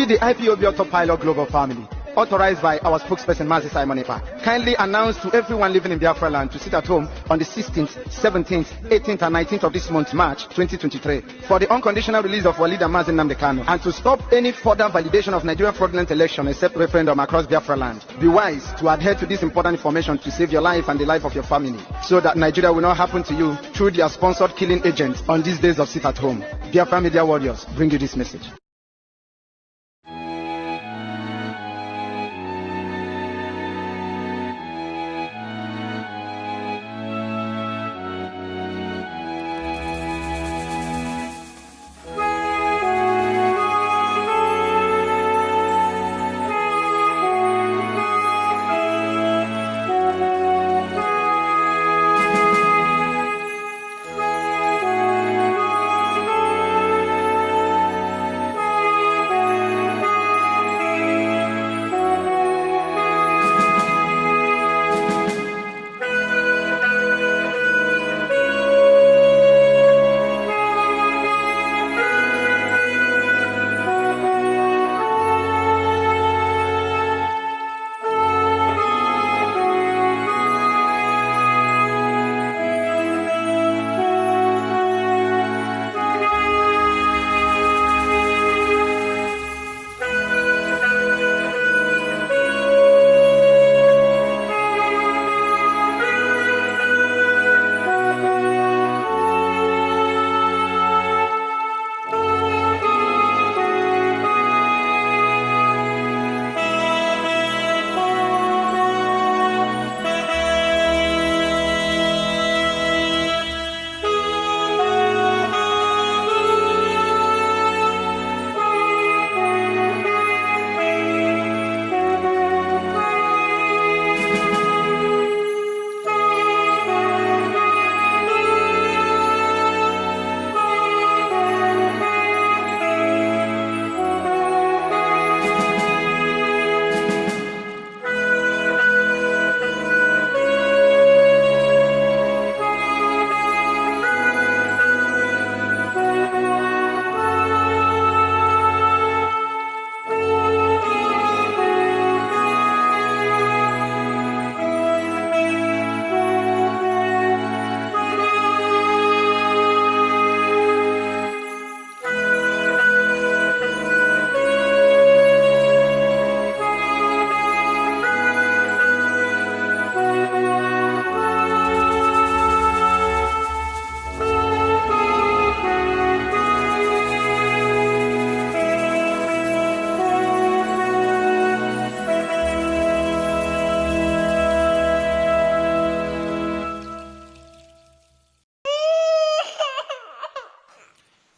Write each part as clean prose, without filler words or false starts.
We, the IPOB Autopilot Global family, authorized by our spokesperson, Mazi Simon Epa, kindly announce to everyone living in Biafra land to sit at home on the 16th, 17th, 18th, and 19th of this month, March 2023, for the unconditional release of our leader, NNAMDI Kanu, and to stop any further validation of Nigerian fraudulent election except referendum across Biafra land. Be wise to adhere to this important information to save your life and the life of your family, so that Nigeria will not happen to you through their sponsored killing agents on these days of sit at home. Biafra Media Warriors bring you this message.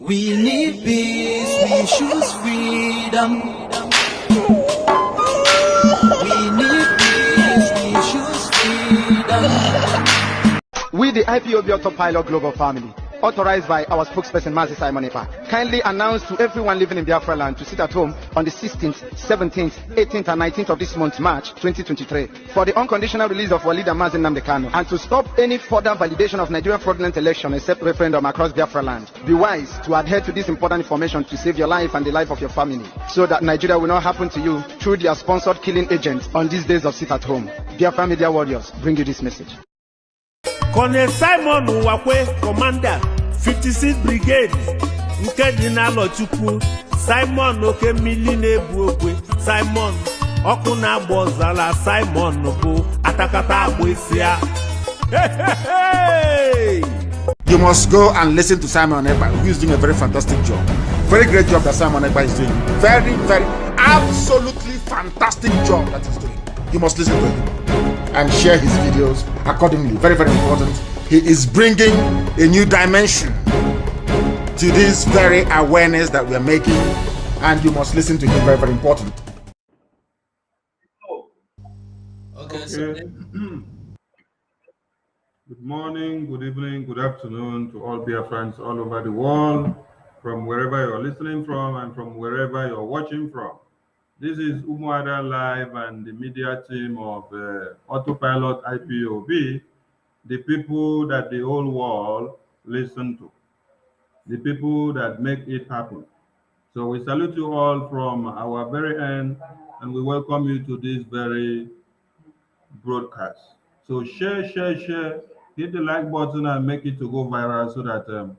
We need peace, we choose freedom. We need peace, we choose freedom. We, the IPOB Autopilot Global family, authorized by our spokesperson, Mazi Simon Epa, kindly announce to everyone living in Biafra land to sit at home on the 16th, 17th, 18th, and 19th of this month, March 2023, for the unconditional release of our leader, NNAMDI Kanu, and to stop any further validation of Nigerian fraudulent election except referendum across Biafra land. Be wise to adhere to this important information to save your life and the life of your family, so that Nigeria will not happen to you through their sponsored killing agents on these days of sit at home. Biafra Media Warriors bring you this message. Colonel Simon Wakwe, Commander, 56th Brigade, Nkedina Lochukwu, Simon Oke Miline Buokwe, Simon Okuna Bozala, Simon Nobu, Atakata Abwesia. Hey! You must go and listen to Simon Epa, who is doing a very fantastic job. Very great job that Simon Epa is doing. Very, absolutely fantastic job that he's doing. You must listen to him and share his videos accordingly. Very, very important. He is bringing a new dimension to this very awareness that we are making, and you must listen to him. Very, very important. Okay. Good morning, good evening, good afternoon to all Biafrans all over the world, from wherever you're listening from and from wherever you're watching from. This is UMUADA Live and the media team of Autopilot IPOB, the people that the whole world listen to, the people that make it happen. So we salute you all from our very end, and we welcome you to this very broadcast. So share, hit the like button and make it to go viral so that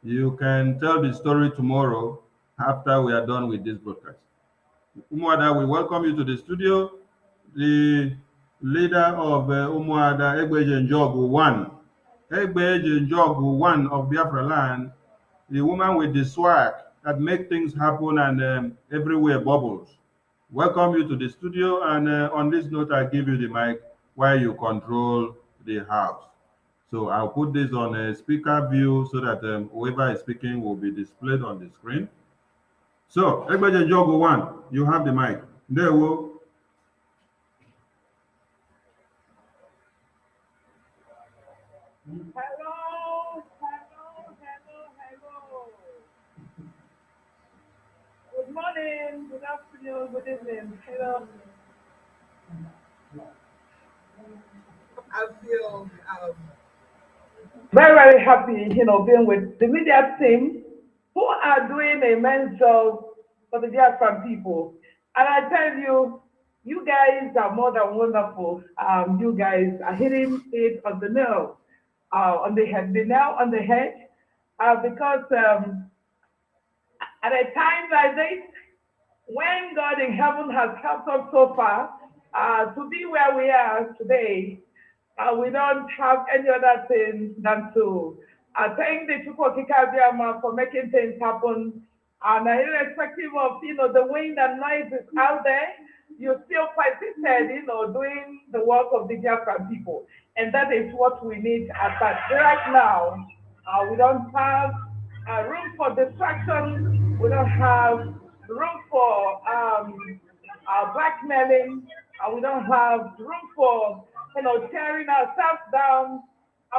you can tell the story tomorrow after we are done with this broadcast. UMUADA, we welcome you to the studio. The leader of UMUADA, Egbeje Njogu 1. Egbeje Njogu 1 of Biafra land, the woman with the swag that make things happen and everywhere bubbles. Welcome you to the studio, and on this note, I give you the mic while you control the house. So I'll put this on a speaker view so that whoever is speaking will be displayed on the screen. So, Egbeje Njogu 1, you have the mic. There we go. Hello. Good morning, good afternoon, good evening. Hello. I feel very, very happy, being with the media team who are doing an immense job for the Biafran people. And I tell you, you guys are more than wonderful. You guys are hitting it on the nail, on the head, because at a time like this, when God in heaven has helped us so far to be where we are today, we don't have any other thing than to thank the Chukwokika for making things happen. And irrespective of the wind and noise is out there, you still persisted, doing the work of the Biafran people. And that is what we need at that. Right now, we don't have room for distraction. We don't have room for blackmailing. We don't have room for tearing ourselves down.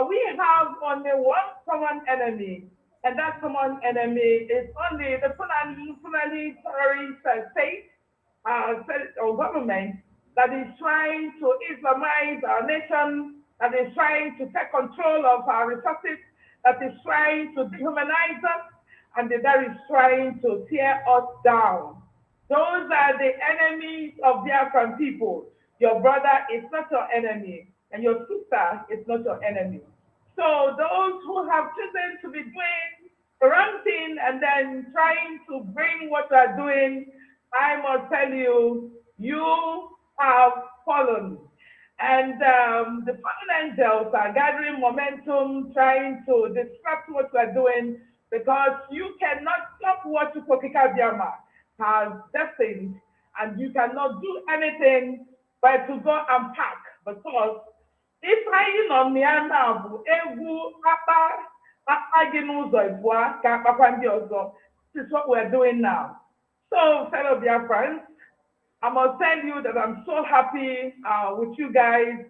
We have only one common enemy, and that common enemy is only the Fulani terrorist state or government that is trying to Islamize our nation, that is trying to take control of our resources, that is trying to dehumanize us, and that is trying to tear us down. Those are the enemies of Biafran people. Your brother is not your enemy, and your sister is not your enemy. So those who have chosen to be doing the wrong thing and then trying to bring what you are doing, I must tell you, you have fallen. And the fallen angels are gathering momentum, trying to disrupt what you are doing, because you cannot stop what Chukwokika Biama has destined, and you cannot do anything but to go and pack, because if I know Myanmar, this is what we're doing now. So, fellow Biafrans, I must tell you that I'm so happy with you guys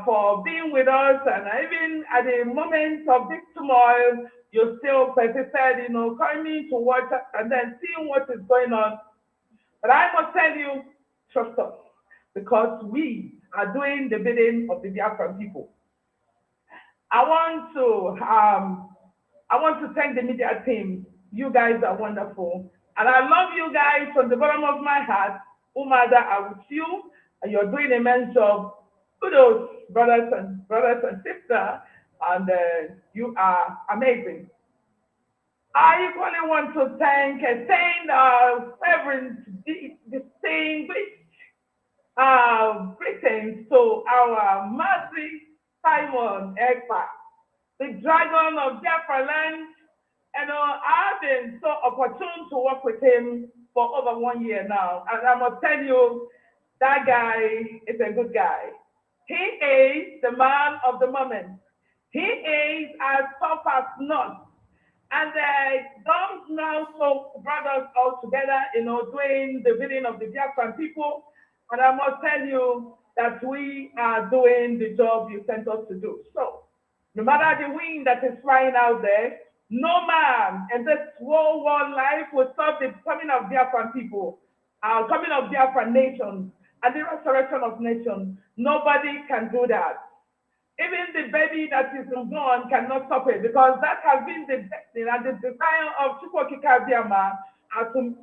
for being with us, and even at the moment of this turmoil, you still persisted, coming to watch and then seeing what is going on. But I must tell you, trust us, because we are doing the bidding of the Biafran people. I want to thank the media team. You guys are wonderful, and I love you guys from the bottom of my heart. UMUADA, I with you, and you're doing an immense job. Kudos, brothers and sisters, and you are amazing. I equally want to thank Reverend distinguished greetings to our Master Simon Ekpa, the dragon of Biafra land. And I've been so opportune to work with him for over 1 year now. And I must tell you, that guy is a good guy. He is the man of the moment. He is as tough as nuts. And those now so brought us all together, doing the bidding of the Biafran people. And I must tell you that we are doing the job you sent us to do. So, no matter the wind that is flying out there, no man in this world life will stop the coming of Biafran people, coming of Biafran nations, and the resurrection of nations. Nobody can do that. Even the baby that is born cannot stop it, because that has been the destiny and the desire of Chukwokika Biama are to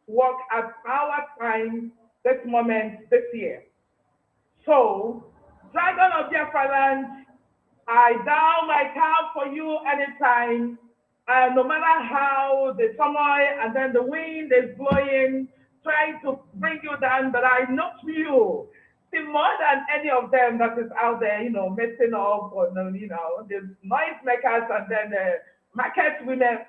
work at our time, this moment, this year. So, Dragon of Biafra land, I down my cow for you anytime. And no matter how the turmoil and then the wind is blowing, trying to bring you down, but I know you. See, more than any of them that is out there, messing up, or, the noise makers and then the market women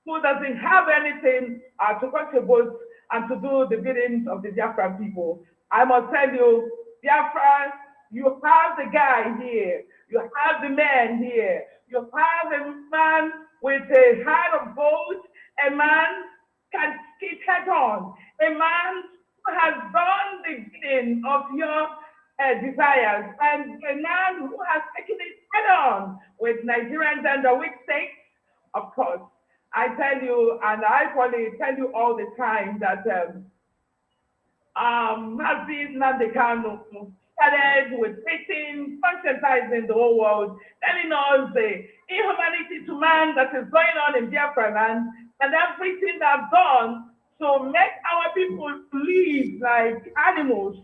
who doesn't have anything to contribute and to do the biddings of the Biafran people. I must tell you, Biafra, you have the guy here, you have the man here, you have a man with a heart of gold, a man can skip head on, a man who has done the bidding of your desires, and a man who has taken it head on with Nigerians and the weak states, of course. I tell you, and I probably tell you all the time that NNAMDI Kanu started with preaching, conscientizing the whole world, telling us the inhumanity to man that is going on in Biafra land, and everything that's done to make our people live like animals.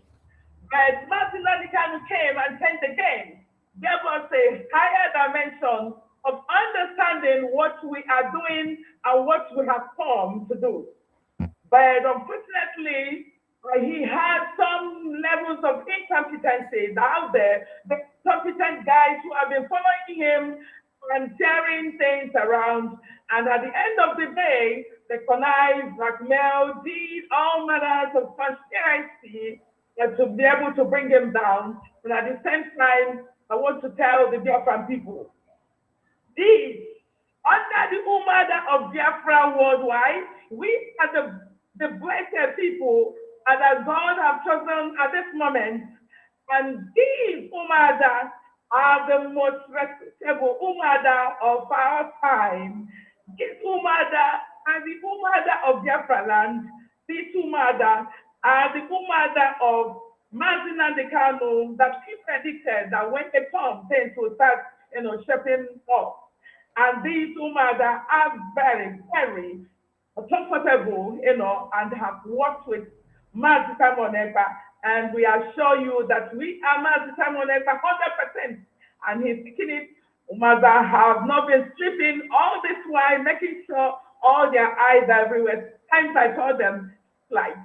But NNAMDI Kanu came and changed the game, gave us a higher dimension of understanding what we are doing and what we have come to do. But unfortunately, he had some levels of incompetency out there, the competent guys who have been following him and sharing things around. And at the end of the day, they connived, blackmailed, did all manners of conspiracy to be able to bring him down. And at the same time, I want to tell the Biafran people, this, under the UMUADA of Biafra worldwide, we are the blessed people that God have chosen at this moment. And these UMUADA are the most respectable UMUADA of our time. This UMUADA and the UMUADA of Biafra land, these UMUADA are the UMUADA of NNAMDI Kanu that he predicted that when they come, things will start, shaping up. And these UMUADA are very, very comfortable, and have worked with Mazi Simon Ekpa, and we assure you that we are Mazi Simon Ekpa 100%, and he's taking it. UMUADA have not been sleeping all this while, making sure all their eyes are everywhere. Times I told them, like,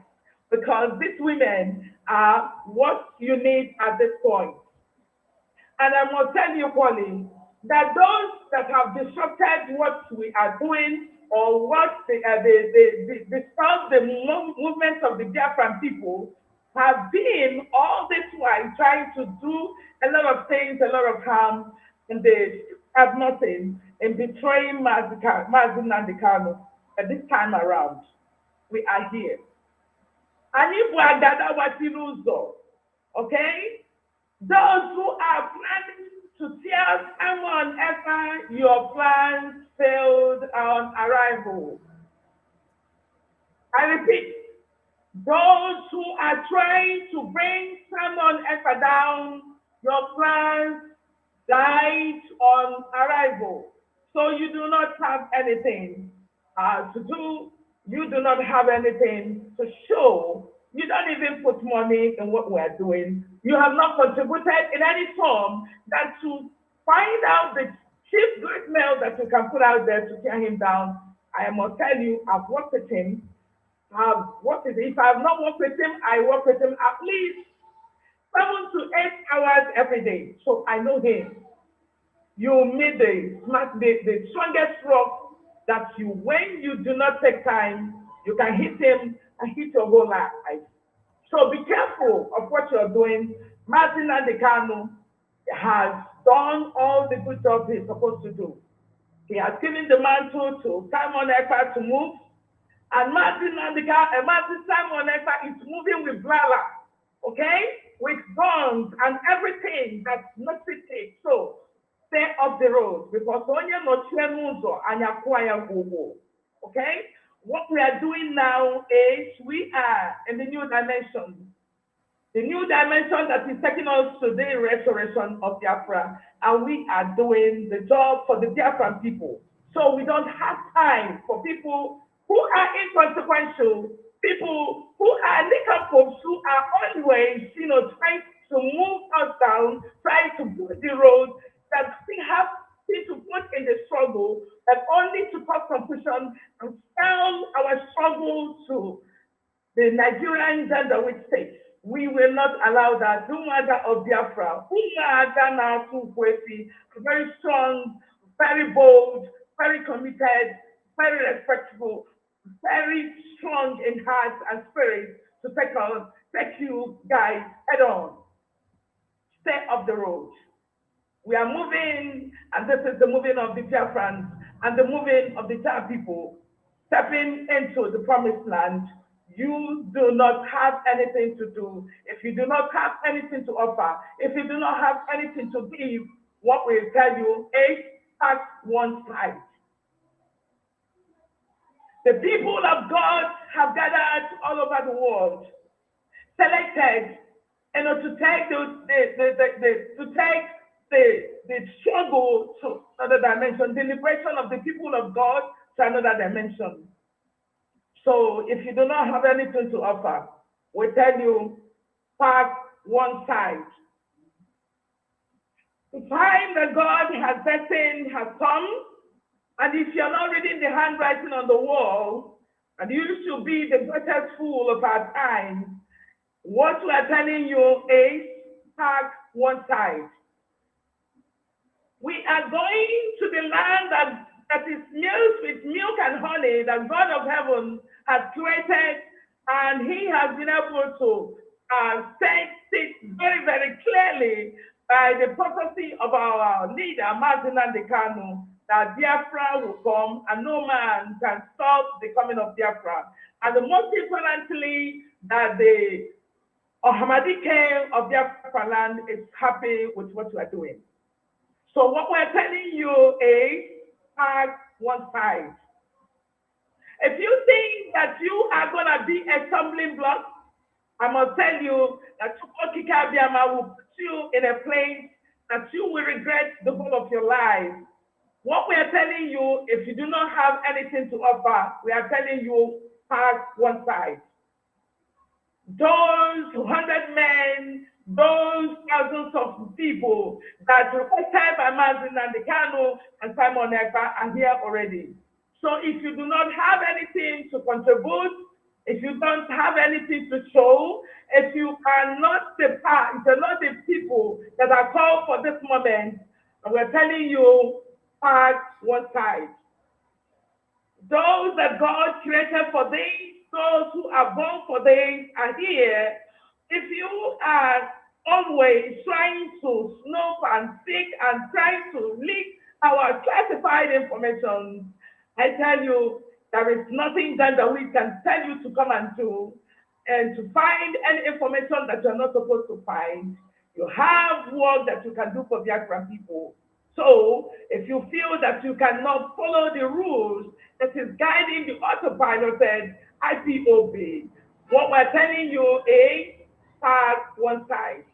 because these women are what you need at this point. And I must tell you, Pauline, that those that have disrupted what we are doing or what disrupt the movement of the Biafran people have been all this while trying to do a lot of things, a lot of harm, and they have nothing in betraying NNAMDI Kanu. At this time around, we are here. And if we are gathered, okay? Those who are planning to tell someone ever your plans failed on arrival. I repeat, those who are trying to bring someone ever down, your plans died on arrival. So you do not have anything to do. You do not have anything to show. You don't even put money in what we're doing. You have not contributed in any form than to find out the cheap blackmail that you can put out there to tear him down. I must tell you, I've worked with him. If I have not worked with him, I work with him at least 7 to 8 hours every day. So I know him. You meet the strongest rock that when you do not take time, you can hit him and hit your whole life. So be careful of what you're doing. NNAMDI Kanu has done all the good job he's supposed to do. He has given the mantle to Simon Ekpa to move, and Mazi Simon Ekpa is moving with Blala, okay? With guns and everything that's not fit. So stay off the road, because when you're not okay? What we are doing now is we are in the new dimension. The new dimension that is taking us to the restoration of Biafra, and we are doing the job for the Biafran people. So we don't have time for people who who are inconsequential, people who are lycanthropes, who are always, trying to move us down, trying to put the road that we have to put in the struggle, and only to cause confusion and sell our struggle to the Nigerian gender-rich states. We will not allow that. UMUADA of Biafra, UMUADA now to Kwesi, very strong, very bold, very committed, very respectful, very strong in heart and spirit to take you guys head on. Stay off the road. We are moving, and this is the moving of the Biafrans and the moving of the Jar people, stepping into the promised land. You do not have anything to do. If you do not have anything to offer, if you do not have anything to give, what we tell you is at one side. The people of God have gathered all over the world, selected, to take the struggle to another dimension, the liberation of the people of God to another dimension. So if you do not have anything to offer, we tell you, park one side. The time that God has destined has come, and if you're not reading the handwriting on the wall, and you should be the greatest fool of our time, what we are telling you is park one side. We are going to the land that is filled with milk and honey that God of heaven has created, and he has been able to state it very, very clearly by the prophecy of our leader, NNAMDI Kanu, that Biafra will come and no man can stop the coming of Biafra. And the most importantly, that the Ahmadi king of Biafra land is happy with what we are doing. So what we're telling you is, park one side. If you think that you are going to be a stumbling block, I must tell you that Chukwokika Abiyama will put you in a place that you will regret the whole of your life. What we are telling you, if you do not have anything to offer, we are telling you, park one side. Those 100 men, those thousands of people that requested by NNAMDI Kanu and Simon Ekpa are here already. So if you do not have anything to contribute, if you don't have anything to show, if you are not the part, if you're not the people that are called for this moment, and we're telling you, park one side. Those that God created for these, those who are born for these are here. If you are always trying to snoop and seek and trying to leak our classified information, I tell you, there is nothing done that we can tell you to come and do, and to find any information that you're not supposed to find. You have work that you can do for Biafran people. So if you feel that you cannot follow the rules that is guiding the autopiloted IPOB, what we're telling you is, park one side.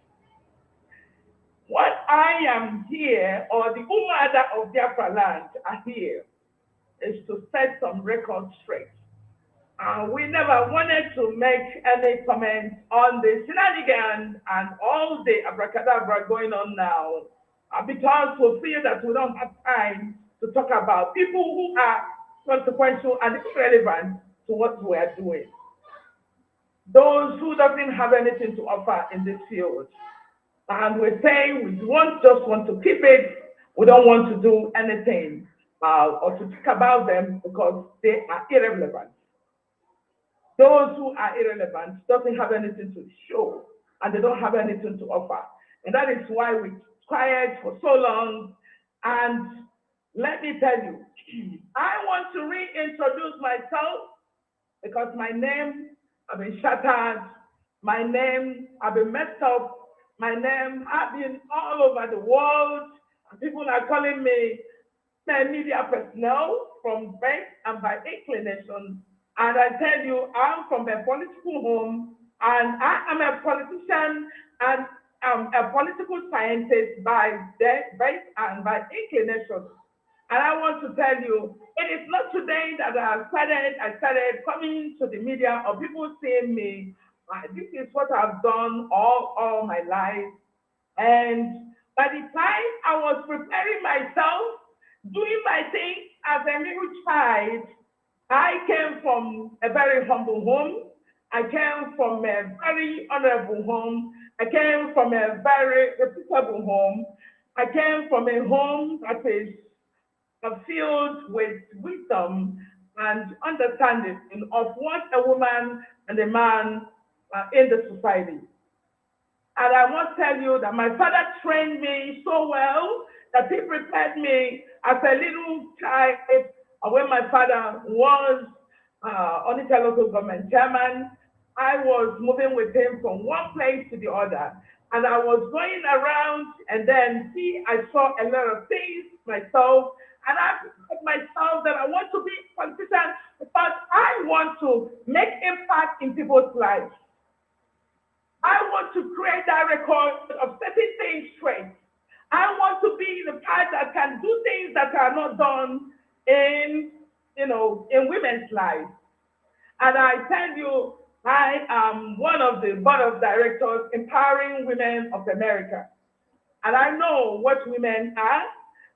What I am here, or the UMUADA of Biafra land are here, is to set some records straight. We never wanted to make any comments on the shenanigans and all the abracadabra going on now, because we feel that we don't have time to talk about people who are consequential and irrelevant to what we are doing. Those who doesn't have anything to offer in this field. And we're saying we just want to keep it. We don't want to do anything or to talk about them because they are irrelevant. Those who are irrelevant doesn't have anything to show, and they don't have anything to offer. And that is why we quiet for so long. And let me tell you, I want to reintroduce myself because my name has been shattered, my name has been messed up, my name has been all over the world, and people are calling me media personnel from birth and by inclination. And I tell you, I'm from a political home, and I am a politician and I'm a political scientist by birth and by inclination. And I want to tell you, it is not today that I started coming to the media or people saying me, this is what I've done all my life. And by the time I was preparing myself, doing my thing as a little child, I came from a very humble home. I came from a very honorable home. I came from a very reputable home. I came from a home that is filled with wisdom and understanding of what a woman and a man in the society. And I must tell you that my father trained me so well that he prepared me as a little child when my father was Onitsha local government chairman. I was moving with him from one place to the other. And I was going around and then I saw a lot of things myself. And I told myself that I want to be a politician because I want to make impact in people's lives. I want to create that record of setting things straight. I want to be the part that can do things that are not done in women's lives. And I tell you, I am one of the board of directors empowering women of America. And I know what women are,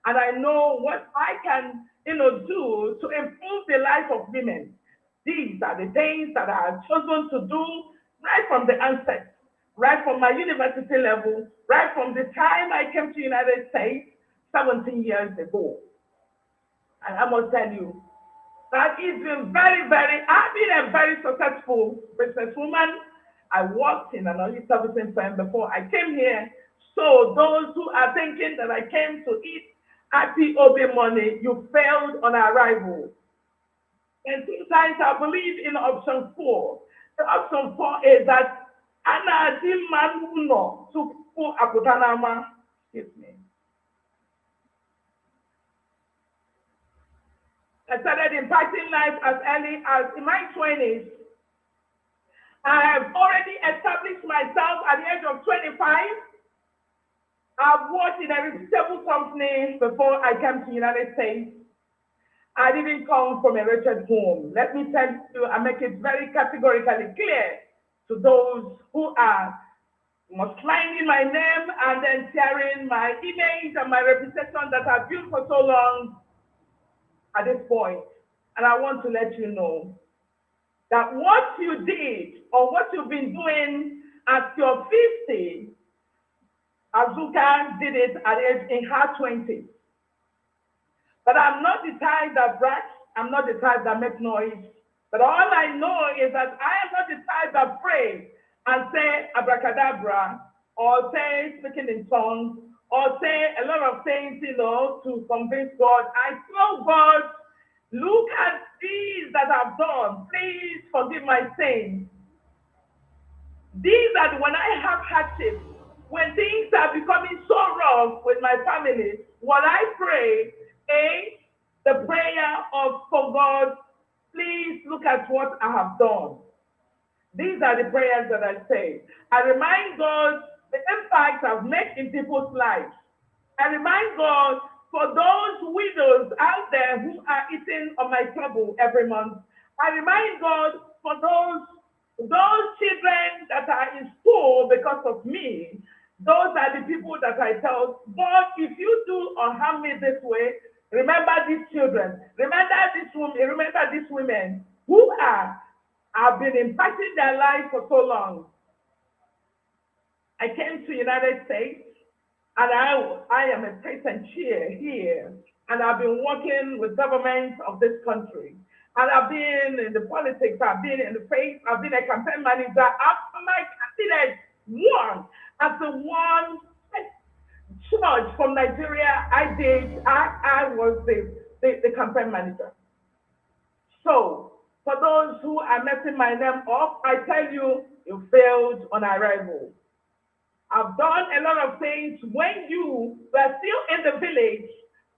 and I know what I can, do to improve the life of women. These are the things that I have chosen to do right from the onset. Right from my university level, right from the time I came to the United States 17 years ago. And I must tell you, that it's been I've been a very successful businesswoman. I worked in an early servicing firm before I came here. So those who are thinking that I came to eat IPOB money, you failed on arrival. And sometimes I believe in option 4. The option 4 is that Ana di manuno tupu aputanama. Excuse me. I started impacting life as early as in my 20s. I have already established myself at the age of 25. I've worked in a reputable company before I came to the United States. I didn't come from a wretched home. Let me tell you, I make it very categorically clear to those who are maligning my name and then sharing my image and my reputation that I've built for so long at this point. And I want to let you know that what you did or what you've been doing at your 50, Azuka did it in her 20s. But I'm not the type that brags, I'm not the type that makes noise. But all I know is that I am not the type that prays and say abracadabra or say speaking in tongues or say a lot of things, to convince God. I tell God, look at these that I've done. Please forgive my sins. These are when I have hardships, when things are becoming so rough with my family, what I pray is the prayer of for God, please look at what I have done. These are the prayers that I say. I remind God the impact I've made in people's lives. I remind God for those widows out there who are eating on my table every month. I remind God for those children that are in school because of me. Those are the people that I tell, God, if you do or harm me this way, remember these children, remember these women who have been impacting their lives for so long. I came to the United States and I am a present chair here, and I've been working with governments of this country. And I've been in the politics, I've been in the faith, I've been a campaign manager. After my candidate won, as the one church from Nigeria, I was the campaign manager. So for those who are messing my name up, I tell you, you failed on arrival. I've done a lot of things when you were still in the village,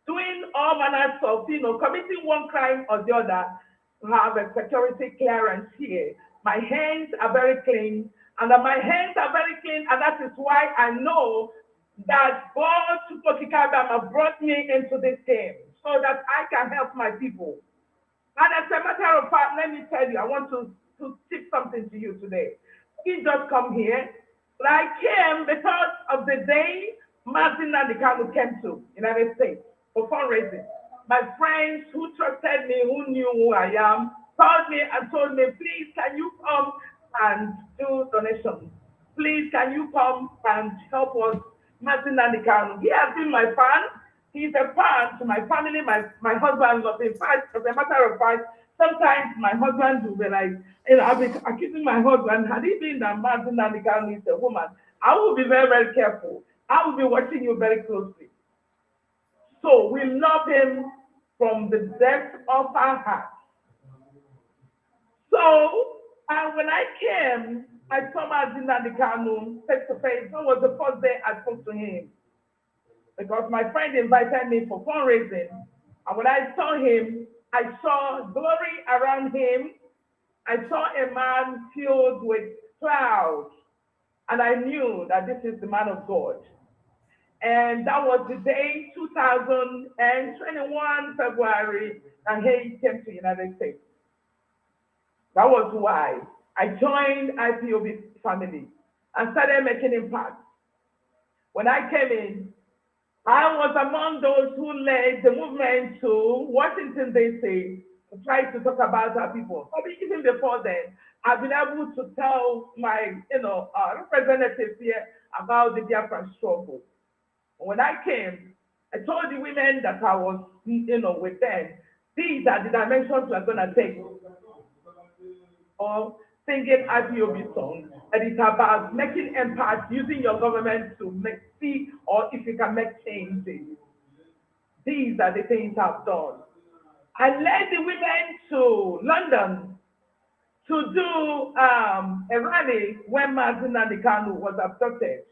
doing all manners of, committing one crime or the other. To have a security clearance here. My hands are very clean, and that is why I know that God Chukwokikabama brought me into this game. so that I can help my people. And as a matter of fact, let me tell you, I want to tip something to you today. He just come here, but I came because of the day Martin and Kanu came to United States for fundraising. My friends who trusted me, who knew who I am, called me and told me, please, can you come and do donations? Please, can you come and help us, Martin and Kanu? He has been my fan. He's a fan to my family, my husband. In fact, as a matter of fact, sometimes my husband will be like, I've been accusing my husband, had he been that Martin and Kanu is a woman, I will be very, very careful. I will be watching you very closely. So we love him from the depth of our heart. So when I came, I saw Martin and Kanu face to face. That was the first day I spoke to him, because my friend invited me for fundraising. And when I saw him, I saw glory around him. I saw a man filled with clouds. And I knew that this is the man of God. And that was the day, 2021, February, and he came to United States. That was why I joined IPOB family and started making impact. When I came in, I was among those who led the movement to Washington, D.C. to try to talk about our people. But even before then, I've been able to tell my representatives here about the Biafra struggle. When I came, I told the women that I was with them, these are the dimensions we're going to take. Or singing IPOB songs, and it's about making impact, using your government to see or if you can make changes. These are the things I've done. I led the women to London to do a rally when Martin and Kanu was abducted.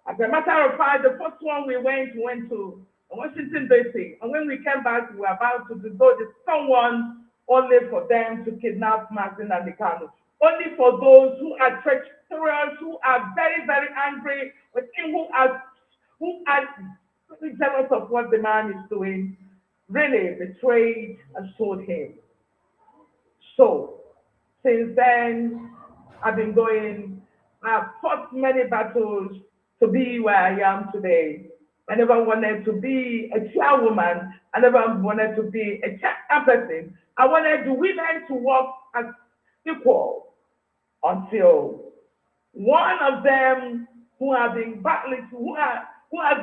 As a matter of fact, the first one we went to Washington, D.C. And when we came back, we were about to go to someone only for them to kidnap Martin and Kanu. Only for those who are treacherous, who are very, very angry with him, who are really jealous of what the man is doing, really betrayed and sold him. So, since then, I've been going, I've fought many battles to be where I am today. I never wanted to be a chairwoman. I never wanted to be a chairperson. I wanted the women to work as equal until one of them who have been battling, who has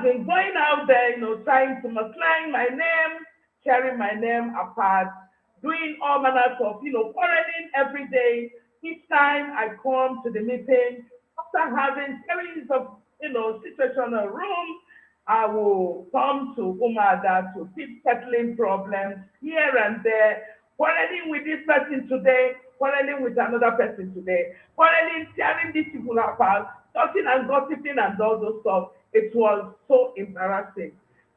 been going out there, trying to malign my name, tearing my name apart, doing all manners of, quarreling every day. Each time I come to the meeting, after having series of, situational rooms, I will come to UMUADA to keep settling problems here and there, quarreling with this person today, quarreling with another person today, quarreling, tearing these people apart, talking and gossiping and all those stuff. It was so embarrassing,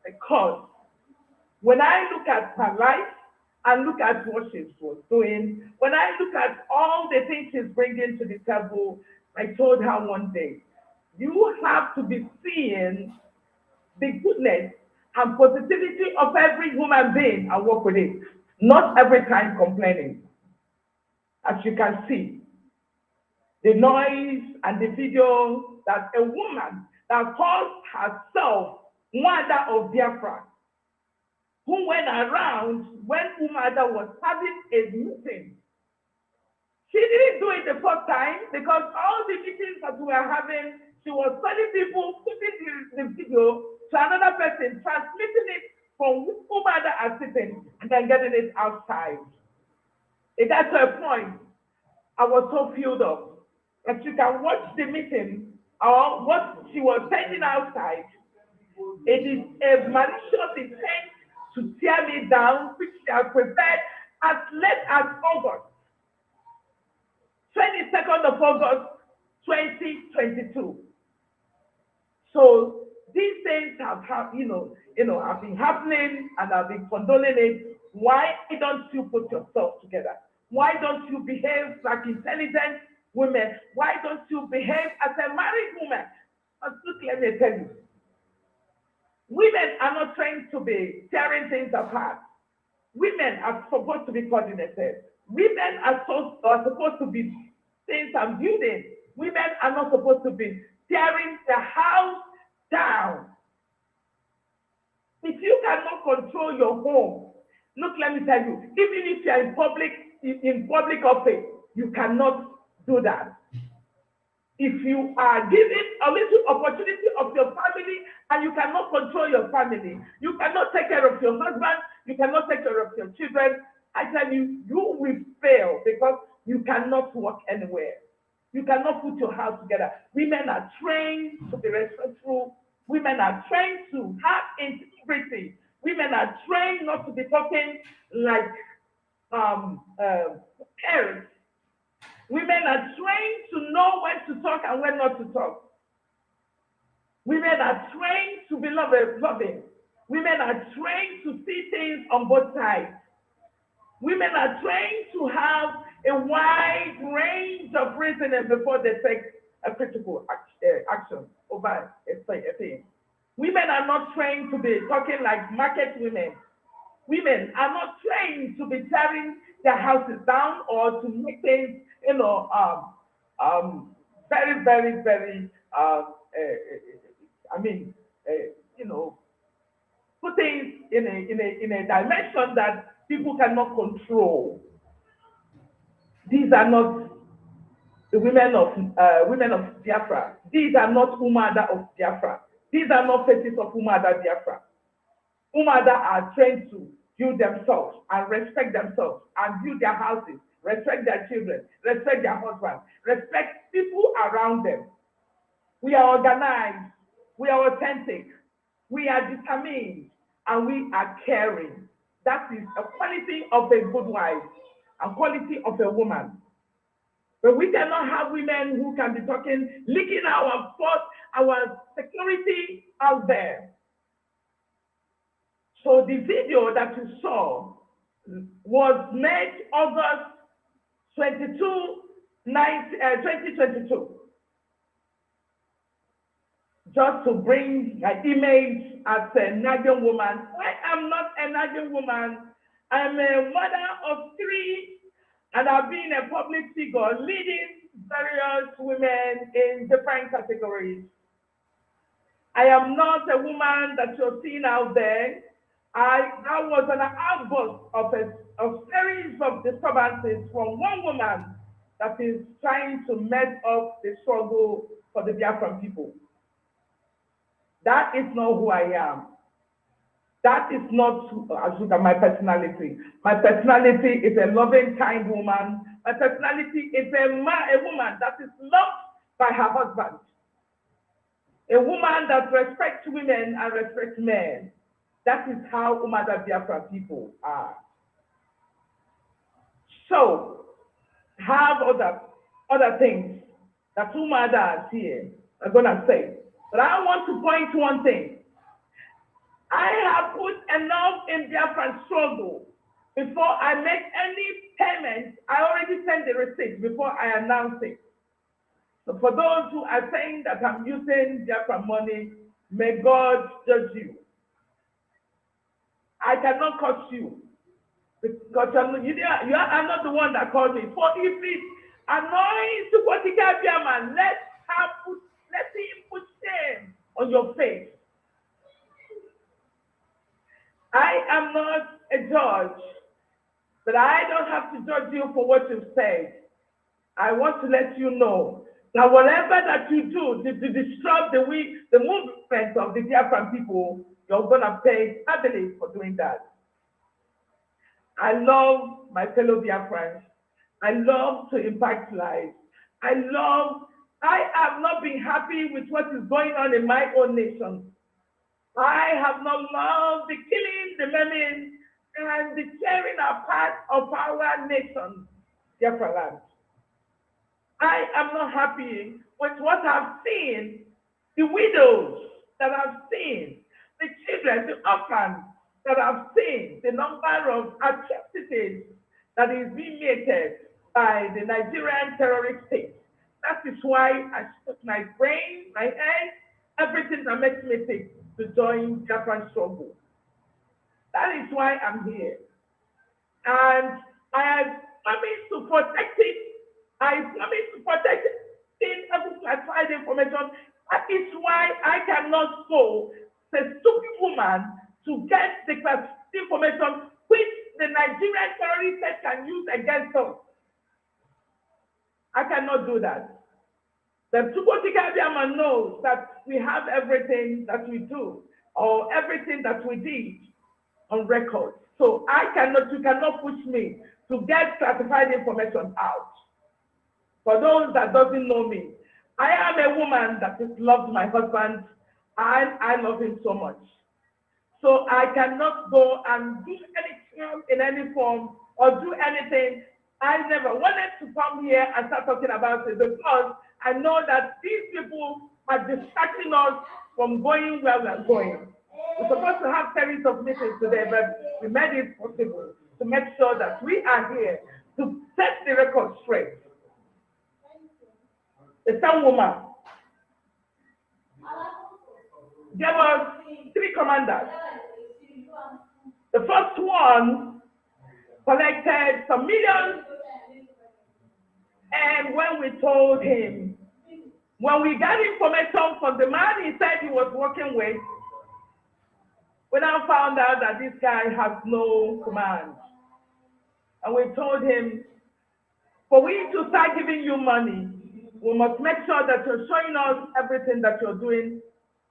because when I look at her life and look at what she was doing, when I look at all the things she's bringing to the table, I told her one day, you have to be seeing the goodness and positivity of every human being and work with it, not every time complaining. As you can see, the noise and the video that a woman that calls herself UMUADA of Biafra, who went around when UMUADA was having a meeting. She didn't do it the first time, because all the meetings that we were having, she was telling people, putting the video to another person, transmitting it from UMUADA as sitting, and then getting it outside. It got to a point, I was so filled up. As you can watch the meeting, or what she was sending outside, it is a malicious intent to tear me down, which they have prepared as late as August, 22nd of August, 2022. So these things have been happening, and I've been condoning it. Why don't you put yourself together? Why don't you behave like intelligent women? Why don't you behave as a married woman? And look, let me tell you, Women are not trained to be tearing things apart. Women are supposed to be coordinated. Women are supposed to be things and building. Women are not supposed to be tearing the house down. If you cannot control your home, look, let me tell you, even if you are in public office, you cannot do that. If you are given a little opportunity of your family and you cannot control your family, you cannot take care of your husband, you cannot take care of your children, I tell you, you will fail because you cannot work anywhere. You cannot put your house together. Women are trained to be respectful. Women are trained to have integrity. Women are trained not to be talking like parents. Women are trained to know when to talk and when not to talk. Women are trained to be loving. Women are trained to see things on both sides. Women are trained to have a wide range of reasoning before they take a critical action over a thing. Women are not trained to be talking like market women. Women are not trained to be tearing their houses down or to make things, very, very, very, put things in a dimension that people cannot control. These are not the women of Biafra. These are not UMUADA of Biafra. These are not faces of UMUADA Biafra. UMUADA are trained to build themselves and respect themselves and build their houses, respect their children, respect their husbands, respect people around them. We are organized, we are authentic, we are determined, and we are caring. That is a quality of a good wife, a quality of a woman. But we cannot have women who can be talking, leaking our security out there. So the video that you saw was made August 22, 2022. Just to bring an image as a Nigerian woman. I am not a Nigerian woman. I'm a mother of 3, and I've been a public figure leading various women in different categories. I am not a woman that you're seeing out there. I was an outburst of a series of disturbances from one woman that is trying to mess up the struggle for the Biafran people. That is not who I am. That is not my personality. My personality is a loving, kind woman. My personality is a woman that is loved by her husband. A woman that respects women and respects men. That is how UMUADA Biafra people are. So, have other things that UMUADA is here are going to say. But I want to point to one thing. I have put enough in Biafran struggle before I make any payment. I already sent the receipt before I announce it. So for those who are saying that I'm using Biafran money, may God judge you. I cannot curse you because you are not the one that called me. For if it annoys to Potika Biaman, let him put shame on your face. I am not a judge, but I don't have to judge you for what you've said. I want to let you know that whatever that you do to disrupt the movement of the Biafran people, you're going to pay heavily for doing that. I love my fellow Biafrans. I love to impact lives. I have not been happy with what is going on in my own nation. I have not loved the killing, the maiming, and the tearing apart of our nation, Biafra land. I am not happy with what I've seen, the widows that I've seen, the children, the orphans that I've seen, the number of atrocities that is being meted by the Nigerian terrorist state. That is why I put my brain, my head, everything that makes me think. to join Biafran struggle. That is why I'm here. And I have promised to protect it. I promise to protect it in every classified information. That is why I cannot go the stupid woman to get the classified information which the Nigerian terrorist state can use against us. I cannot do that. The Tukotikadiama knows that we have everything that we do or everything that we did on record. So you cannot push me to get classified information out. For those that doesn't know me, I am a woman that has loved my husband and I love him so much. So I cannot go and do anything in any form or do anything. I never wanted to come here and start talking about it because I know that these people are distracting us from going where we are going. We're supposed to have series of meetings today, but we made it possible to make sure that we are here to set the record straight. The same woman gave us 3 commanders. The first one collected some millions, and when we told him, when we got information from the man he said he was working with, we now found out that this guy has no command. And we told him, for we to start giving you money, we must make sure that you're showing us everything that you're doing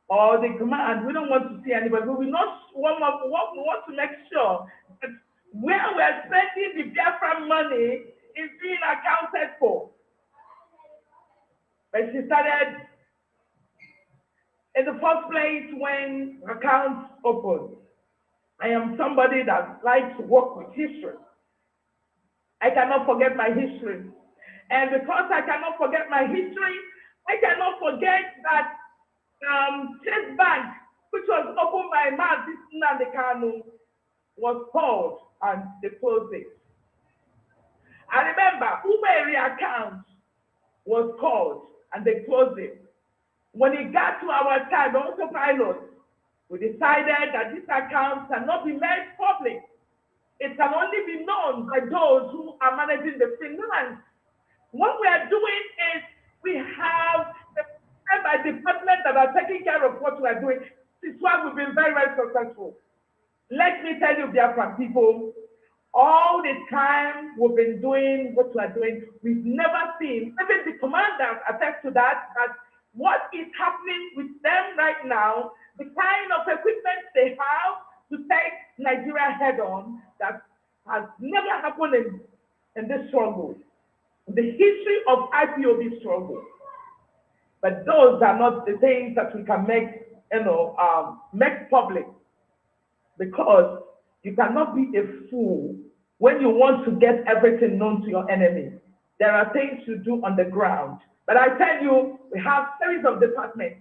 or the command. We don't want to see anybody. We want to make sure that where we're spending the Biafra money is being accounted for. But she started, in the first place, when accounts opened, I am somebody that likes to work with history. I cannot forget my history. And because I cannot forget my history, I cannot forget that Chase Bank, which was opened by this Kanu, was called and they closed it. I remember UMUADA account was called and they closed it. When it got to our time, the autopilot, we decided that this account cannot be made public. It can only be known by those who are managing the finance. What we are doing is we have the department that are taking care of what we are doing. This is why we've been very, very successful. Let me tell you, Biafran people, all the time we've been doing what we are doing, we've never seen, even the commanders attest to that, that what is happening with them right now, the kind of equipment they have to take Nigeria head on, that has never happened in this struggle. The history of IPOB struggle. But those are not the things that we can make, make public. Because you cannot be a fool when you want to get everything known to your enemy. There are things you do on the ground. But I tell you, we have series of departments.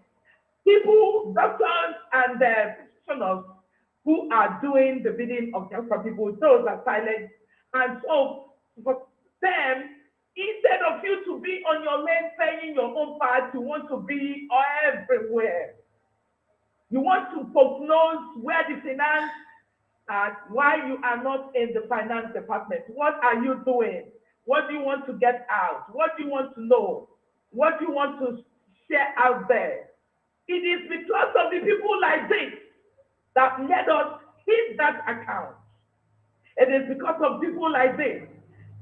People, doctors, and professionals who are doing the bidding of Biafra people, those are silent. And so for them, instead of you to be on your lane playing your own part, you want to be everywhere. You want to prognose where the finance and why you are not in the finance department. What are you doing? What do you want to get out? What do you want to know? What do you want to share out there? It is because of the people like this that made us hit that account. It is because of people like this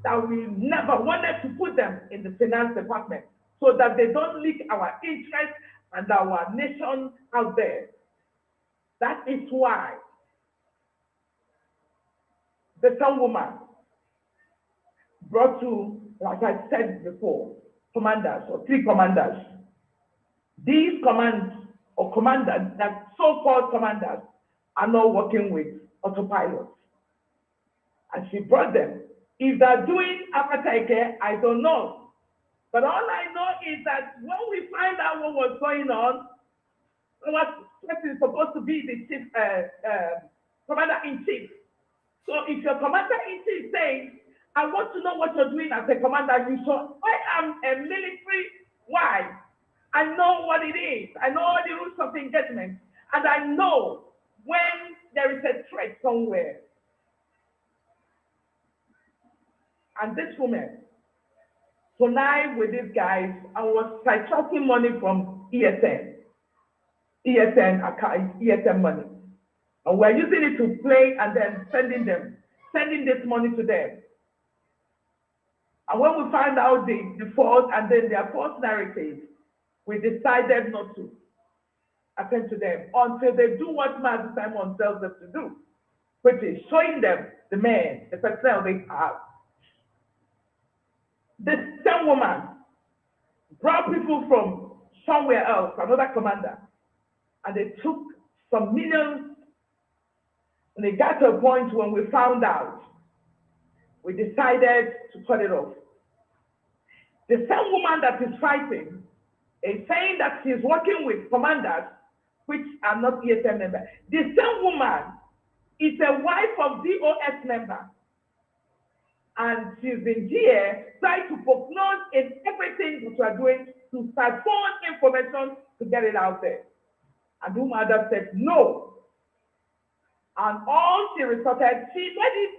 that we never wanted to put them in the finance department so that they don't leak our interests and our nation out there. That is why the young woman brought to, like I said before, commanders or 3 commanders. These commands or commanders, that so-called commanders, are not working with autopilots. And she brought them. If they're doing aftercare, I don't know. But all I know is that when we find out what was going on, what is supposed to be the chief, commander-in-chief. So if your commander-in-chief says, I want to know what you're doing as a commander, you should, I am a military wife. I know what it is. I know the rules of engagement. And I know when there is a threat somewhere, and this woman connived with these guys and was siphoning money from ESN money. And we're using it to play and then sending this money to them. And when we find out the fault and then their false narrative, we decided not to attend to them until they do what Master Simon tells them to do, which is showing them the men, the personnel they have. This same woman brought people from somewhere else, another commander, and they took some millions, and they got to a point when we found out, we decided to cut it off. The same woman that is fighting is saying that she's working with commanders which are not ESM members. The same woman is a wife of DOS member. And she's been here trying to foreclose in everything that we are doing to start phone information to get it out there. And UMUADA said no. And all she resorted, she made it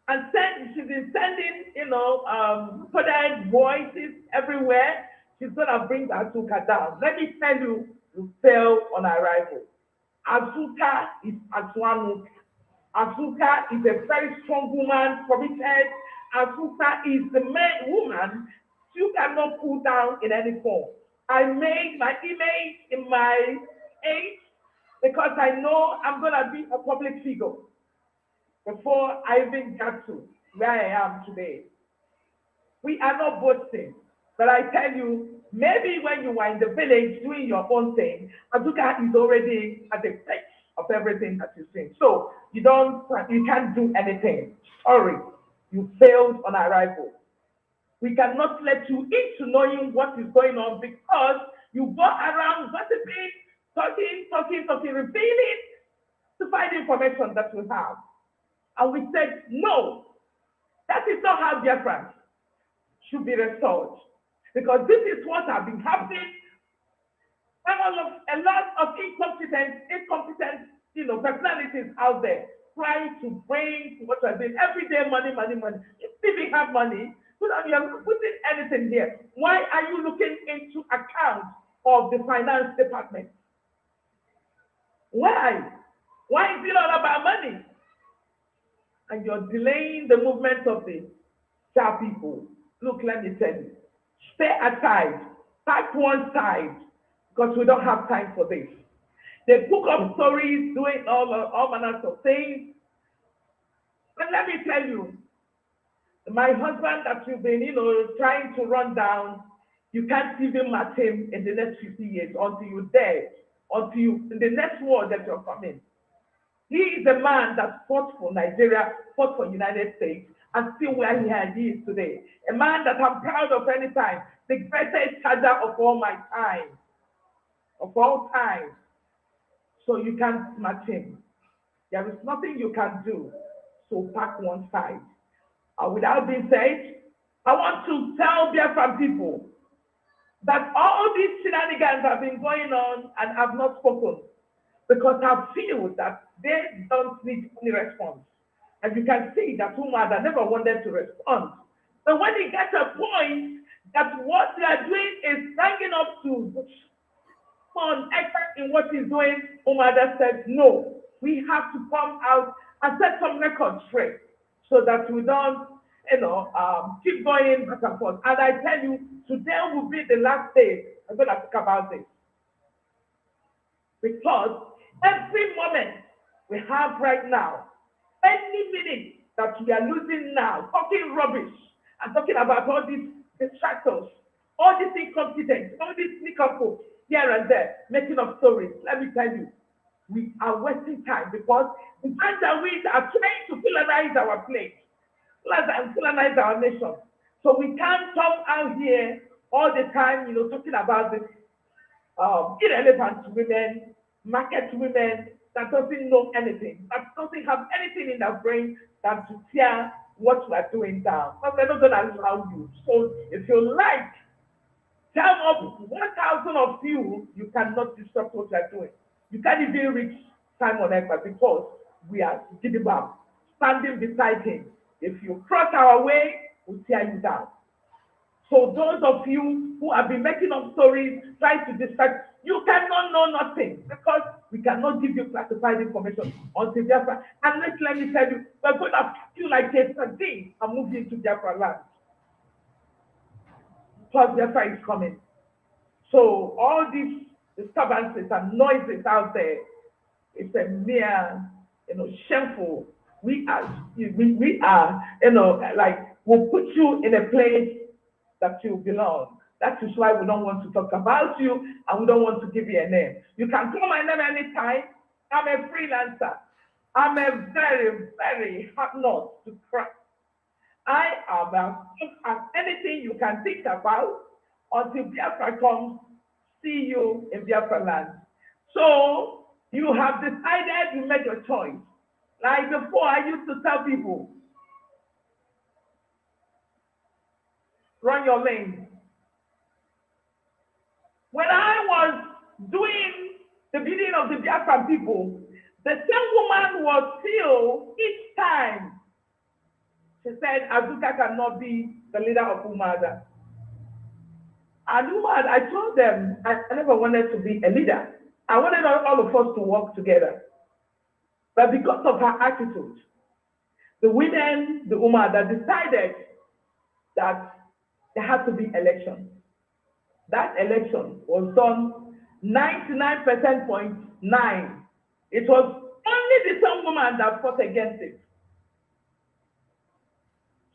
and said she's been sending, coded voices everywhere. She's gonna bring Azuka down. Let me tell you, you fail on arrival. Azuka is Azwanuka. Azuka is a very strong woman, committed. Azuka is the woman you cannot pull down in any form. I made my image in my age because I know I'm gonna be a public figure before I even got to where I am today. We are not boasting, but I tell you, maybe when you are in the village doing your own thing, Azuka is already at the peak of everything that you're saying. So you can't do anything. Sorry, you failed on arrival. We cannot let you into knowing what is going on because you go around gossiping, talking, revealing to find information that we have. And we said, no, that is not how Biafra should be restored. Because this is what has been happening. A lot of incompetent, personalities out there trying to bring what has been everyday money. If we have money, so that you are not putting anything here. Why are you looking into account of the finance department? Why? Why is it all about money? And you're delaying the movement of the star people. Look, let me tell you, stay aside, pack one side, because we don't have time for this. They book up stories, doing all manners of things. But let me tell you, my husband that you've been, trying to run down, you can't even match him in the next 50 years until you're dead, in the next war that you're coming. He is a man that fought for Nigeria, fought for United States, and still where he is today. A man that I'm proud of any time, the greatest charger of all my time, of all time. So you can't match him. There is nothing you can do. So pack one side. Without being said, I want to tell Biafran people that all these shenanigans have been going on and have not spoken because I feel that they don't need any response. And you can see that UMUADA never wanted to respond. But when it gets a point that what they are doing is bringing up to on expert in what he's doing, UMUADA said, no, we have to come out and set some records straight so that we don't, keep going back and forth. And I tell you, today will be the last day I'm going to talk about this. Because every moment we have right now, any minute that we are losing now, talking rubbish and talking about all these distractors, all these incompetents, all these sneakers here and there, making up stories. Let me tell you, we are wasting time because the Janjaweeds are trying to colonize our place, colonize our nation. So we can't come out here all the time, talking about this irrelevant women, market women that doesn't know anything, that doesn't have anything in their brain than to tear what we are doing down. But we're not going to allow you. So if you tell up 1,000 of you, you cannot disrupt what you are doing. You can't even reach Simon Ekpa because we are giving up, standing beside him. If you cross our way, we'll tear you down. So those of you who have been making up stories, trying to distract, you cannot know nothing because we cannot give you classified information until Biafra. And let me tell you, we're going to pack you like a sardine and move you into Biafra land. Because Biafra is coming. So all these disturbances and noises out there, it's a mere, shameful. We are, like, we'll put you in a place that you belong. That is why we don't want to talk about you and we don't want to give you a name. You can call my name anytime. I'm a freelancer. I'm a very, very hard nut to crack. I am as anything you can think about until Biafra comes, see you in Biafra land. So you have decided, you made your choice. Like before, I used to tell people, run your lane. When I was doing the bidding of the Biafran people, the same woman was still each time. She said, Azuka cannot be the leader of UMUADA. And UMUADA, I told them, I never wanted to be a leader. I wanted all of us to work together. But because of her attitude, the women, the UMUADA, decided that there had to be election. That election was done 99.9%. It was only the same woman that fought against it.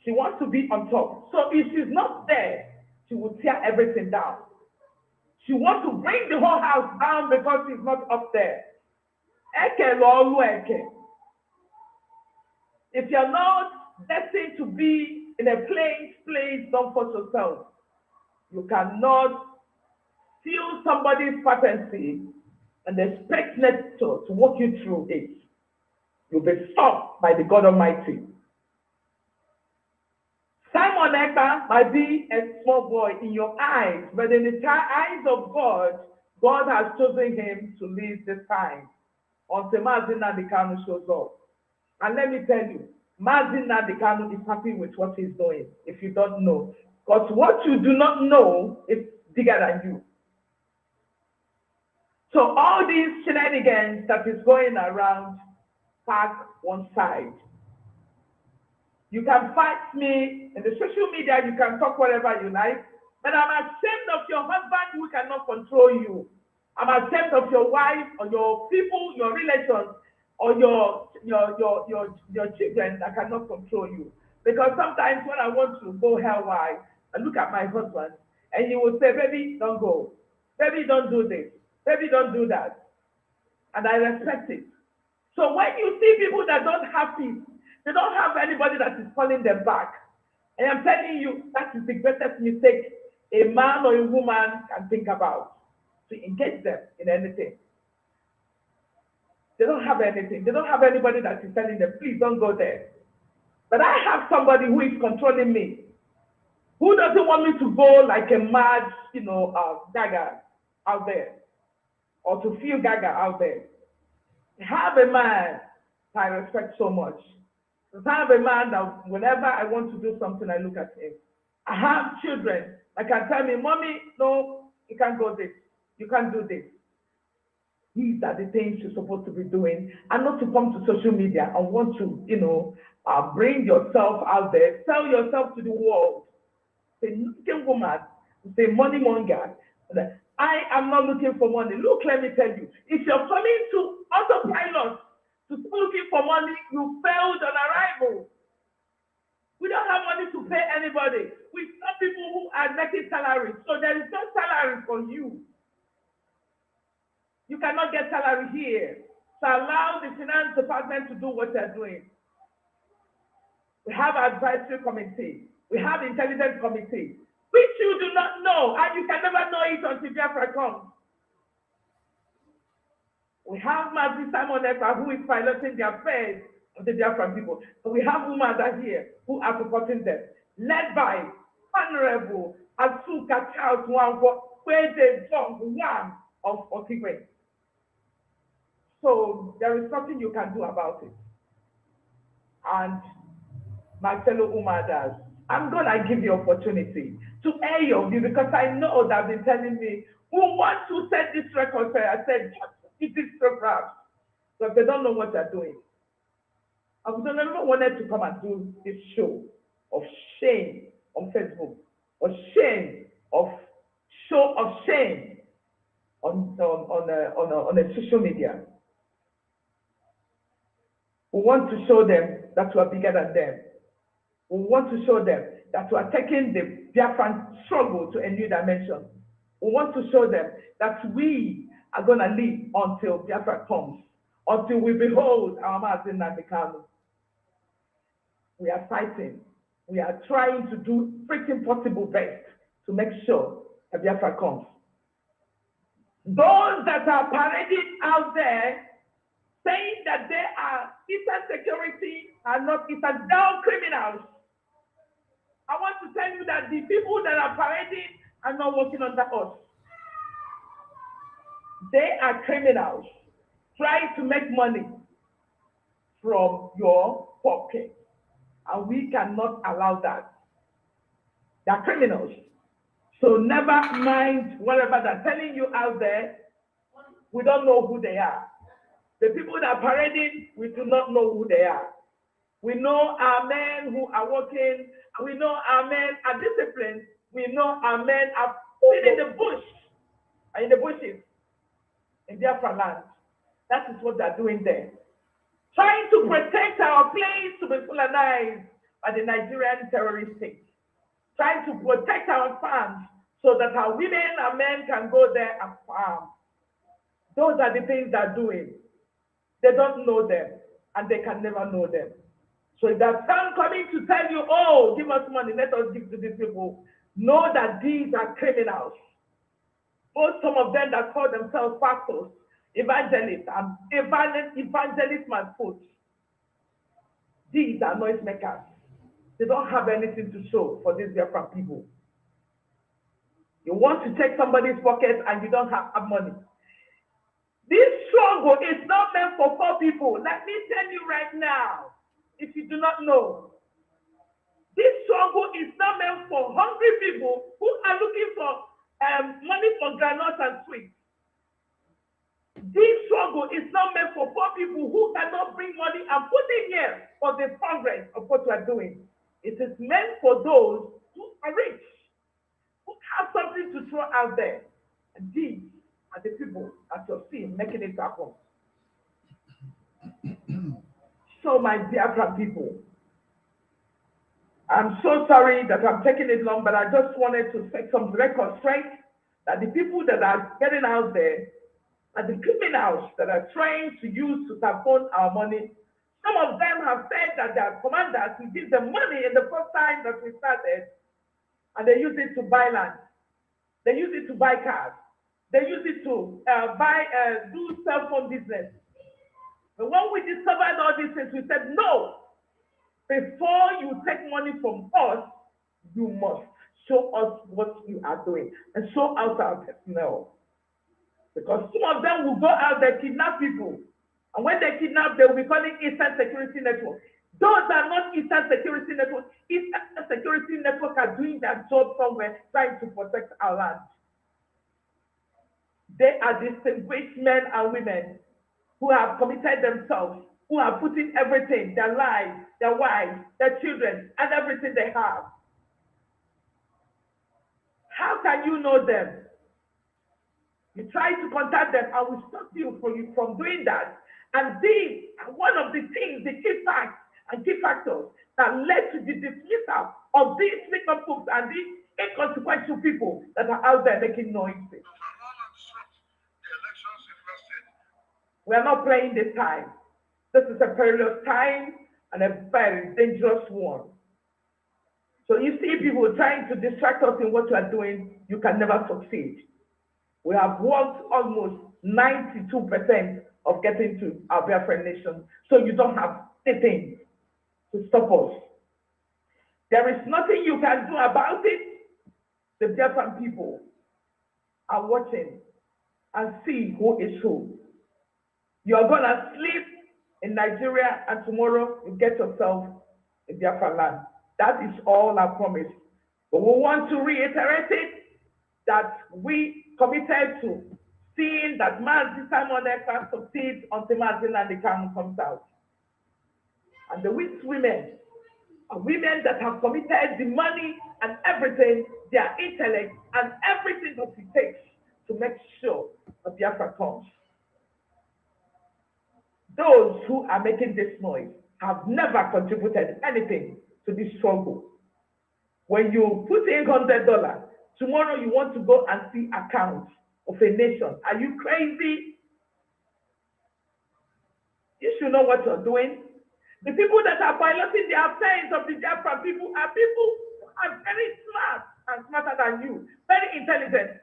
She wants to be on top. So if she's not there, she will tear everything down. She wants to bring the whole house down because she's not up there. If you're not destined to be in a place, don't force yourself. You cannot steal somebody's patency and expect nature to walk you through it. You'll be stopped by the God Almighty. Simon Ekpa might be a small boy in your eyes, but in the eyes of God, God has chosen him to lead this time until NNAMDI Kanu shows up. And let me tell you, NNAMDI Kanu is happy with what he's doing, if you don't know. Because what you do not know is bigger than you. So all these shenanigans that is going around, park one side. You can fight me in the social media, you can talk whatever you like, but I'm ashamed of your husband who cannot control you. I'm ashamed of your wife or your people, your relations, or your children that cannot control you. Because sometimes when I want to go hellwise, I look at my husband and he will say, baby, don't go. Baby, don't do this. Baby, don't do that. And I respect it. So when you see people that don't have peace, they don't have anybody that is calling them back. And I'm telling you, that is the greatest mistake a man or a woman can think about, to engage them in anything. They don't have anything. They don't have anybody that is telling them, please don't go there. But I have somebody who is controlling me, who doesn't want me to go like a mad, gaga out there, or to feel gaga out there. I have a man I respect so much. I have a man that whenever I want to do something, I look at him. I have children that can tell me, mommy, no, you can't go this. You can't do this. These are the things you're supposed to be doing, and not to come to social media and want to, bring yourself out there, sell yourself to the world. Say, looking woman, say money monger. I am not looking for money. Look, let me tell you, if you're coming to autopilot to looking for money, you failed on arrival. We don't have money to pay anybody. We have people who are making salaries, so there is no salary for you. You cannot get salary here. So allow the finance department to do what they're doing. We have advisory committee. We have intelligence committee, which you do not know, and you can never know it until Biafra comes. We have Mazi Simon Ekpa, who is piloting the affairs of the Biafran people. So we have UMUADA here, who are supporting them, led by Honorable Asuka Charles Wangwo, where they jump one of Otigwe. So there is nothing you can do about it. And my fellow UMUADAs, I'm gonna give you opportunity to air your view, because I know they've been telling me, who wants to set this record fair? I said, it is program. But they don't know what they're doing. I would have never wanted to come and do this show of shame on Facebook, or shame of show of shame on a social media. We want to show them that we are bigger than them. We want to show them that we are taking the Biafran struggle to a new dimension. We want to show them that we are going to live until Biafra comes, until we behold our master NNAMDI Kanu. We are fighting. We are trying to do everything possible best to make sure that Biafra comes. Those that are parading out there saying that they are Eastern security are not Eastern, down criminals. I want to tell you that the people that are parading are not working under us. They are criminals trying to make money from your pocket. And we cannot allow that. They are criminals. So never mind whatever they're telling you out there. We don't know who they are. The people that are parading, we do not know who they are. We know our men who are working. We know our men are disciplined. We know our men are in the bush, in the bushes, in Biafra land. That is what they're doing there. Trying to protect our place to be colonized by the Nigerian terrorist state. Trying to protect our farms so that our women and men can go there and farm. Those are the things they're doing. They don't know them, and they can never know them. So if there's some coming to tell you, oh, give us money, let us give to these people, know that these are criminals. Both some of them that call themselves pastors, evangelists, and evangelist manfoots. These are noisemakers. They don't have anything to show for these Biafran people. You want to take somebody's pocket and you don't have money. This struggle is not meant for poor people. Let me tell you right now, if you do not know, this struggle is not meant for hungry people who are looking for money for granules and sweets. This struggle is not meant for poor people who cannot bring money and put it here for the progress of what we are doing. It is meant for those who are rich, who have something to throw out there. And these are the people at your feet making it happen. So my Biafra people, I'm so sorry that I'm taking it long, but I just wanted to set some record straight that the people that are getting out there are the criminals that are trying to use to siphon our money. Some of them have said that their commanders will give them money in the first time that we started, and they use it to buy land. They use it to buy cars. They use it to do cell phone business. But when we discovered all these things, we said, no, before you take money from us, you must show us what you are doing and show us our personnel. Because some of them will go out there, kidnap people. And when they kidnap, they will be calling Eastern Security Network. Those are not Eastern Security Network. Eastern Security Network are doing their job somewhere, trying to protect our land. They are distinguished men and women who have committed themselves, who are putting everything, their lives, their wives, their children, and everything they have. How can you know them? You try to contact them, I will stop you from doing that. And these are one of the things, the key facts and key factors that led to the dismissal of these wicked folks and these inconsequential people that are out there making noises. We are not playing this time. This is a perilous time and a very dangerous one. So you see people trying to distract us in what we are doing, you can never succeed. We have worked almost 92% of getting to our Biafran nation, so you don't have anything to stop us. There is nothing you can do about it. The Biafran people are watching and see who is who. You're gonna sleep in Nigeria and tomorrow you get yourself in Biafra land. That is all I promise. But we want to reiterate it that we committed to seeing that Mazi Simon Ekpa succeeds until Mazi Nnamdi Kanu comes out. And the weak women are women that have committed the money and everything, their intellect and everything that it takes to make sure that Biafra comes. Those who are making this noise have never contributed anything to this struggle. When you put in $100, tomorrow you want to go and see accounts of a nation. Are you crazy? You should know what you're doing. The people that are piloting the affairs of the Biafra people are people who are very smart and smarter than you, very intelligent,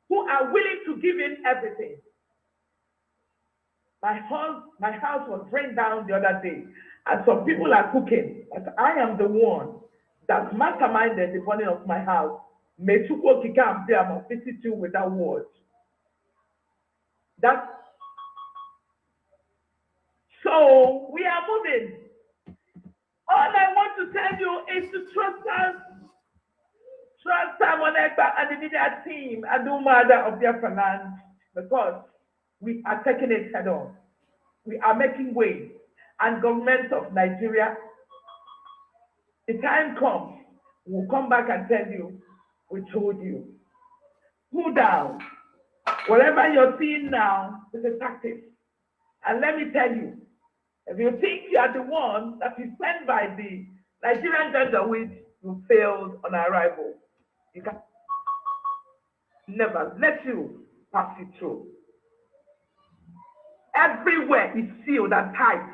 who are willing to give in everything. My house was rained down the other day, and some people are cooking. But I am the one that masterminded the burning of my house. May Chukwu Okike Abiyama visit you without words. So we are moving. All I want to tell you is to trust us. Trust Simon Ekpa and the media team and the UMUADA of Biafra land, because we are taking it head on. We are making way. And government of Nigeria, the time comes, we'll come back and tell you, we told you. Cool down. Whatever you're seeing now is a tactic. And let me tell you, if you think you are the one that is sent by the Nigerian gender which you failed on arrival, you can never let you pass it through. Everywhere is sealed and tight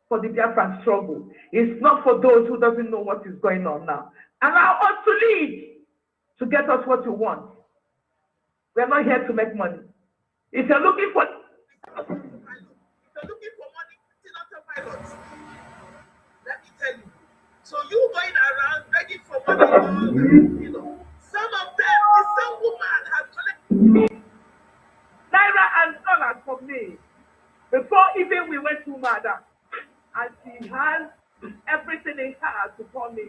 for the Biafran struggle. It's not for those who doesn't know what is going on now. Allow us to lead to get us what you want. We are not here to make money. If you're looking for money, it's not a pilot. Let me tell you. So you going around begging for money, you know. Some of them, the same woman has collected naira and dollars from me before even we went to UMUADA, and she has everything in her to call me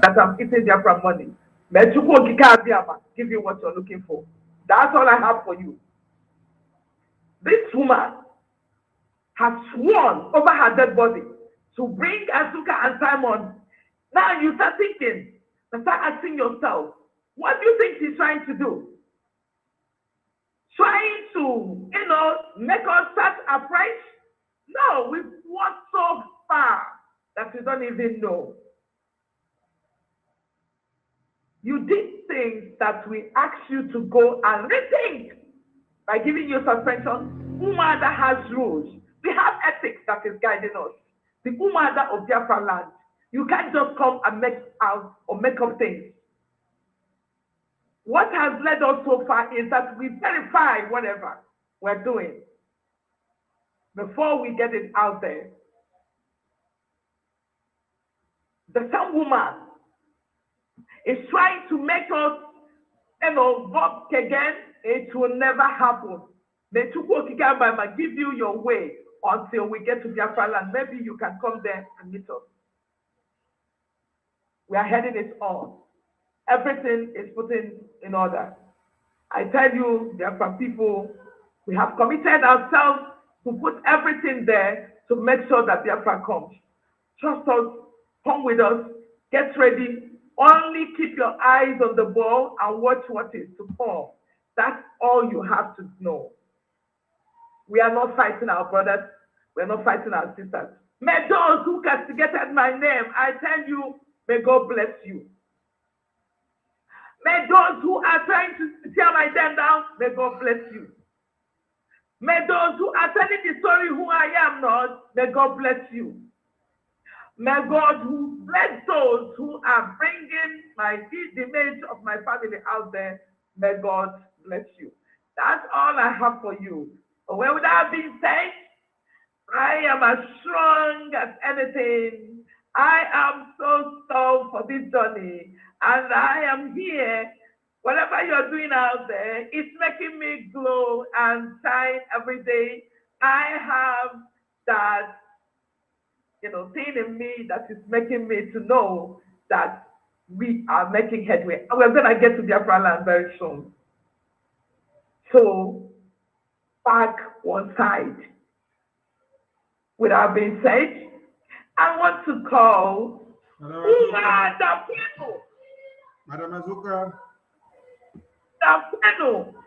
that I'm eating Biafra money. May Chukwu Okike Abiyama give you what you're looking for. That's all I have for you. This woman has sworn over her dead body to bring Asuka and Simon. Now you start thinking and start asking yourself, what do you think she's trying to do? Trying to, make us start afresh? No, we've walked so far that we don't even know. You did things that we asked you to go and rethink by giving you suspension. UMUADA has rules. We have ethics that is guiding us. The UMUADA of Biafra land. You can't just come and make out or make up things. What has led us so far is that we verify whatever we're doing before we get it out there. The same woman is trying to make us, vote again. It will never happen. May Chukwu Okike Abiyama give you your way until we get to Biafra land. Maybe you can come there and meet us. We are heading it on. Everything is put in order. I tell you, Biafra people, we have committed ourselves to put everything there to make sure that Biafra comes. Trust us, come with us, get ready. Only keep your eyes on the ball and watch what is to come. That's all you have to know. We are not fighting our brothers. We are not fighting our sisters. May those who castigated my name, I tell you, may God bless you. May those who are trying to tear my name down, may God bless you. May those who are telling the story who I am not, may God bless you. May God who bless those who are bringing the image of my family out there, may God bless you. That's all I have for you. But with that being said, I am as strong as anything. I am so stoked for this journey, and I am here Whatever you're doing out there, it's making me glow and shine every day. I have that, thing in me that is making me to know that we are making headway. And we're going to get to Biafra land very soon. So, back one side. With that being said, I want to call UMUADA people. Madam Azuka.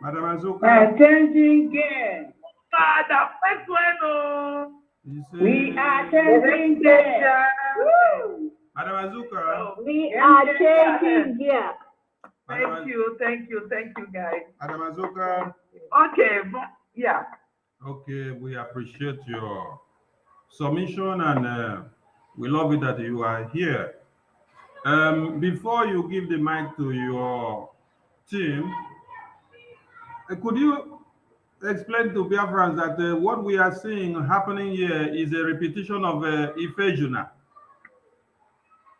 Madam Azuka. Changing gear. We are changing gear. Madam Azuka. We are changing gear. Thank you, guys. Madam Azuka. Okay, yeah. Okay, we appreciate your submission and we love it that you are here. Before you give the mic to your team, could you explain to Biafrans that what we are seeing happening here is a repetition of Ifejuna?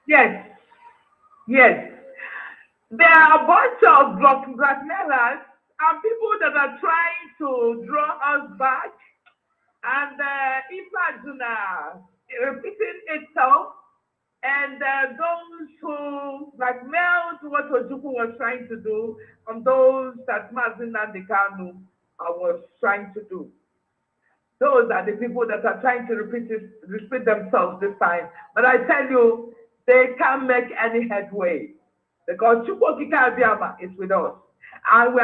Yes. There are a bunch of blackmailers and people that are trying to draw us back, and Ifejuna repeating itself, and those who blackmailed what Ojukwu was trying to do, and those that NNAMDI Kanu was trying to do. Those are the people that are trying to repeat themselves this time. But I tell you, they can't make any headway because Chukwu Abiyama is with us. And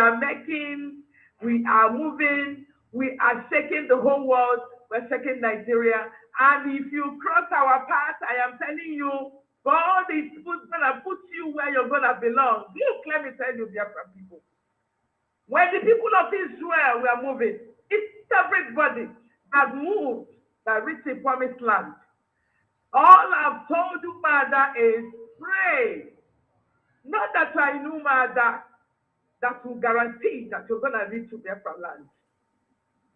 we are moving, we are shaking the whole world, we're shaking Nigeria. And if you cross our path, I am telling you, God is gonna put you where you're gonna belong. Let me tell you, Biafra people. When the people of Israel were moving, it's everybody that moved, that reached the promised land. All I've told UMUADA is pray. Not that I know UMUADA that will guarantee that you're gonna reach to Biafra land.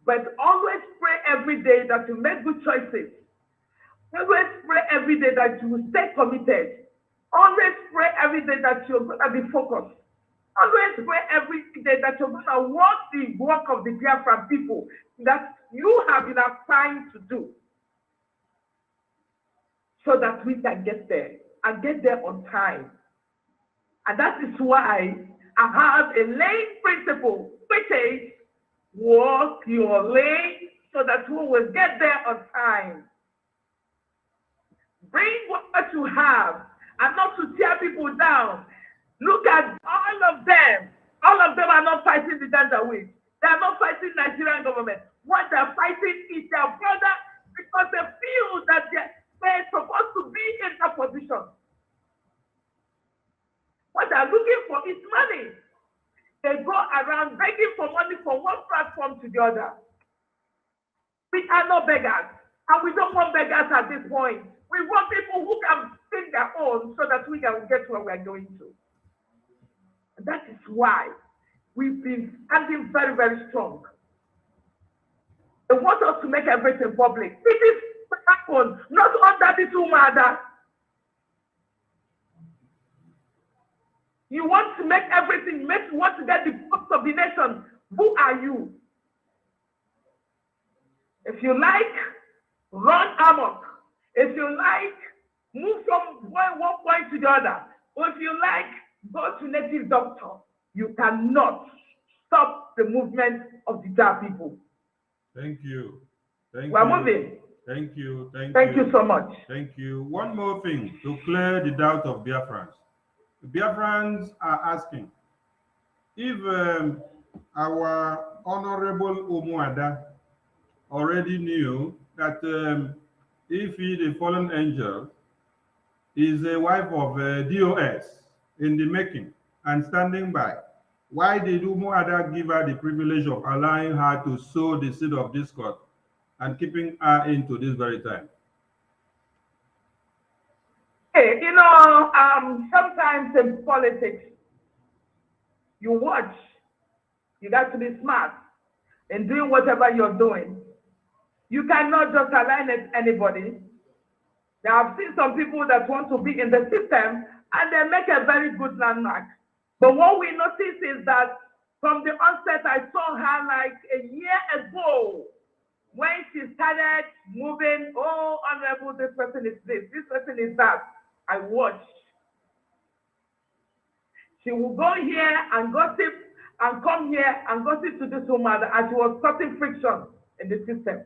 But always pray every day that you make good choices. Always pray every day that you will stay committed. Always pray every day that you're going to be focused. Always pray every day that you're going to walk the work of the Biafran people that you have enough time to do so that we can get there and get there on time. And that is why I have a lane principle, which is walk your lane so that we will get there on time. Bring what you have and not to tear people down. Look at all of them. All of them are not fighting the Janjaweed. They are not fighting Nigerian government. What they're fighting is their brother because they feel that they're supposed to be in that position. What they're looking for is money. They go around begging for money from one platform to the other. We are not beggars, and we don't want beggars at this point. We want people who can think their own so that we can get where we're going to. And that is why we've been standing very, very strong. They want us to make everything public. This is what happened, not under this UMUADA. You want to make everything, you want to get the votes of the nation. Who are you? If you like, run amok. If you like, move from one point to the other. Or if you like, go to native doctor. You cannot stop the movement of the Jah people. Thank you. We're moving. Thank you. Thank you so much. Thank you. One more thing to clear the doubt of Biafrans. Biafrans are asking if our honorable UMUADA already knew that if he, the fallen angel, is a wife of DOS in the making and standing by, why did UMUADA give her the privilege of allowing her to sow the seed of discord and keeping her into this very time? Hey, sometimes in politics, you watch, you got to be smart in doing whatever you're doing. You cannot just align it anybody. Now, I've seen some people that want to be in the system and they make a very good landmark. But what we notice is that from the onset, I saw her like a year ago when she started moving. Oh, honorable, this person is this person is that. I watched. She will go here and gossip and come here and gossip to this woman as she was causing friction in the system.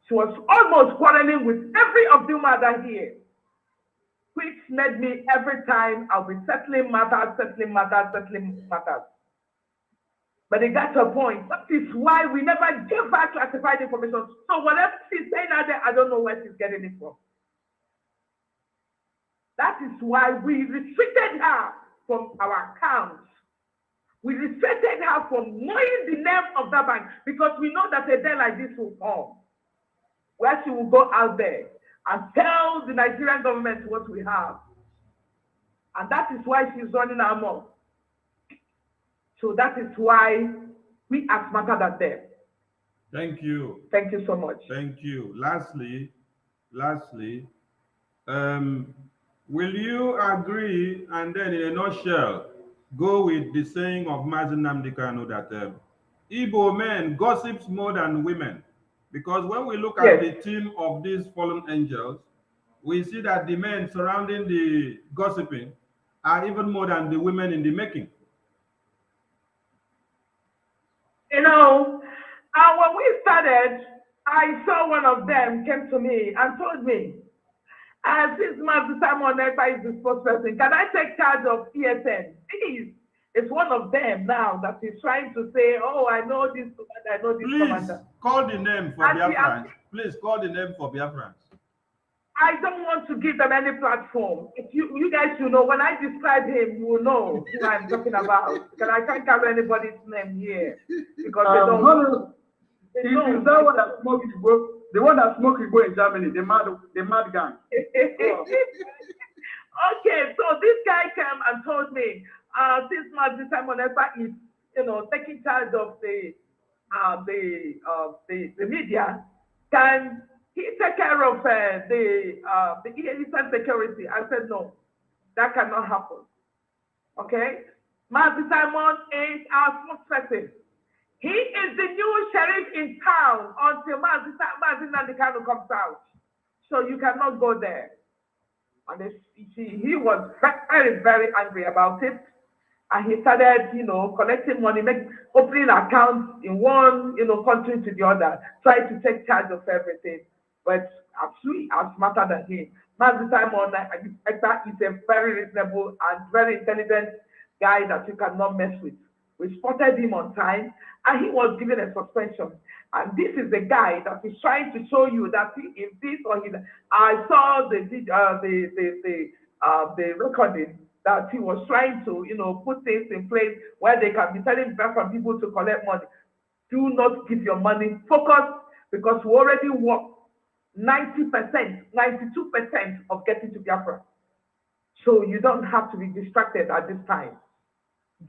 She was almost quarreling with every of the mother here, which made me every time I'll be settling matters. But it got to a point. That is why we never give her classified information. So whatever she's saying out there, I don't know where she's getting it from. That is why we restricted her from our accounts. We restricted her from knowing the name of that bank because we know that a day like this will come, where she will go out there and tell the Nigerian government what we have. And that is why she's running our mouth. So that is why we are smarter than them. Thank you. Thank you so much. Thank you. Lastly, will you agree and then in a nutshell, go with the saying of NNAMDI Kanu that Igbo men gossips more than women? Because when we look at the team of these fallen angels, we see that the men surrounding the gossiping are even more than the women in the making. You know, when we started, I saw one of them came to me and told me, since Master Simon Ekpa is the spokesperson, can I take charge of ESN? Please. It's one of them now that is trying to say, oh, I know this commander, I know this commander. Call the name for Biafrans. Please call the name for Biafrans. I don't want to give them any platform. If you guys should know, when I describe him, you will know who I'm talking about. Because I can't carry anybody's name here. Because they don't. Is that one that smoked the one that smoked in Germany, the mad gang? Okay, so this guy came and told me, this Master Simon Ekpa is, taking charge of the media. Can he take care of the Eastern security? I said no, that cannot happen. Okay, Master Simon is our spokesperson. He is the new sheriff in town until Master NNAMDI Kanu comes out. So you cannot go there. And he was very, very angry about it. And he started, collecting money, opening accounts in one, country to the other, trying to take charge of everything. But we are smarter than him. Master Simon Ekpa is a very reasonable and very intelligent guy that you cannot mess with. We spotted him on time, and he was given a suspension. And this is the guy that is trying to show you that he is this or he. I saw the recording that he was trying to, put things in place where they can be telling Biafran people to collect money. Do not give your money. Focus, because we already work 90%, 92% of getting to Biafra. So you don't have to be distracted at this time.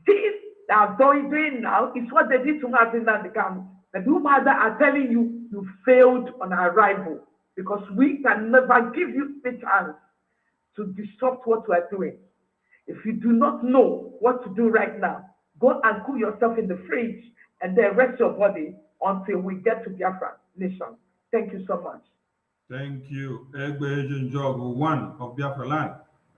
This they are doing now is what they did to Master NNAMDI Kanu. The UMUADA are telling you, you failed on arrival because we can never give you the chance to disrupt what we are doing. If you do not know what to do right now, go and cool yourself in the fridge and then rest your body until we get to Biafra nation. Thank you so much. Thank you. Egbe Ejenjogu, one of Biafra land.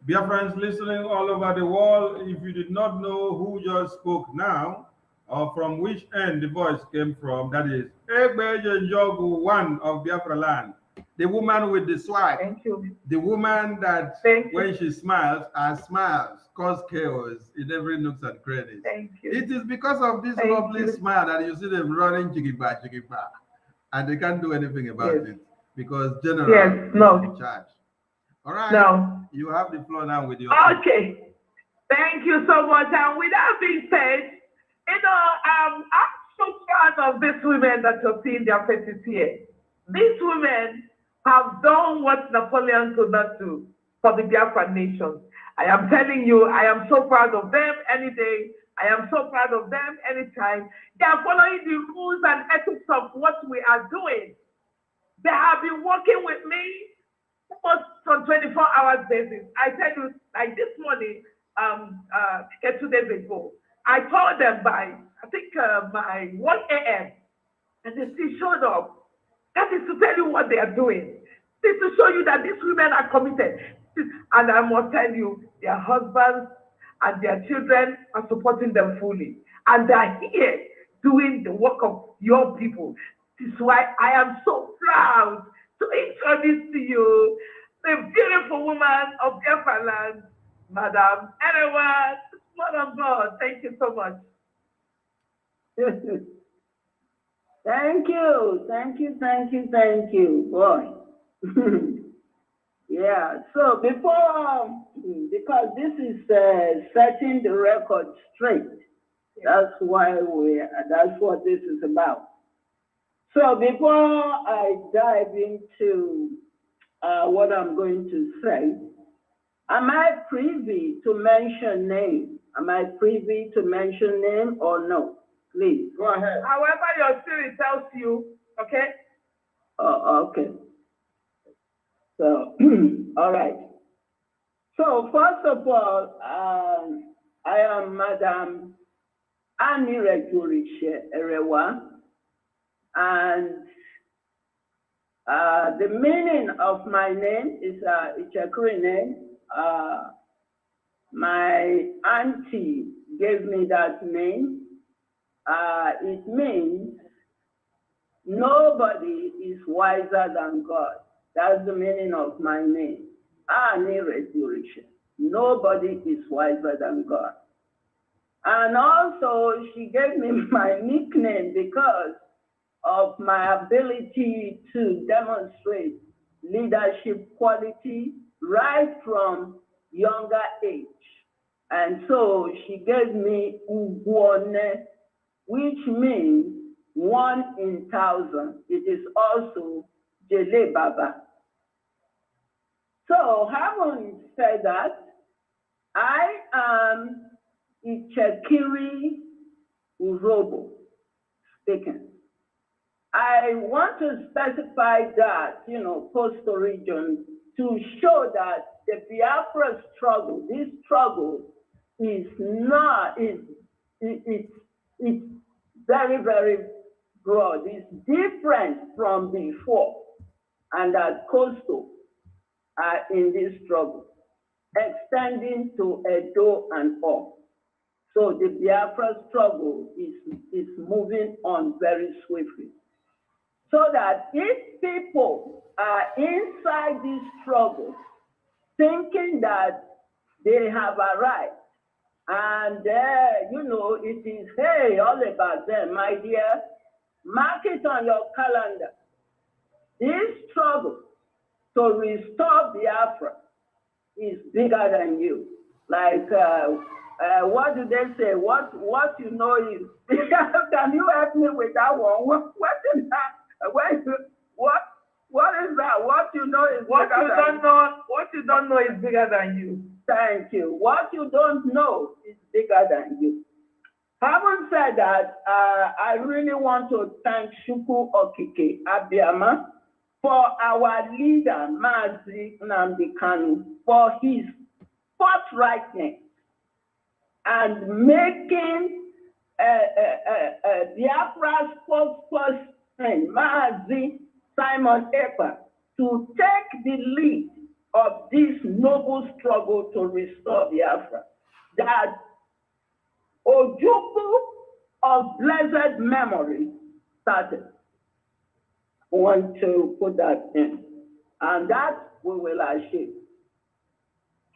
Biafrans listening all over the world, if you did not know who just spoke now, or from which end the voice came from, that is Egbe Ejenjogu, one of Biafra land. The woman with the swag. Thank you. The woman that when she smiles, her smiles cause chaos in every nooks and crannies. Thank you. It is because of this lovely smile that you see them running chikiba, and they can't do anything about it because General is in charge. All right. No. You have the floor now with your. Okay. Thank you so much. And with that being said, I'm so proud of these women that you're seeing their faces here. These women have done what Napoleon could not do for the Biafra nation. I am telling you, I am so proud of them any day. I am so proud of them anytime. They are following the rules and ethics of what we are doing. They have been working with me almost on 24 hours basis. I tell you, like this morning, 2 days ago. I told them by, I think, by 1 a.m. and they still showed up. That is to tell you what they are doing. This is to show you that these women are committed. And I must tell you, their husbands and their children are supporting them fully. And they are here doing the work of your people. This is why I am so proud to introduce to you the beautiful woman of Biafra land, Madam Erewa, Madam God. Thank you so much. Thank you, thank you, thank you, thank you, boy. Yeah, so before, because this is setting the record straight, that's why that's what this is about. So before I dive into what I'm going to say, am I privy to mention name? Am I privy to mention name or no? Please. Go ahead. However your spirit tells you, okay? Oh, okay. So, all right. So first of all, I am Madam Anirejurishe Erewa, and the meaning of my name is Ichekuri name. My auntie gave me that name. It means nobody is wiser than God. That's the meaning of my name. Anirejurishe. Nobody is wiser than God. And also, she gave me my nickname because of my ability to demonstrate leadership quality right from younger age. And so she gave me Ugwone, which means 1 in 1,000. It is also Jele Baba. So having said that, I am Ichekiri Urobo speaking. I want to specify that, coastal region, to show that the Biafra struggle, this struggle is not, it's very, very broad. It's different from before, and that coastal are in this struggle, extending to Edo and all. So the Biafra struggle is moving on very swiftly. So that if people are inside this struggle, thinking that they have arrived, and it is, hey, all about them, my dear, mark it on your calendar. This struggle to restore Biafra is bigger than you. Like, what do they say? What you know is, can you help me with that one? What is that? What is that? What you know is what you don't know. What you don't know is bigger than you. Thank you. What you don't know is bigger than you. Having said that, I really want to thank Shuku Okike Abiyama for our leader, NNAMDI Kanu, for his forthrightness and making Biafra's spokesperson, Mazi Simon Ekpa, to take the lead of this noble struggle to restore Biafra. That Ojukwu of blessed memory started. I want to put that in, and that we will achieve.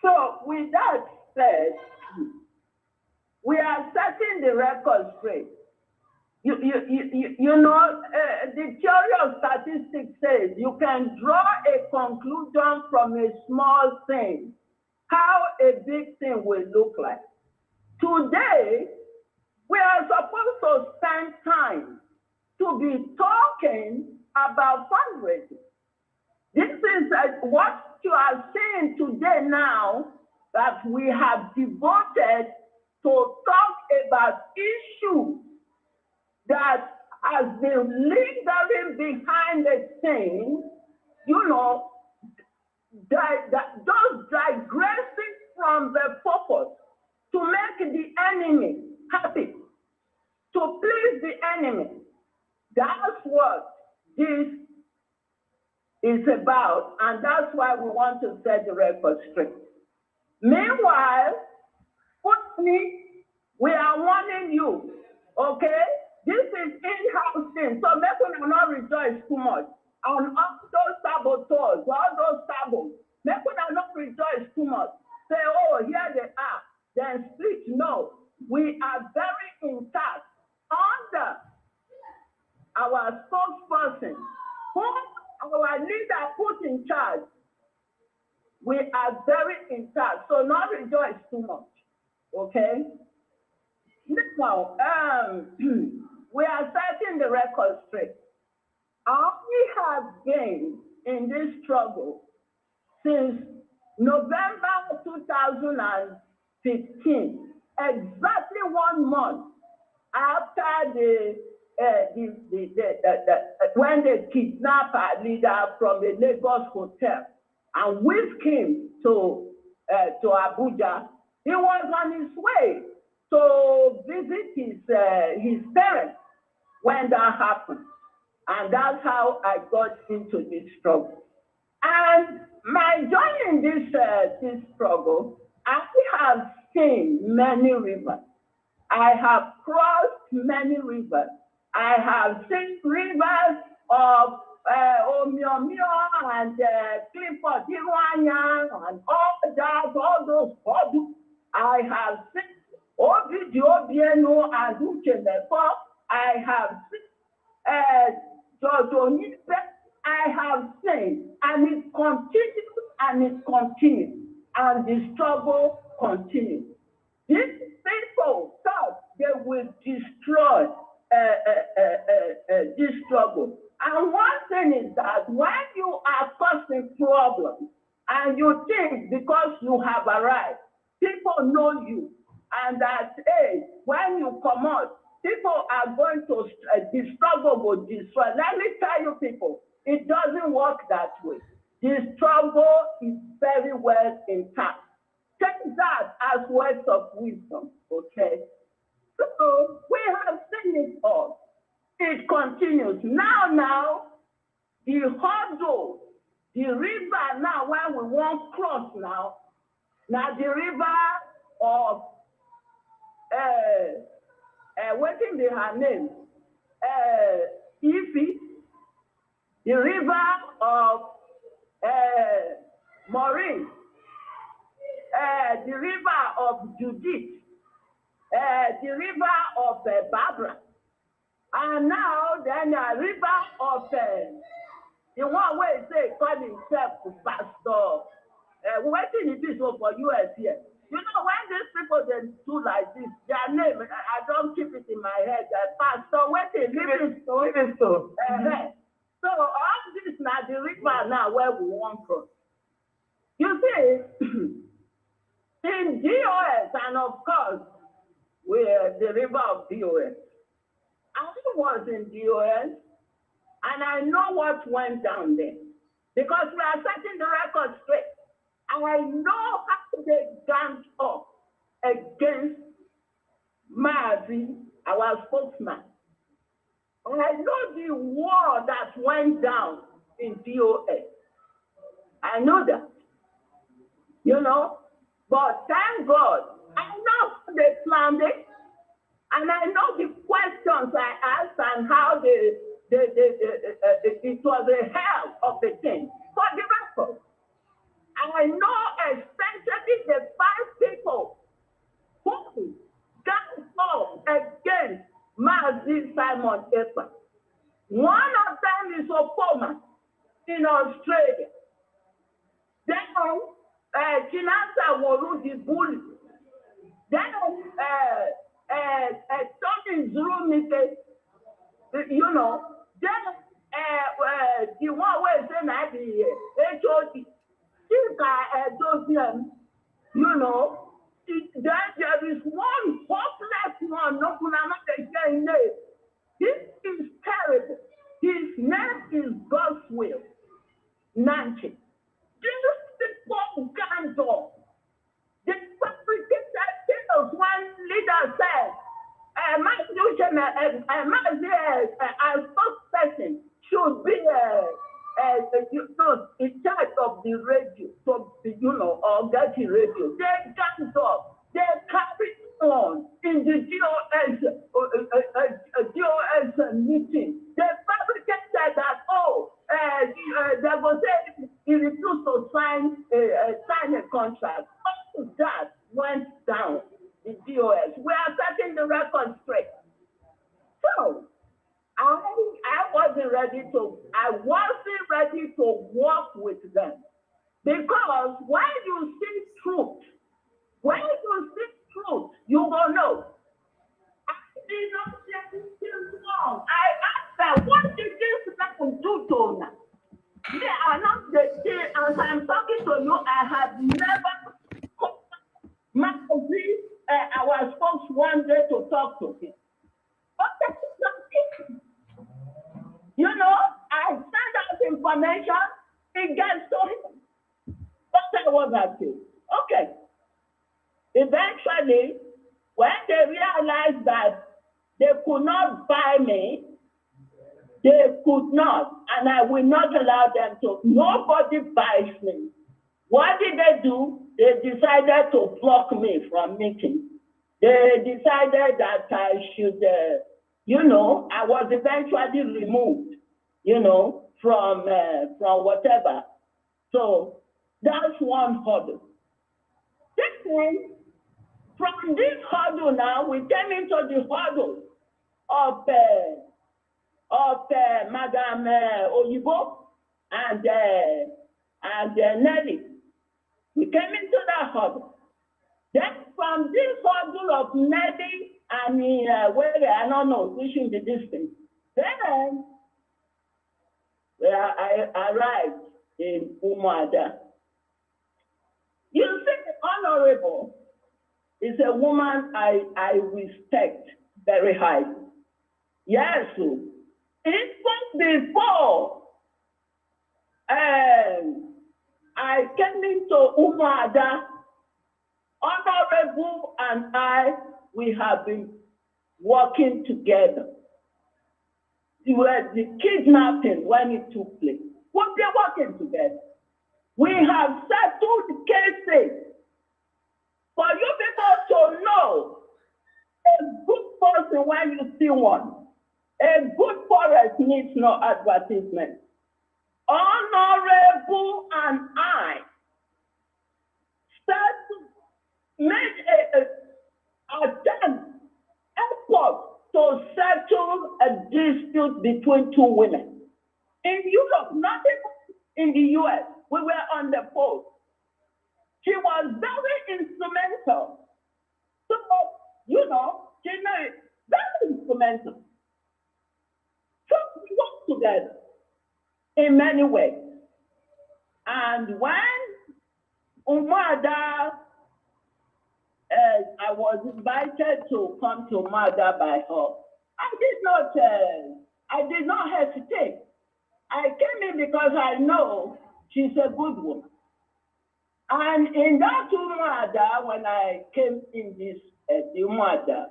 So with that said, we are setting the record straight. The theory of statistics says you can draw a conclusion from a small thing, how a big thing will look like. Today, we are supposed to spend time to be talking about fundraising. This is what you are seeing today now, that we have devoted to talk about issues that has been lingering behind the scenes, just digressing from the purpose to make the enemy happy, to please the enemy. That's what this is about, and that's why we want to set the record straight. Meanwhile, we are warning you, okay? This is in-house thing, so make we not rejoice too much. And all those saboteurs, all those sabos, make we not rejoice too much. Say, oh, here they are, then split. No, we are very intact under our spokesperson, whom our leader put in charge. We are very intact, so not rejoice too much, okay? Now, we are setting the record straight. We have been in this struggle since November 2015, exactly 1 month after when they kidnapped our leader from the Lagos hotel and whisked him to Abuja. He was on his way to visit his parents when that happened. And that's how I got into this struggle. And my joining this struggle, I have seen many rivers. I have crossed many rivers. I have seen rivers of Omiomio and Clifford Iwanya and all that, all those. I have seen Obieno and Ucheneko. I have seen Jojonipe. I have seen, and it continues and it continues, and the struggle continues. These people thought they will destroy this struggle. And one thing is that when you are causing problems and you think because you have arrived, people know you, and that, hey, when you come out, people are going to, the struggle will destroy. Let me tell you people, it doesn't work that way. The struggle is very well intact. Take that as words of wisdom, okay? So we have seen it all. It continues. Now, the hurdle, the river now, when we won't cross now the river of, what in her name? Ifi, the river of Maureen, the river of Judith, the river of Barbara, and now then a river of the one way say call himself Pastor. What is this for US here? You know, when these people they do like this, their name, I don't keep it in my head. Pastor, what is Livingstone? So all this now the river now where we want from. You see, in DOS, and of course, we're the river of DOS. I was in DOS, and I know what went down there. Because we are setting the record straight. I know how they ganged up against Mazi, our spokesman. And I know the war that went down in DOS. I know that. You know? But thank God, I know they planned it. And I know the questions I asked and how it was a hell of a thing for the record. And I know especially the 5 people who got up against Mazi Simon Ekpa. One of them is Opoma in Australia. Then Chinasa Woru the bully. Then Tony Zurumite, you know, then the one way saying that the HOD, you know, then there is one hopeless one, no name. This is terrible. His name is Boswell Nancy. These people ganged up. They fabricated tales leader said, a spokesperson should be in charge of the radio, so or getting radio. They jumped up. They carried on in the DOS meeting. They fabricated that they will say he refused to sign a contract. All that went down in DOS. We are setting the record straight. So I wasn't ready to work with them, because when you see truth, you will know. I did not say anything wrong. I asked them, what did this person do to me? They are not the same. As I'm talking to you, I have never our folks one day to talk to him. I send out information, it gets to him. What I was asking. Okay. Eventually, when they realized that they could not buy me, they could not, and I will not allow them to. Nobody buys me. What did they do? They decided to block me from meetings. They decided that I should, I was eventually removed, from whatever. So that's one hurdle. Second, from this hurdle now, we came into the hurdle of Madam Oyibo and Nelly. We came into that hurdle. Then from this hurdle of Nelly and I don't know, we should be distant. Then I arrived in UMUADA. You see, the Honorable is a woman I respect very highly. Yes, even before I came into UMUADA, Honorable and we have been working together. It was the kidnapping when it took place. We've been working together. We have settled cases. For you people to know, a good person when you see one, a good forest needs no advertisement. Honorable and I made a effort to settle a dispute between two women. In Europe, not even in the US, we were on the phone. She was very instrumental. So, she made very instrumental. So we worked together in many ways. And when UMUADA, I was invited to come to UMUADA by her, I did not hesitate. I came in because I know she's a good woman. And in that UMUADA, when I came in this UMUADA,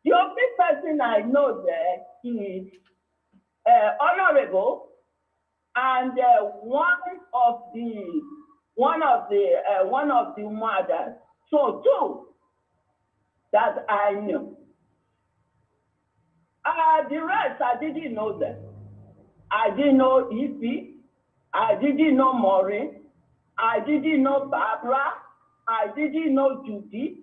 the only person I know there is Honorable and one of the UMUADA. So two that I knew. The rest I didn't know them. I didn't know Evie. I didn't know Maureen. I didn't know Barbara. I didn't know Judith.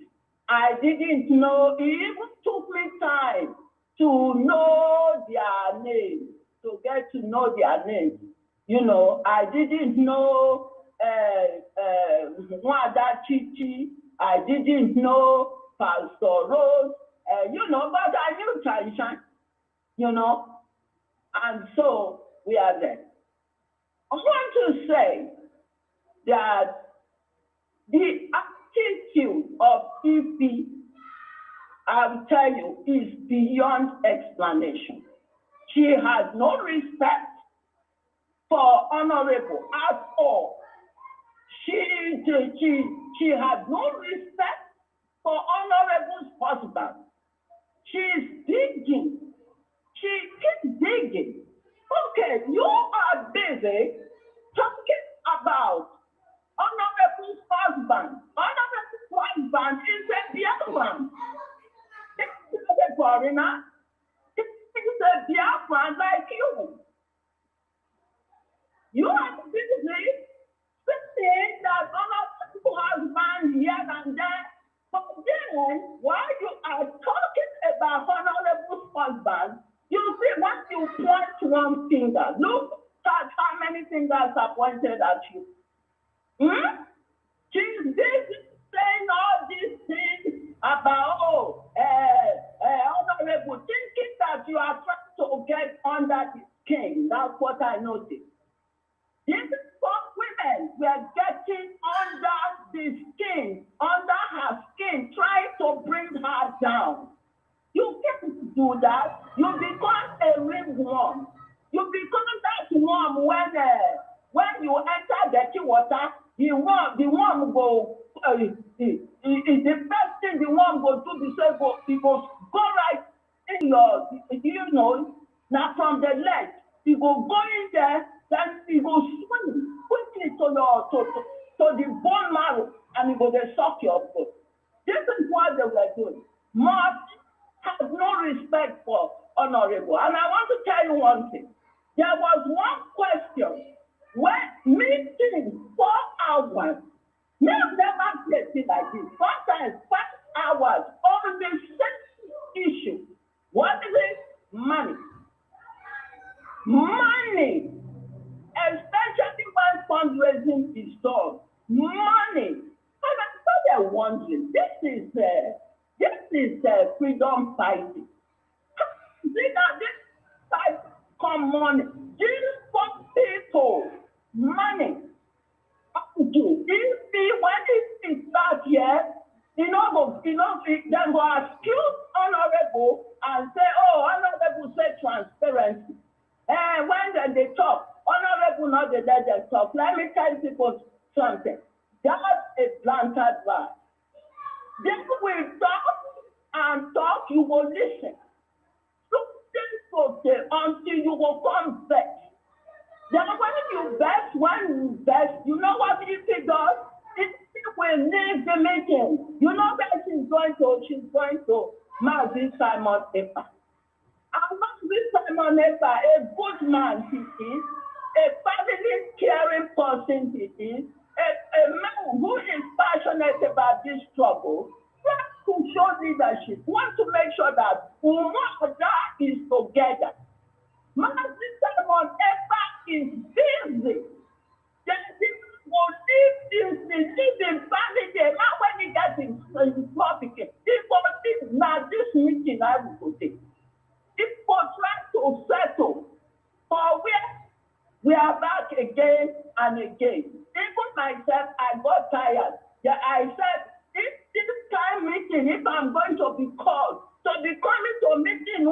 I didn't know, it even took me time to know their names, to get to know their names. I didn't know Mwada Chichi. I didn't know Pastor Rose, but I knew Taishan, and so we are there. I want to say that the attitude of Fifi, I'll tell you, is beyond explanation. She has no respect for Honorable at all. She has no respect for Honorable's husband. She's digging. She keeps digging. Okay, you are busy talking about honorable husband. Honorable husband is a Biafran. It's a foreigner. It's a Biafran like you. You are busy saying that honorable husband here and there. But then, while you are talking about honorable husband, you see when you point one finger, look at how many fingers are pointed at you. She's busy saying all these things about, honorable, thinking that you are trying to get under the skin. That's what I noticed. These poor women were getting under the skin, under her skin, trying to bring her down. You can't do that. You become a ringworm. You become that worm when you enter dirty water, the worm go, the first thing the worm go do be say go right in your, now from the leg, it go in there, then it go swing quickly to the bone marrow, and it go they suck your foot. This is what they were doing. Must have no respect for honorable. And I want to tell you one thing. There was one question when meeting 4 hours. Me have never played it like this. Sometimes 5 hours on the same issue. What is it? Money. Money. Especially when fundraising is done. Money. And I started wondering, this is freedom fighting. See that this fight come money. These poor people money. When it start here, then go accuse honorable and say, oh, honorable say transparency. And when they talk, honorable not they let them talk. Let me tell people something. That's a planted lie. Then we talk, you will listen. Okay, until you will come back. Then when you best, you know what it does? It will leave the meeting. You know that she's going to Mazi Simon Epa. And Mazi Simon Epa, a good man he is, a family caring person he is, a man who is passionate about this struggle, to show leadership, want to make sure that UMUADA is together. Mazi Simon Epa is busy. Then people will leave in family. Now when he gets in public, people now this meeting I will go take. People try to settle for where we are back again and again. Even myself, I got tired. I said, if this time meeting, if I'm going to be called, to be coming to a meeting,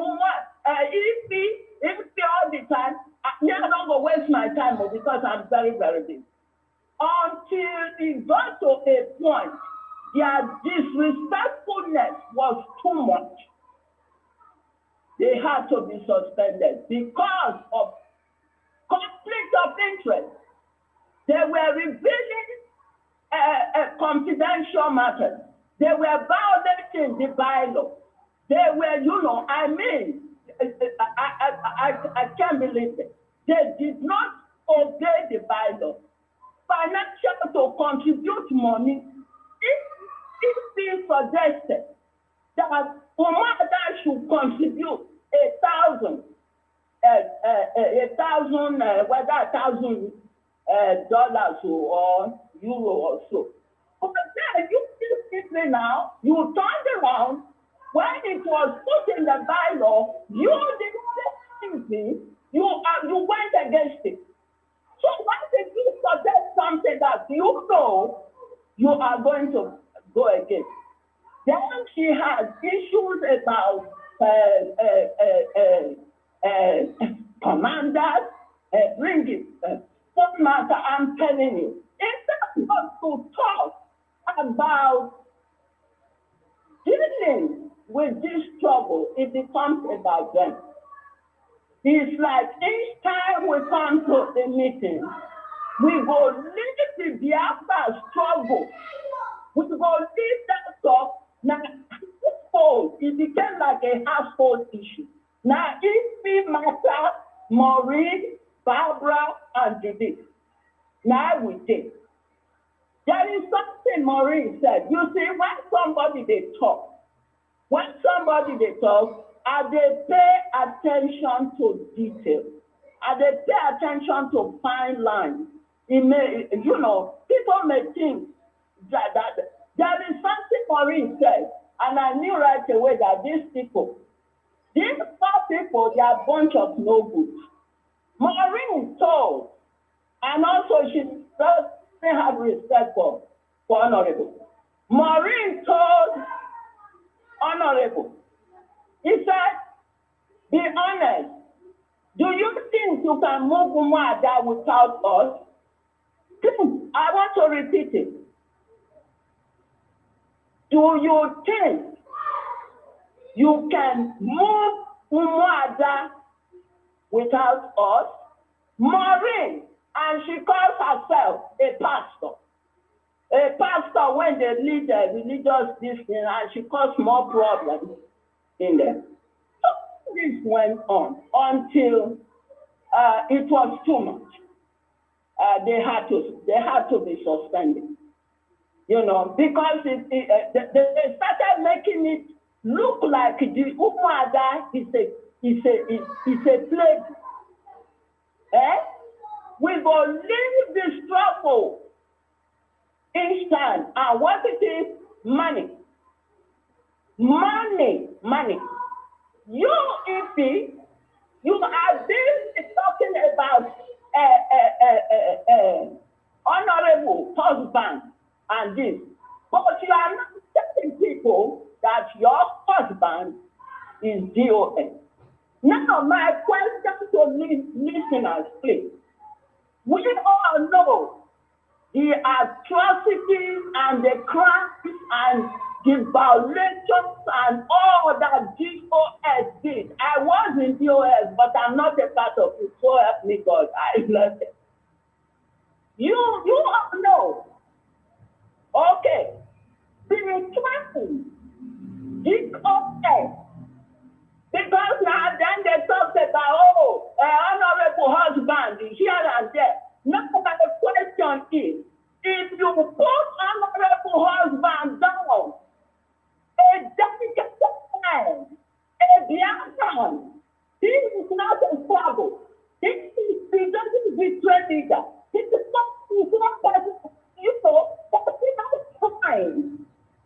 if all the time, I'm not going to waste my time because I'm very, very busy. Until it got to a point, their disrespectfulness was too much. They had to be suspended because of conflict of interest. They were revealing confidential matters. They were violating the bylaw. They were, I can't believe it. They did not obey the bylaw. Financial to contribute money, if being suggested that UMUADA should contribute $1,000, dollars or euro or so. But then you simply now, you turned around when it was put in the bylaw, you didn't you went against it. So why did you suggest something that you know you are going to go against? Then she has issues about commanders, bringing what matter I'm telling you. Instead of to talk about dealing with this trouble, it becomes about them. It's like each time we come to the meeting, we go leave the Biafra struggle. We go leave that stuff. Now, household, it became like a household issue. Now, if we matter, Maureen, Barbara, and Judith, now we think. There is something Maureen said. You see, when somebody they talk, and they pay attention to detail, and they pay attention to fine lines. It may, people may think that there is something Maureen said, and I knew right away that these four people, they are a bunch of no good. Maureen told, and also she doesn't have respect for Honorable. Maureen told Honorable, he said, be honest, do you think you can move UMUADA without us? I want to repeat it. Do you think you can move UMUADA without us? Maureen, and she calls herself a pastor. A pastor when they lead a religious discipline, and she caused more problems in them. So this went on until it was too much. They had to be suspended, because they started making it look like the UMUADA is a plague. We go leave the struggle each time, and what it is, money. You, if you have been talking about honorable husband and this, but you are not telling people that your husband is DOS. Now, my question to listeners, please. We all know the atrocities and the crimes and the violations and all that DOS did. I was in DOS, but I'm not a part of it. So help me God, I love it. You all know. Okay. The crime, DOS. Because now then they talked about, honorable husband here and there. Now the question is, if you put honorable husband down, a dedicated man, a Biafran, he is not a trouble. He doesn't betray leader. He's not person, that's fine.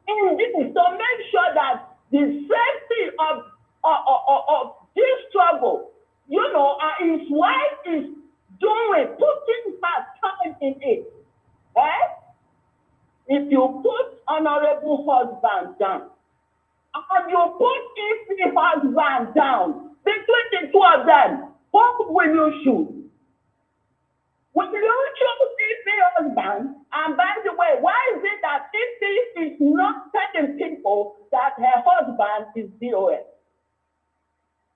In this, to make sure that the safety of this struggle, his wife is putting her time in it. If you put honorable husband down, and you put Ify husband down, between the two of them, what will you choose? Will you choose Ify husband? And by the way, why is it that Ify is not telling people that her husband is DOS?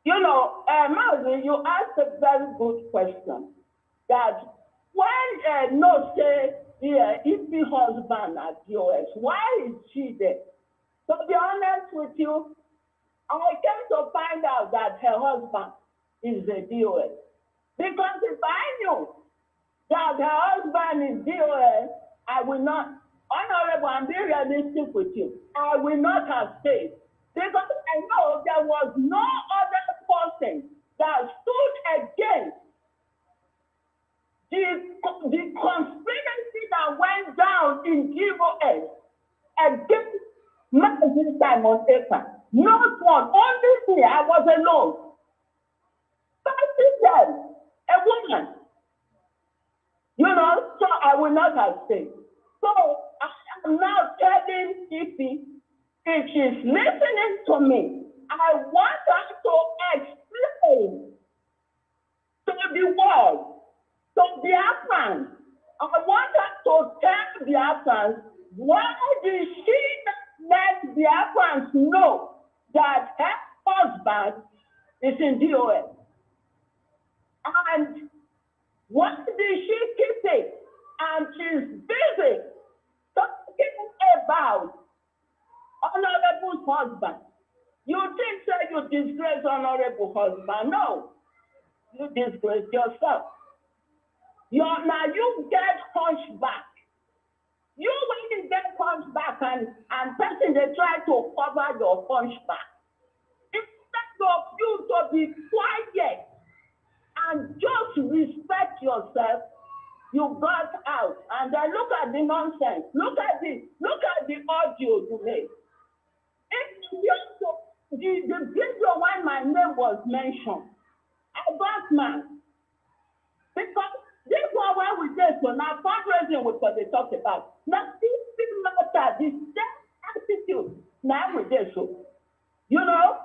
Mazi, you asked a very good question. That when say Ify husband at DOS, why is she there? To be honest with you, I came to find out that her husband is a DOS. Because if I knew that her husband is DOS, I will not, honorable, I'm being realistic with you, I will not have stayed. Because I know there was no other person that stood against the conspiracy that went down in GOS against Magazine Simon Ekpa. Not one, only me, I was alone. 30 years, a woman. So I will not have stayed. So I am now telling Ify, if she's listening to me, I want her to explain to the world, to Biafrans. I want her to tell Biafrans, why did she not let Biafrans know that her husband is in DOS. And what did she keep it? And she's busy talking about honorable husband. You think that you disgrace honorable husband? No, you disgrace yourself. Now you get hunchback. You when you get hunchback and person they try to cover your hunchback. Instead of you to be quiet and just respect yourself, you got out. And then look at the nonsense. Look at the audio you made. The video when my name was mentioned, I got mad. Because this one when we did so now fundraising with what they talked about. Now this matter, this attitude, now we did so. You know,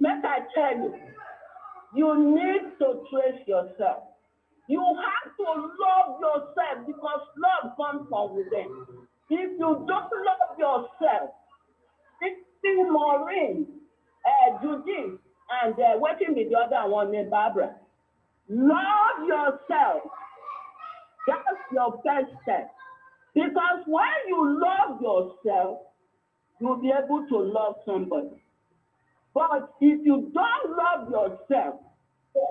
make I tell you, you need to trace yourself. You have to love yourself because love comes from within. If you don't love yourself, Maureen, Judy, and waiting with the other one named Barbara. Love yourself. That's your first step. Because when you love yourself, you'll be able to love somebody. But if you don't love yourself,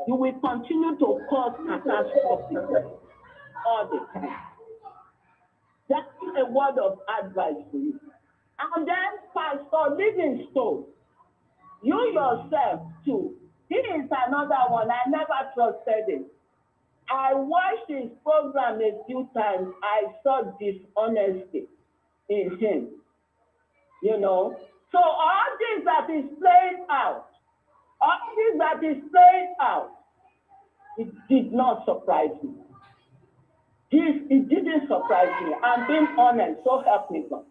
you will continue to cause catastrophe all the time. That's a word of advice for you. And then Pastor Livingstone, you yourself too. He is another one. I never trusted him. I watched his program a few times. I saw dishonesty in him. You know. So all this that is playing out, it did not surprise me. It didn't surprise me. I'm being honest, so help me God.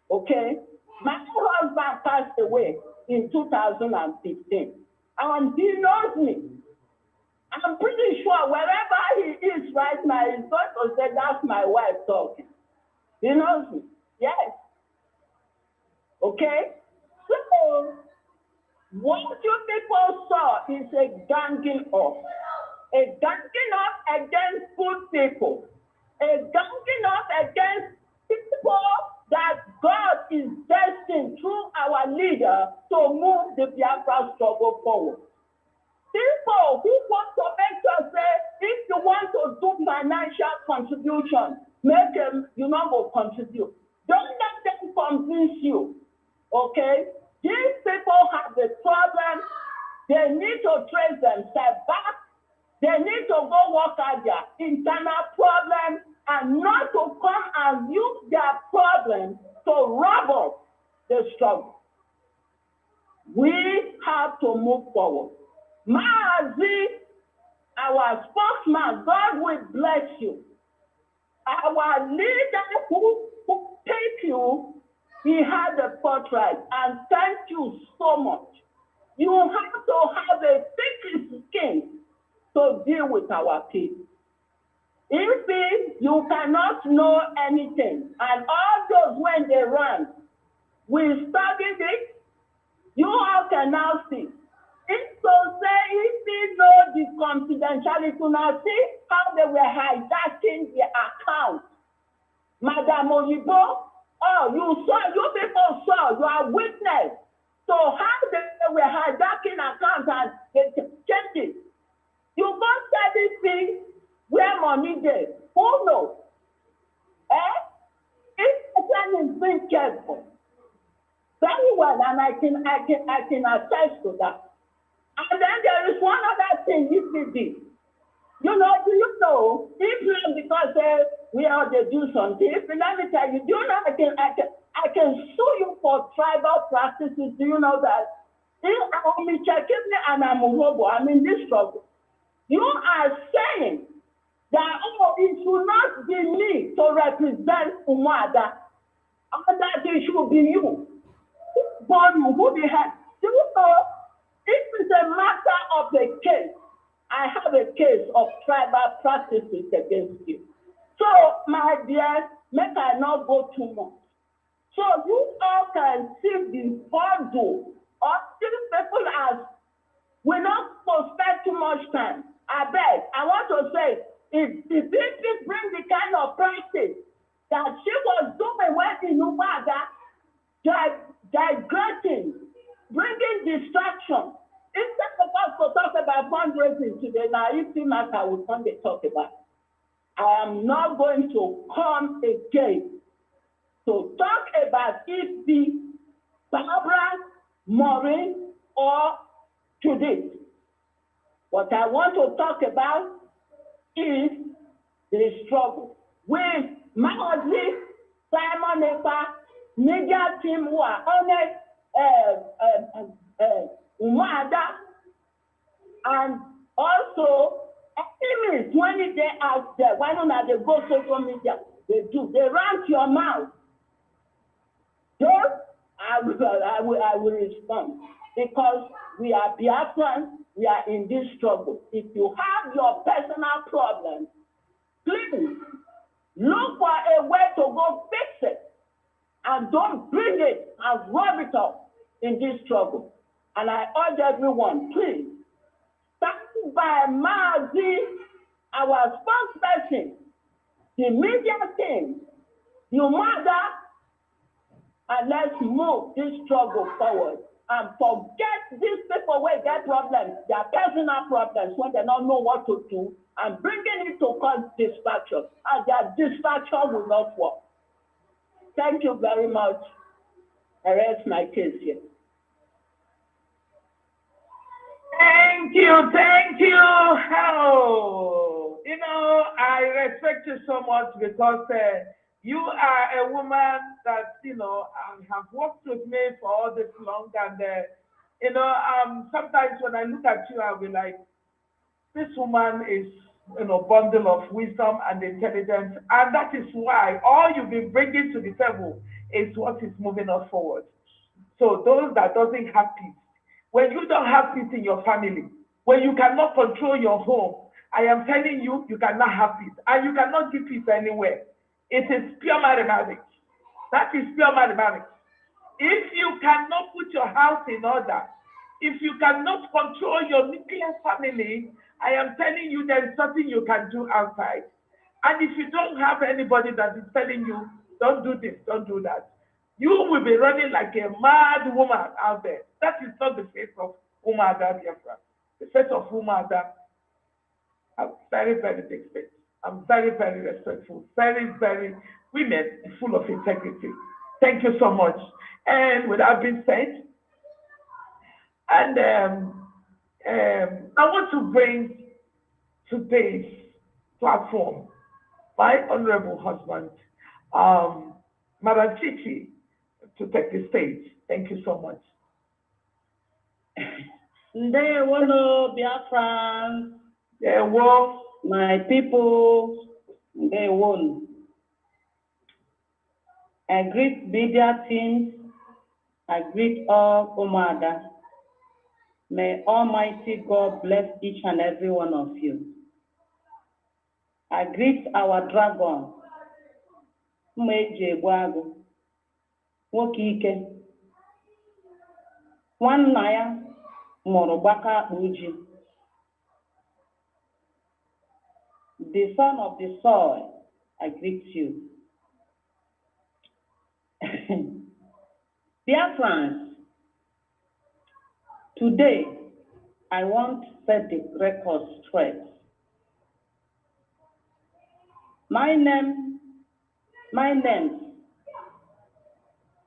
Okay? My husband passed away in 2015. And he knows me. I'm pretty sure wherever he is right now, he's going to say, that's my wife talking. He knows me. Yes. Okay? So, what you people saw is a ganging up. A ganging up against good people. A ganging up against people that God is destined through our leader to move the Biafra struggle forward. People who want to make sure say, if you want to do financial contribution, make them, will contribute. Don't let them convince you. Okay? These people have the problem. They need to trace themselves back. They need to go work out their internal problem and not to come and use their problem to rob us the struggle. We have to move forward. Maazi, our spokesman, God will bless you. Our leader who picked you, he had a portrait, and thank you so much. You have to have a thick skin to deal with our people. If you cannot know anything, and all those when they run, we studied it, you all can now see. If so say, if we know the confidentiality, now see how they were hijacking the account. Madam Oyibo, you people saw, you are witness. So how they were hijacking accounts and they changed it. You go study things where money is. Who knows? If the person is being careful, very well, and I can attest to that. And then there is one other thing you did. Do you know, if because we are the do something, let me tell you, do you know I can sue you for tribal practices. Do you know that? I'm in this trouble. You are saying that it should not be me to represent UMUADA, and that it should be you. Who the heck? Do you know? If it's a matter of a case, I have a case of tribal practices against you. So, my dear, make I not go too much. So you all can see the bundle of these people as we not spend too much time. I beg, I want to say, if the people bring the kind of practice that she was doing when in UMUADA, digressing, bringing distraction, instead of us to talk about fundraising today, now if the matter we come to talk about, I am not going to come again to talk about if the Barbara, Maureen, or Judith. What I want to talk about is the struggle with Maozi, Simon Epa, media team who are on UMUADA, and also enemies when they out there, why don't they go social media? They do. They rant your mouth. So I will respond because we are Biafrans. We are in this struggle. If you have your personal problems, please look for a way to go fix it and don't bring it and rub it up in this struggle. And I urge everyone, please, stand by Mazi, our spokesperson, the media team, the UMUADA, and let's move this struggle forward and forget these people who get problems, their personal problems, when they don't know what to do, and bringing it to cause distraction. And their distraction will not work. Thank you very much. I rest my case here. Thank you, thank you. Oh, you know, I respect you so much because you are a woman that, you know, have worked with me for all this long. And, you know, sometimes when I look at you, I'll be like, this woman is, you know, bundle of wisdom and intelligence. And that is why all you've been bringing to the table is what is moving us forward. So those that doesn't have peace, when you don't have peace in your family, when you cannot control your home, I am telling you, you cannot have peace. And you cannot give peace anywhere. It is pure mathematics. That is pure mathematics. If you cannot put your house in order, if you cannot control your nuclear family, I am telling you there's nothing you can do outside. And if you don't have anybody that is telling you, don't do this, don't do that, you will be running like a mad woman out there. That is not the face of UMUADA Biafra. The face of UMUADA, I'm very, very big face. I'm very, very respectful, very, very women full of integrity. Thank you so much. And with that being said, and I want to bring today's platform my honorable husband, Madam Chichi, to take the stage. Thank you so much. Ndewono Biafrans. Ndewo. My people, they won. I greet media teams. I greet all UMUADA. May Almighty God bless each and every one of you. I greet our dragon, Mmeje Gwago, Wokike, Nwanaya, Morobaka Uji, the son of the soil. I greet you. Dear friends, today I want to set the record straight. My names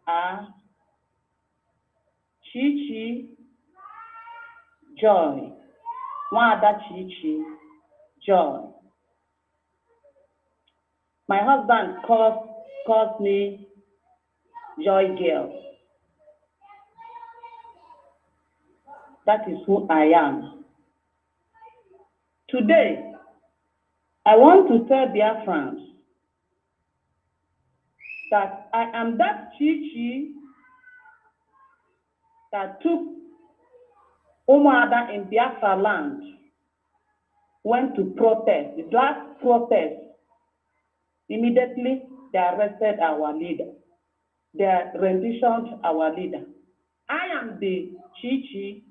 are Chichi Joy, UMUADA Chichi Joy. My husband calls me Joy Girl. That is who I am. Today, I want to tell Biafrans that I am that Chichi that took UMUADA in Biafra land, went to protest. The last protest, immediately they arrested our leader. their rendition to our leader. I am the Chichi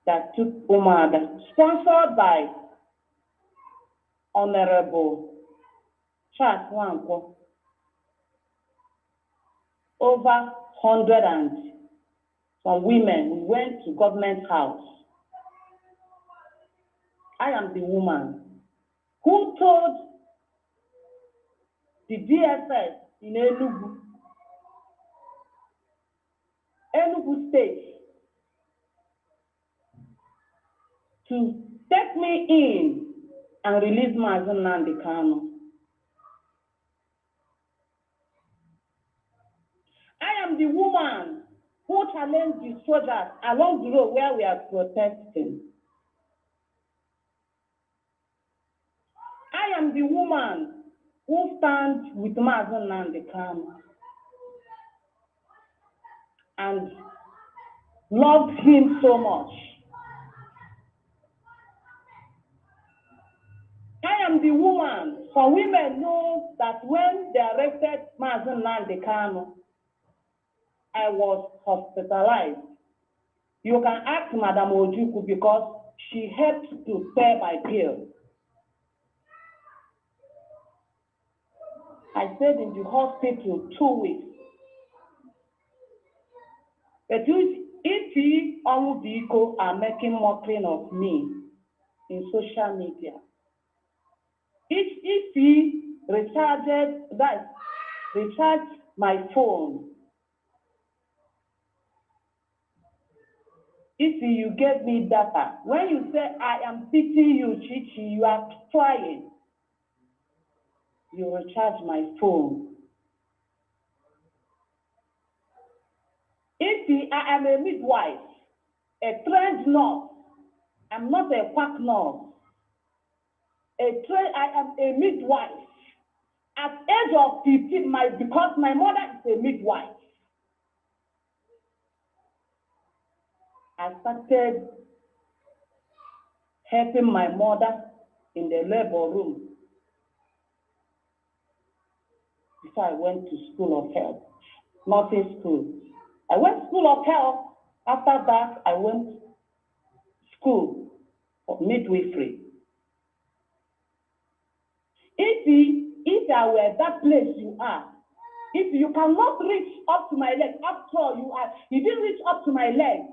that took UMUADA, sponsored by Honorable Charles Wankwo. Over 100 and some women, we went to government house. I am the woman who told the DSS in Enugu State, to take me in and release NNAMDI Kanu. I am the woman who challenged the soldiers along the road where we are protesting. I am the woman who stands with NNAMDI Kanu and loved him so much. I am the woman, some women know that when they arrested NNAMDI Kanu, I was hospitalized. You can ask Madam Ojuku because she helped to pay my bill. I stayed in the hospital 2 weeks. But if he or Biko are making mockery of me in social media, if he recharged my phone, if you gave me data, when you say I am pitying you, Chichi, you are trying. You recharge my phone. If I am a midwife, a trained nurse, I'm not a quack nurse. I am a midwife. At age of 15, because my mother is a midwife, I started helping my mother in the labor room before I went to School of Health, nursing school. I went to School of Health. After that, I went to school of midwifery. If I were that place you are, if you cannot reach up to my leg, after all you didn't reach up to my leg.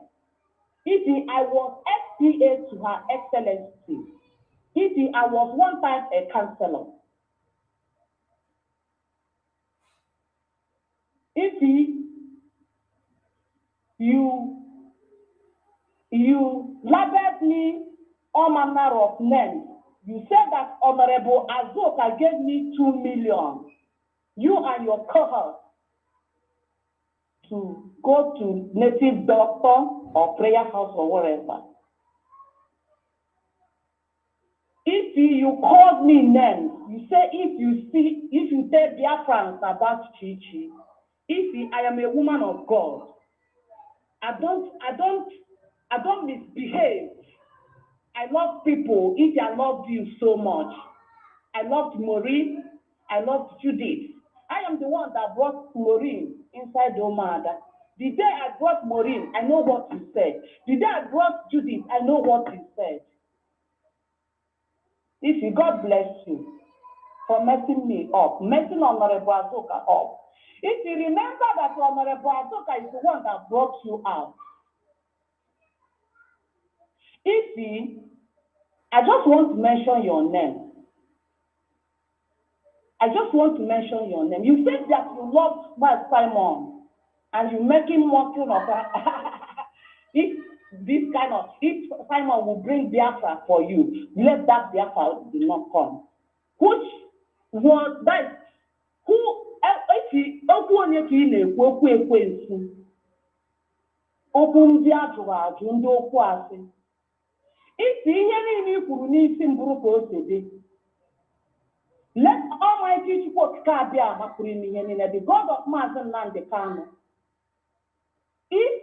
I was SPA to Her Excellency. I was one time a counselor. You labeled me all manner of names. You said that Honorable Azoka gave me 2 million, you and your cohort, to go to native doctor or prayer house or whatever. If you called me names, you say if you tell Biafrans about Chichi, I am a woman of God, I don't misbehave. I love people. I loved you so much. I loved Maureen. I loved Judith. I am the one that brought Maureen inside UMUADA. The day I brought Maureen, I know what you said. The day I brought Judith, I know what you said. God bless you for messing me up, messing Honorable Azoka up. If you remember that Honorable Azoka is the one that brought you out. I just want to mention your name. You said that you love my Simon and you making mockery of her. If Simon will bring Biafra for you, let that Biafra do not come. Which was that? Let Almighty the God of NNAMDI Kanu. If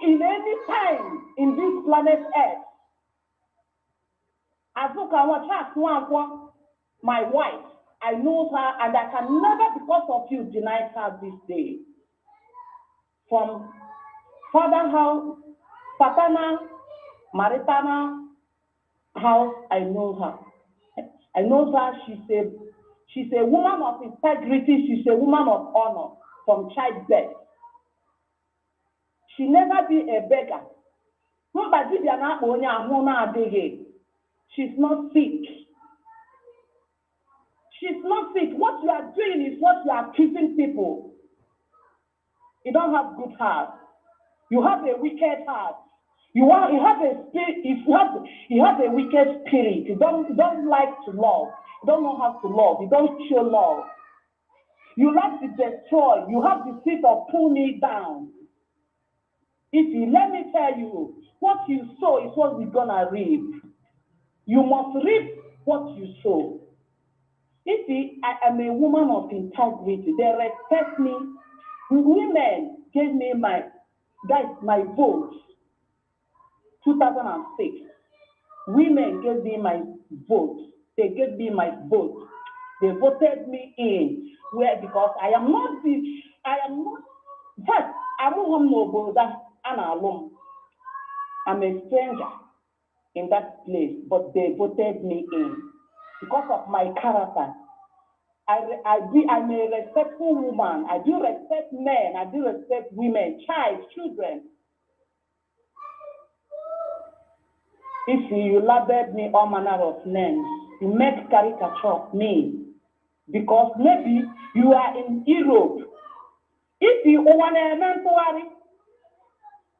in any time in this planet Earth, Azuka Wacha, my wife, I know her, and I can never, because of you, deny her this day. From father house, paternal, marital house, I know her. I know her. She's a woman of integrity. She's a woman of honor from childbirth. She never be a beggar. She's not sick. She's not sick. What you are doing is what you are accusing people. You don't have good heart. You have a wicked heart. You have a spirit. If you have a wicked spirit, you don't like to love. You don't know how to love. You don't show love. You like to destroy. You have the spirit of pull me down. Let me tell you, what you sow is what you're gonna reap. You must reap what you sow. I am a woman of integrity. They respect me. Women gave me my vote. 2006. Women gave me my vote. They gave me my vote. They voted me in. Because I am not, first, I'm alone. I'm a stranger in that place, but they voted me in because of my character. I'm a respectful woman. I do respect men. I do respect women, children. If you label me all manner of names, you make caricature of me. Because maybe you are in Europe. If you want a mentor,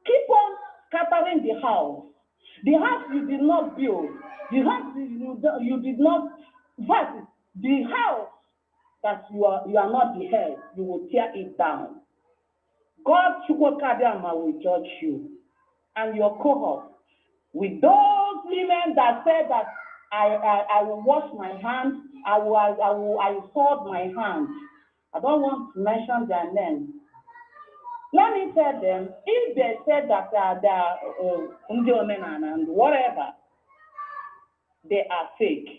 keep on scattering the house. The house you did not build. The house you did not. But the house that you are not the head, you will tear it down. God Chukwukadama will judge you and your cohort with those women that said that I will wash my hands, I will fold my hands. I don't want to mention their names. Let me tell them, if they said that they are and whatever, they are fake.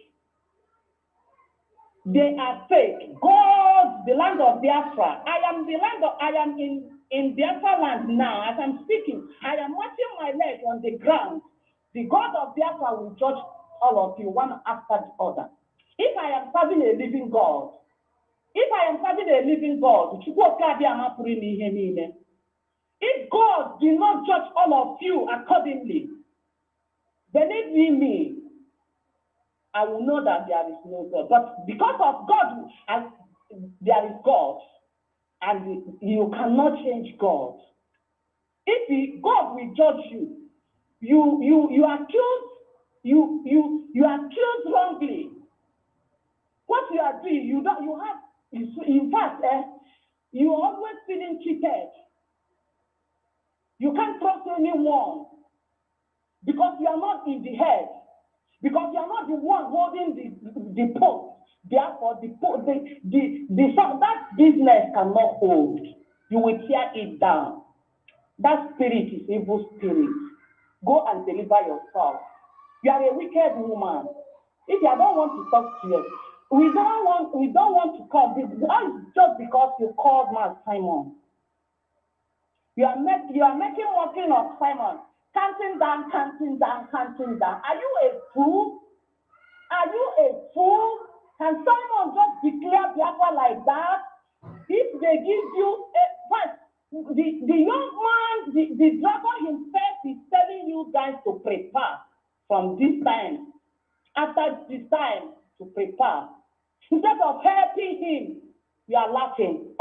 They are fake. God, the land of Biafra. I am in Biafra land now. As I'm speaking, I am watching my leg on the ground. The God of Biafra will judge all of you one after the other. If I am serving a living God, if God did not judge all of you accordingly, believe me, I will know that there is no God. But because of God, there is God, and you cannot change God. If God will judge you, you accuse wrongly. What you are doing, in fact, you are always feeling cheated. You can't trust anyone because you are not in the head, because you are not the one holding the post. Therefore, that business cannot hold. You will tear it down. That spirit is evil spirit. Go and deliver yourself. You are a wicked woman. If you don't want to talk to you, we don't want to call this just because you called man Simon. You are making mocking of Simon, counting down. Are you a fool? Can Simon just declare Biafra like that? If they give you the young man, the dragon himself is telling you guys to prepare from this time, after this time, to prepare. Instead of helping him, you are laughing.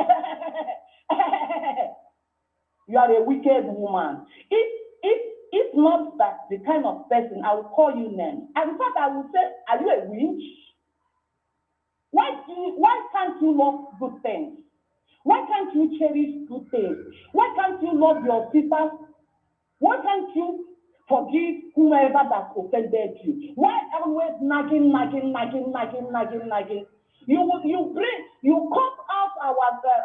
You are a wicked woman. If not that the kind of person, I will call you name. And in fact, I will say, are you a witch? Why can't you love good things? Why can't you cherish good things? Why can't you love your sisters? Why can't you forgive whomever that offended you? Why always nagging? You come out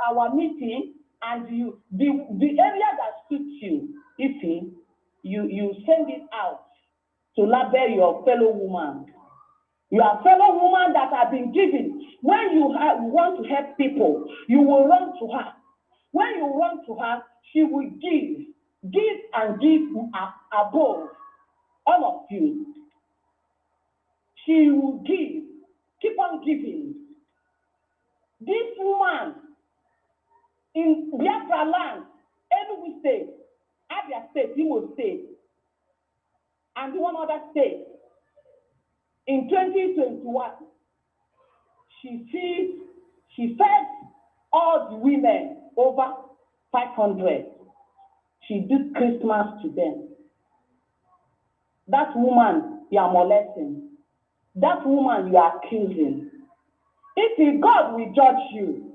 our meeting and the area that suits you, if you send it out to label your fellow woman. Your fellow woman that have been given. When want to help people, you will run to her. When you run to her, she will give and give above all of you. She will give, keep on giving. This woman in Biafra land, Enugu State, Abia State, Imo State, and one other state, in 2021, she fed all the women over 500. She did Christmas to them. That woman you are molesting. That woman you are accusing. If God will judge you,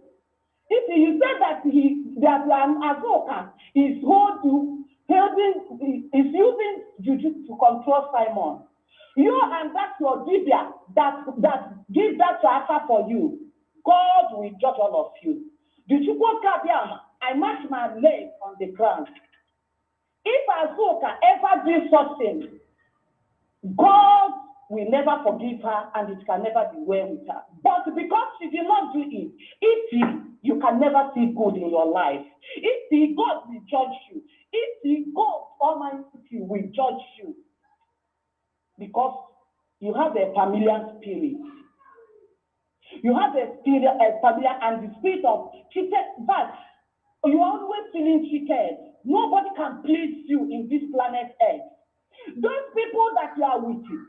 if you say that Azoka is using juju to control Simon, you and that's your Dibia that give that to Asa for you, God will judge all of you. Did you go Kabiama? I match my leg on the ground. If Azoka ever did such thing, God will never forgive her and it can never be well with her. But because she did not do it, you can never see good in your life. If God will judge you, if God Almighty will judge you, because you have a familiar spirit. You have a familiar and the spirit of cheated, but you are always feeling cheated. Nobody can please you in this planet Earth. Those people that you are with you,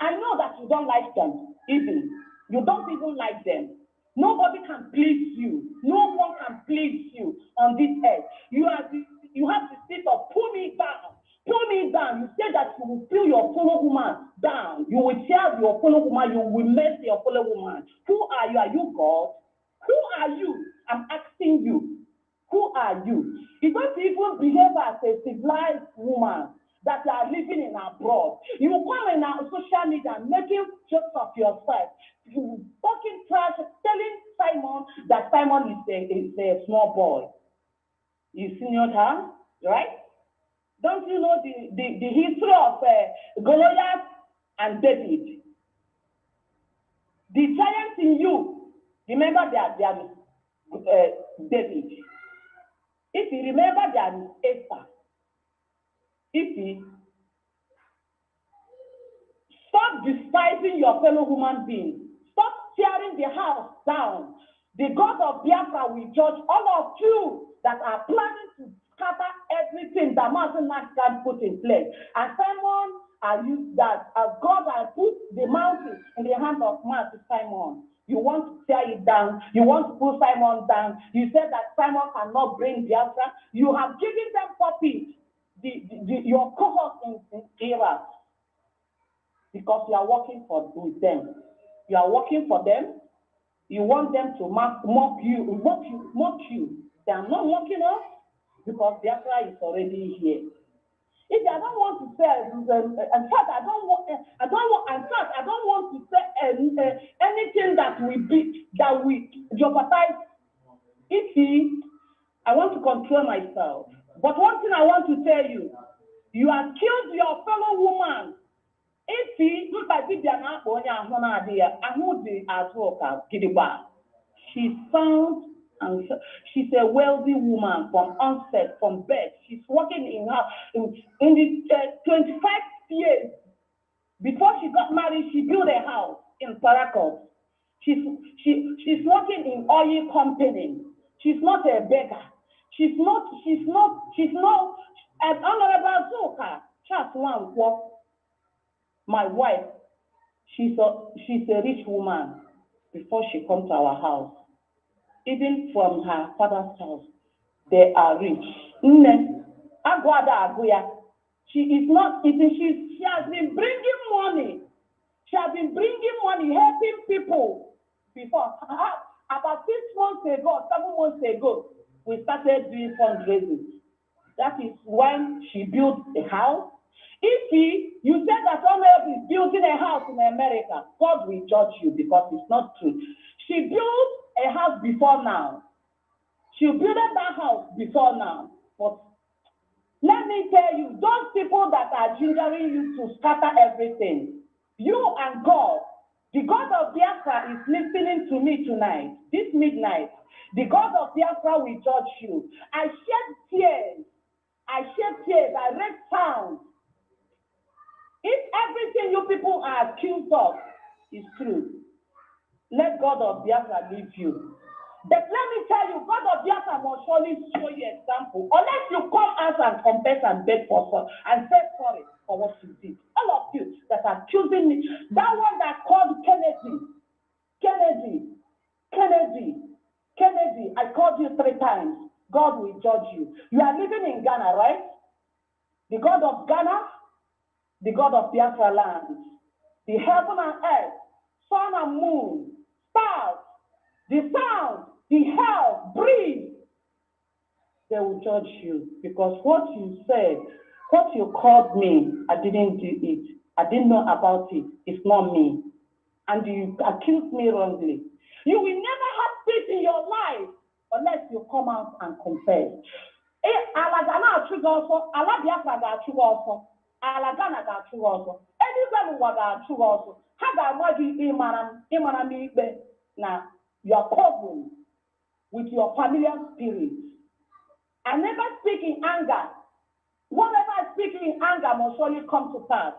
I know that you don't like them, even. You don't even like them. Nobody can please you. No one can please you on this earth. You have the spirit of pull me down. Pull me down. You say that you will pull your fellow woman down. You will tell your fellow woman, you will mess your fellow woman. Who are you? Are you God? Who are you? I'm asking you. Who are you? You don't even behave as a civilized woman that you are living in abroad. You come in our social media making jokes of yourself. You talking trash, telling Simon that Simon is a small boy. You senior her, right? Don't you know the history of Goliath and David? The giant in you, remember that there is David. If you remember there is Esther. Stop despising your fellow human being. Stop tearing the house down. The God of Biafra will judge all of you that are planning to scatter everything that Mountain Man can put in place. And Simon used that as God has put the mountain in the hand of man to Simon. You want to tear it down. You want to put Simon down. You said that Simon cannot bring Biafra. You have given them puppies. Your cohort in Iraq, because you are working with them. You are working for them. You want them to mock you. They are not mocking us because Biafra is already here. If I don't want to say, in fact, I don't want to say anything that will jeopardize. I want to control myself. But one thing I want to tell you, you have killed your fellow woman. She's found, and she's a wealthy woman from onset, from birth. She's working in the 25 years. Before she got married, she built a house in Paracos. She's working in oil company. She's not a beggar. She's not an honorable Zoka. Just one work. My wife, she's a rich woman before she comes to our house. Even from her father's house, they are rich. She is not eating. She has been bringing money. She has been bringing money, helping people before. About 6 months ago, 7 months ago, we started doing fundraising. That is when she built a house. If you said that someone else is building a house in America, God will judge you because it's not true. She built a house before now. She built that house before now. But let me tell you, those people that are gingering you to scatter everything, you and God, the God of Biafra God is listening to me tonight, this midnight, the God of Biafra will judge you. I shed tears. I raised sound. If everything you people are accused of is true, let God of Biafra leave you. But let me tell you, God of Biafra must surely show you example. Unless you come out and confess and beg for sorry and say sorry for what you did. All of you that are accusing me, that one that called Kennedy, I called you 3 times. God will judge you. You are living in Ghana, right? The God of Ghana, the God of Biafra land, the heaven and earth, sun and moon, stars, the sound, the hell, breathe. They will judge you because what you said, what you called me, I didn't do it. I didn't know about it. It's not me. And you accused me wrongly. You will never have peace in your life unless you come out and confess. Alagana achụgo ọsọ, ala Biafra ga-achụgo ọsọ, ala Ghana ga-achụgo ọsọ, eluigwe ụwa ga-achụgo ọsọ. Ha ga-agba gị ịmara m ikpe na you are covered with your familiar spirit. I never speak in anger. Whatever I speak in anger must surely come to pass.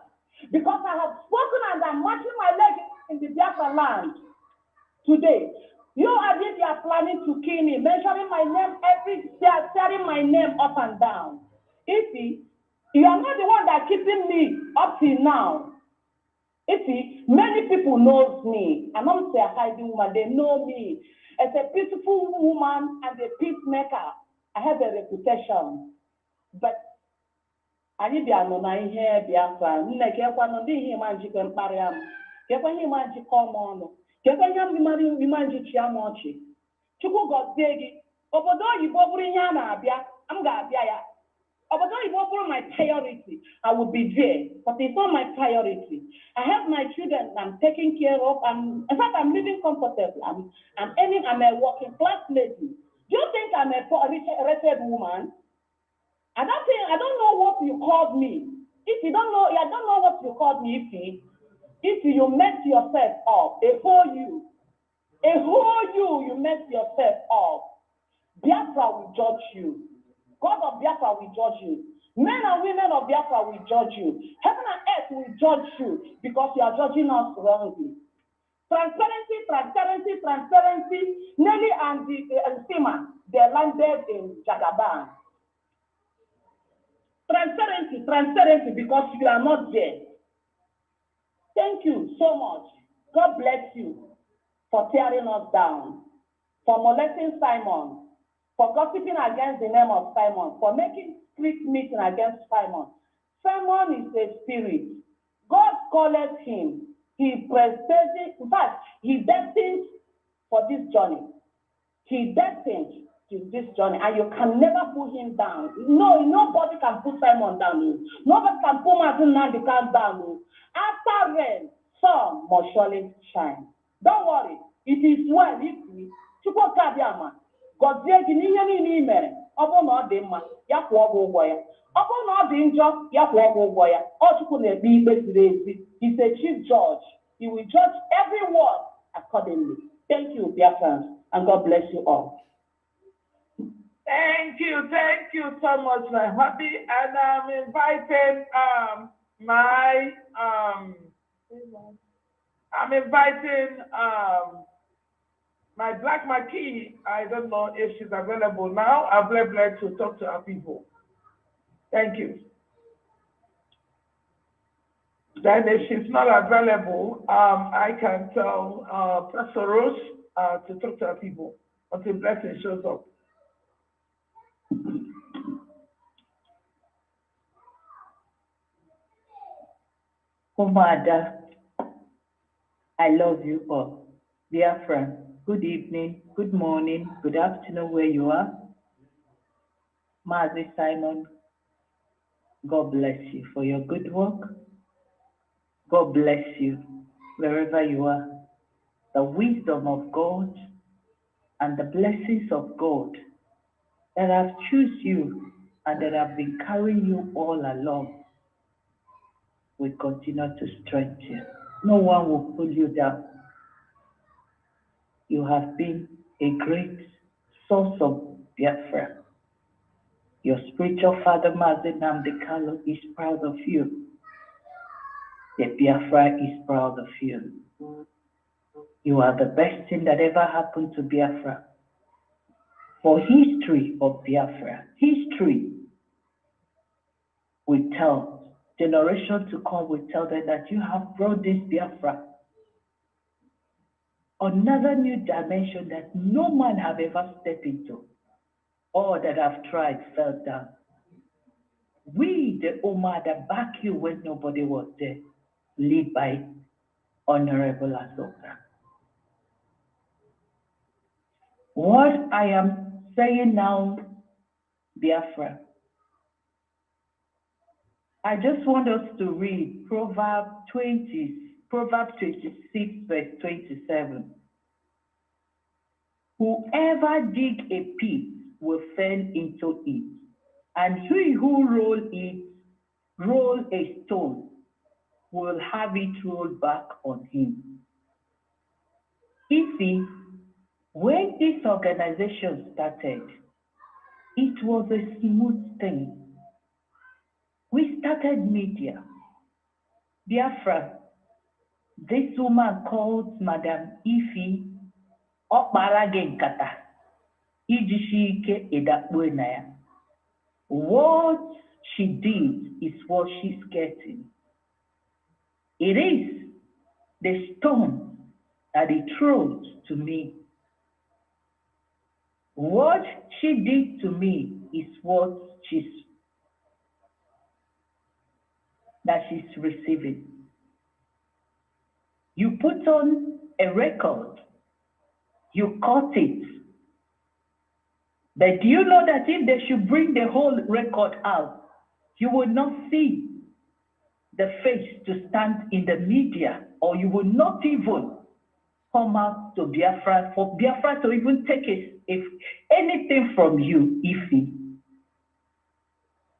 Because I have spoken and I'm marching my leg in the Biafra land today. You are planning to kill me, mentioning my name every day, tearing my name up and down. You are not the one that keeping me up till now. Many people knows me. I'm not a hiding woman. They know me as a peaceful woman and a peacemaker. I have a reputation. But I need to know here, Biafra. No, Chukwu gozie gị. Obodo oyibo bụrụ ihe a na-abịa, m ga-abịa ya. Obodo oyibo bụrụ my priority, I will be there. But it's not my priority. I have my children I'm taking care of. In fact, I'm living comfortable. I'm earning. I'm a working class lady. Do you think I'm a wretched woman? I don't know what you called me. If you don't know, I don't know what you called me. If you mess yourself up, you mess yourself up. Biafra will judge you. God of Biafra will judge you. Men and women of Biafra will judge you. Heaven and earth will judge you because you are judging us wrongly. Transparency. Nelly and Sima, they landed in Jagaban. Transparency because you are not there. Thank you so much. God bless you for tearing us down, for molesting Simon, for gossiping against the name of Simon, for making street meeting against Simon. Simon is a spirit. God called him. He presented, in fact, he destined for this journey. He destined to this journey, and you can never put him down. No, nobody can put Simon down. Nobody can put Martin Nandika down. After rain, sun must surely shine. Don't worry, it is well if we Chukwu Kabiama, God says in any mere, upon all the man, Yakwago boy, upon all the injure, Yakwago boy, or Chukwu be lazy. He's a chief judge. He will judge everyone accordingly. Thank you, dear friends, and God bless you all. Thank you so much, my hubby. And I'm inviting my Black Marquis. I don't know if she's available now. I'm very glad to talk to our people. Thank you. Then if she's not available, I can tell Pastor Rose to talk to our people until Blessing shows up. UMUADA, I love you all. Biafra, good evening, good morning, good afternoon where you are. Mazi Simon, God bless you for your good work. God bless you wherever you are. The wisdom of God and the blessings of God that have chosen you and that have been carrying you all along will continue to strengthen you. No one will pull you down. you have been a great source of Biafra. Your spiritual father, NNAMDI, is proud of you. The Biafra is proud of you. You are the best thing that ever happened to Biafra. For history of Biafra, history will tell, generation to come will tell them that you have brought this Biafra another new dimension that no man have ever stepped into. All that have tried fell down. We, the UMUADA, back you when nobody was there, led by Honorable Asota. What I am saying now, Biafra, I just want us to read Proverbs 26, verse 27. Whoever dig a pit will fall into it, and he who roll a stone will have it rolled back on him. You see, when this organization started, it was a smooth thing. We started media. Biafra, this woman called Madam Ifi Okparagenkata, Ijishike Edakwenaya. What she did is what she's getting. It is the stone that he throws to me. What she did to me is what she's receiving. You put on a record, you cut it. But do you know that if they should bring the whole record out, you will not see the face to stand in the media, or you will not even come out to Biafra, for Biafra to even take if anything from you, Ifi.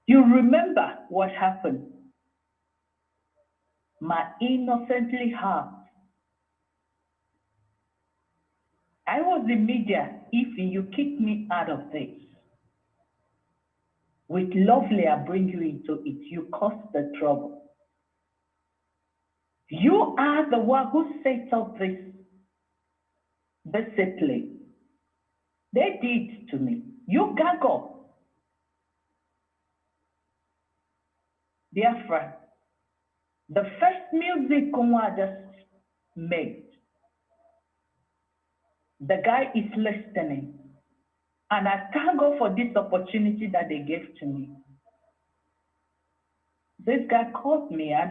You remember what happened. My innocently heart. I was in media, Ifi, you kicked me out of this. With lovely, I bring you into it. You caused the trouble. You are the one who set up this discipline. They did to me. You gaggle. Biafra, the first music UMUADA made, the guy is listening. And I thank God for this opportunity that they gave to me. This guy called me and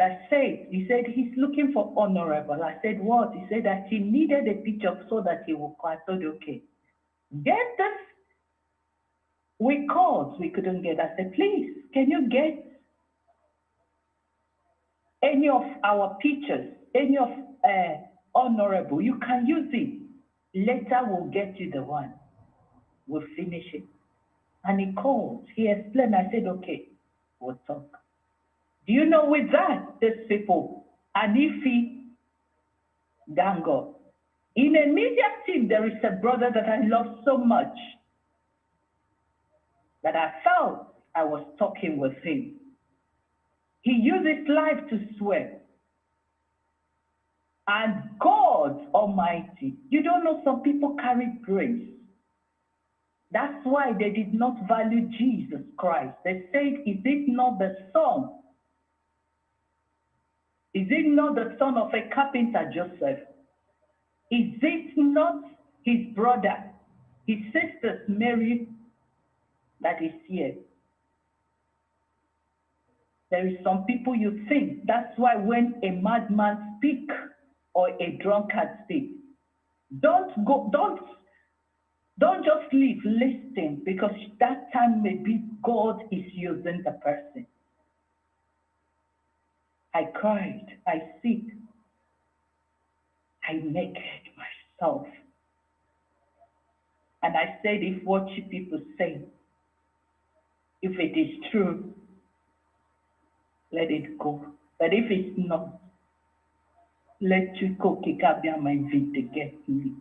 he said he's looking for Honorable. I said, what? He said that he needed a picture so that he would call. I said, okay. Get this. We called, we couldn't get. I said, please, can you get any of our pictures, any of Honorable? You can use it. Later we'll get you the one. We'll finish it. And he called, he explained. I said, okay, we'll talk. Do you know with that, these people, Anifi Gango, in a media team, there is a brother that I love so much that I felt I was talking with him. He used his life to swear. And God Almighty, you don't know, some people carry grace. That's why they did not value Jesus Christ. They said, is it not the son? Is it not the son of a carpenter, Joseph? Is it not his brother, his sister Mary, that is here? There is some people you think. That's why when a madman speaks or a drunkard speaks, don't just leave, listen, because that time maybe God is using the person. I cried, I sick, I naked myself. And I said, if what you people say, if it is true, let it go. But if it's not, let you go kick up my feet to get me.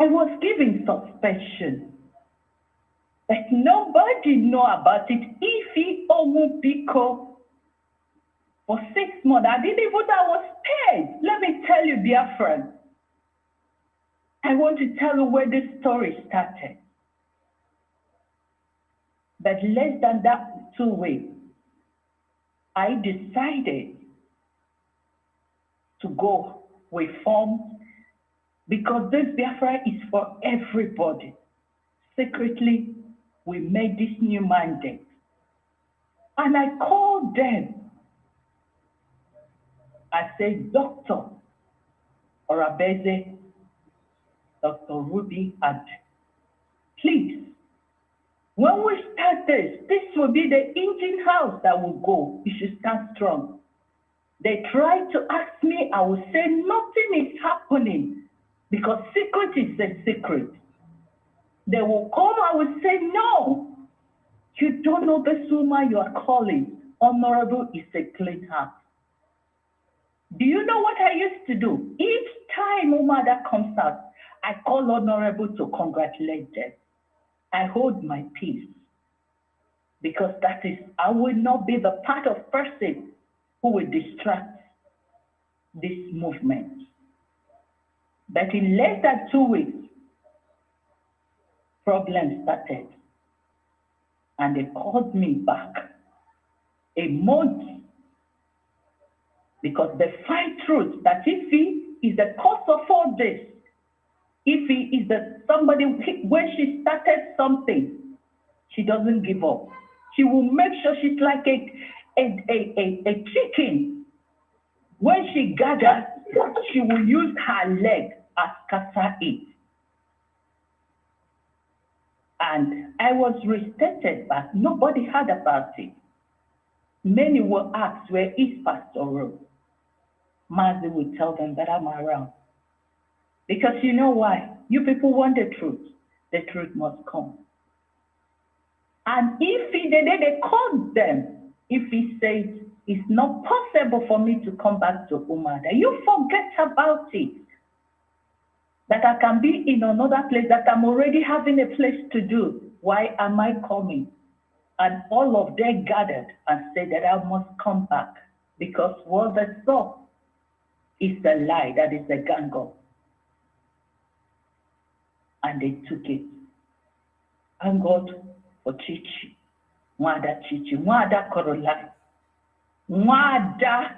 I was given suspension, but nobody know about it. Ifi Omupiko for 6 months. I didn't even know I was paid. Let me tell you, dear friend. I want to tell you where this story started. But less than that 2 weeks, I decided to go with form because this Biafra is for everybody. Secretly, we made this new mandate. And I called them. I said, Dr. Orabeze, Dr. Ruby, and please, when we start this will be the engine house that will go. You should stand strong. They tried to ask me, I will say nothing is happening because secret is a secret. They will come, I will say, no, you don't know this woman you are calling. Honorable is a clean heart. Do you know what I used to do? Each time UMUADA comes out, I call Honorable to congratulate them. I hold my peace because that is, I will not be the part of person who will distract this movement. But in less than 2 weeks, problems started. And they called me back a month because they find truth that if he is the cause of all this, if he is somebody, when she started something, she doesn't give up. She will make sure she's like a chicken. When she gathers, she will use her leg as scatter it. And I was restated back. Nobody heard about it. Many will ask, where is Pastor Rose? Mazi will tell them that I'm around. Because you know why? You people want the truth. The truth must come. And if they called them, if he says, it's not possible for me to come back to UMUADA, you forget about it. That I can be in another place, that I'm already having a place to do. Why am I coming? And all of them gathered and said that I must come back because what they saw is a lie, that is a gang up. And they took it. And God for Chichi, UMUADA Korola, UMUADA.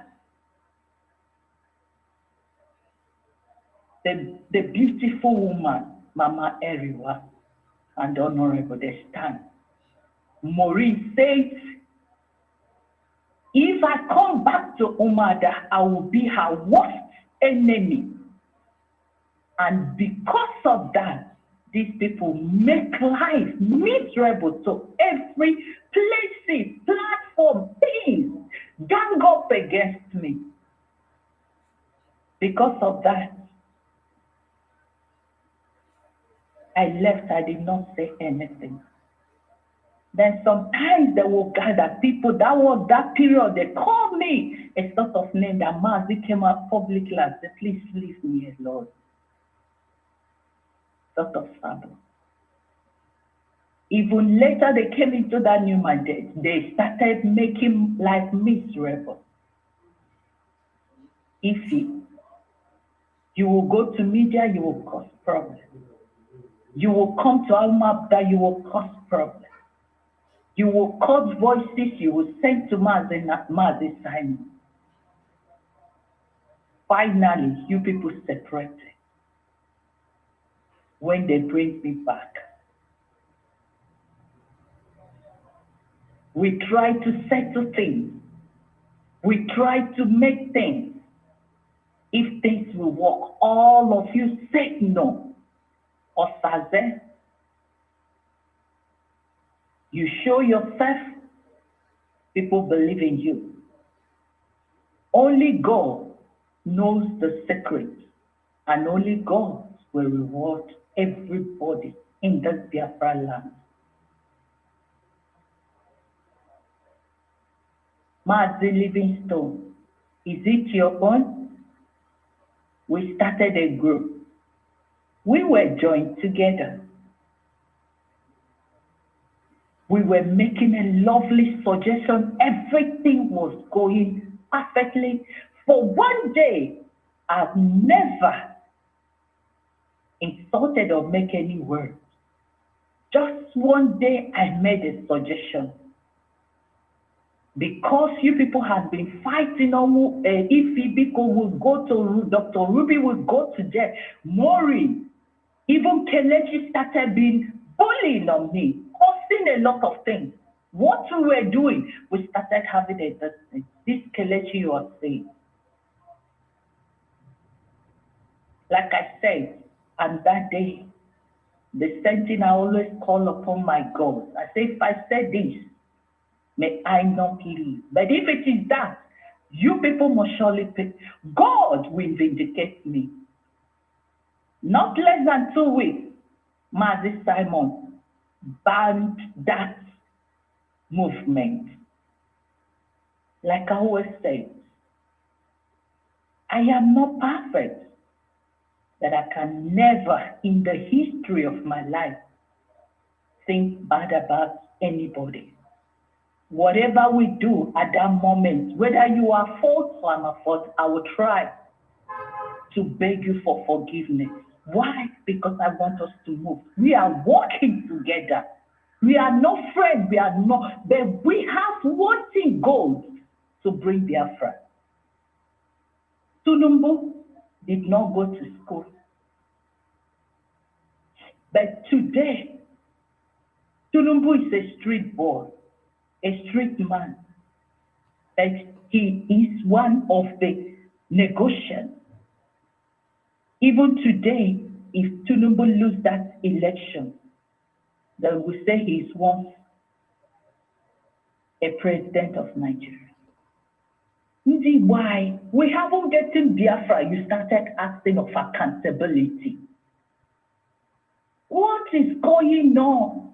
The beautiful woman, Mama Eriwa, and Honorable they stand. Maureen says, if I come back to UMUADA, I will be her worst enemy. And because of that, these people make life miserable to every places, platform, things, gang up against me. Because of that, I left, I did not say anything. Then sometimes they will gather people, that period, they call me a sort of name that Mazi came out publicly and said, please leave me alone. Sort of trouble. Even later they came into that new mandate, they started making life miserable. If you will go to media, you will cause problems. You will come to UMUADA, you will cause problems. You will cause voices, you will send to Mazi Simon. Finally, you people separated. When they bring me back, we try to settle things. We try to make things. If things will work, all of you say no. Osaze, you show yourself, people believe in you. Only God knows the secret, and only God will reward everybody in this Biafra land. Mazi Livingstone, is it your own? We started a group. We were joined together. We were making a lovely suggestion. Everything was going perfectly. For one day, I've never insulted or make any word. Just one day, I made a suggestion. Because you people had been fighting on if Ibiko would go to Dr. Ruby would go to jail. Maureen, even Kelechi started being bullying on me, causing a lot of things. What we were doing, we started having a distance. This Kelechi you are saying. Like I said, and that day, the same thing I always call upon my God. I say, if I say this, may I not live. But if it is that, you people must surely pay. God will vindicate me. Not less than 2 weeks, Mazi Simon banned that movement. Like I always say, I am not perfect, that I can never in the history of my life think bad about anybody. Whatever we do at that moment, whether you are fault or I'm at fault, I will try to beg you for forgiveness. Why? Because I want us to move. We are working together. We are not friends, we are not, but we have one thing goal to bring Biafra. Tunumbu did not go to school. But today, Tunumbu is a street boy, a street man. And he is one of the negotiators. Even today, if Tunumbu loses that election, then we say he is once a president of Nigeria. Why? We haven't gotten Biafra, you started asking of accountability. What is going on?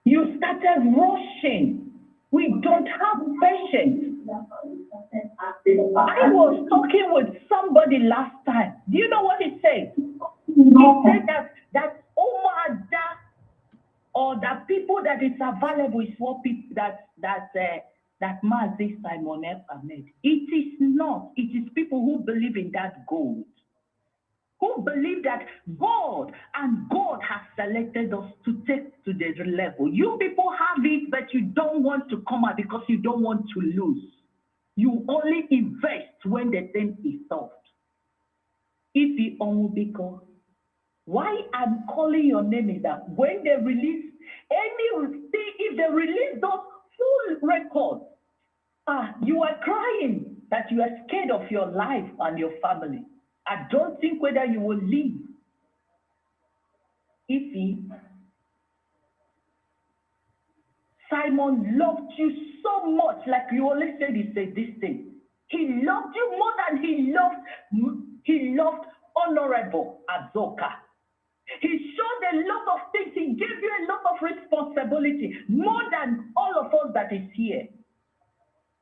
You started rushing. We don't have patience. I was talking with somebody last time. Do you know what he said? He said that UMUADA or the people that is available is what people that Mazi Simon Ekpa made. It is not. It is people who believe in that gold, who believe that God has selected us to take to the level. You people have it, but you don't want to come out because you don't want to lose. You only invest when the thing is solved. If you only because why I'm calling your name is that when they release anything, if they release those full records, you are crying that you are scared of your life and your family. I don't think whether you will leave. Simon loved you so much, like you always said, he said this thing. He loved you more than he loved Honorable Azoka. He showed a lot of things. He gave you a lot of responsibility, more than all of us that is here.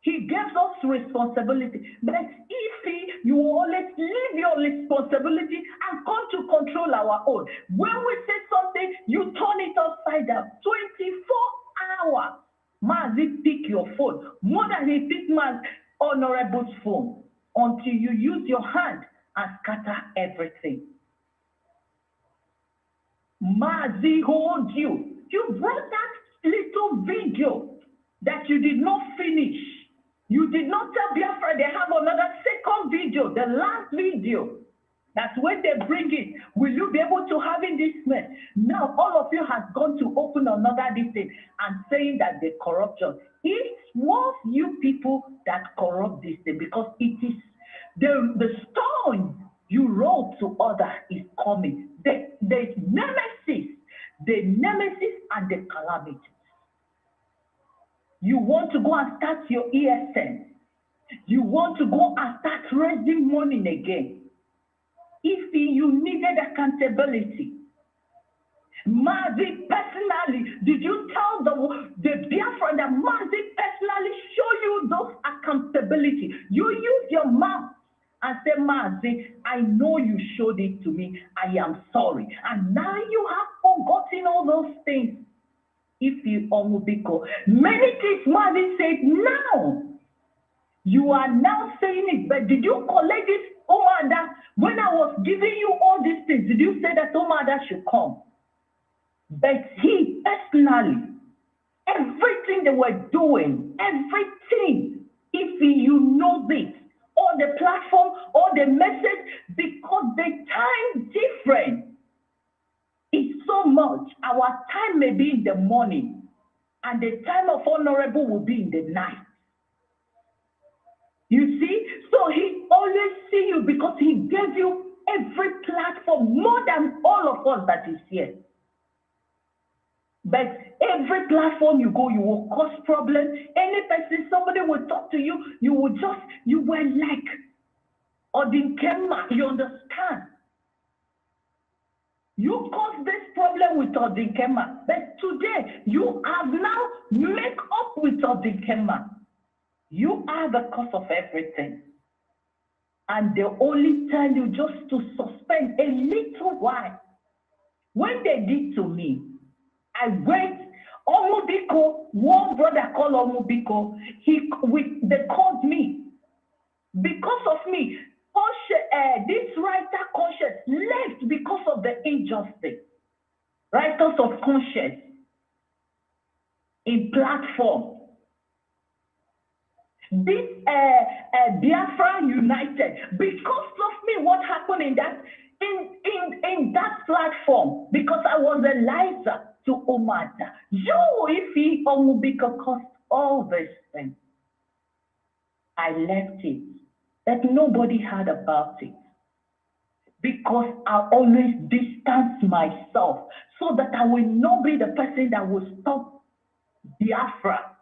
He gives us responsibility. But if you always leave your responsibility and come to control our own. When we say something, you turn it upside down. 24 hours. Mazi pick your phone. More than he pick Mazi Honorable's phone. Until you use your hand and scatter everything. Mazi hold you. You brought that little video that you did not finish. You did not tell Biafra they have another second video, the last video. That's when they bring it. Will you be able to have in this mess? Now all of you have gone to open another this thing and saying that the corruption. It was you people that corrupt this thing because it is the stone you roll to others is coming. The nemesis and the calamity. You want to go and start your ESN. You want to go and start raising money again. If you needed accountability, Mazi personally, did you tell the Biafra that Mazi personally show you those accountability? You use your mouth and say, Mazi, I know you showed it to me. I am sorry. And now you have forgotten all those things. If you omubiko, many things Mazi said now. You are now saying it, but did you collect this UMUADA? When I was giving you all these things, did you say that UMUADA should come? But he personally, everything they were doing, everything, if you know this, or the platform, or the message, because the time different is so much. Our time may be in the morning, and the time of honorable will be in the night. You see? So he always see you because he gave you every platform, more than all of us that is here. But every platform you go, you will cause problems. Any person, somebody will talk to you, you were like, Odinkema, you understand? You caused this problem with Odinkema, but today you have now make up with Odinkema. You are the cause of everything. And they only tell you just to suspend a little while. When they did to me, I went, Omubiko, one brother called Omubiko, they called me. Because of me, this writer conscience left because of the injustice. Writers of conscience in platform. This Biafra United, because of me, what happened in that platform, because I was a liar to UMUADA. If he Omubiko caused all these things, I left it. That nobody heard about it. Because I always distance myself so that I will not be the person that will stop Biafra.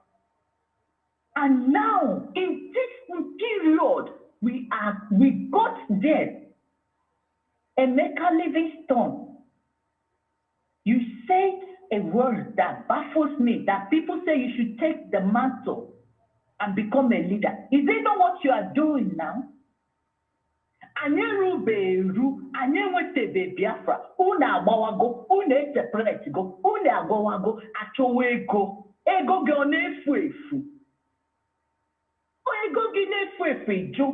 And now, in this period, we got there. Emeka Livingstone, you said a word that baffles me, that people say you should take the mantle and become a leader. Is it not what you are doing now? Anyeru beru, anyewete Biafra, una abawago, una interpret go, una abawago, achowe go, ego ge onefu. Ego gi na-efu ju, a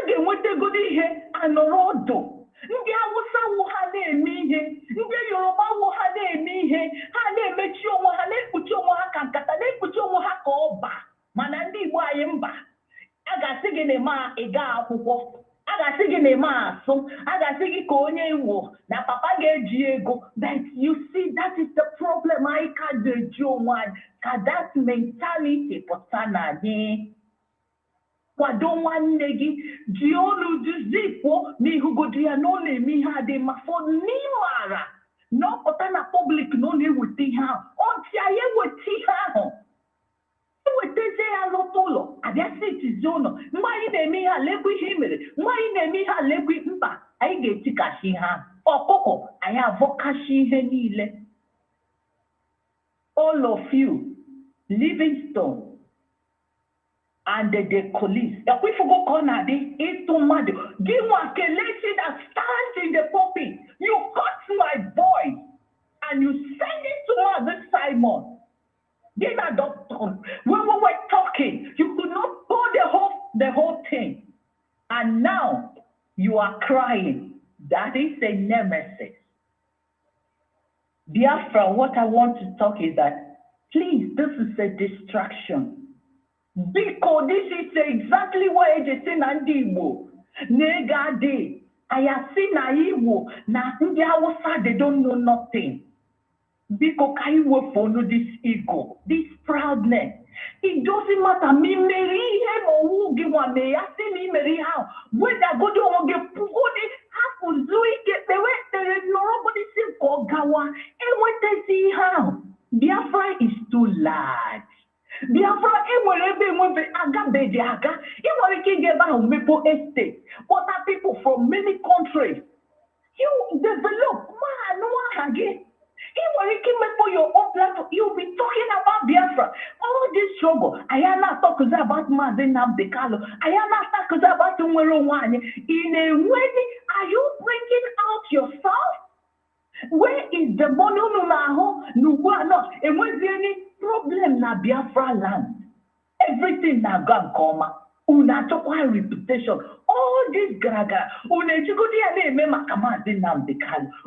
ga-enweta ego ihe anọrọ ọdụ. Ndị Awụsa wụ ha na-eme ihe, ndị Yoruba wụ ha na-eme ihe, ha na-emechi onwe ha, na-ekpuchi onwe ha ka nkata, na-ekpuchi onwe ha ka ọba. Mana ndị Igbo anyị mba, a ga-asị gị na-eme ịga akwụkwọ, a ga-asị gị na-eme asụ, a ga-asị gị ka onye Igbo na papa ga-eji ego. But you see, that is the problem. Anyị ka ga-eji onwe anyị, ka that mentality pụta na anyị. Kwado nwanne gị ji olu zipụ n'ihugodi ya na ọ na-eme ihe adị ma fọ n'ịmara na ọ pụta na public na ọ na-eweta ihe ahụ. Ọntị anyị eweta ihe ahụ. Eweteze ya lọta ụlọ, abịa sitizi ụlọ. Mgbe anyị na-eme ihe alekwa ihe i mere, mgbe anyị na-eme ihe alekwa mba, anyị ga-etikashi ihe ahụ. Ọkụkọ, anyị avọkashi ihe niile. All of you, Livingstone, and the police. If we go corner, it's too mad. Give one Kelechi that stands in the pulpit. You cut my voice and you send it to this Simon. Then a doctor. When we were talking, you could not hold the whole thing. And now you are crying. That is a nemesis. Biafra, what I want to talk is that, please, this is a distraction. Because this is exactly what it is in Andibo. Negade. I have seen Igbo. Na ndị Hausa, they don't know nothing. Because I will follow this ego, this proudness. It doesn't matter. Me marry him or who give one me. I see me marry how. When I go to get pugodi, happen do it get the way there is nobody see for Gawa. And when they see how Biafra is too large. Biafra, estate. What are people from many countries? You develop man again. or you can make for your own platform. You'll be talking about Biafra. All this struggle. I am not talking about NNAMDI. I am not talking about UMUADA. In a way, are you bringing out yourself? Where is the money? No, and where's any problem na Biafra land? Everything na gone coma. Una chokwa reputation. All this graga. Una chikodi ane me makama NNAMDI.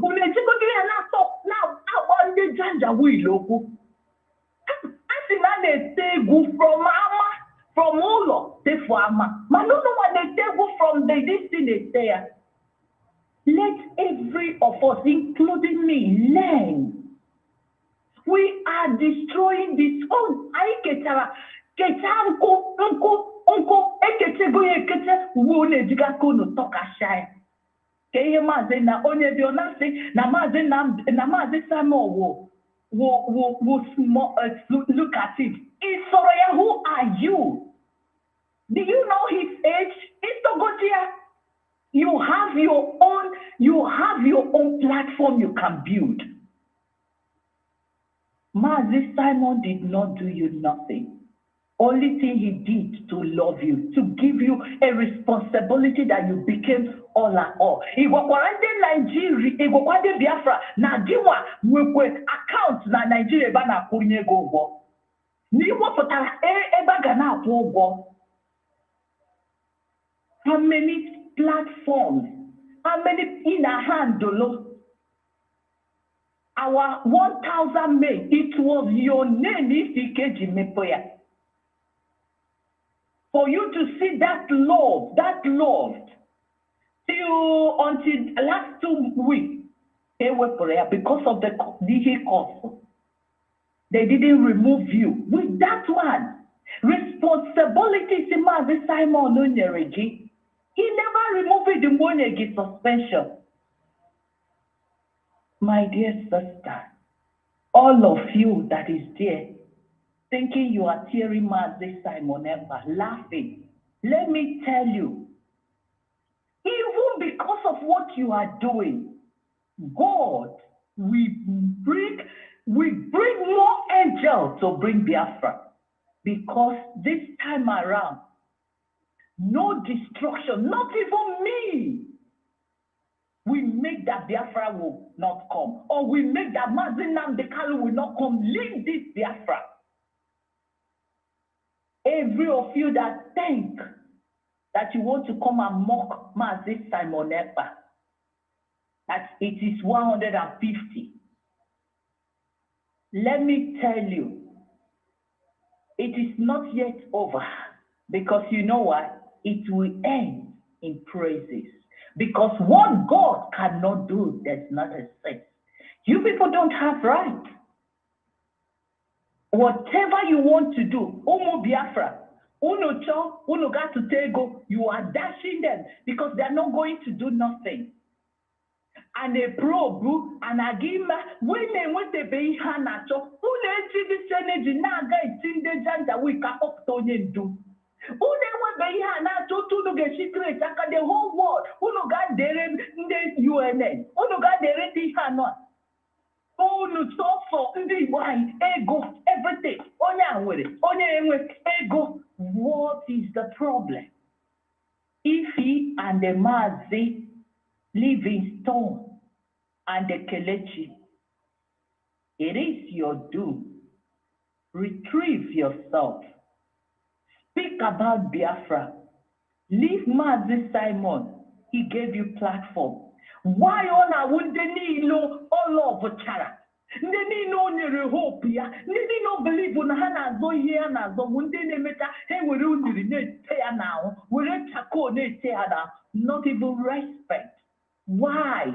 Una chikodi ane talk now on the janja we loco. I think they take go from Olo, they for ama. Man, no one they take go from the destiny there. Let every of us, including me, learn. We are destroying this. Oh, I get unko, wone diga kono toka shai. Keye maze na onye bionasi, na maze samo wo look at it. Isoya, who are you? Do you know his age? Istogotia. You have your own platform you can build. Mazi Simon did not do you nothing. Only thing he did to love you, to give you a responsibility that you became all and all. Igwakwande Nigeria, igwakwande Biafra, na diwa mwekwe account na Nigeria ba na kunye gogo. Ni wapotara eba gana apogo. How many platforms? How many in a hand, Dolo? Our 1,000 men, it was your name, Ifikeji Mepoya. For you to see that love, till until last 2 weeks, they were prayer because of the cost. They didn't remove you. With that one, responsibility, Simon Onyereji. He never removed the Monegi suspension. My dear sister, all of you that is there, thinking you are tearing Mazi Simon Epa, laughing. Let me tell you, even because of what you are doing, God will bring more angels to bring Biafra. Because this time around, no destruction, not even me. We make that Biafra will not come. Or we make that Mazi NNAMDI will not come. Leave this Biafra. Every of you that think that you want to come and mock Mazi Simon Epa, that it is 150. Let me tell you, it is not yet over. Because you know what? It will end in praises. Because what God cannot do, there's not a sense. You people don't have right. Whatever you want to do, Umu Biafra, Uno Cho, Uno Gatu Tego, you are dashing them because they're not going to do nothing. And a probe, and a gima, when they went to be Hanacho, who let you this energy now guys in the janja we can up to do. Who they went be Hanacho to get secret, the whole world, who no got there in the UNN, who no got there in the Hanot. Oh, no, so for the wine, ego, everything. Onya with it, Onya with ego. What is the problem? If he and the Mazi Livingstone and the Kelechi, it is your doom. Retrieve yourself. Speak about Biafra. Leave Mazi Simon. He gave you platform. Why on a would they need no all over Chara? They need no near hope here. They need no believe on Hannah go here and as the one day they met hey, we don't need now. We don't tackle not even respect. Why?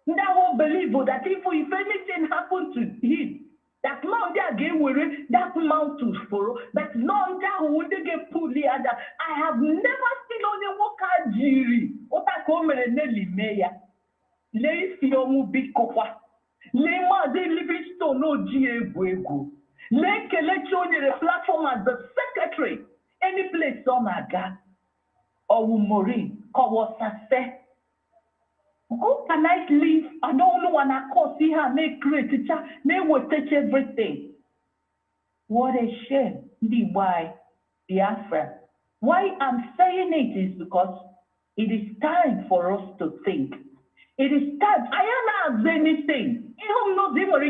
That won't believe that if anything happened to him, that man there again will that mount to follow, that non that would get pulled the other. I have never seen on a walker jury. What I call and Nelly Mayor. Lay Fiomu big cofa. Lay Mazi Livingstone no GA Buego. Lay Kelechi on the platform as the secretary. Any place on Aga or Maureen, Kawasase. How can I live? I don't know when I call see her, make great teacher, they will take everything. What a shame. Why? Biafra. Why I'm saying it is because it is time for us to think. It is time. I am not anything. You know, they were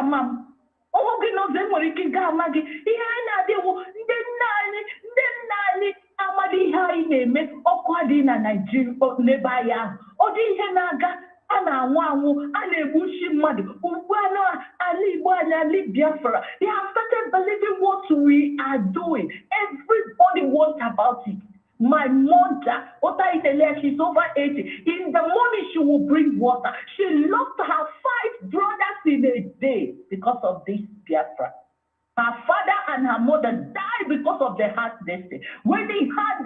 ma'am. Oh, you know, they were magi. Amadi ha ine okwadi na Nigeria neba ya. Odi ihe na-aga a na-anwụ anwụ a na-egbuchi mmadụ ugbu a Ali Biafra. They have started believing what we are doing. Everybody wants about it. My mother, she's over 80. In the morning, she will bring water. She lost her 5 brothers in a day because of this Biafra. Her father and her mother died because of the heart destiny. When they heard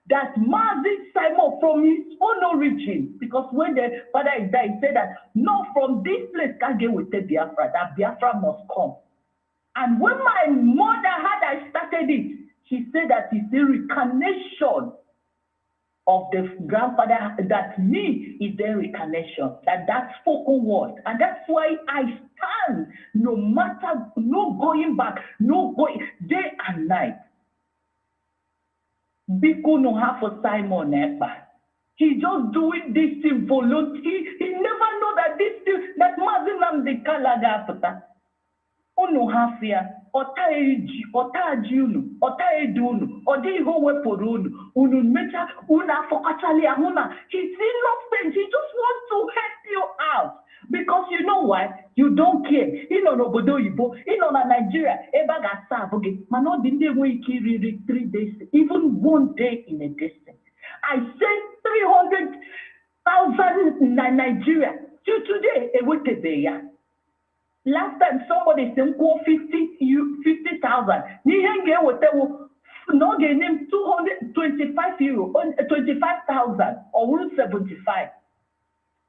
that Mazi Simon from his own origin, because when the father died, he said that no, from this place can't get with the Biafra, that Biafra must come. And when my mother I started it, she said that it's the reincarnation of the grandfather, that me is the reincarnation, that spoken word. And that's why I stand, no matter, no going back, no going, day and night. Biko no have for Simon Epa. He just doing this thing voluntarily. He never know that this thing, that NNAMDI Kalaga Ono hafia, ota eji, ota jiunu, ota edunu, odi ho weporunu, unu mecha, una fokachali ahuna. He's innocent. He just wants to help you out. Because you know why? You don't care. You know Obodo Ibo, you know Nigeria, ebaga saboge. Mano dinde wiki 3 days, even 1 day in a distance. I sent 300,000 in Nigeria. To today, a week. Last time somebody said 50,000. Nihenge wotewo no name 225 euro, 25,000 or 75.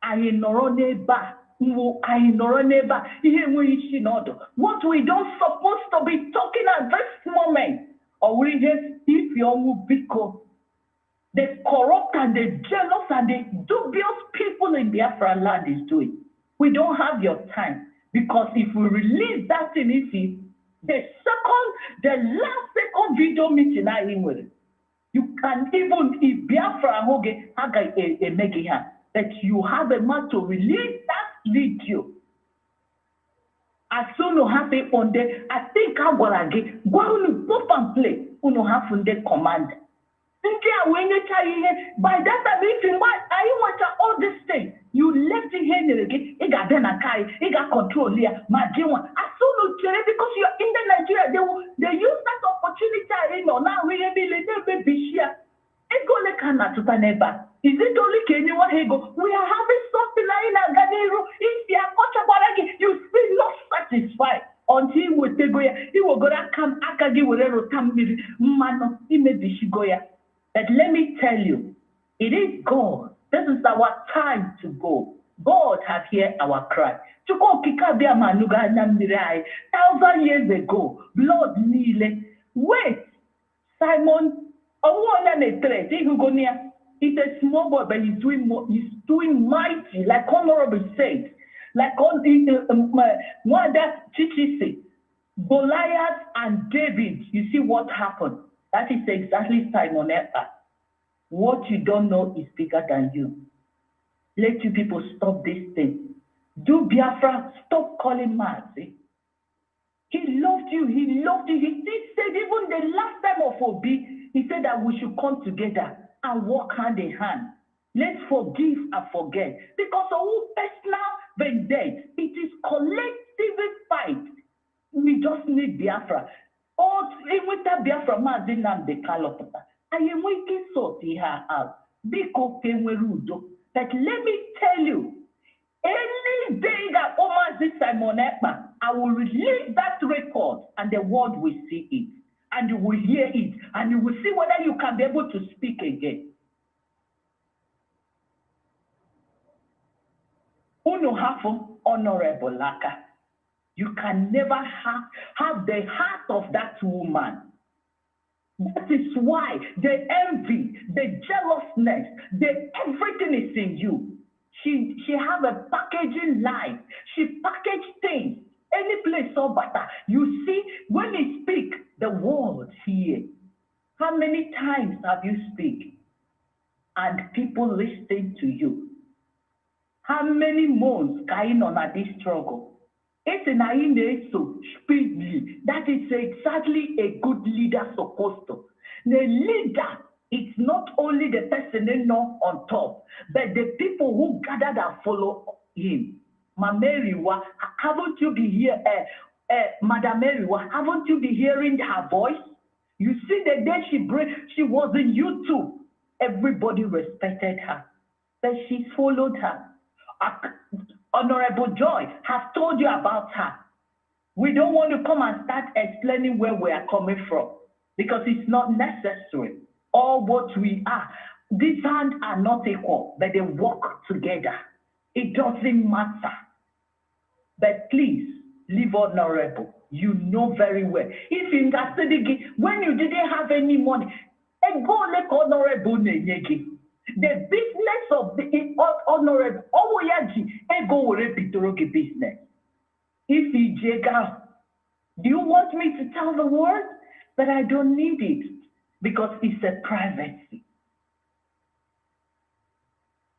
I noro neba. What we don't supposed to be talking at this moment, or we just if you because the corrupt and the jealous and the dubious people in Biafra land is doing. We don't have your time. Because if we release that thing, the last second video meeting I in with it, you can even, if Biafra that you have a man to release that video. As soon as have it on the, I think I'm gonna get, go on pop and play, uno have on the command. By that time, if you want, I want all this thing. You left it here again. It got then a kai. It got control here. My dear one. As soon as because you're in the Nigeria, they use that opportunity. You know now we have been be here. It go like to neighbor. Is it only Kenya? What he go? We are having something in a Ganero. If you are coach about you still not satisfied. Until we take go, he will go to come. Akagi will come. Mano, he may be shigoya. But let me tell you, it is God. This is our time to go. God has heard our cry. 1,000 years ago, blood kneeling. Wait, Simon, he's a small boy, but he's doing more. He's doing mighty, like Honorable said, like all the Wanda Chichisi, Goliath and David. You see what happened? That is exactly Simon Epa. What you don't know is bigger than you. Let you people stop this thing. Do Biafra, stop calling Mazi. He loved you, he loved you. He did say, even the last time of Obi, he said that we should come together and work hand in hand. Let's forgive and forget. Because of who personal vendetta, it is collective fight. We just need Biafra. Oh, even that Biafra Mazi NNAMDI Kalopata. I am waking sorti her out. Biko Kenwerudo. But let me tell you, any day that Mazi Simon Epa, I will release that record and the world will see it. And you will hear it. And you will see whether you can be able to speak again. Uno Hafo, Honorable Laka. You can never have the heart of that woman. That is why the envy, the jealousness, everything is in you. She have a packaging line. She package things. Any place so better. You see, when you speak, the world hear. How many times have you speak and people listen to you? How many months going on at this struggle? It's in so speedily. That is exactly a good leader supposed to. The leader, it's not only the person they know on top, but the people who gathered and follow him. Mameriwa, haven't you been here, Madam Meriwa, haven't you been hearing her voice? You see the day she was in YouTube, everybody respected her, but she followed her. Honorable Joy has told you about her. We don't want to come and start explaining where we are coming from because it's not necessary. All what we are, these hands are not equal, but they work together. It doesn't matter. But please, live honorable. You know very well. If in Gasedigi, when you didn't have any money, and go like honorable Nenyegi. The business of the honorable, Owoyaji, and go repitorogi business. If he jega, do you want me to tell the world? But I don't need it because it's a privacy.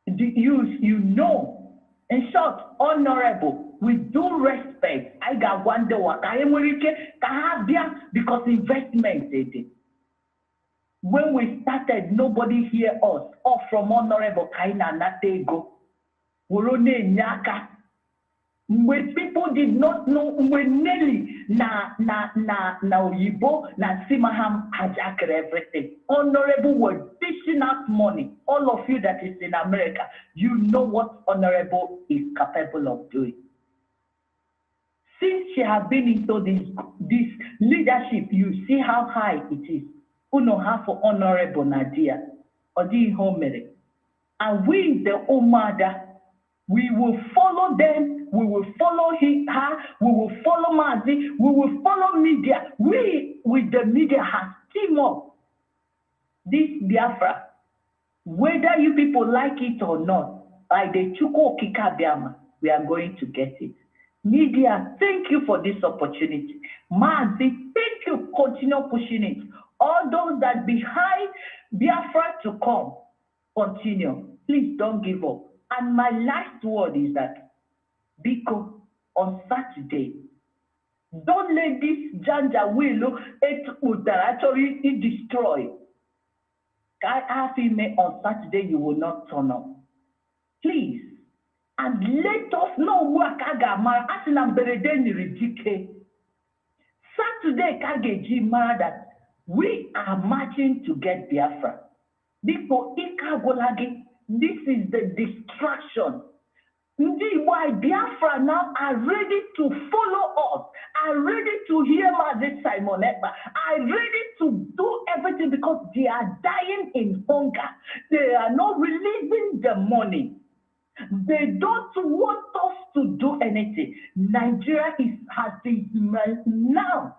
You know. In short, honorable, with due respect, I got one day because investment did it. When we started, nobody hear us. Or from honorable Kaina Natego. When people did not know when Nelly na Yibo na Simaham hijacked everything. Honorable was dishing out money. All of you that is in America, you know what honorable is capable of doing. Since she has been into this leadership, you see how high it is. Uno have for honorable Nadia Odi Homere. And we, the UMUADA, we will follow them, we will follow her, we will follow Mazi, we will follow media. We, with the media, have team up. This Biafra, whether you people like it or not, by the Chuko Kika Biama, we are going to get it. Media, thank you for this opportunity. Mazi, thank you, continue pushing it. All those that behind Biafra to come, continue. Please don't give up. And my last word is that, because on Saturday, don't let this Janja Willow actually destroy. On Saturday, you will not turn up. Please. And let us know what Kagama Asinam Beredeni Rijike. Saturday, Kageji Mara that we are marching to get Biafra. Because this is the distraction. Indeed, why Biafra now are ready to follow us, are ready to hear Mazi Simon Ekpa, are ready to do everything because they are dying in hunger. They are not releasing the money. They don't want us to do anything. Nigeria has this now.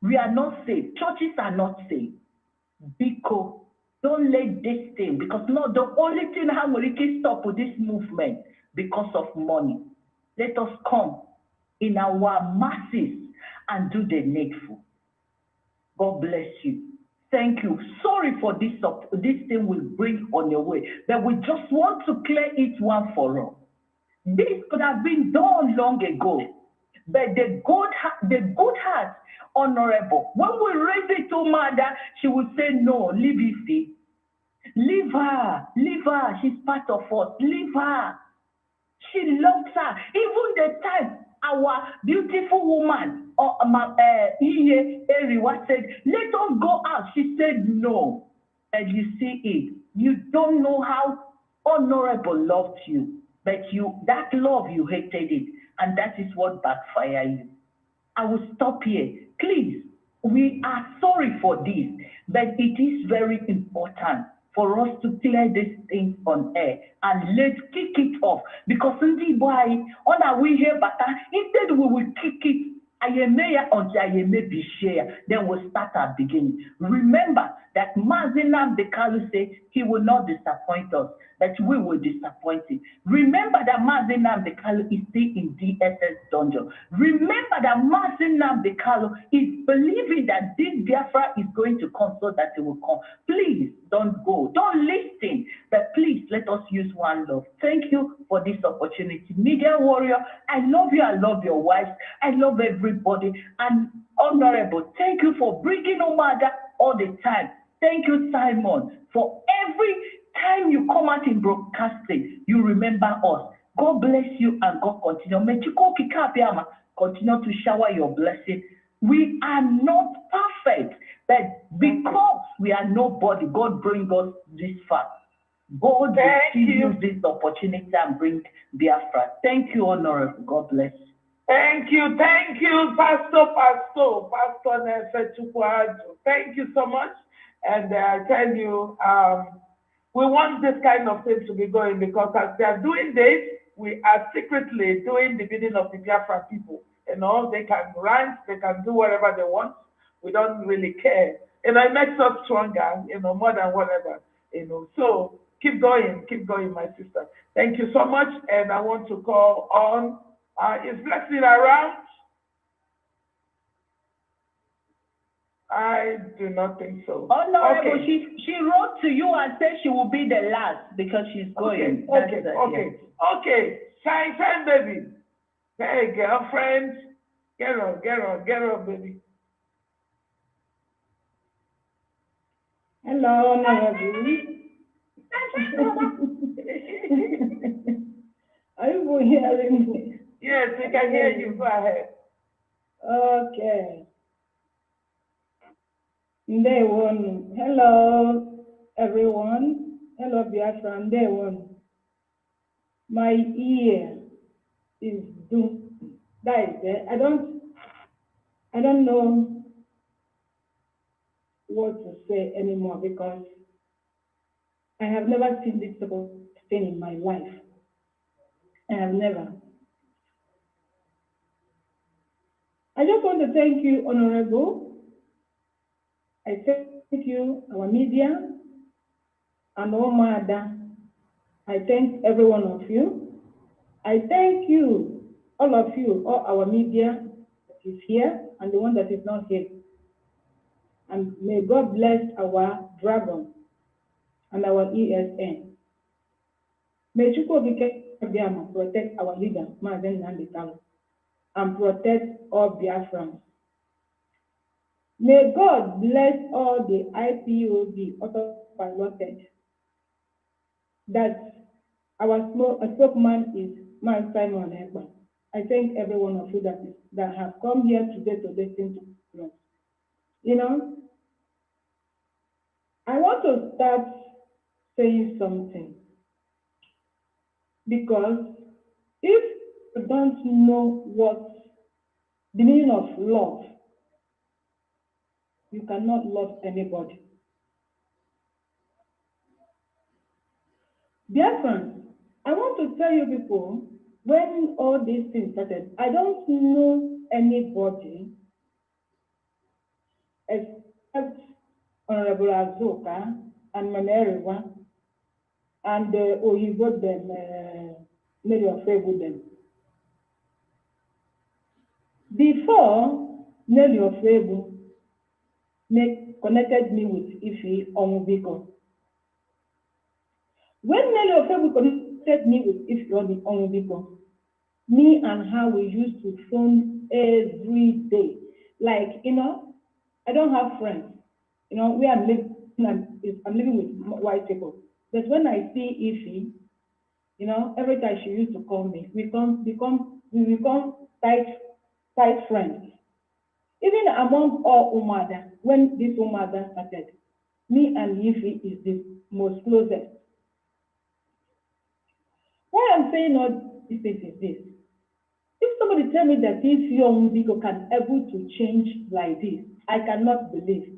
We are not safe. Churches are not safe. Because don't let this thing, because no, the only thing how we can stop with this movement because of money. Let us come in our masses and do the needful. God bless you. Thank you. Sorry for this thing will bring on your way, but we just want to clear it one for all. This could have been done long ago, but the good heart, honorable. When we raise it to mother, she would say, no, leave it. Leave her. She's part of us. Leave her. She loves her. Even the time our beautiful woman, Eriwa said, let us go out. She said no. And you see it. You don't know how honorable loved you. But that love, you hated it. And that is what backfired you. I will stop here. Please, we are sorry for this, but it is very important for us to clear these things on air and let's kick it off. Because indeed, why on we hear better, instead we will kick it. I am mayor until I may be share. Then we'll start our beginning. Remember, that Mazi Nnamdi Kanu said he will not disappoint us, that we will disappoint him. Remember that Mazi Nnamdi Kanu is still in DSS dungeon. Remember that Mazi Nnamdi Kanu is believing that this Biafra is going to come so that it will come. Please don't go. Don't listen. But please let us use one love. Thank you for this opportunity. Media warrior, I love you. I love your wives. I love everybody. And Honorable, thank you for bringing UMUADA all the time. Thank you, Simon, for every time you come out in broadcasting, you remember us. God bless you and God continue. May you continue to shower your blessing. We are not perfect, but because we are nobody, God bring us this far. God will use this opportunity and bring Biafra. Thank you, Honorable. God bless you. Thank you, Pastor Nefetukwaju. Thank you so much. And I tell you, we want this kind of thing to be going because as they are doing this, we are secretly doing the bidding of the Biafra people. You know, they can rant, they can do whatever they want. We don't really care. And it makes us stronger, you know, more than whatever, you know. So keep going, my sister. Thank you so much. And I want to call on, is Blessing around? I do not think so. Oh, no, okay. She wrote to you and said she will be the last because she's going. Okay. Shine, baby. Hey, girlfriend. Get on, baby. Hello, Honorable. Are you hearing me? Yes, we can hear you. Go ahead. Okay. Day one. Hello, everyone. Hello, Biafra. Day one. My ear is doomed. That is it. I don't know what to say anymore because I have never seen this type of thing in my life. I have never. I just want to thank you, Honorable. I thank you, our media, and UMUADA. I thank every one of you. I thank you, all of you, all our media that is here and the one that is not here. And may God bless our dragon and our ESN. May Chukwuemeka protect our leader, Mazi Nnamdi Kanu, and protect all Biafrans. May God bless all the IPOB autopiloted. That our spokesman is Man Simon Ekpa. I thank every one of you that have come here today to listen to us. You know, I want to start saying something because if you don't know what the meaning of love, you cannot love anybody. Dear friends, I want to tell you people, when all these things started, I don't know anybody except Honorable Azuka and Maneriwa and Oyibo them, Mary of them. Before Nelly of connected me with Ife Onwubiko. When Nelly of connected me with Ife Onwubiko, me and her, we used to phone every day. Like, you know, I don't have friends. You know, I'm living with white people. But when I see Ife, you know, every time she used to call me, we become tight friends. Even among all UMUADA, when this UMUADA started, me and Ife is the most closest. Why I'm saying all this is this. If somebody tell me that this young people can able to change like this, I cannot believe.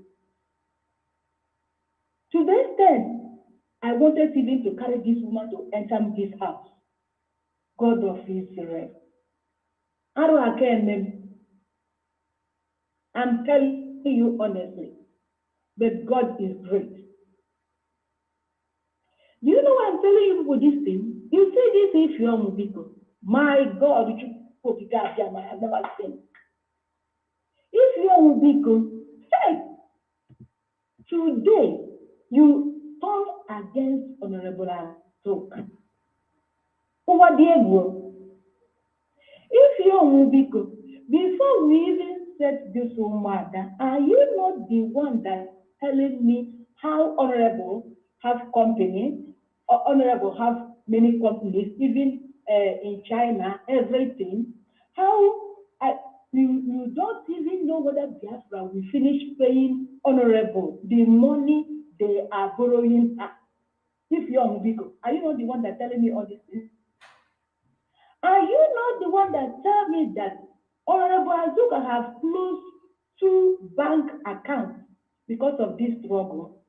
To the extent, I wanted even to carry this woman to enter this house. God of Israel. I'm telling you honestly, but God is great. Do you know why I'm telling you with this thing? You see this if you're Mubiko. My God, I have never seen. If you're Mubiko, hey, today you turn against Honorable Atok. Over the if you're Mubiko, before we even set this UMUADA, are you not the one that telling me how Honorable have company, or Honorable have many companies, even in China, everything? How you don't even know whether Biafra will finish paying Honorable the money they are borrowing us. If you're Mubiko, are you not the one that telling me all this things? Are you not the one that tell me that Honorable Azuka have closed 2 bank accounts because of this struggle?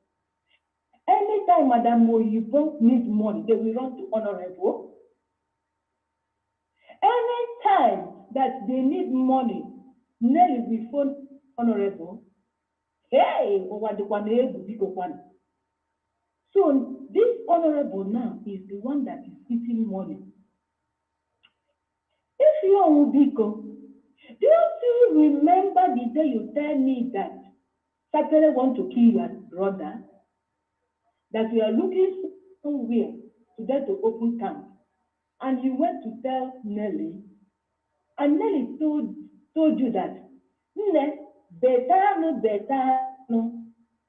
Anytime Madam Moyibo needs money, they will run to Honorable. Anytime that they need money, Nelly will phone Honorable. Hey, over the one. So this Honorable now is the one that is eating money. If you are Ubiko, do you still remember the day you tell me that Satele want to kill your brother? That you are looking somewhere to get to open camp, and you went to tell Nelly, and Nelly told you that betano,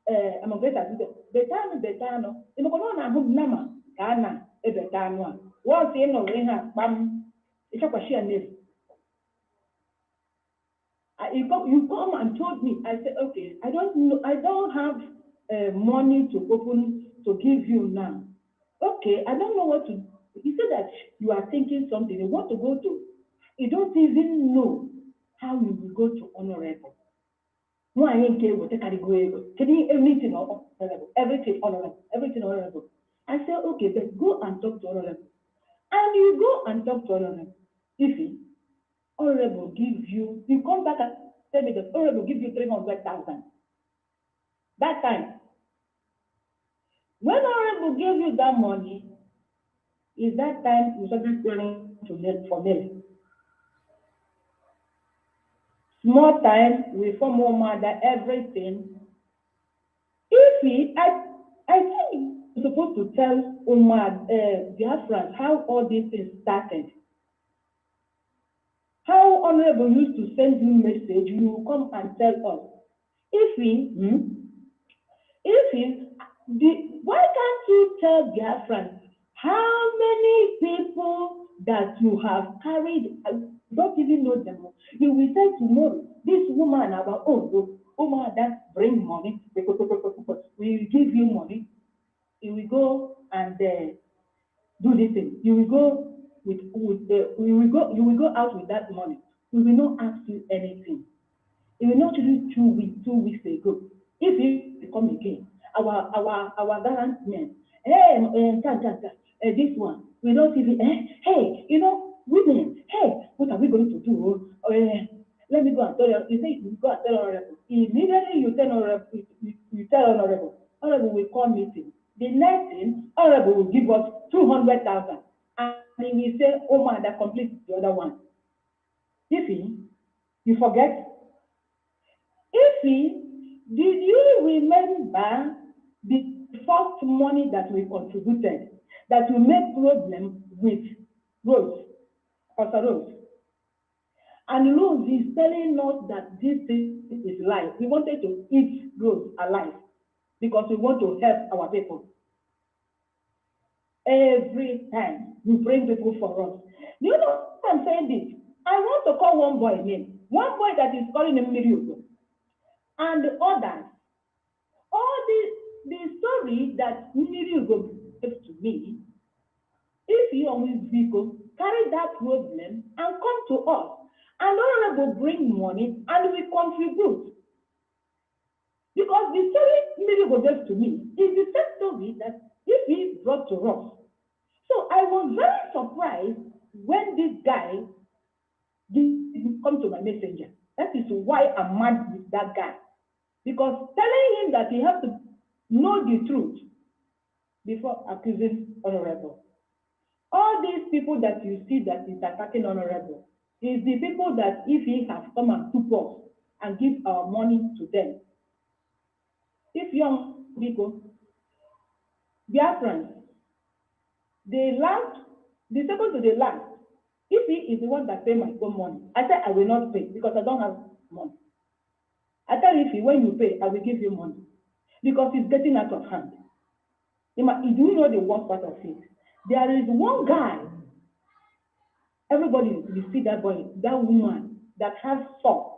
I'm a betano, in the corona home nama, Kana, a betano. Once in no ring, bam, it's a question. You come and told me. I said, okay, I don't know, I don't have money to open to give you now. Okay, I don't know what to. He said that you are thinking something. You want to go to. You don't even know how you will go to Honorable. No, I ain't care what can go. Can you everything honorable? Everything honorable. Everything honorable. I said, okay, then go and talk to Honorable. And you go and talk to Honorable. If he Honorable give you come back and tell me that Honorable give you 300,000. That time, when Honorable gave you that money, is that time you started going to net for me. Small time, we form UMUADA, everything. If he, I think you're supposed to tell UMUADA, Biafra, how all these things started. How Honorable used to send you message, you come and tell us. Why can't you tell Biafra how many people that you have carried? You don't even know them. You will say tomorrow, this woman, our own, that bring money, we will give you money. You will go and do this thing. You will go you will go out with that money. We will not ask you anything. It will not do 2 weeks ago. If you come again, our guarantee, this one, we don't even, hey, women, hey, what are we going to do? Let me go and tell you. You say you go and tell Honorable. Immediately you tell Honorable. Honorable will call meeting. The next thing, Honorable will give us 200,000. And he will say, oh man, that completes the other one. You forget? Did you remember the first money that we contributed that will make problem with Rose, Pastor Rose? And Rose is telling us that this thing is life. We wanted to eat Rose alive because we want to help our people. Every time we bring people for us. Do you know why I'm saying this? I want to call one boy name. One boy that is calling him Miriugo. And the others. All the story that Miriugo gave to me, if you and with Vico carry that problem and come to us, and Honorable bring money and we contribute. Because the story Miriugo gave to me is the same story that if he brought to us. So I was very surprised when this guy didn't come to my messenger. That is why I'm mad with that guy. Because telling him that he has to know the truth before accusing Honorable. All these people that you see that is attacking Honorable is the people that if he has come and took us and give our money to them. If young people, Biafrans, the second to the last, if he is the one that pay my own money, I said I will not pay because I don't have money. I tell you, when you pay, I will give you money because it's getting out of hand. Do you know the worst part of it? There is one guy, everybody will see that boy, that woman that has sore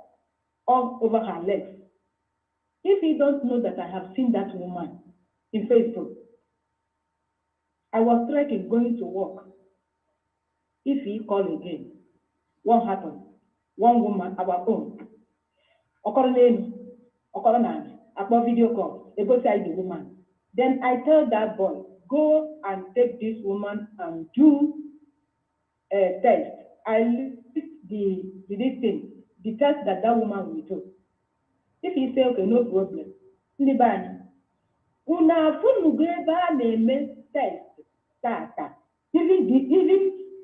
all over her legs. If he don't know that I have seen that woman in Facebook, I was trekking going to work. If he call again, what happened? One woman, our own, about video call, they go say the woman. Then I tell that boy, go and take this woman and do a test. I list the test that woman will do. If he say, okay, no problem. Una funu greba name test. Even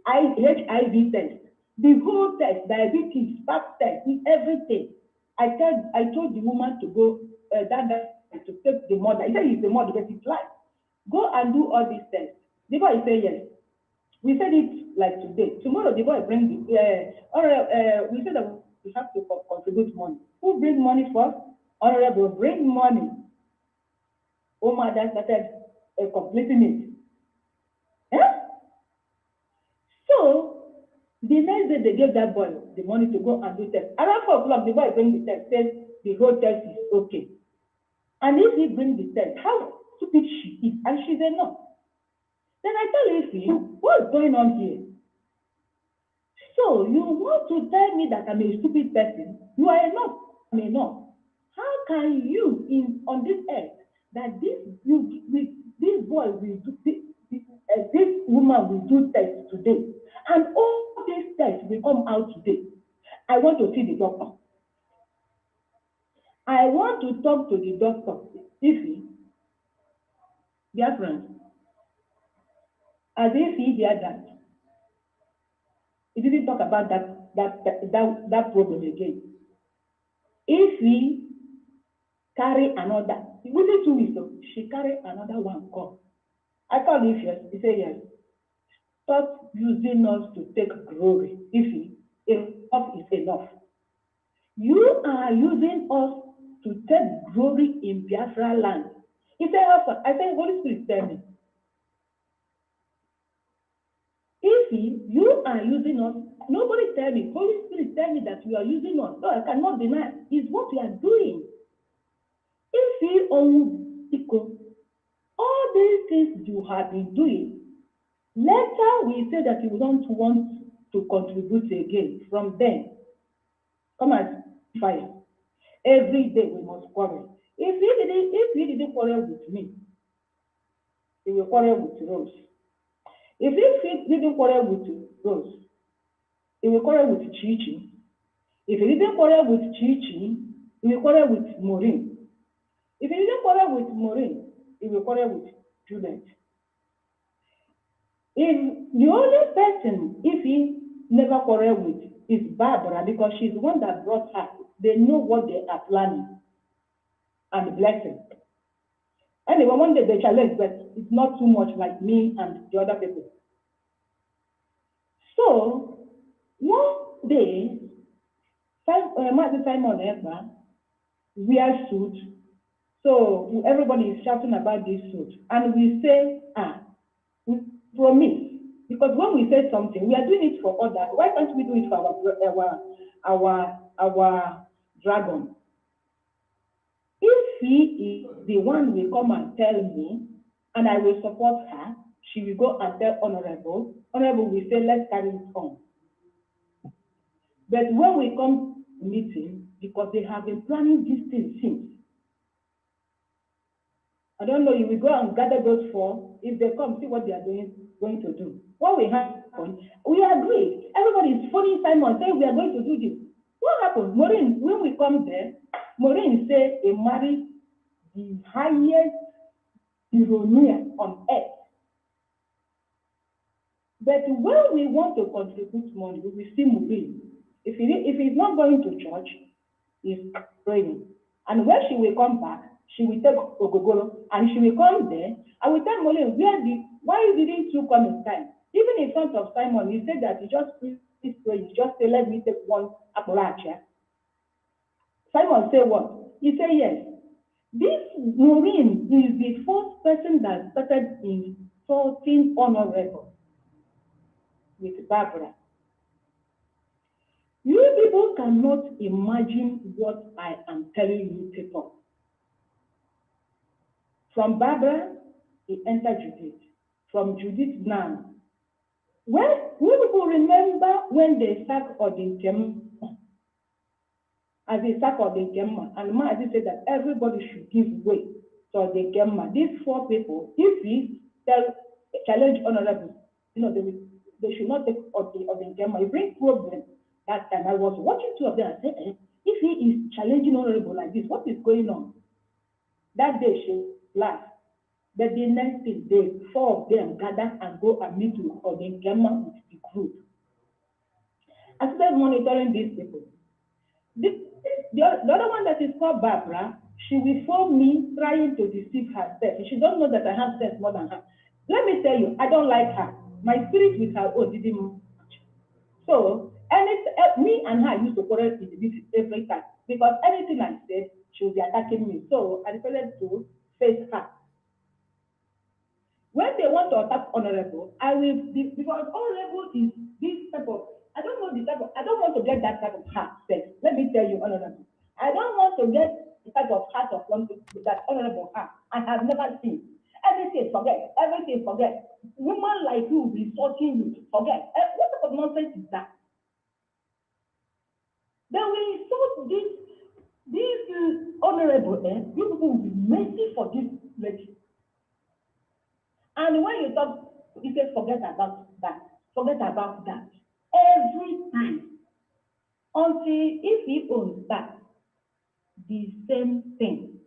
HIV test, the whole test, diabetes, pap test, everything. I told the woman to go to take the mother. He said he's the mother, but it's life. Go and do all these tests. The boy say yes. We said it like today. Tomorrow the boy bring we said that we have to contribute money. Who bring money first? Honorable bring money. UMUADA started completing it. Yeah? So the next day they gave that boy the money to go and do test. Around 4 o'clock, the boy bring the test, says the whole test is okay. And if he brings the test, how stupid she is, and she said no. Then I tell Ify, what's going on here? So you want to tell me that I'm a stupid person? You are not. I'm enough. How can you, on this earth, that this boy will do this woman will do tests today, and all these tests will come out today? I want to see the doctor. I want to talk to the doctor. Ify, dear friends, as if he heard that, he didn't talk about that problem again. If he carry another, within 2 weeks, she carry another one come. I called Ify, yes. He said yes. Stop using us to take glory. Ify, enough is enough. You are using us to take glory in Biafra land. He said, I said, Holy Spirit, tell me. Ify, you are using us. Nobody tell me. Holy Spirit, tell me that you are using us. No, I cannot deny. It's what we are doing. Ify, all these things you have been doing, later we say that you don't want to contribute again. From then, come and fire. Every day we must quarrel. If he didn't quarrel with me, he will quarrel with Rose. If he didn't quarrel with Rose, he will quarrel with Chichi. If he didn't quarrel with Chichi, he will quarrel with Maureen. If he didn't quarrel with Maureen, he will quarrel with Juliet. If the only person, if he never quarrel with, is Barbara, because she's the one that brought her. They know what they are planning and blessing. Anyway, one day they challenge, but it's not too much like me and the other people. So one day, Simon Ekpa wears suit. So everybody is shouting about this suit, and we say, we promise. Because when we say something, we are doing it for others. Why can't we do it for our dragon? If he is the one will come and tell me, and I will support her, she will go and tell Honorable. Honorable will say, let's carry it on. But when we come to meeting, because they have been planning this thing since, I don't know, you will go and gather those four. If they come, see what they are going to do. What will happen? We agree. Everybody is phoning Simon saying we are going to do this. What happened? Maureen, when we come there, Maureen said he married the highest billionaire on earth. But when we want to contribute money, we will see Maureen. If he's not going to church, he's praying. And when she will come back, she will take Ogogoro and she will come there. I will tell Maureen, why didn't you come in time? Even in front of Simon, he said that he just please pray. He just say, let me take one aparacha. Simon said what? He said yes. This Maureen is the first person that started insulting honorable with Barbara. You people cannot imagine what I am telling you people. From Barbara, he entered Judith. From Judith now. When people remember when they sacked Odinkem, as they sacked Odinkem, and Maadi said that everybody should give way to Odinkem. These four people, if we challenge honorable, they should not take Odinkem. It brings problem. That time I was watching two of them and said, if he is challenging honorable like this, what is going on? That day she laughed. But the next day, four of them gathered and go and meet with Odinkem with the group. I started monitoring these people. The other one that is called Biafra, she will phone me trying to deceive herself. She don't know that I have sense more than her. Let me tell you, I don't like her. My spirit with her didn't match. So, me and her used to quarrel in the meeting every time because anything I said, she would be attacking me. So, I decided to face her. When they want to attack honorable, I will, because honorable is this type of, I don't want to get that type of heart sex. Let me tell you, honorable. I don't want to get the type of heart of that honorable heart. I have never seen. Everything, forget. Everything, forget. Women like you insulting you, forget. What type of nonsense is that? They will insult this honorable, you people will be mercy for this lady. And when you talk, you say, forget about that. Forget about that. Every time. Until if he owns that, the same thing.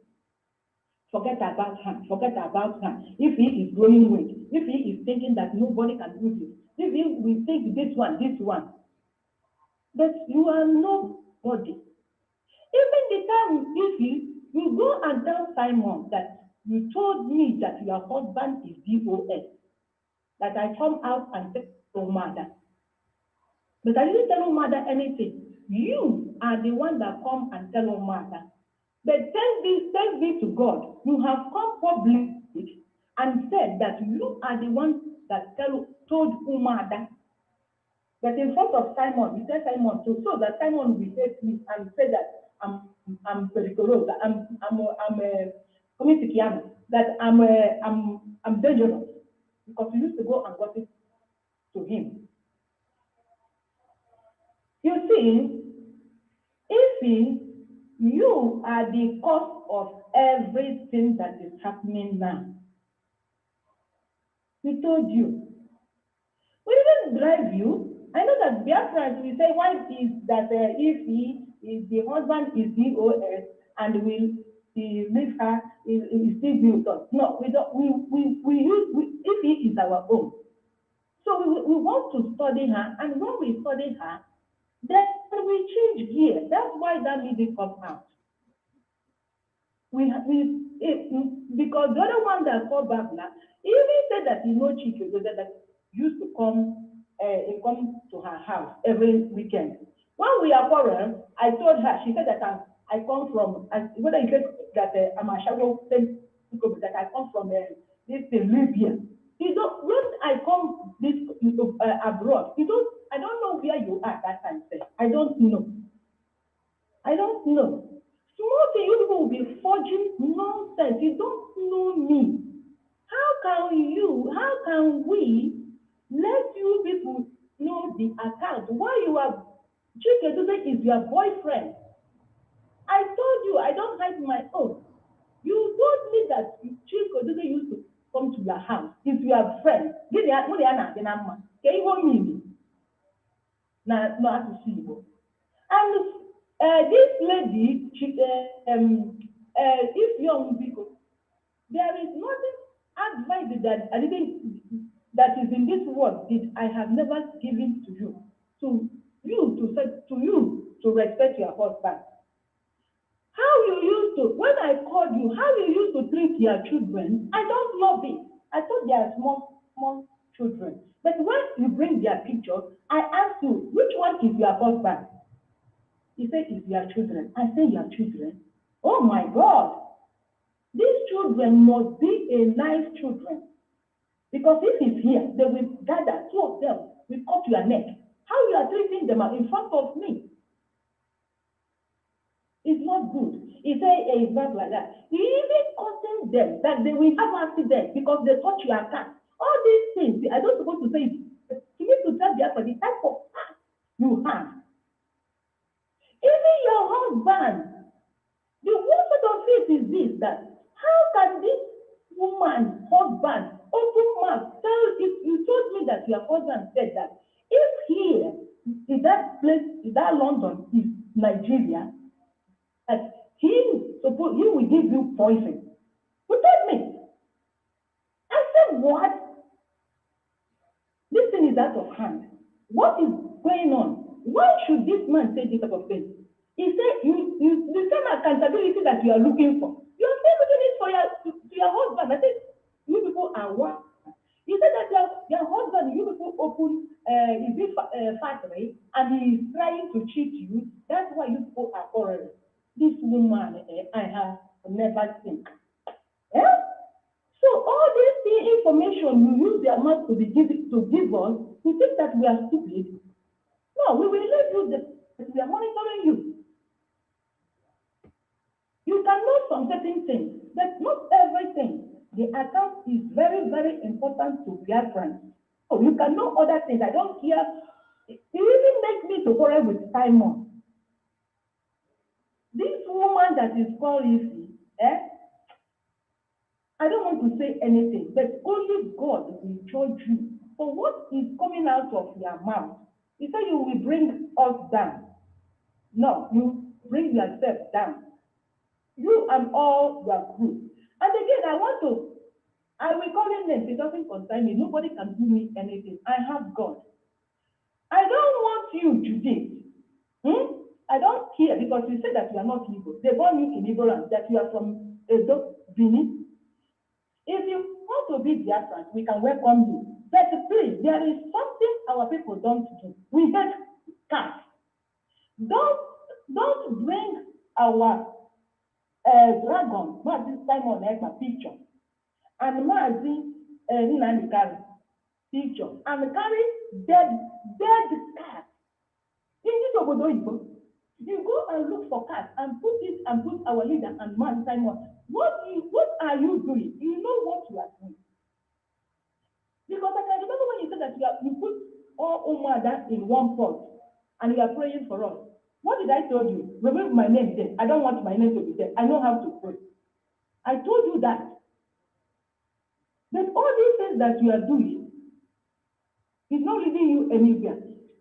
Forget about him. Forget about him. If he is growing weight, if he is thinking that nobody can do this, if he will think this one. But you are nobody. Even the time you go and tell Simon that you told me that your husband is DOS, that I come out and tell UMUADA. But I didn't tell UMUADA anything. You are the one that come and tell UMUADA. But thanks be to God, you have come public and said that you are the one that told UMUADA. But in front of Simon, you said Simon too, so that Simon will hate me and say that I'm periculous, I'm that I'm dangerous because you used to go and gossip to him. You see, if you are the cause of everything that is happening now, we told you. We didn't drive you. I know that Biafrans will say, why is that if the husband is DOS and will leave her, is still built up? No, we don't. If he is our own. So we want to study her, and when we study her, then we change gear. That's why that music comes out. Because the other one that called Babla, he even said that he knows Chike, that used to come to her house every weekend. When we are quarreled, I told her, she said that I come from, whether you said that I'm a shadow, that I come from this Libya. When I come abroad, I don't know where you are that time, sir. I don't know. Small thing, you people will be forging nonsense. You don't know me. How can we let you people know the account? Why you are, Chike is your boyfriend. I told you, I don't hide my own. You told me that Chike used to come to your house. If you are friends, can you want me? Now, not to see you. And This lady, if young people, there is nothing advice that I didn't, that is in this world that I have never given to you. To respect your husband. How you used to, when I called you, how you used to treat your children, I don't love it. I thought they are small children. But when you bring their picture, I ask you, which one is your husband? He said, it's your children. I say, your children? Oh my God. These children must be a nice children. Because if he's here, they will gather, two of them will cut your neck. How you are treating them in front of me? It's not good. He said it's not like that. He even cautioned them that they will have accidents because they touch your car. All these things, I don't supposed to say it. You need to tell the the type of car you have. Even your husband, the worst of it is this, that how can this woman, husband, open mouth, if you told me that your husband said that if here, in that place, in that London, is Nigeria, that he will give you poison. You told me. I said, what? This thing is out of hand. What is going on? Why should this man say this type of thing? He said, the same accountability that you are looking for. You are still looking it for your husband. I said, you people are one. He said that your husband, you people open a big factory and he is trying to cheat you. That's why you people are quarreling. This woman I have never seen. Yeah? So all this information you use their mouth to give us, you think that we are stupid? No, we will let you that we are monitoring you. You can know some certain things, but not everything. The account is very, very important to Biafrans. So you can know other things. I don't care. It even makes me to quarrel with Simon. This woman that is called Ify, I don't want to say anything, but only God will judge you for what is coming out of your mouth. He said you will bring us down. No, you bring yourself down. You and all your group. And again, I will call him names. It doesn't concern me. Nobody can do me anything. I have God. I don't want you, Judith. I don't care because you say that you are not Igbo. They born you in ignorance, that you are from Edo, Benin. If you want to be Biafran, we can welcome you. But please, there is something our people don't do. We get cats. Don't bring our dragon, Mazi Simon Ekma picture, and Mazi NNAMDI picture, and carry dead cat. In this obodo Igbo, you go and look for cats and put it and put our leader and Mazi Simon. What are you doing? You know what you are doing. Because I can remember when you said that you put all UMUADA in one pot and you are praying for us. What did I tell you? Remove my name there. I don't want my name to be there. I know how to pray. I told you that. But all these things that you are doing is not leading you anywhere.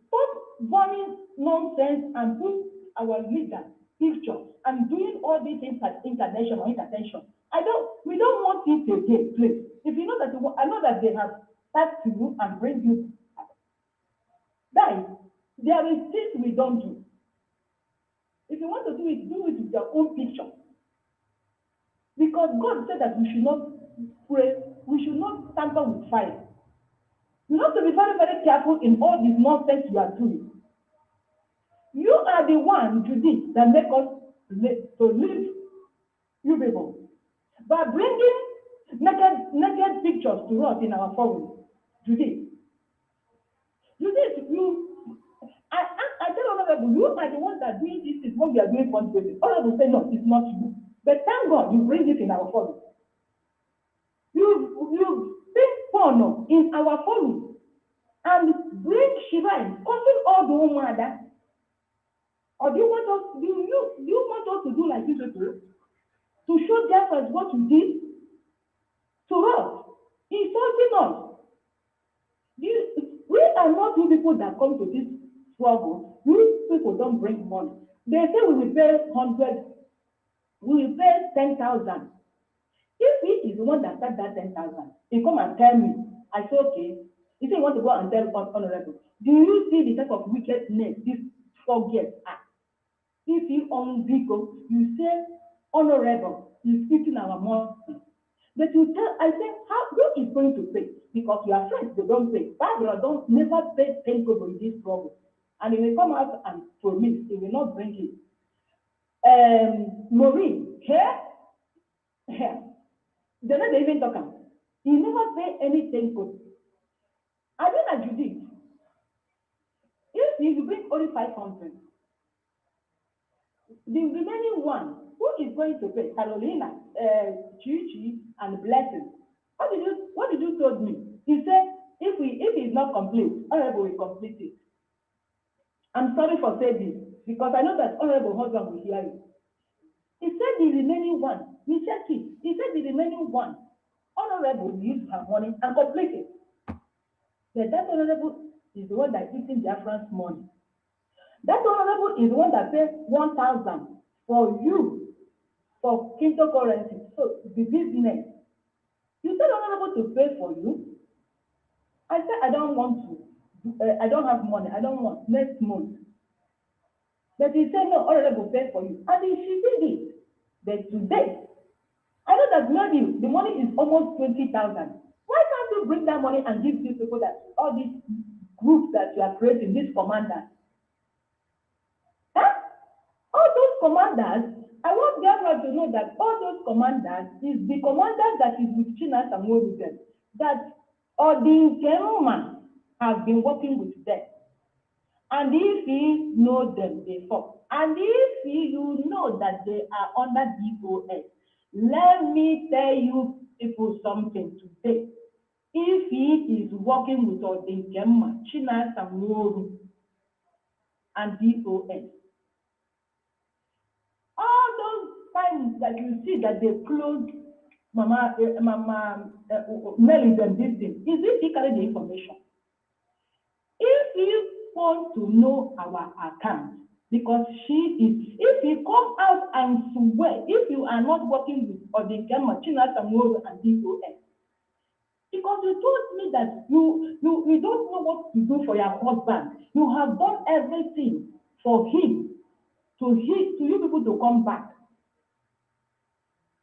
Stop burning nonsense and put our leader pictures and doing all these things at international intervention. We don't want it again, please. If you know that I know that they have tasked you and bring you guys, there is things we don't do. If you want to do it with your own picture. Because God said that we should not pray, we should not tamper with fire. You have to be very, very careful in all this nonsense you are doing. You are the one, Judith, that make us to live you people. By bringing naked pictures to us in our forum, Judith, I tell all of them, you are the ones that doing this is what we are doing for the baby. All of them say, no, it's not you. But thank God you bring it in our forum. You bring porno in our forum and bring shrine, causing all the UMUADA. Or do you want us to do like this to show therefore what you did to us, insulting us? We are not you people that come to this struggle. You people don't bring money. They say we will pay 100, we will pay 10,000. If he is the one that said that 10,000, he come and tell me, I say, okay. He say, you want to go and tell Honorable. Do you see the type of wickedness these 4 girls are? If you own Vico, you say, Honorable, is eating our money. But you tell, I say, who is going to pay? Because your friends, they don't pay. Biafra don't never pay 10 kobo in this trouble. And he will come out and promise he will not bring it. Maureen, here, they're not even talking. He never pay anything good. I mean, as you did. If you bring only 500, the remaining one, who is going to pay? Carolina, Chichi, and Blessing. What did you told me? He said, if it's not complete, Honorable will complete it. I'm sorry for saying this, because I know that Honorable husband will hear it. He said the remaining one, he said the remaining one, Honorable will use her money and complete it. But that Honorable is the one that is eating Biafra's money. That Honorable is the one that pays 1,000 for you, for cryptocurrency. So the business. You said Honorable to pay for you. I said I don't want to. I don't have money. I don't want next month. But he said no, Honorable pay for you. And she did it. But today, I know that maybe the money is almost 20,000. Why can't you bring that money and give these people that all these groups that you are creating, these commanders? Huh? All those commanders, I want Biafra to know that all those commanders is the commanders that is with Chinas and with them. That Odin Kenman have been working with them. And if you know them before, and if you know that they are under DOS, let me tell you people something today. If he is working with Odin Kenman, Chinas and Woru, and DOS, all those times that you see that they close Melly and this thing, is it he carry the information? If you want to know our account, because if you come out and swear, if you are not working with Odinkem, China, Samuel, and DOS, because you told me that you don't know what to do for your husband. You have done everything for him, to you people to come back.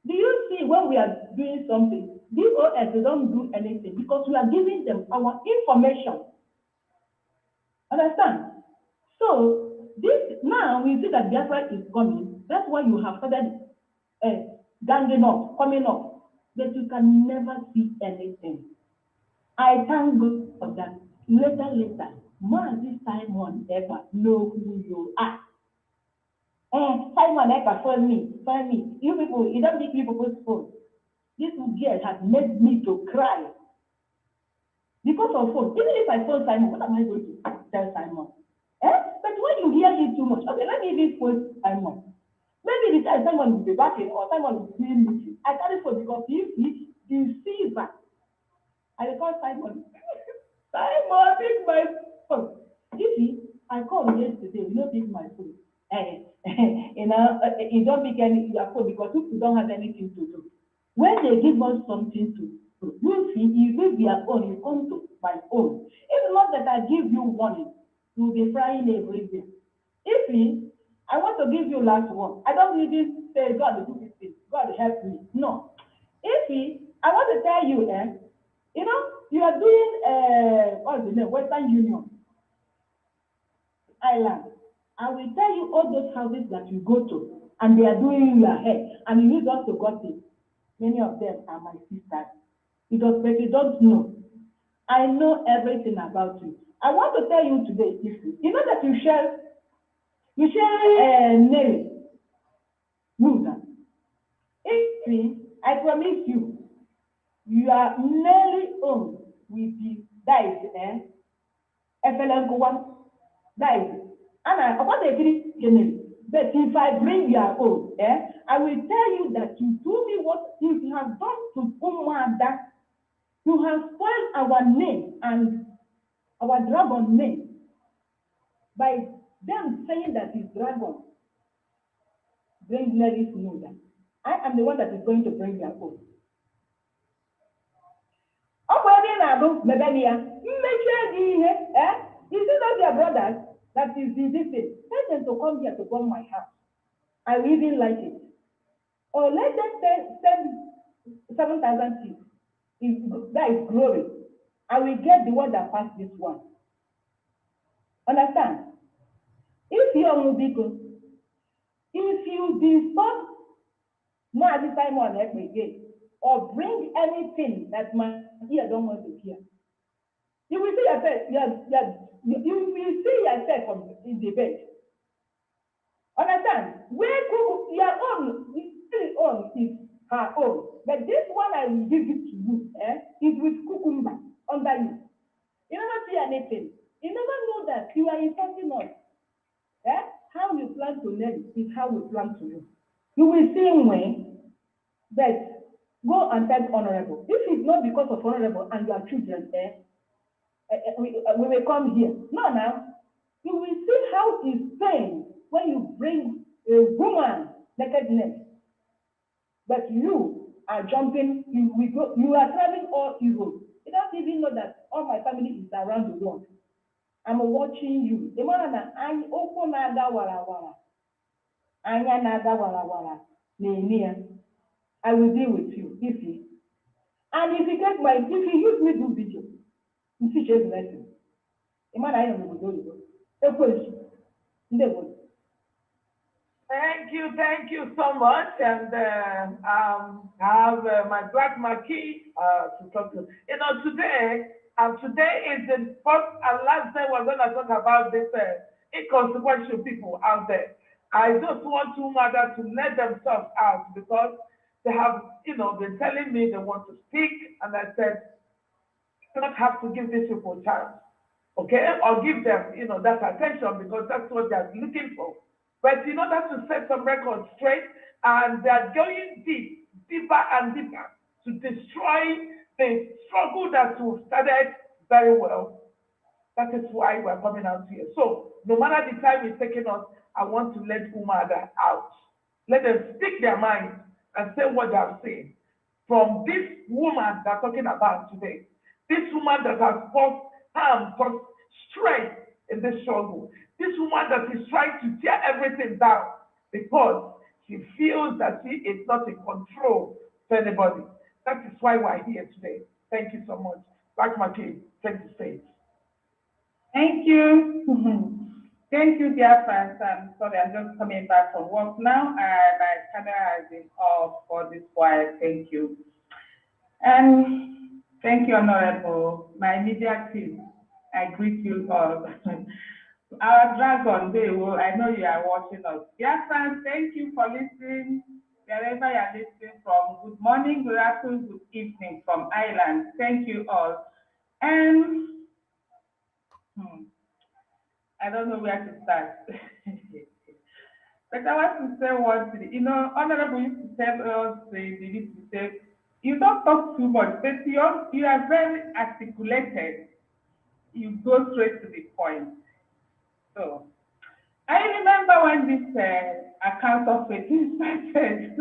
Do you see when we are doing something, DOS, they don't do anything because we are giving them our information. Understand? So, this now we see that Biafra is coming. That's why you have started ganging up, coming up. But you can never see anything. I thank God for that. Later, Mazi Simon ever know who you are. Simon ever phone me. You people, you don't make me people's phone. This girl has made me to cry. Because of phone. Even if I phone Simon, what am I going to tell Simon? But when you hear it too much, okay, let me even phone Simon. Maybe the time Simon will be backing or Simon will be doing meeting. I carry phone because he sees that. I will call Simon. Simon, pick my phone. You see, I called yesterday, you know, pick my phone. You don't pick your phone because you don't have anything to do. When they give us something to do, you see, you give your own, you come to my own. It's not that I give you warning, you'll be frying everywhere. If I want to give you last one, I don't even say, God, do this thing, God help me. No. If I want to tell you, you know, you are doing, what's the name, Western Union Island. I will tell you all those houses that you go to, and they are doing your hair, and you use us to gossip. Many of them are my sisters. But you don't know. I know everything about you. I want to tell you today, you know that you share Nelly. If I promise you, you are nearly owned with the dice, that is, and I want to agree, but if I bring your own, I will tell you that you do me what you have done to UMUADA. You have spoiled our name and our dragon name by them saying that it's dragon. bring Nelly's Nuda. I am the one that is going to bring their own. You see that their brothers, that is the this thing, tell them to come here to burn my house. I will even like it. Or let them send 7,000 people. That is glory. I will get the one that passed this one. Understand? If you are Mubiko, if you disturb Mwadi Simon again, or bring anything that my ear don't want to hear, you will see yourself, you will see yourself in the bed. Understand? Where your own, own is her own. But this one I will give it to you, is with cucumber under you. You never see anything. You never know that you are insulting us. How you plan to learn is how we plan to do. You will see when, but go and tell honorable. If it's not because of honorable and your children, we will come here. No, now, you will see how it's pain when you bring a woman nakedness. But you are jumping, you are traveling all Europe. You don't even know that all my family is around the world. I'm watching you. The man I open naga wala wala. Anya naga wala wala. I will deal with you. If you and if you get if you use me do video, you see just lesson. The man I am going to do. Thank you so much. And I have my black marquee to talk to. You know, today is the first and last day we're going to talk about this inconsequential people out there. I just want UMUADA to let themselves out because they have, been telling me they want to speak, and I said, you don't have to give these people a chance, okay? Or give them, that attention because that's what they're looking for. But in order to set some records straight, and they're going deeper and deeper to destroy the struggle that we've started very well. That is why we're coming out here. So no matter the time it's taking us, I want to let UMUADA out. Let them speak their mind and say what they have seen. From this woman they're talking about today, this woman that has caused harm, caused strength in this struggle, this woman that is trying to tear everything down because she feels that she is not in control of anybody. That is why we're here today. Thank you so much. Black McKay, take the stage. Thank you. Thank you, dear friends. I'm sorry, I'm just coming back from work now, and my camera has been off for this while. Thank you. And thank you, Honorable, my media team. I greet you all. Our dragon, I know you are watching us. Dear friends, thank you for listening. Wherever you are listening from, good morning, good afternoon, good evening from Ireland. Thank you all. And I don't know where to start. But I want to say one thing. Honorable used to tell us, you don't talk too much, but you are very articulated. You go straight to the point. So, I remember when this account of it started.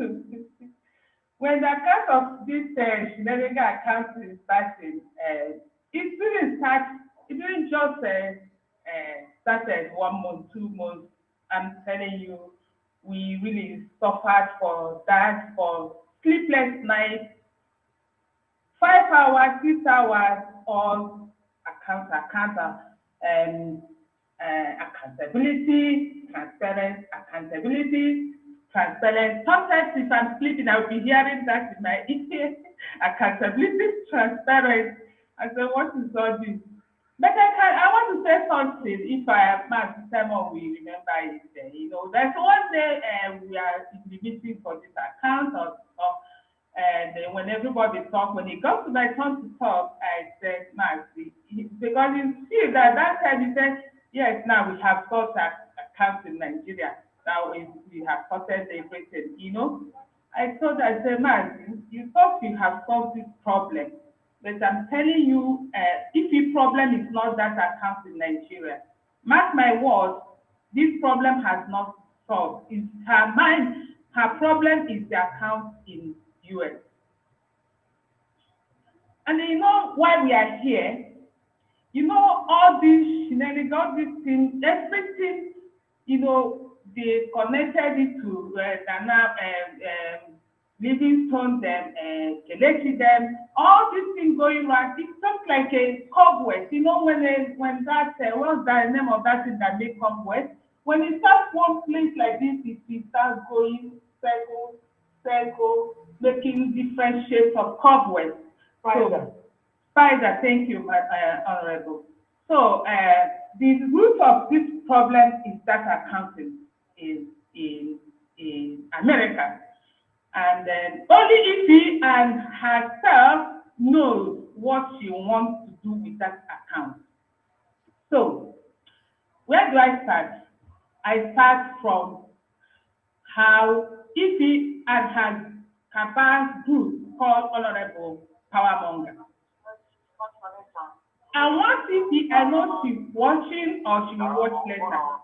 When the account of this shenanigan account is starting, it didn't just started 1 month, 2 months. I'm telling you, we really suffered for that, for sleepless nights, 5 hours, 6 hours on accountability, transparent. Sometimes if I'm sleeping, I'll be hearing that in my ear. Accountability, transparent. I said, what is all this? But I want to say something. If I have my Simon, we remember it. There's one day we are in the meeting for this account and when everybody talks, when it comes to my turn to talk, I said, because you see that time he said, yes, now we have sorted accounts in Nigeria. Now we have sorted everything, I said, you thought you have solved this problem. But I'm telling you, if the problem is not that account in Nigeria, mark my words, this problem has not solved. It's her mind her problem is the account in US. And you know why we are here? You know, all these shenanigans, all these things, everything, you know, they connected it to Livingstone, them, Kelechi, them, all these things going around. It's just like a cobweb. You know, when that, what's the name of that thing that make cobweb? When it starts one place like this, it starts going circle, making different shapes of cobwebs. Spider, thank you, Honorable. So the root of this problem is that accounting in America. And then only Ify and herself knows what she wants to do with that account. So where do I start? I start from how Ify and her Kaba's group called Honorable Powermonger. And once Ify, I know she's watching or she will watch later.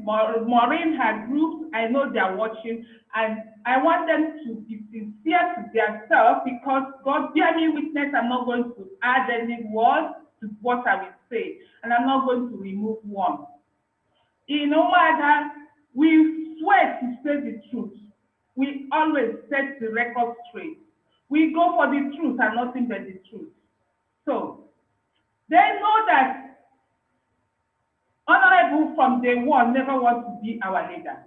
Maureen, her groups, I know they are watching, and I want them to be sincere to themselves, because God bear me witness, I'm not going to add any words to what I will say, and I'm not going to remove one. In UMUADA, we swear to say the truth. We always set the record straight. We go for the truth and nothing but the truth. So they know that Honorable from day one never wants to be our leader.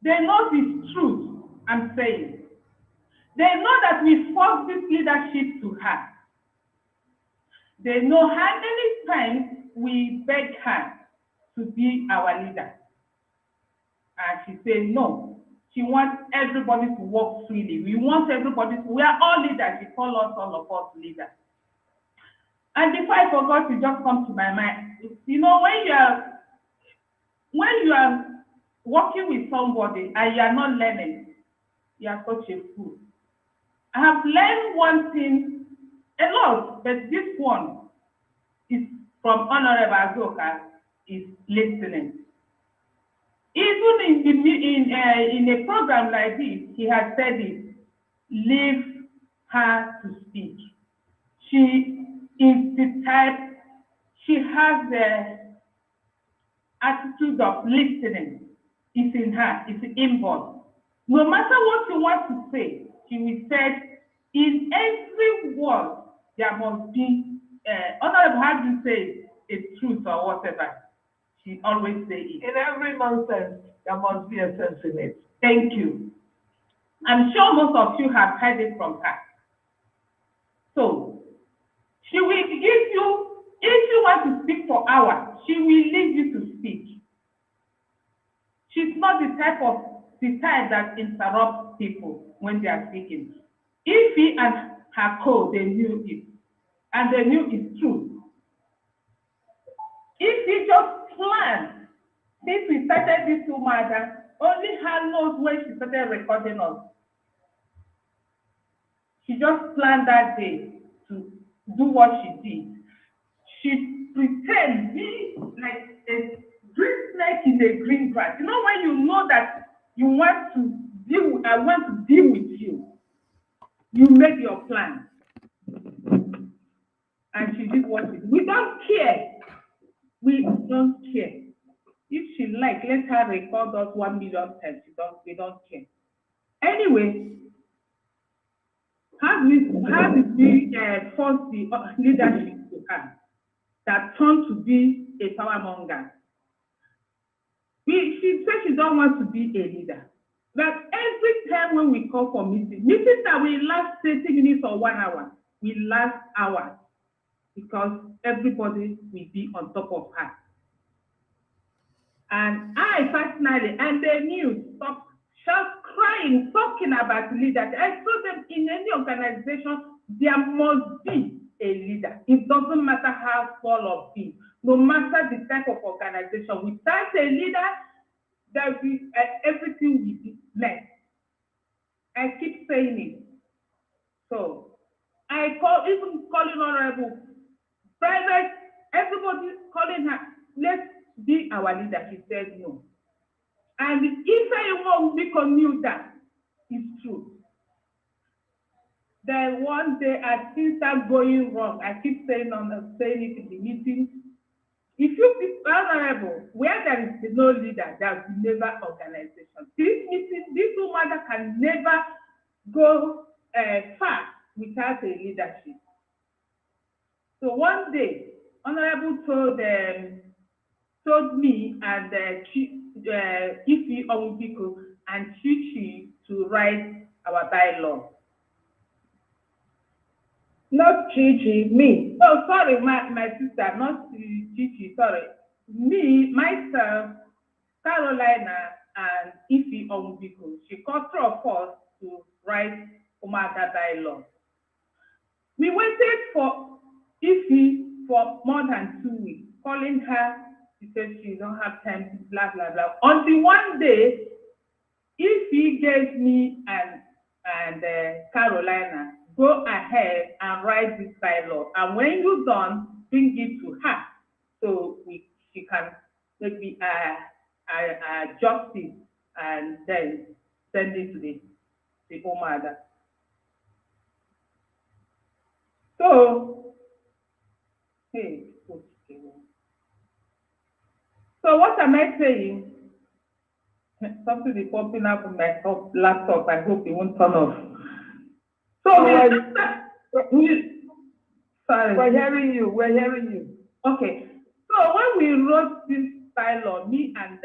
They know the truth I'm saying. They know that we forced this leadership to her. They know how many times we begged her to be our leader. And she said no. She wants everybody to work freely. We want everybody to, we are all leaders. She calls us, all of us, leaders. And before I forgot, it just come to my mind. You know, when you are working with somebody and you are not learning, you are such a fool. I have learned one thing a lot, but this one is from Honorable Azoka, is listening. Even in a program like this, he has said it, leave her to speak. She is the type, she has the attitude of listening. It's in her, it's inborn. No matter what you want to say, she will say, in every word, there must be, Honorable, how do you say, a truth or whatever. She always say it. In every nonsense, there must be a sense in it. Thank you. I'm sure most of you have heard it from her. So, she will give you, if you want to speak for hours, she will leave you to speak. She's not the type that interrupts people when they are speaking. Ify and her co, they knew it, and they knew it's true. If we just plan, since we started this UMUADA, only her knows when she started recording us. She just planned that day to do what she did. She pretends be like a green snake in the green grass. You know, when you know that you want to deal, I want to deal with you, you make your plan. And she did what she did. We don't care. We don't care. If she like, let her record us 1 million times. We don't care. Anyway, how did we force the leadership to her that turned to be a powermonger? She said she don't want to be a leader. But every time when we call for meetings that will last 30 minutes or 1 hour, will last hours, because everybody will be on top of her. And I personally, and they knew, stop crying, talking about leaders. I told them, in any organization, there must be a leader. It doesn't matter how small or big, no matter the type of organization. Without a leader, everything will be messed. I keep saying it. So I even calling Honorable private, everybody calling her, let's be our leader, she said no. And if anyone knew that, it's true. Then one day, as things start going wrong, I keep saying it in the meeting. If you be honorable, where there is no leader, there will never organization. This meeting, this UMUADA can never go far without a leadership. So one day, Honorable told me and Ifi Onwubiko and Chichi to write our bylaw. Not Chichi, me. Oh, sorry, my sister, not Chichi, sorry. Me, myself, Carolina, and Ifi Onwubiko. She called three of us to write UMUADA bylaw. We waited for Ifi for more than 2 weeks, calling her. She said she don't have time, blah, blah, blah. Until one day, Ifi gave me and Carolina, go ahead and write this bylaw. And when you're done, bring it to her so she can maybe adjust it and then send it to the UMUADA. So, hey, so what am I saying? Something is popping up on my laptop. I hope it won't turn off. So sorry. We're hearing you. We're hearing you. Okay. So when we wrote this bylaw, me and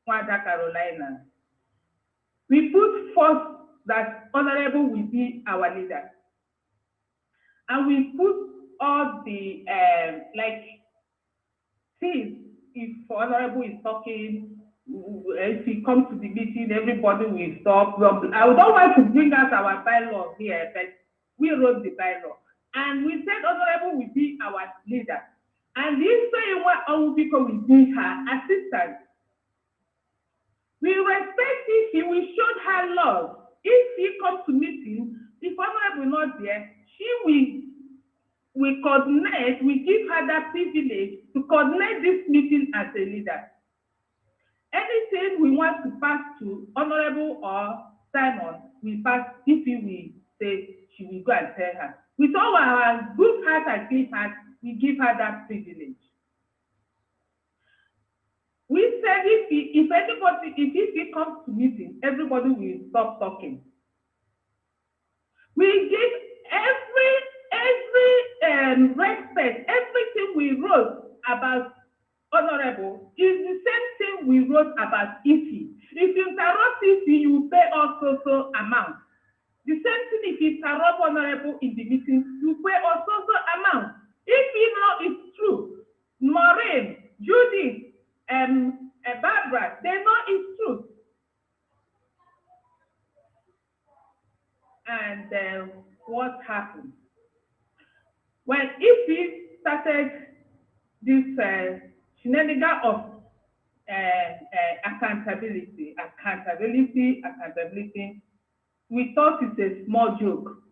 UMUADA Carolina, we put first that Honorable will be our leader. And we put all the, see, if Honorable is talking, if he comes to the meeting, everybody will stop. I don't want to bring out our bylaw here, but we wrote the bylaw. And we said Honorable will be our leader. And if someone people will be her assistant. We respect if we showed her love. If he comes to meeting, if Honorable not there, she will coordinate, we give her that privilege to coordinate this meeting as a leader. Anything we want to pass to Honorable or Simon, we pass if we say she will go and tell her. With all our good heart and clean heart, we give her that privilege. We said if he comes to meeting, everybody will stop talking. We give every respect, everything we wrote about Honorable is the same thing we wrote about Ifi. If you interrupt Ifi, you pay also so amount. The same thing if you interrupt Honorable in the meeting, you pay also so amount. If you know it's true, Maureen, Judith, Barbara, they know it's true. And what happened? When Ifi started this shenanigan of accountability, we thought it's a small joke.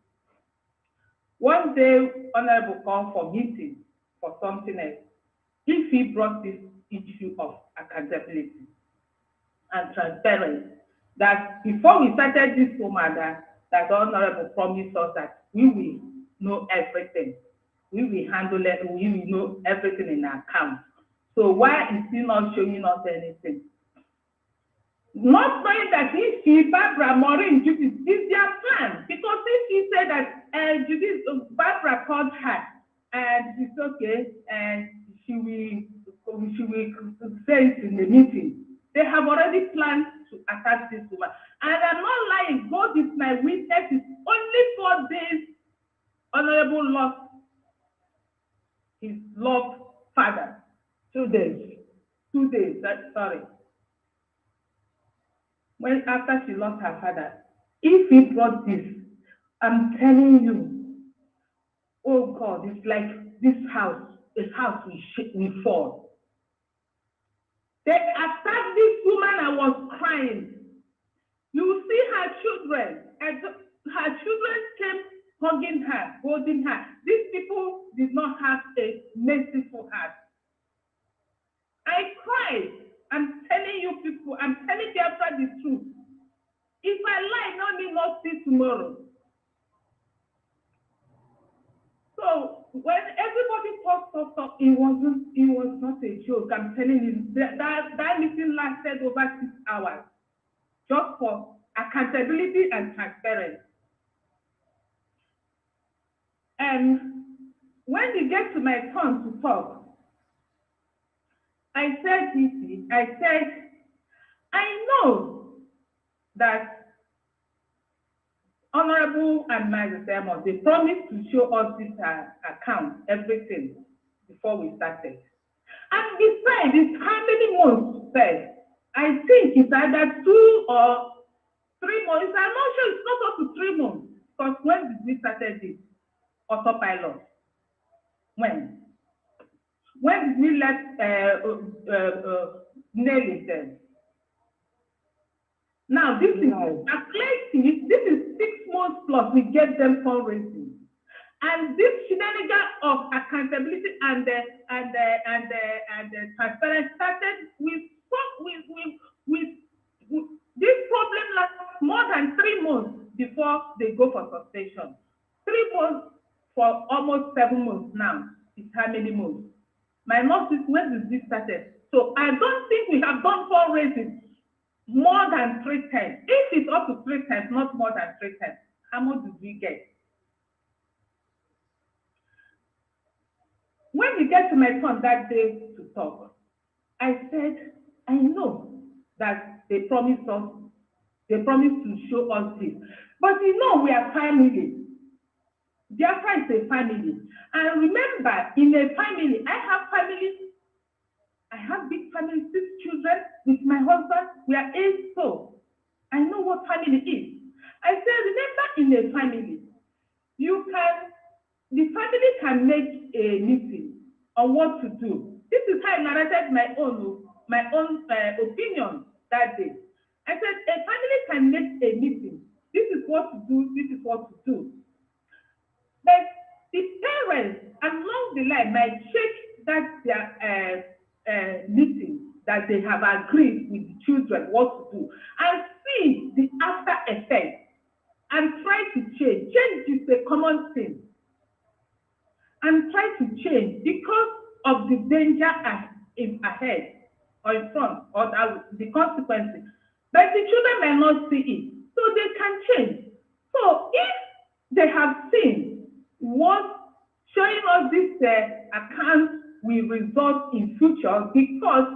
One day, Honorable called for meeting for something else. Ifi brought this issue of accountability and transparency, that before we started this UMUADA, that Honorable promised us that we will know everything. We will handle it, we will know everything in our account. So why is he not showing us anything? Not knowing that if Barbara, Maureen, Judith, is their plan. Because if he said that Judith, Barbara called her and it's okay, and she will say it in the meeting. They have already planned to attack this woman. And I'm not lying, God is my witness. It's only 4 days Honorable lost his loved father. 2 days. 2 days, sorry. When after she lost her father, if he brought this, I'm telling you, oh God, it's like this house will fall. They attacked this woman. I was crying. You see her children, and her children came hugging her, holding her. These people did not have a merciful heart. I cried. I'm telling you people, I'm telling Biafra the truth. If I lie, no need not see tomorrow. So when everybody talks, it was not a joke. I'm telling you, that meeting lasted over 6 hours, just for accountability and transparency. And when we get to my turn to talk, I said, I know that Honorable and Master, they promised to show us this account, everything, before we started. And besides, it's how many months said? I think it's either 2 or 3 months. I'm not sure, it's not up to 3 months. Because when did we started this autopilot? When? When did we let nail it then? Now this is calculating. This is 6 months plus we get them fundraising, and this shenanigan of accountability and transparency started with this problem lasts more than 3 months before they go for suspension. 3 months for almost 7 months now. It's how many months? My nurses, when did this started? So I don't think we have done fundraising more than 3 times. If it's up to 3 times, not more than 3 times, how much did we get? When we get to my turn that day to talk, I said, I know that they promised to show us this. But you know, we are family. Biafra is a family. And remember, in a family, I have big family, 6 children with my husband. We are 8, so I know what family is. I said, remember, in a family, the family can make a meeting on what to do. This is how I narrated my own opinion that day. I said, a family can make a meeting. This is what to do, this is what to do. But the parents along the line might check that their meeting, that they have agreed with the children what to do, and see the after effect and try to change. Change is a common thing. And try to change because of the danger ahead or in front, or the consequences. But the children may not see it, so they can change. So if they have seen what showing us this account will result in future, because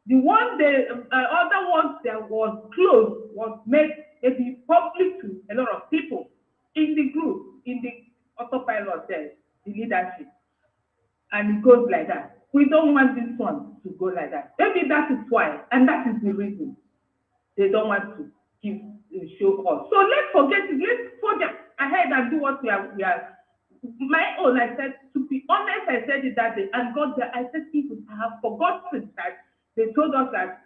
the other ones that was closed was made maybe public to a lot of people in the group, in the autopilot there, the leadership, and it goes like that. We don't want this one to go like that. Maybe that is why, and that is the reason they don't want to show us. So let's forget it. Let's forget ahead and do what we are. My own, I said, to be honest, I said it that day, and God, I said, people, I have forgotten that they told us that,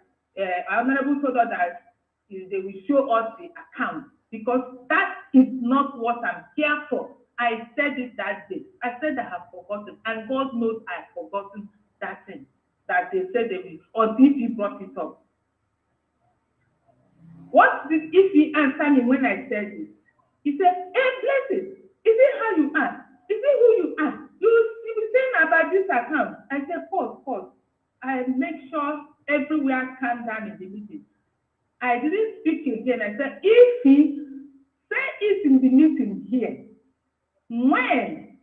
Honorable told us that they will show us the account, because that is not what I'm here for. I said it that day. I said I have forgotten, and God knows I have forgotten that thing that they said they will, or DP brought it up. What did he answer me when I said it? He said, hey, blessed, is it how you are? Is it who you are? You be saying about this account. I said, pause. I make sure everywhere calm down in the meeting. I didn't speak again. I said, if he say it in the meeting here, when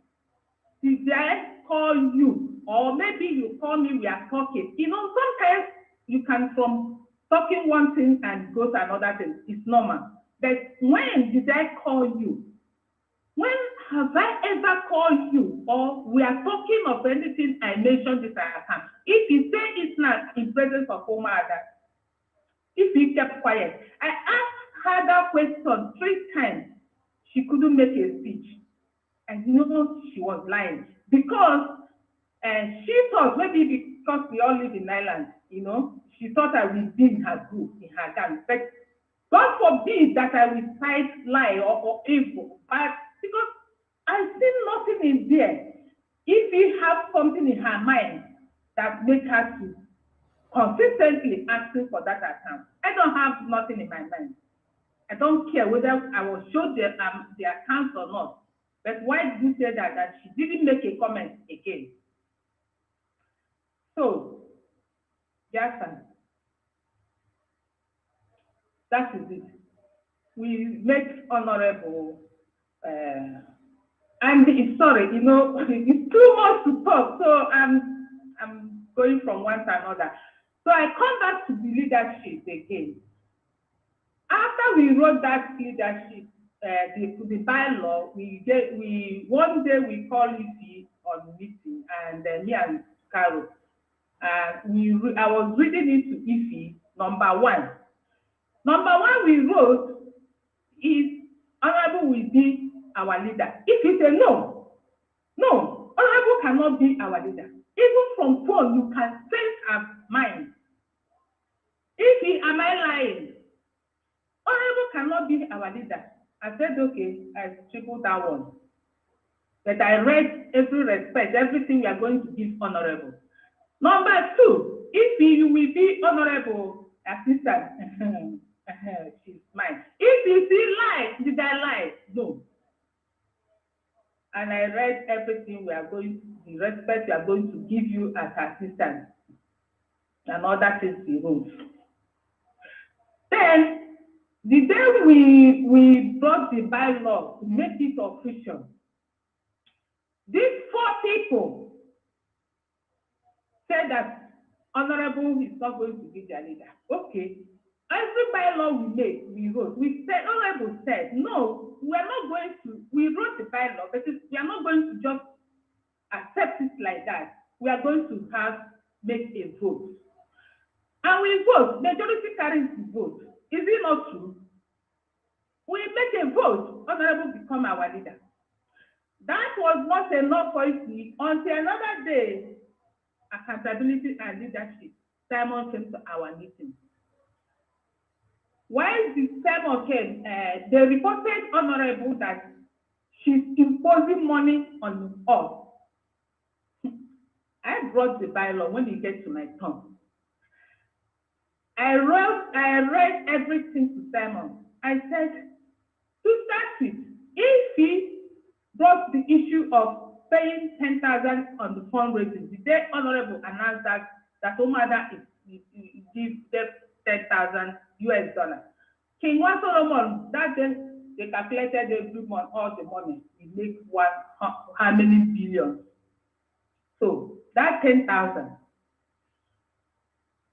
did I call you? Or maybe you call me, we are talking. You know, sometimes you can from talking one thing and go to another thing. It's normal. But when did I call you? When have I ever called you? Or we are talking of anything I mentioned this account. If he say it's not in presence of UMUADA, if he kept quiet, I asked her that question 3 times. She couldn't make a speech. And you know she was lying, because she thought maybe because we all live in Ireland, you know, she thought I will be in her group, in her gang. But God forbid that I will cite lie or evil, but because I see nothing in there. If he have something in her mind that makes her to consistently asking for that account. I don't have nothing in my mind. I don't care whether I will show the account or not. But why did you say that? That she didn't make a comment again. So, Jackson, that is it. We make honorable, and it's sorry, you know, it's too much to talk. So I'm going from one to another. So I come back to the leadership again. After we wrote that leadership, the bylaw, one day we called Ify on meeting, and me and Carol, I was reading it to Ify. Number one we wrote is Honorable will be our leader. If he say no, Honorable cannot be our leader. Even from phone, you can sense our mind. If am I lying? Honorable cannot be our leader. I said, okay, I tripled that one. But I read every respect, everything we are going to give Honorable. Number two, if you will be Honorable assistant, she's mine. If you see lie, did I lie? No. And I read everything the respect we are going to give you as assistant. And other things we wrote. Then, the day we brought the bylaw to make it official, these 4 people said that Honorable is not going to be their leader. Okay. Every bylaw we wrote, Honorable said, no, we are not going to, we wrote the bylaw, but we are not going to just accept it like that. We are going to make a vote. And we vote, majority carries the vote. Is it not true? We make a vote, Honorable become our leader. That was not enough for it until another day, accountability and leadership. Simon came to our meeting. While the Simon came, they reported Honorable that she's imposing money on us. I brought the bylaw when it gets to my turn. I read everything to Simon. I said, to start with, if he brought the issue of paying 10,000 on the fundraising, the day Honorable announced that UMUADA gives them 10,000 US dollars. King One Solomon, that day they calculated every month all the money. It makes how many billions? So that 10,000.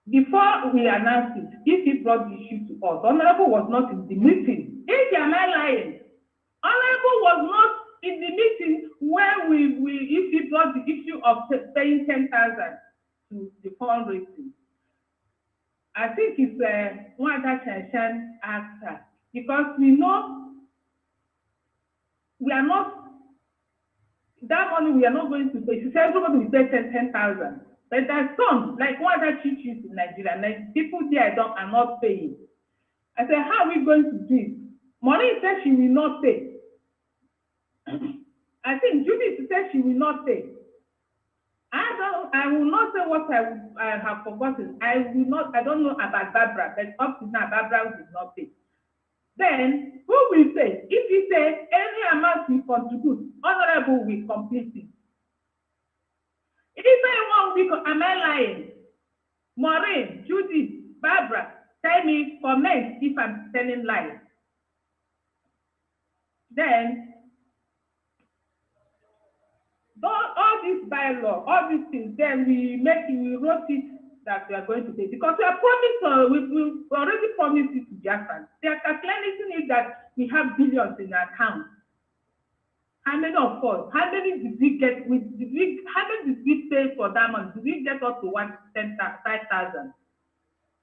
Before we announced it, if he brought the issue to us, Honorable was not in the meeting. If am I lying? Honorable was not in the meeting where if he brought the issue of paying 10,000 to the fundraising. I think it's one that can answer, because we know we are not, that money we are not going to pay. She said everybody will pay 10,000. But there's some, like one other churches in Nigeria, like people there are not paying. I said, how are we going to do it? Maureen said she will not pay. I think Judith said she will not pay. I will not say what I have forgotten. I don't know about Barbara, but up to now, Barbara will not pay. Then, who will pay? If you say any amount we contribute, Honorable will complete it. If anyone will, am I lying? Maureen, Judy, Barbara, tell me, comment if I'm telling lies. Then, all this bylaw, all these things, then we wrote it that we are going to pay, because we are promised, we already promised it to Biafra. They are calculating it that we have billions in our account. How many of us? How many did we get? How many did we pay for that money? Did we get up to 5,000?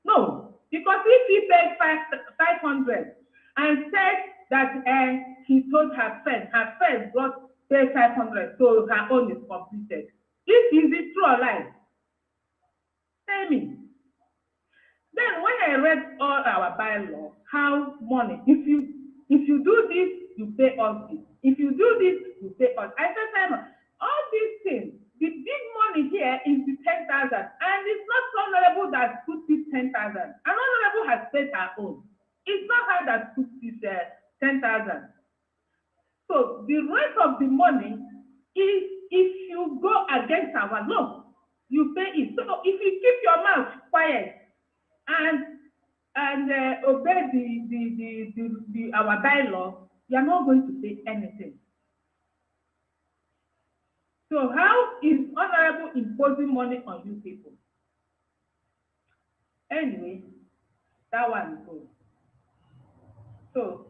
No, because if he paid 500 and said that he told her friend got paid 500, so her own is completed. Is it true or lie? Tell me. Then when I read all our bylaw, how money, if you do this, you pay us this. If you do this, you pay us. I said, Simon, all these things, the big money here is the 10,000, and it's not honorable that put this 10,000. An honorable has paid her own. It's not her that put this 10,000. So the rest of the money is if you go against our law, you pay it. So if you keep your mouth quiet and obey our bylaw, you are not going to pay anything. So how is honorable imposing money on you people? Anyway, that one goes. So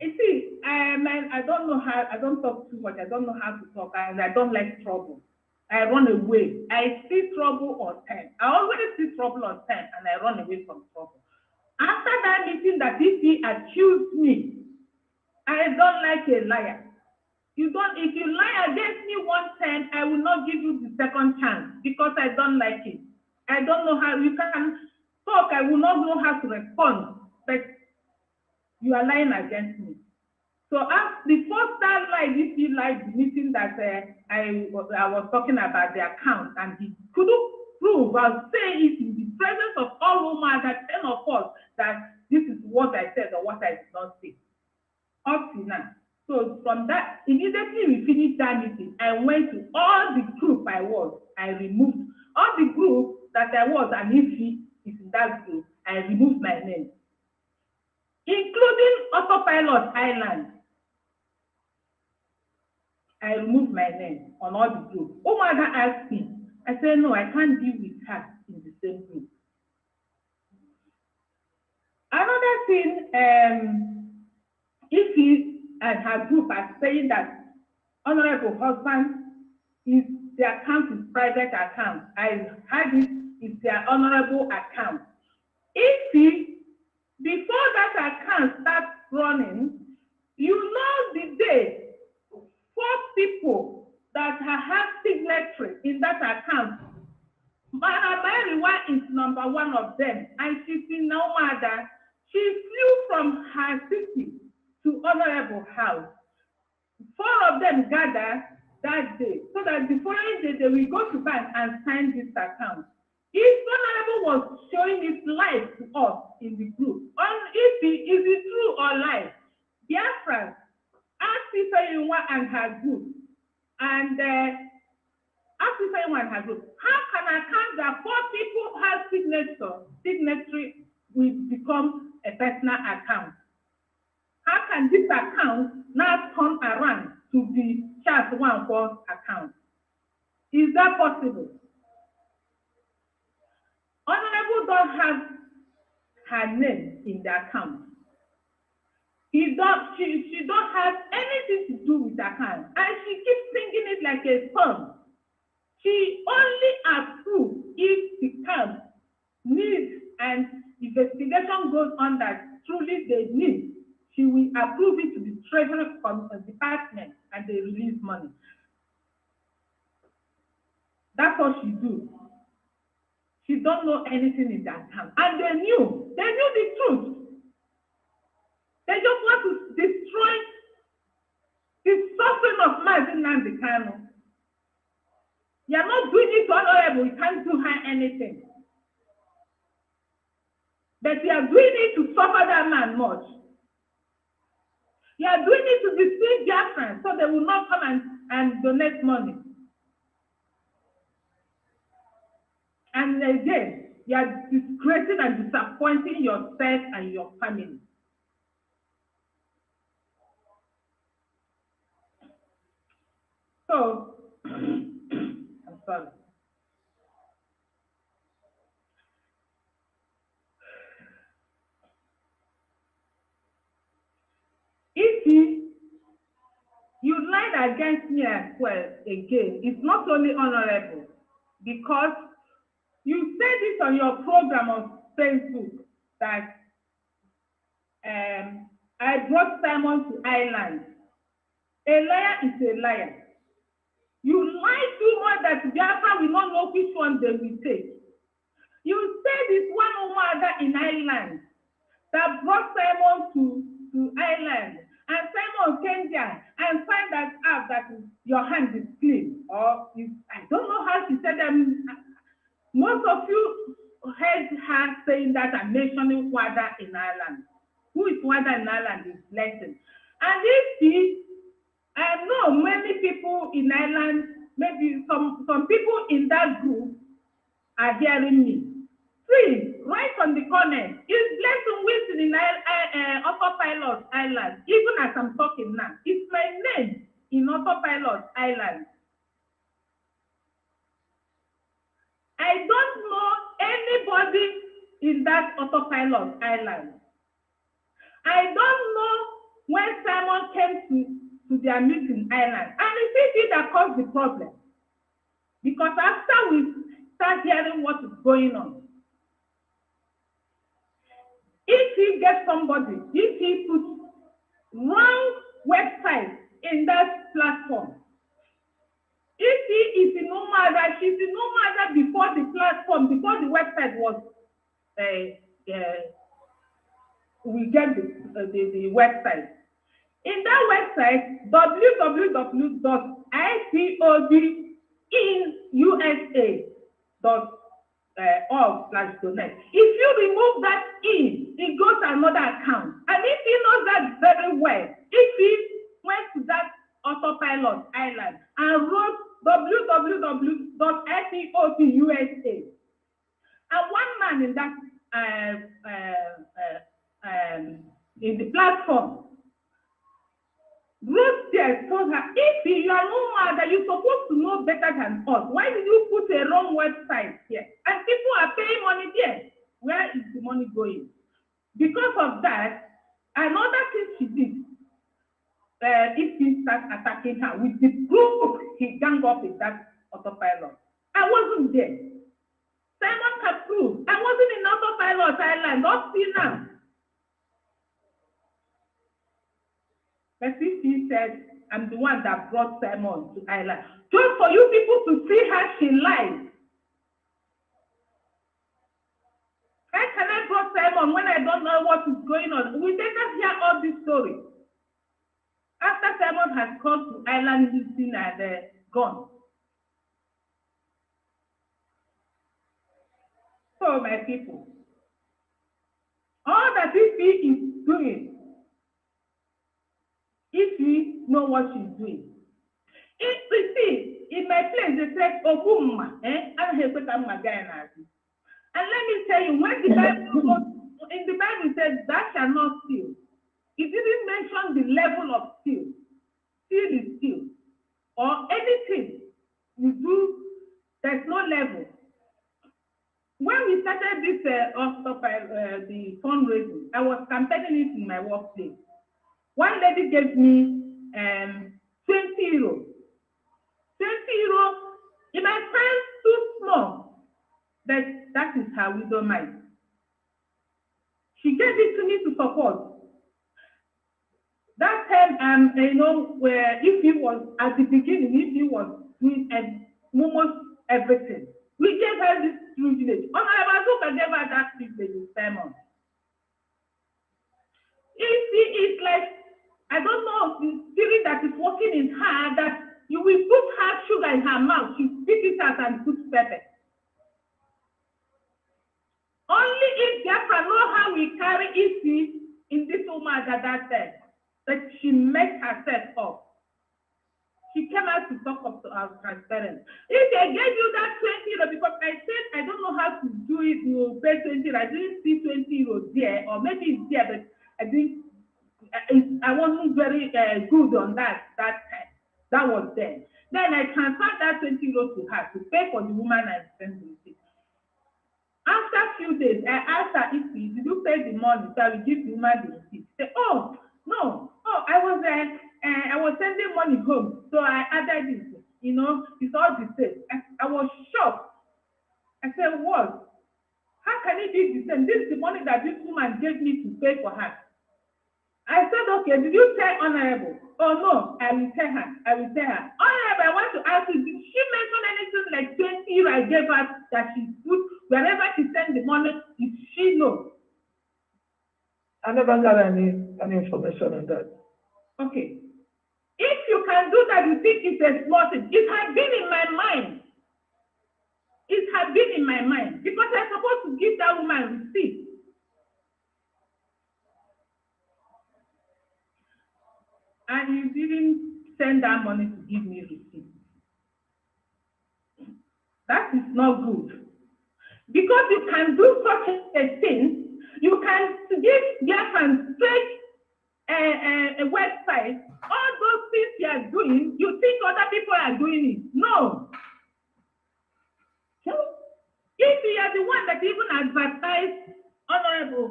you see, I don't know how, I don't talk too much, I don't know how to talk, and I don't like trouble. I run away. I see trouble on time. I always see trouble on time, and I run away from trouble. After that meeting that he accused me, I don't like a liar. If you lie against me one time, I will not give you the second chance because I don't like it. I don't know how you can talk. I will not know how to respond, but you are lying against me. So the first time if he lied the meeting that I was talking about the account, and he couldn't prove, I'll say it in the presence of all UMUADA, 10 of us, that this is what I said or what I did not say. Up to now. So from that, immediately we finished that meeting, I went to all the group I was, I removed all the group that I was, and if he is in that group, I removed my name, including Autopilot Island. I removed my name on all the groups. UMUADA asked me, I said, no, I can't deal with her in the same group. Another thing, if he and her group are saying that honorable husband their account is private account, I had it is their honorable account. If he, before that account starts running, you know the day 4 people that have signatory in that account. Mariwa is number 1 of them, and she's in UMUADA. She flew from her city to honorable house. 4 of them gathered that day, so that the following day they will go to bank and sign this account. If honorable was showing it live to us in the group, is it true or lie? Biafra asked Ifeyinwa and her group, and asked Ifeyinwa and her group, how can an account that 4 people have signatory will become a personal account? How can this account now turn around to be Charles Nwankwo's account? Is that possible? Honorable don't have her name in the account. She don't have anything to do with the account, and she keeps singing it like a song. She only approves if the account needs and investigation goes on that truly they need. She will approve it to the Treasury Department, and they release money. That's what she do. She don't know anything in that account, and they knew the truth. They just want to destroy the suffering of NNAMDI Kanu. You are not doing it honorable, you can't do her anything. But you are doing it to suffer that man much. You are doing it to deceive their friends so they will not come and donate money. And again, you are disgracing and disappointing yourself and your family. So, I'm sorry. If you lied against me as well, again, it's not only honorable, because you said this on your program on Facebook that I brought Simon to Ireland. A liar is a liar. You lie too much that Biafra will not know which one they will take. You said this one UMUADA in Ireland that brought Simon to Ireland, and Simon came there and find that out that your hand is clean, or I don't know how she said them. Most of you heard her saying that I'm mentioning UMUADA in Ireland. Who is UMUADA in Ireland is Blessing. And if she, I know many people in Ireland, maybe some people in that group are hearing me. Please, write on the comment. Is Blessing Wilson in Autopilot Island? Even as I'm talking now, it's my name in Autopilot Island. I don't know anybody in that Autopilot Island. I don't know when Simon came to their meeting island, and it's it that caused the problem. Because after we start hearing what is going on, if he gets somebody, if he puts wrong website in that platform, if he is in UMUADA, she's in UMUADA before the platform, before the website was, we get the website. In that website, www.icodinUSA.org/donate. If you remove that it goes to another account. And if he knows that very well, if he went to that Autopilot Island and wrote www.icodinUSA, and one man in that in the platform wrote there, told her, if you are UMUADA, you're supposed to know better than us. Why did you put a wrong website here? And people are paying money there. Where is the money going? Because of that, another thing she did, if he starts attacking her with the group he gang up in that Autopilot. I wasn't there. Simon can prove. I wasn't in Autopilot Island, not see now. But if he said, I'm the one that brought Simon to Ireland, just for you people to see how she lies. How can I brought Simon when I don't know what is going on? We didn't hear all this story. After Simon has come to Ireland, he's seen and gone. So, my people, all that if he is doing, if you know what she's doing. If we see, in my place, they said, Obuma, and let me tell you, when the Bible, in the Bible says, that shall not steal. It didn't mention the level of steal. Steal is steal. Or anything you do, there's no level. When we started this the fundraising, I was campaigning it in my workplace. One lady gave me 20 euros. 20 euros, in my friends, too small, but that is her widow mind. She gave it to me to support. That time, where if he was at the beginning, if he was doing almost everything, we gave her this privilege. Honorable Zuka gave her that privilege in Simon. If he is like, I don't know, the spirit that is working in her, that you will put her sugar in her mouth, she spit it out and put pepper. Only if Biafra know how we carry it in this woman that time, that she messed herself up. She came out to talk up to our transparent. If they gave you that 20 euros, because I said I don't know how to do it, you pay 20 euros. I didn't see 20 euros there, or maybe it's there, but I wasn't very good on that time. That was there. Then I transferred that 20 euros to her to pay for the woman and send the receipt. After a few days, I asked her, did you pay the money? So I will give the woman the receipt. She said, oh, no. Oh, I was sending money home. So I added it. It's all the same. I was shocked. I said, what? How can it be the same? This is the money that this woman gave me to pay for her. I said, okay, did you tell Honorable? Oh, no, I will tell her. Honorable, I want to ask you, did she mention anything like 20 euros I gave her that she put wherever she sent the money? Did she know? I never got any information on that. Okay. If you can do that, you think it's a small thing. It had been in my mind. It had been in in my mind because I'm supposed to give that woman receipt. And he didn't send that money to give me receipt. That is not good. Because you can do such a thing, you can give Biafran straight a website, all those things you are doing, you think other people are doing it. No. If you are the one that even advertised honorable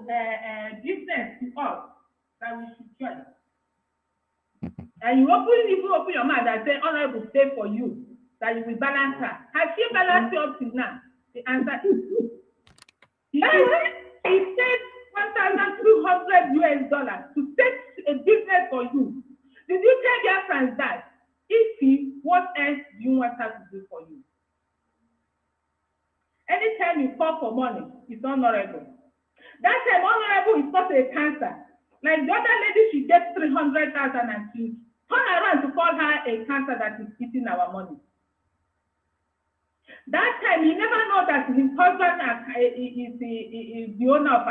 business to us, that we should join. And you open your mouth and say, honorable stay for you, that you will balance her. Has she balanced you up to now? The answer is he said $1,200 to set a business for you. Did you tell your friends that? If he, what else do you want her to do for you? Anytime you call for money, it's honorable. That time, honorable is not a cancer. Like the other lady, she gets 300,000 and she turn around to call her a cancer that is eating our money. That time, he never know that his husband is the owner of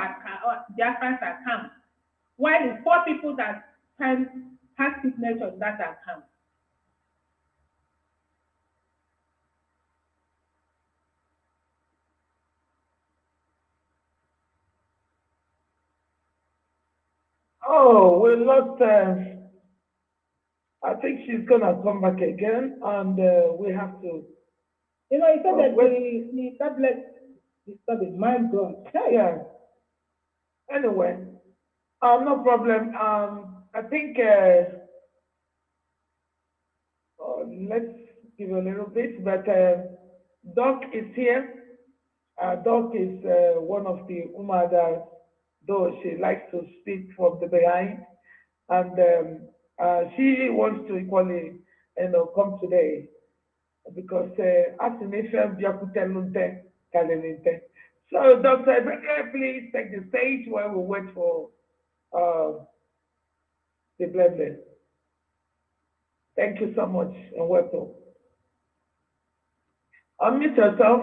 Biafra's account, while the 4 people that have signature on that account. Oh, we lost. I think she's gonna come back again, and we have to. You know, he said that the tablet disturbing. My God. Yeah. Anyway, no problem. I think let's give a little bit, but Doc is here. Doc is one of the UMUADA, though she likes to speak from the behind, and she wants to equally, come today because so Dr. please take the stage while we wait for the blended. Thank you so much and welcome. Unmute yourself.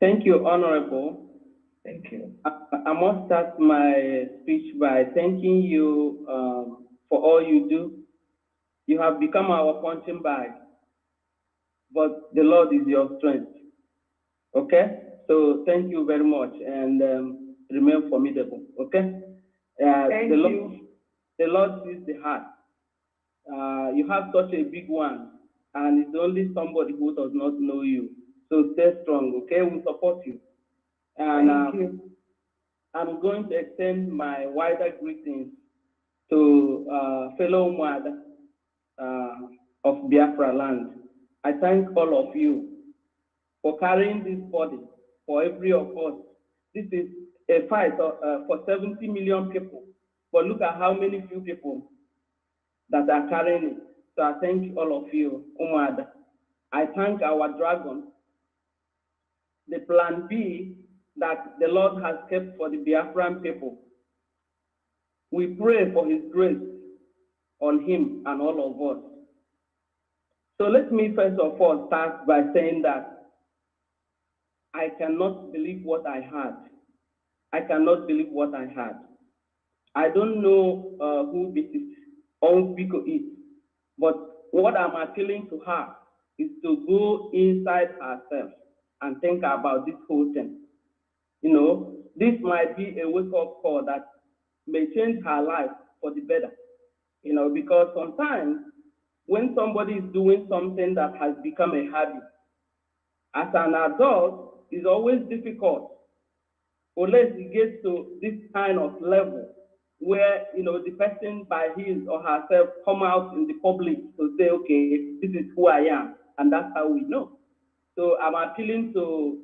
Thank you, Honorable. Thank you. I must start my speech by thanking you for all you do. You have become our punching bag, but the Lord is your strength. Okay? So thank you very much and remain formidable. Okay? Thank you. The Lord sees the heart. You have such a big one, and it's only somebody who does not know you. So stay strong, okay? We support you. And Thank you. I'm going to extend my wider greetings to fellow UMUADA of Biafra land. I thank all of you for carrying this body for every of us. This is a fight for 70 million people, but look at how many few people that are carrying it. So I thank all of you, UMUADA. I thank our dragon, the plan B that the Lord has kept for the Biafran people. We pray for his grace on him and all of us. So let me first of all start by saying that I cannot believe what I had. I cannot believe what I had. I don't know who this is, Onbiko is, but what I'm appealing to her is to go inside herself and think about this whole thing. You know, this might be a wake-up call that may change her life for the better. You know, because sometimes when somebody is doing something that has become a habit, as an adult, it's always difficult unless it gets to this kind of level where, you know, the person by his or herself come out in the public to say, okay, this is who I am, and that's how we know. So I'm appealing to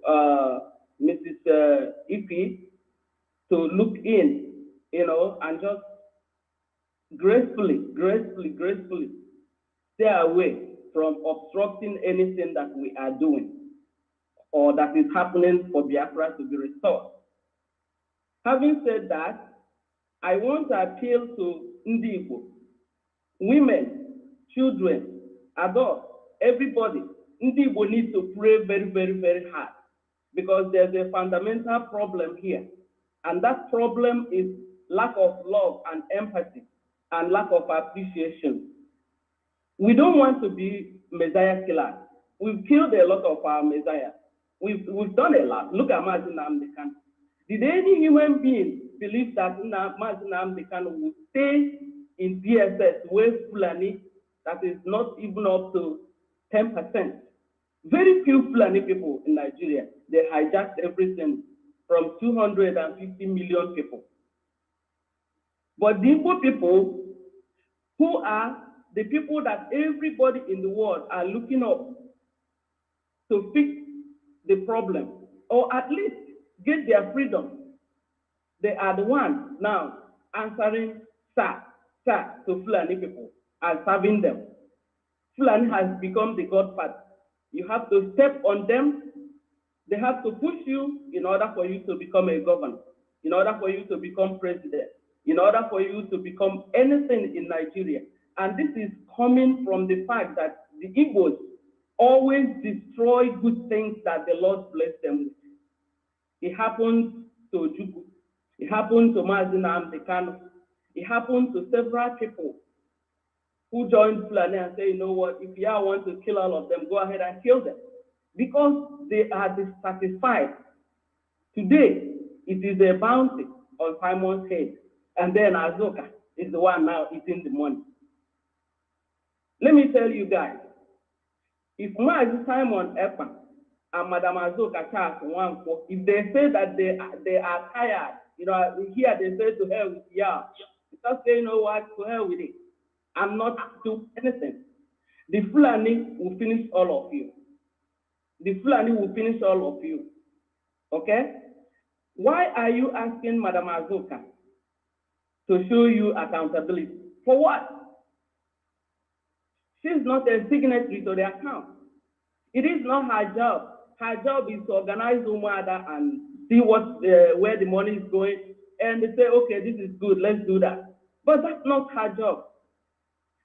Mrs. Ife to look in, you know, and just gracefully stay away from obstructing anything that we are doing or that is happening for Biafra to be restored. Having said that, I want to appeal to Ndigo, women, children, adults, everybody, Ndi Igbo need to pray very, very, very hard because there's a fundamental problem here. And that problem is lack of love and empathy and lack of appreciation. We don't want to be Messiah killers. We've killed a lot of our Messiahs. We've done a lot. Look at NNAMDI. Did any human being believe that NNAMDI will stay in DSS with Fulani that is not even up to 10%? Very few Fulani people in Nigeria, they hijacked everything from 250 million people. But the Igbo people, who are the people that everybody in the world are looking up to fix the problem, or at least get their freedom, they are the ones now answering sir to Fulani people and serving them. Fulani has become the godfather. You have to step on them. They have to push you in order for you to become a governor, in order for you to become president, in order for you to become anything in Nigeria. And this is coming from the fact that the Igbos always destroy good things that the Lord bless them with. It happened to Ojukwu. It happened to NNAMDI Kanu. It happened to several people who joined Fulani and say, you know what, if you want to kill all of them, go ahead and kill them. Because they are dissatisfied. Today, it is a bounty on Simon's head. And then Azoka is the one now eating the money. Let me tell you guys, if Mazi Simon Ekpa and Madam Azoka Charles Nwankwo, if they say that they are tired, you know, here they say to hell with ya, because they know what, to hell with it. I'm not doing anything. The Fulani will finish all of you. The Fulani will finish all of you. Okay? Why are you asking Madam Azoka to show you accountability? For what? She's not a signatory to the account. It is not her job. Her job is to organize UMUADA and see where the money is going, and they say, okay, this is good, let's do that. But that's not her job.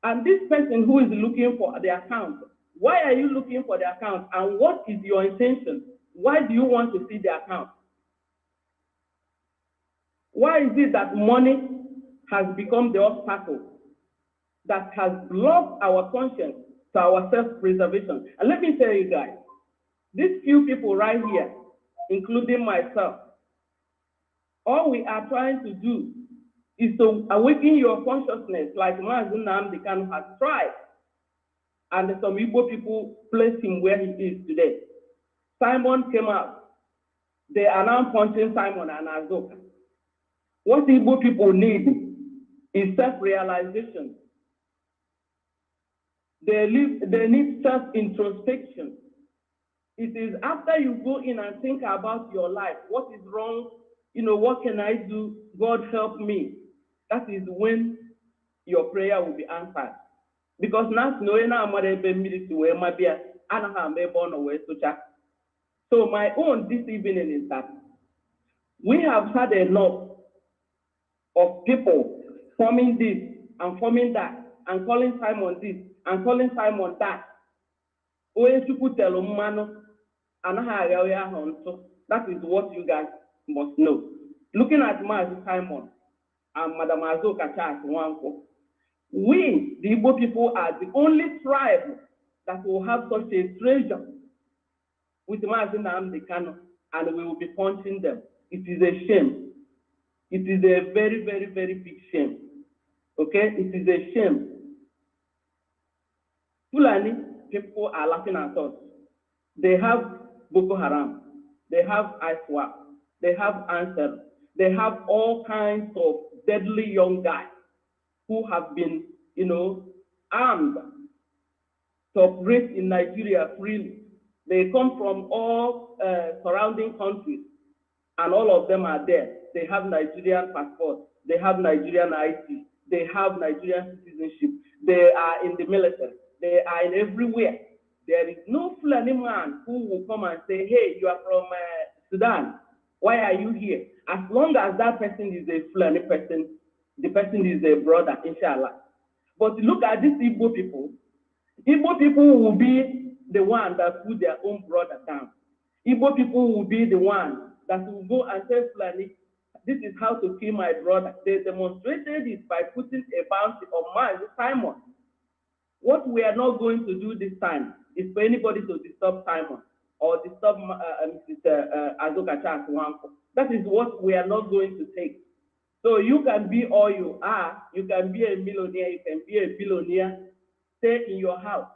And this person who is looking for the account, why are you looking for the account, and what is your intention? Why do you want to see the account? Why is it that money has become the obstacle that has blocked our conscience to our self-preservation? And let me tell you guys, these few people right here, including myself, all we are trying to do is to awaken your consciousness like NNAMDI Kanu has tried. And some Igbo people placed him where he is today. Simon came out. They are now punching Simon and Azoka. What Igbo people need is self-realization. They need self-introspection. It is after you go in and think about your life, what is wrong, you know, what can I do? God help me. That is when your prayer will be answered. Because now, so my own this evening is that we have had enough of people forming this and forming that and calling Simon this and calling Simon that. That is what you guys must know. Looking at Mazi Simon and Madam Azoka Charles Nwankwo, we, the Igbo people, are the only tribe that will have such a treasure with Mazi NNAMDI Kanu, and we will be punching them. It is a shame. It is a very, very, very big shame. Okay? It is a shame. Fulani people are laughing at us. They have Boko Haram. They have ISWAP. They have Answer. They have all kinds of deadly young guys who have been, you know, armed to operate in Nigeria freely. They come from all surrounding countries, and all of them are there. They have Nigerian passports. They have Nigerian ID. They have Nigerian citizenship. They are in the military. They are in everywhere. There is no Fulani man who will come and say, hey, you are from Sudan. Why are you here? As long as that person is a Fulani person, the person is a brother, inshallah. But look at these Igbo people. Igbo people will be the one that put their own brother down. Igbo people will be the one that will go and tell Fulani, this is how to kill my brother. They demonstrated it by putting a bounty on Mazi Simon. What we are not going to do this time is for anybody to disturb Simon or disturb Mrs. Azoka Chakwanko. That is what we are not going to take. So you can be all you are. You can be a millionaire. You can be a billionaire. Stay in your house.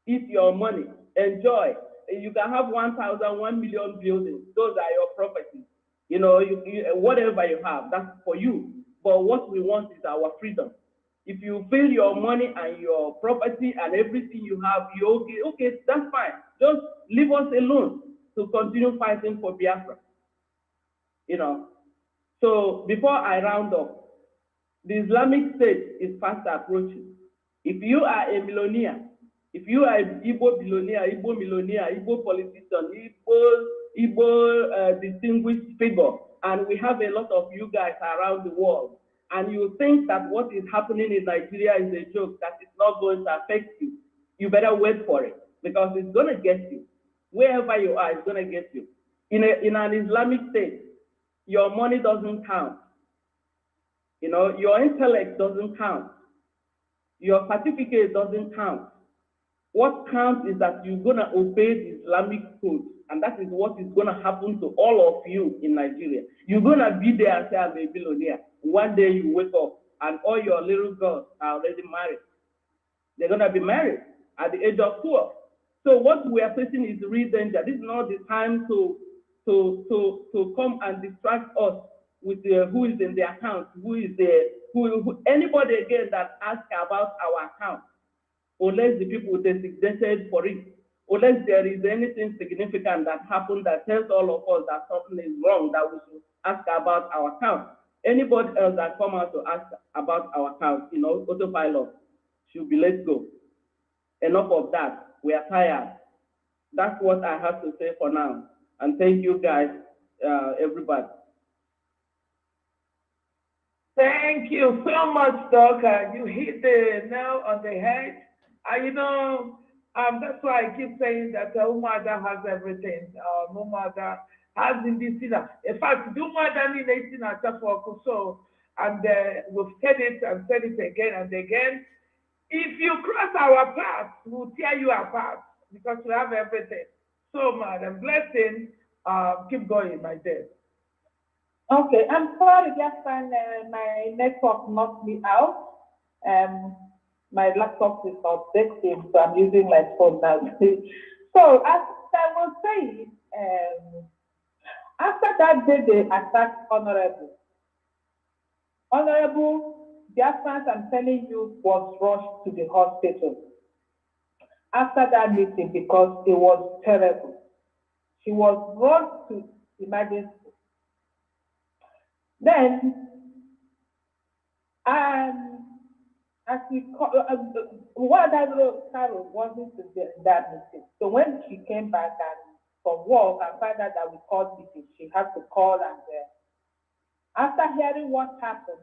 Eat your money. Enjoy. You can have 1,000, 1 million buildings. Those are your properties. You know, whatever you have, that's for you. But what we want is our freedom. If you feel your money and your property and everything you have, you're okay, that's fine. Just leave us alone to continue fighting for Biafra. You know. So before I round up, the Islamic State is fast approaching. If you are a millionaire, if you are an Igbo billionaire, Igbo millionaire, Igbo politician, Igbo distinguished figure, and we have a lot of you guys around the world, and you think that what is happening in Nigeria is a joke, that it's not going to affect you, you better wait for it, because it's going to get you. Wherever you are, it's going to get you. In an Islamic state, your money doesn't count. You know, your intellect doesn't count. Your certificate doesn't count. What counts is that you're going to obey the Islamic code, and that is what is going to happen to all of you in Nigeria. You're going to be there and say, I'm a billionaire. One day you wake up, and all your little girls are already married. They're going to be married at the age of 12. So what we are facing is real danger. This is not the time to come and distract us with who is in the account, anybody again that asks about our account, unless the people designated for it, unless there is anything significant that happened that tells all of us that something is wrong, that we should ask about our account. Anybody else that come out to ask about our account, you know, autopilot, should be let go. Enough of that. We are tired. That's what I have to say for now. And thank you guys, everybody. Thank you so much, Doc. You hit the nail on the head. You know, that's why I keep saying that UMUADA has everything. UMUADA has in this. In fact, UMUADA needs 18 for so, and we've said it and said it again and again. If you cross our path, we'll tear you apart because we have everything. So, madam, blessing. Keep going, my dear. Okay, I'm sorry, just my network knocked me out. My laptop is updating, so I'm using my phone now. So, as I was saying, after that day, they attacked Honorable. Biafrans, I'm telling you, was rushed to the hospital after that meeting because it was terrible. She was rushed to emergency. Then, as we Carol wasn't to that meeting. So when she came back and from work and found out that we called meeting, she had to call and after hearing what happened,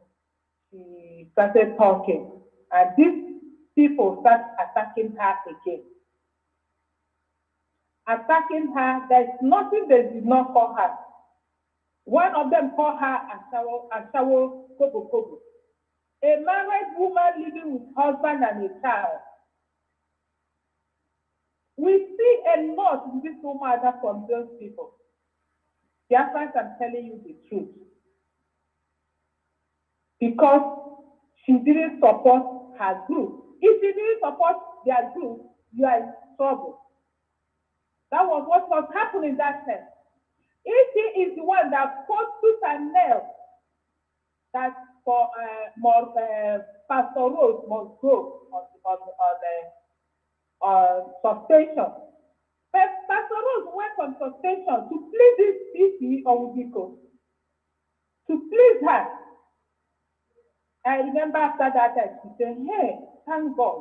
she started talking. And these people started attacking her again. Attacking her, there's nothing they did not call her. One of them called her Ashawo Kobo Kobo. A married woman living with husband and a child. We see a lot in this UMUADA from those people. Biafrans, I'm telling you the truth. Because she didn't support her group. If you didn't support their group, you are in trouble. That was what was happening that time. If he is the one that put tooth and nail that for Pastor Rose must go on suspension. But Pastor Rose went on suspension to please this CC or Wudiko. To please her. I remember after that she said, hey, thank God.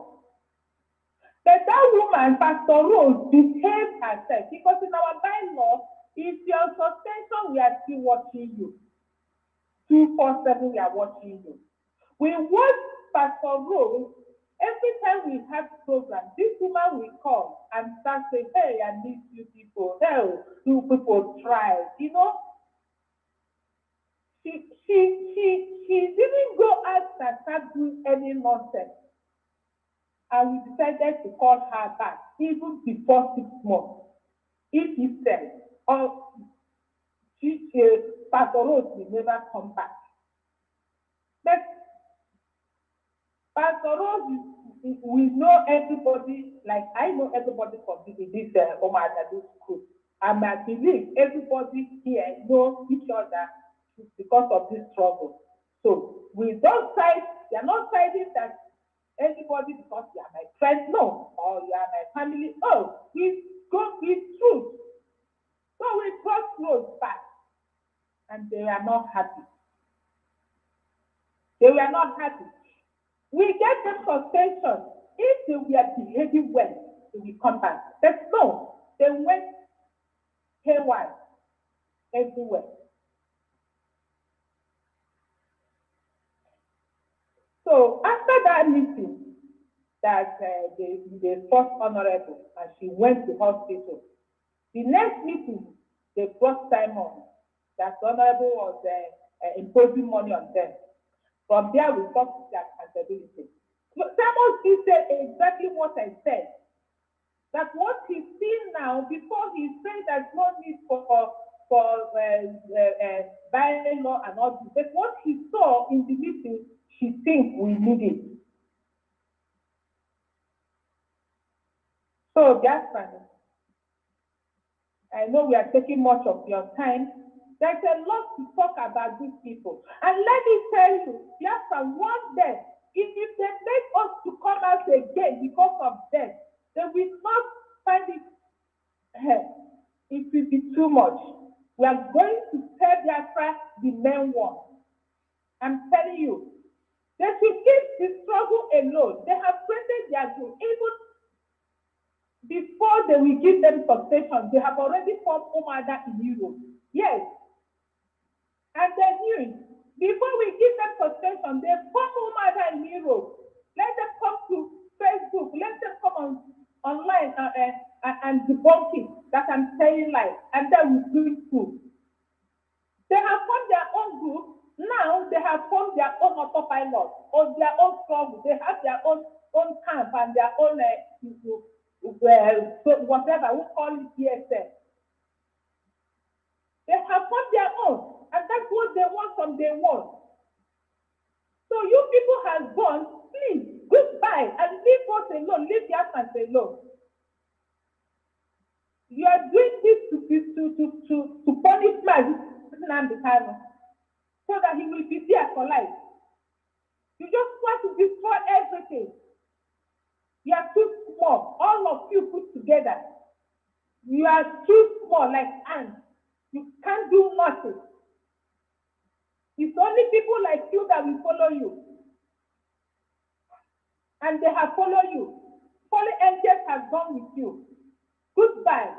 But that woman, Pastor Rose, behaved herself because in our bylaw, if you're on suspension, we are still watching you. 247, we are watching you. We want Pastor Rose Every time we have programs, this woman will come and start saying, hey, I need you people. Hey, you people try. You know, she didn't go out and start doing any nonsense. And we decided to call her back even before 6 months. If he said, or Pastor Rose will never come back. But Pastor Rose, we know everybody, like I know everybody from this UMUADA, this group. And I believe everybody here knows each other because of this struggle. So we don't side, we are not siding that anybody because you are my friend, no, or you are my family. Oh, we go with truth. So we cross roads back, and they are not happy. They were not happy. We get them suspension. If they were behaving well, they will come back. But no, they went haywire everywhere. So after that meeting, that the first honorable, and she went to hospital. The next meeting, they brought Simon, that honorable was imposing money on them. From there, we talked their accountability. So Simon still said exactly what I said. That what he's seen now, before he said there's no need for bylaw and all this, but what he saw in the meeting, she thinks we need it. So, Biafra, I know we are taking much of your time. There's a lot to talk about these people. And let me tell you, Biafra, one day, if they make us to come out again because of them, they will not find it, it will be too much. We are going to tell Biafra the main one. I'm telling you, they should keep the struggle alone. They have created their group. Even before they will give them succession, they have already formed UMUADA in Europe. Yes. And they knew it. Before we give them succession, they form UMUADA in Europe. Let them come to Facebook. Let them come online and debunk it that I'm saying lies. And then we do it too. They have formed their own group. Now they have formed their own autopilot or their own struggle. They have their own camp and their own so whatever we call it DSS. They have formed their own, and that's what they want from day one. So you people have gone, please, goodbye, and leave us alone, leave your fans alone. You are doing this to punish NNAMDI Kanu, so that he will be there for life. You just want to destroy everything. You are too small. All of you put together. You are too small, like ants. You can't do nothing. It's only people like you that will follow you. And they have followed you. Holy angels have gone with you. Goodbye.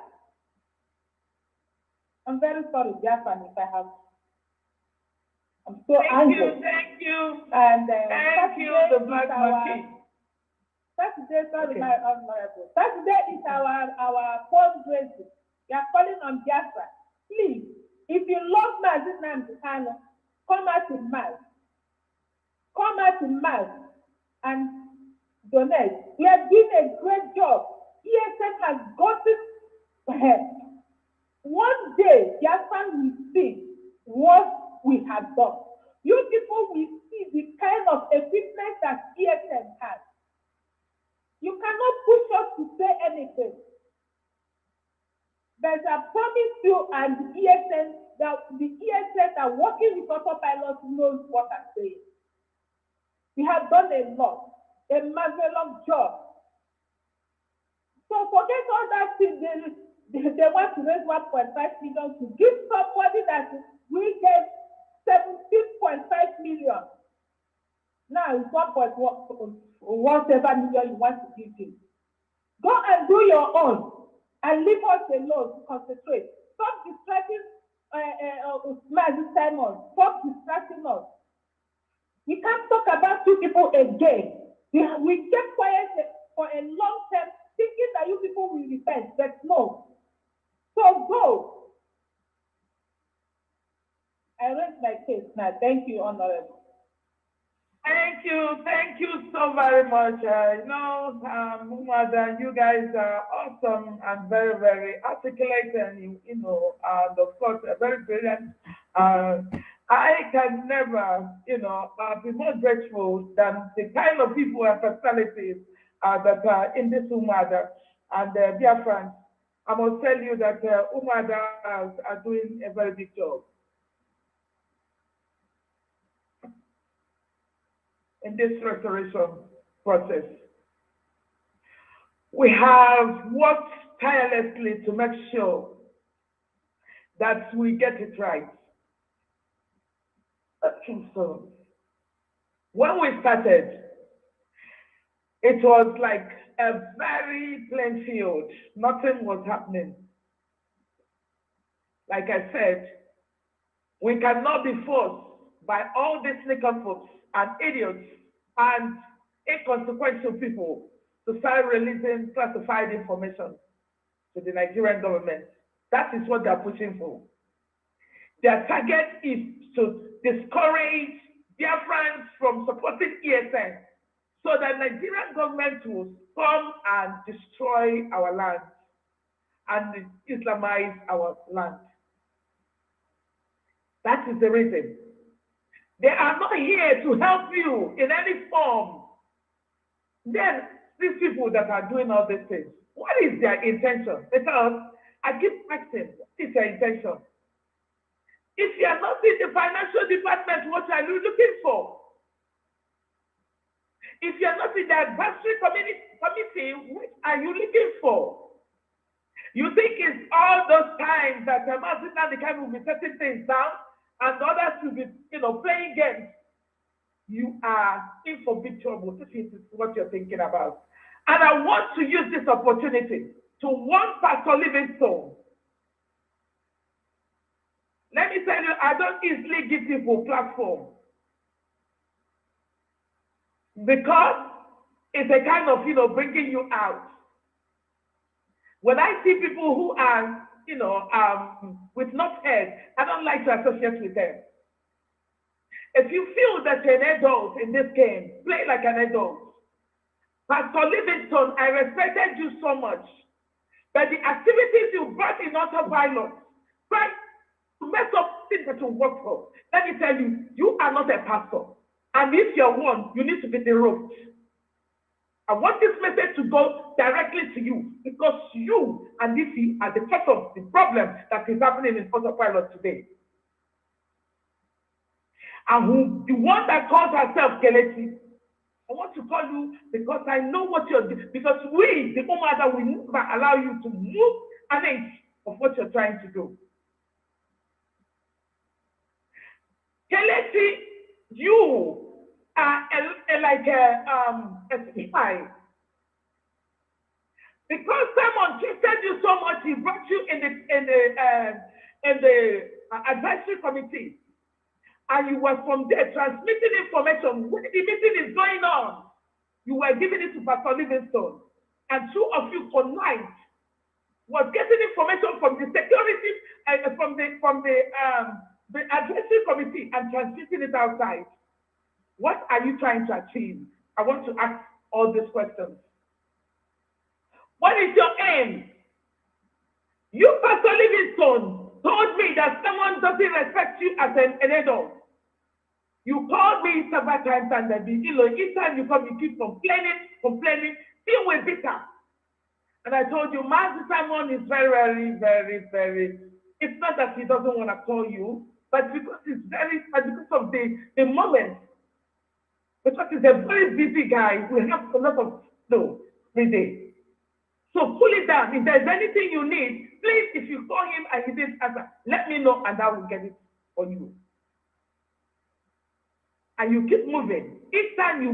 I'm very sorry, Biafra, if I have. I'm so angry. Thank you. And thank you, the Black Monkey. Saturday, sorry, my honorable. Saturday is our fundraising. We are calling on Biafra. Please, if you love NNAMDI Kanu, come out in mass. Come out in mass and donate. We are doing a great job. ESN has gotten one day, Biafra will see what we have done. You people will see the kind of equipment that ESN has. You cannot push us to say anything. But I promise you and the ESN that the ESN are working with autopilot knows what I'm saying. We have done a lot, a marvelous job. So forget all that thing. They want to raise 1.5 million to give somebody that we gave 17.5 million. Now it's 1.whatever million you want to give him. Go and do your own and leave us alone to concentrate. Stop distracting Simon. Stop distracting us. We can't talk about two people again. We kept quiet for a long time, thinking that you people will repent, but no. So go. I raise my case now. Thank you, Honorable. Thank you so very much. UMUADA, you guys are awesome and very, very articulate and, and of course, very brilliant. I can never, be more grateful than the kind of people and personalities that are in this UMUADA. And dear friends, I must tell you that UMUADA are doing a very big job in this restoration process. We have worked tirelessly to make sure that we get it right. So, when we started, it was like a very plain field. Nothing was happening. Like I said, we cannot be forced by all these sneaker folks and idiots and inconsequential people to start releasing classified information to the Nigerian government. That is what they're pushing for. Their target is to discourage Biafrans from supporting ESN so that Nigerian government will come and destroy our land and Islamize our land. That is the reason. They are not here to help you in any form. Then these people that are doing all these things, what is their intention? Because I keep asking, what is their intention? If you are not in the financial department, what are you looking for? If you are not in the advisory committee, what are you looking for? You think it's all those times that Mazin and the Kanu will be setting things down and others will be, playing games? You are in for big trouble. This is what you're thinking about. And I want to use this opportunity to warn Pastor Livingstone. Let me tell you, I don't easily give people platform because it's a kind of, bringing you out. When I see people who are, with not head, I don't like to associate with them. If you feel that you're an adult in this game, play like an adult. Pastor Livingstone, I respected you so much, but the activities you brought in autopilot, right? To mess up things that you work for. Let me tell you, you are not a pastor. And if you're one, you need to be roped. I want this message to go directly to you because you and DC are the cause of the problem that is happening in autopilot today. And the one that calls herself Kelechi, I want to call you because I know what you're doing. Because we, the UMUADA, will never allow you to move an inch of what you're trying to do. Kelechi, you are like a spy. Because someone trusted you so much, he brought you in the advisory committee. And you were from there transmitting information. When the meeting is going on, you were giving it to Pastor Livingstone. And two of you tonight was getting information from the security, from the advisory committee and transmitting it outside. What are you trying to achieve? I want to ask all these questions. What is your aim? You, Pastor Livingstone, told me that someone doesn't respect you as an adult. You called me several times and each time you come, you keep complaining, feel with bitter. And I told you, Master Simon is very, very, very, very, it's not that he doesn't want to call you, but because it's because of the moment. Because he's a very busy guy, we have a lot of flow every day. So pull it down. If there's anything you need, please, if you call him and he didn't answer, let me know and I will get it for you. And you keep moving. Each time you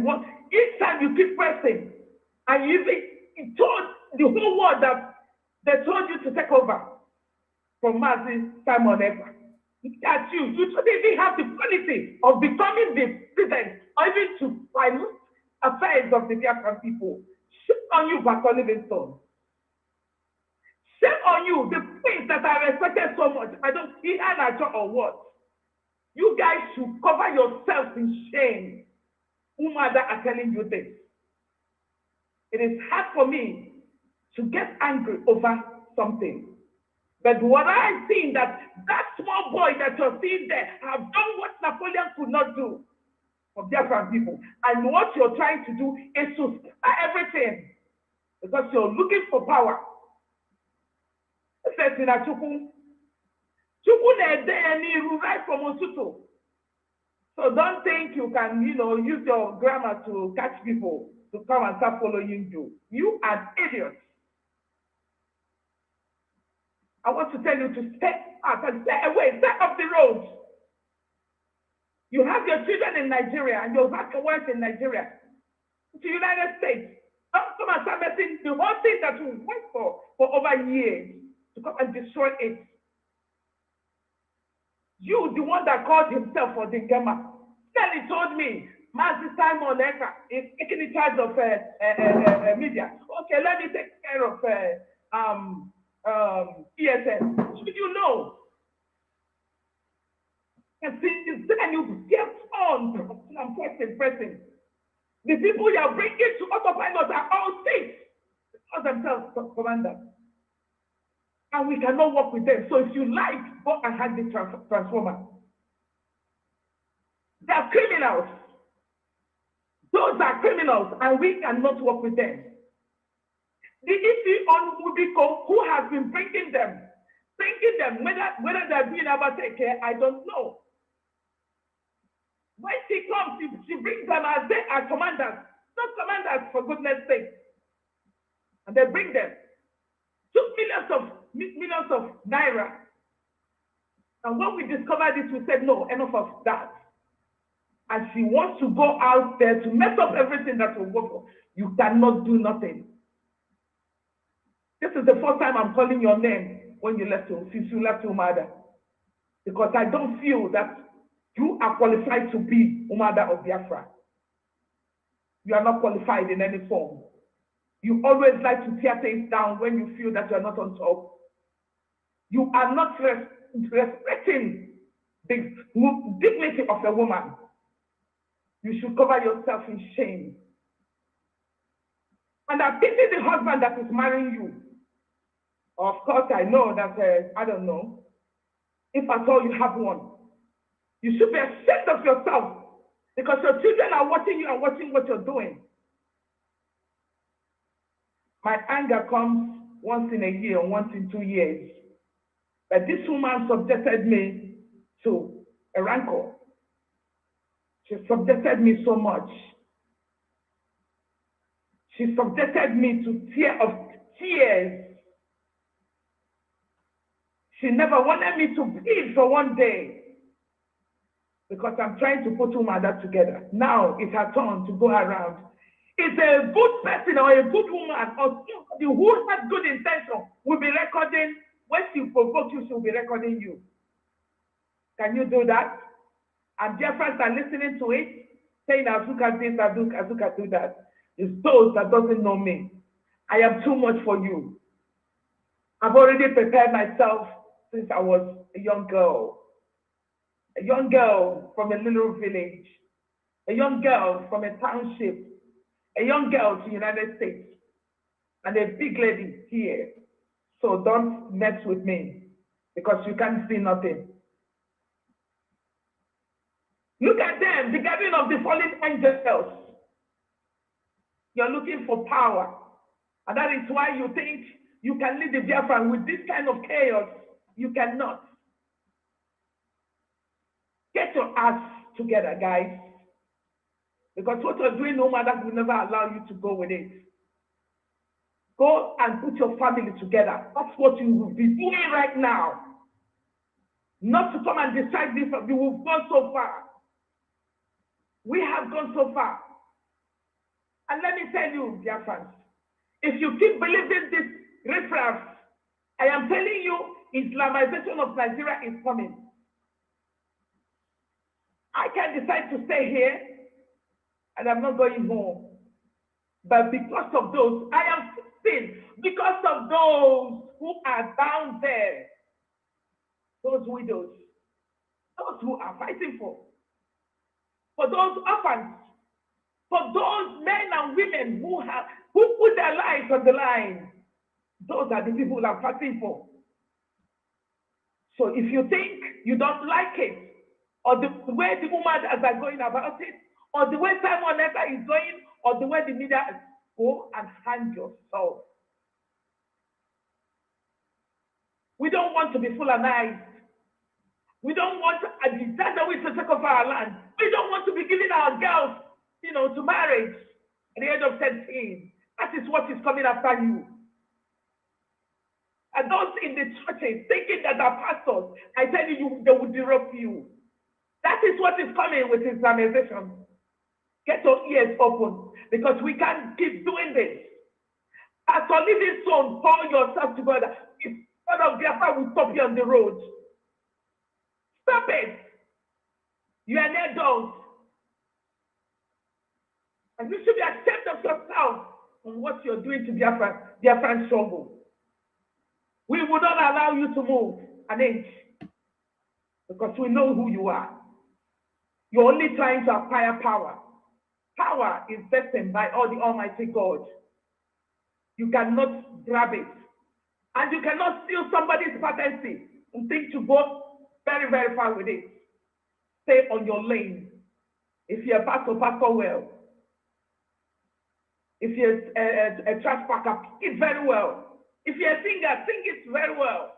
keep pressing, and you told the whole world that they told you to take over from Mazi Simon Ekpa. That's you. You shouldn't even have the quality of becoming the president or even to affairs of the Biafran people. Shame on you, Pastor Livingstone. Shame on you, the things that I respected so much. I don't see an or what. You guys should cover yourselves in shame. UMUADA are telling you this. It is hard for me to get angry over something. But what I've seen that small boy that you're seeing there have done what Napoleon could not do for Biafran people. And what you're trying to do is to spare everything because you're looking for power. Right from Osuto. So don't think you can, use your grammar to catch people to come and start following you. You are idiots. I want to tell you to step out and stay away, stay off the road. You have your children in Nigeria and your wife in Nigeria, to the United States. Don't come and start messing the whole thing that you went for over years to come and destroy it. You, the one that called himself for the Gema, then he told me, Master Simon Eka is taking charge of media. Okay, let me take care of ESN. Should you know? And since then you kept on pressing. The people you are bringing to autopilot are all safe. All themselves commanders. And we cannot work with them. So if you like, go and have the transformer. They are criminals. Those are criminals, and we cannot work with them. The issue on Mubiko, who has been bringing them, whether they're doing about take care, I don't know. When she comes, she brings them as they are commanders, not commanders for goodness sake. And they bring them. Took millions of naira. And when we discovered this, we said, no, enough of that. And she wants to go out there to mess up everything that will work for. You cannot do nothing. This is the first time I'm calling your name when you left home, since you left UMUADA. Because I don't feel that you are qualified to be UMUADA of Biafra. You are not qualified in any form. You always like to tear things down when you feel that you are not on top. You are not respecting the dignity of a woman. You should cover yourself in shame. And I pity the husband that is marrying you. Of course, I know that, I don't know, if at all you have one. You should be ashamed of yourself because your children are watching you and watching what you're doing. My anger comes once in a year, once in 2 years. But this woman subjected me to a rancor. She subjected me so much. She subjected me to tears. She never wanted me to breathe for one day because I'm trying to put UMUADA together. Now it's her turn to go around. It's a good person or a good woman or somebody who has good intention will be recording. When she provokes you, she'll be recording you. Can you do that? And dear friends are listening to it, saying, Azuka this, Azuka do that. It's those that doesn't know me. I am too much for you. I've already prepared myself since I was a young girl. A young girl from a little village. A young girl from a township. A young girl to the United States. And a big lady here. So don't mess with me because you can't see nothing. Look at them, the gathering of the fallen angels. You're looking for power. And that is why you think you can lead the Biafran with this kind of chaos. You cannot. Get your ass together, guys. Because what you're doing, UMUADA will never allow you to go with it. Go and put your family together. That's what you will be doing right now. Not to come and decide this, but we will go so far. We have gone so far. And let me tell you, dear friends, if you keep believing this reference, I am telling you, Islamization of Nigeria is coming. I can decide to stay here, and I'm not going home. But because of those, I am still, because of those who are down there, those widows, those who are fighting for those orphans, for those men and women who put their lives on the line, those are the people I'm fighting for. So if you think you don't like it, or the way the UMUADAs are going about it, or the way Simon Ekpa is going, or the way the media is, go and hang yourself. We don't want to be fulanized. We don't want to take over our land. We don't want to be giving our girls, to marriage at the age of 13. That is what is coming after you. And those in the churches thinking that they're pastors, I tell you, they will disrupt you. That is what is coming with Islamization. Get your ears open, because we can't keep doing this. As a living soul, pour yourself together. If one of Biafra will stop you on the road, stop it. You are an adult. And you should be ashamed of yourself on what you're doing to Biafran struggle. We will not allow you to move an inch, because we know who you are. You're only trying to acquire power. Power is destined by all the Almighty God. You cannot grab it. And you cannot steal somebody's patency and think to go very, very far with it. Stay on your lane. If you're a pastor well. If you're a trash packer, pick it very well. If you're a singer, sing it very well.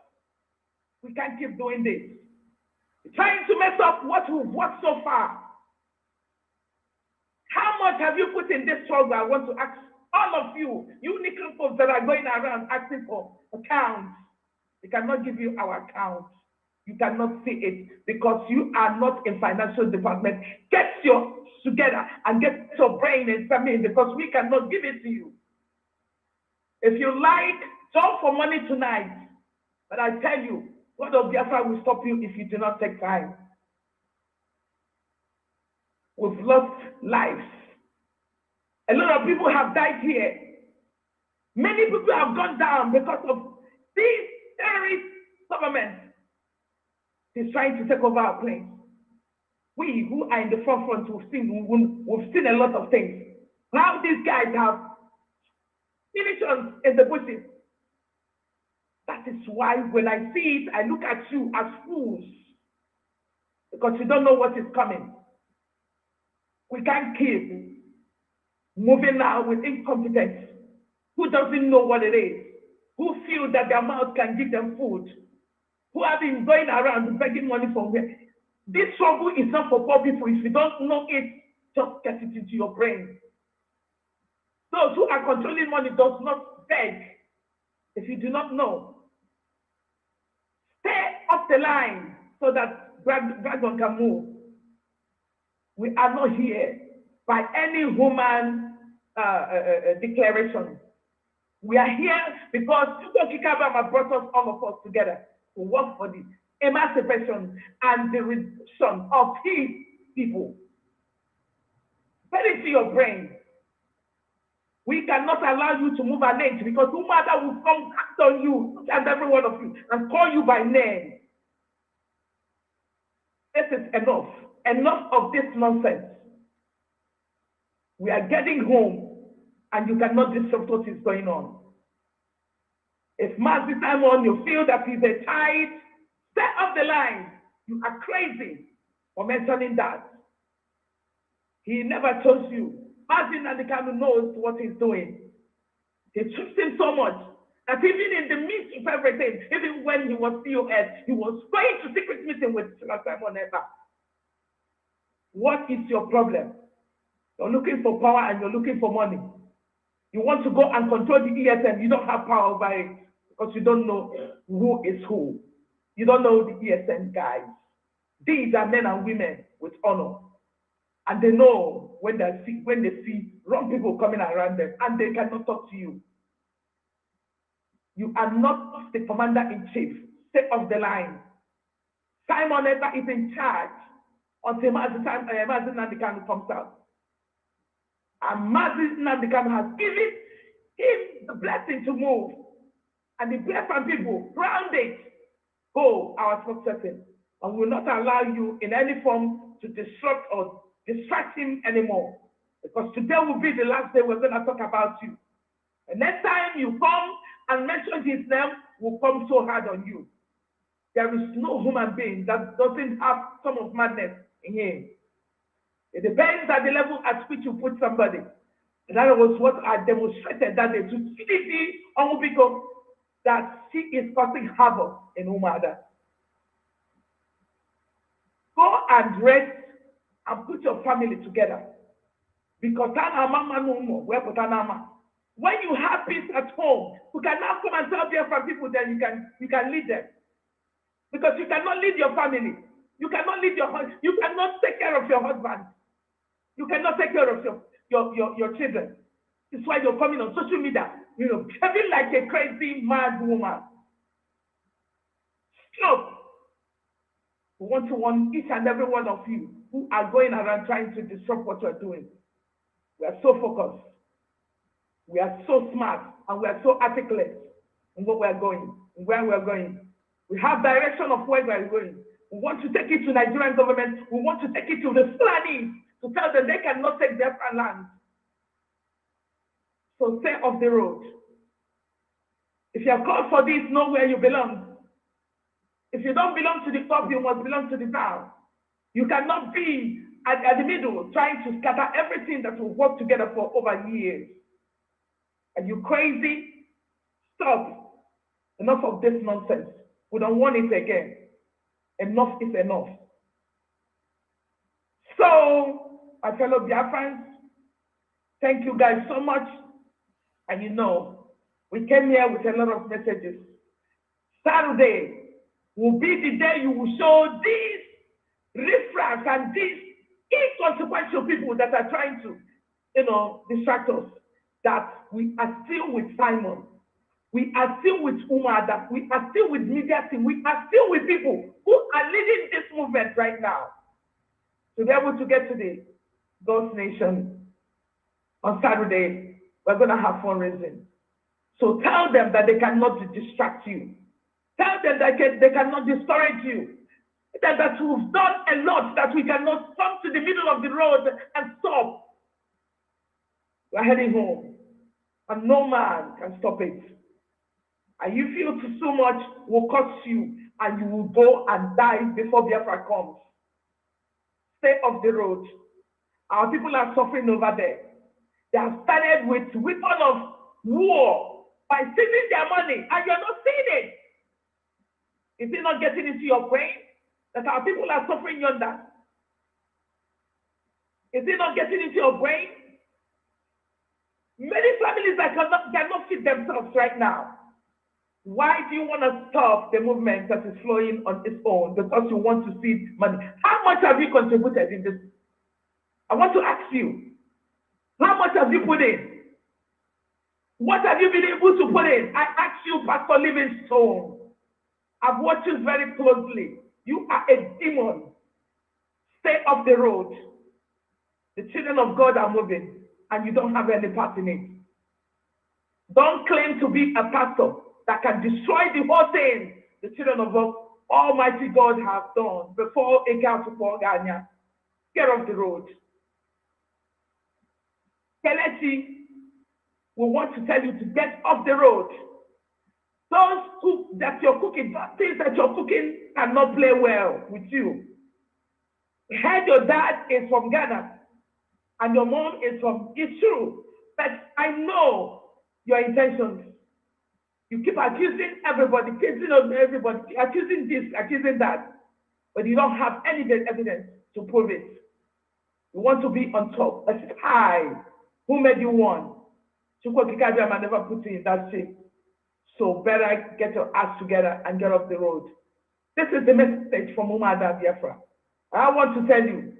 We can't keep doing this. Trying to mess up what we've worked so far. How much have you put in this struggle? I want to ask all of you, unicorn folks that are going around asking for accounts. We cannot give you our account. You cannot see it because you are not in financial department. Get your together and get your brain and family, because we cannot give it to you. If you like, talk for money tonight. But I tell you, God of Biafra will stop you if you do not take time. We've lost lives. A lot of people have died here. Many people have gone down because of this terrorist government is trying to take over our place. We who are in the forefront, we've seen a lot of things. Now these guys have munitions in the bushes. That is why when I see it, I look at you as fools, because you don't know what is coming. We can't keep moving now with incompetence, who doesn't know what it is, who feel that their mouth can give them food, who have been going around begging money from where. This struggle is not for poor people. If you don't know it, just get it into your brain. Those who are controlling money does not beg. If you do not know, stay off the line so that dragon can move. We are not here by any human declaration. We are here because Kikabama brought us, all of us, together to work for the emancipation and the redemption of his people. Put it to your brain. We cannot allow you to move an inch, because UMUADA will come act on you, and every one of you, and call you by name. This is enough. Enough of this nonsense. We are getting home, and you cannot disrupt what is going on. If Mazi Simon, you feel that he's a child, stay off the line. You are crazy for mentioning that. He never chose you. Mazi Kanu knows what he's doing. He trusts him so much that even in the midst of everything, even when he was COS, he was going to secret meeting with Simon Ekpa. What is your problem? You're looking for power and you're looking for money. You want to go and control the ESN. You don't have power over it because you don't know who is who. You don't know the ESN guys. These are men and women with honor. And they know when they see wrong people coming around them, and they cannot talk to you. You are not the commander-in-chief. Stay off the line. Simon Ekpa is in charge until Mazi Kanu comes out. And Mazi NNAMDI Kanu has given him the blessing to move. And the Biafran people round it. Go, our spokesperson. And we will not allow you in any form to disrupt or distract him anymore. Because today will be the last day we're going to talk about you. And next time you come and mention his name, we'll come so hard on you. There is no human being that doesn't have some of madness in him. It depends at the level at which you put somebody. And that was what I demonstrated that day to CDC Onwubiko, that she is causing havoc in UMUADA. Go and rest and put your family together. Because when you have peace at home, you can now come and tell Biafran people that you can lead them. Because you cannot lead your family. You cannot lead your husband. You cannot take care of your husband. You cannot take care of your children. It's why you're coming on social media, behaving like a crazy mad woman. Stop. We want to warn each and every one of you who are going around trying to disrupt what you're doing. We are so focused. We are so smart, and we are so articulate in what we are going, and where we are going. We have direction of where we are going. We want to take it to Nigerian government. We want to take it to the Fulani to tell them they cannot take their land. So stay off the road. If you are called for this, know where you belong. If you don't belong to the top, you must belong to the town. You cannot be at the middle trying to scatter everything that will work together for over years. Are you crazy? Stop. Enough of this nonsense. We don't want it again. Enough is enough. So, my fellow Biafrans, thank you guys so much. And we came here with a lot of messages. Saturday will be the day you will show these riffraffs and these inconsequential people that are trying to, distract us, that we are still with Simon. We are still with UMUADA. We are still with media team. We are still with people who are leading this movement right now. To be able to get to the God's Nation on Saturday, we're going to have fundraising. So tell them that they cannot distract you. Tell them that they cannot discourage you. That we've done a lot, that we cannot come to the middle of the road and stop. We're heading home, and no man can stop it. And you feel too much will cost you, and you will go and die before Biafra comes. Stay off the road. Our people are suffering over there. They have started with weapon of war by stealing their money, and you're not seeing it. Is it not getting into your brain that our people are suffering yonder? Is it not getting into your brain? Many families that cannot feed themselves right now. Why do you want to stop the movement that is flowing on its own? Because you want to see money. How much have you contributed in this? I want to ask you, how much have you put in? What have you been able to put in? I ask you, Pastor Livingstone. I've watched you very closely. You are a demon. Stay off the road. The children of God are moving, and you don't have any part in it. Don't claim to be a pastor that can destroy the whole thing the children of God, Almighty God, have done before it got to Poganya. Get off the road. Kelechi, we want to tell you to get off the road. Those that you're cooking, those things that you're cooking cannot play well with you. I heard your dad is from Ghana and your mom is from, it's true, but I know your intentions. You keep accusing everybody, accusing this, accusing that, but you don't have any evidence to prove it. You want to be on top. That's high. Who made you one? Chukwokikabiyama never put you in that shape. So better get your ass together and get off the road. This is the message from UMUADA Biafra. I want to tell you,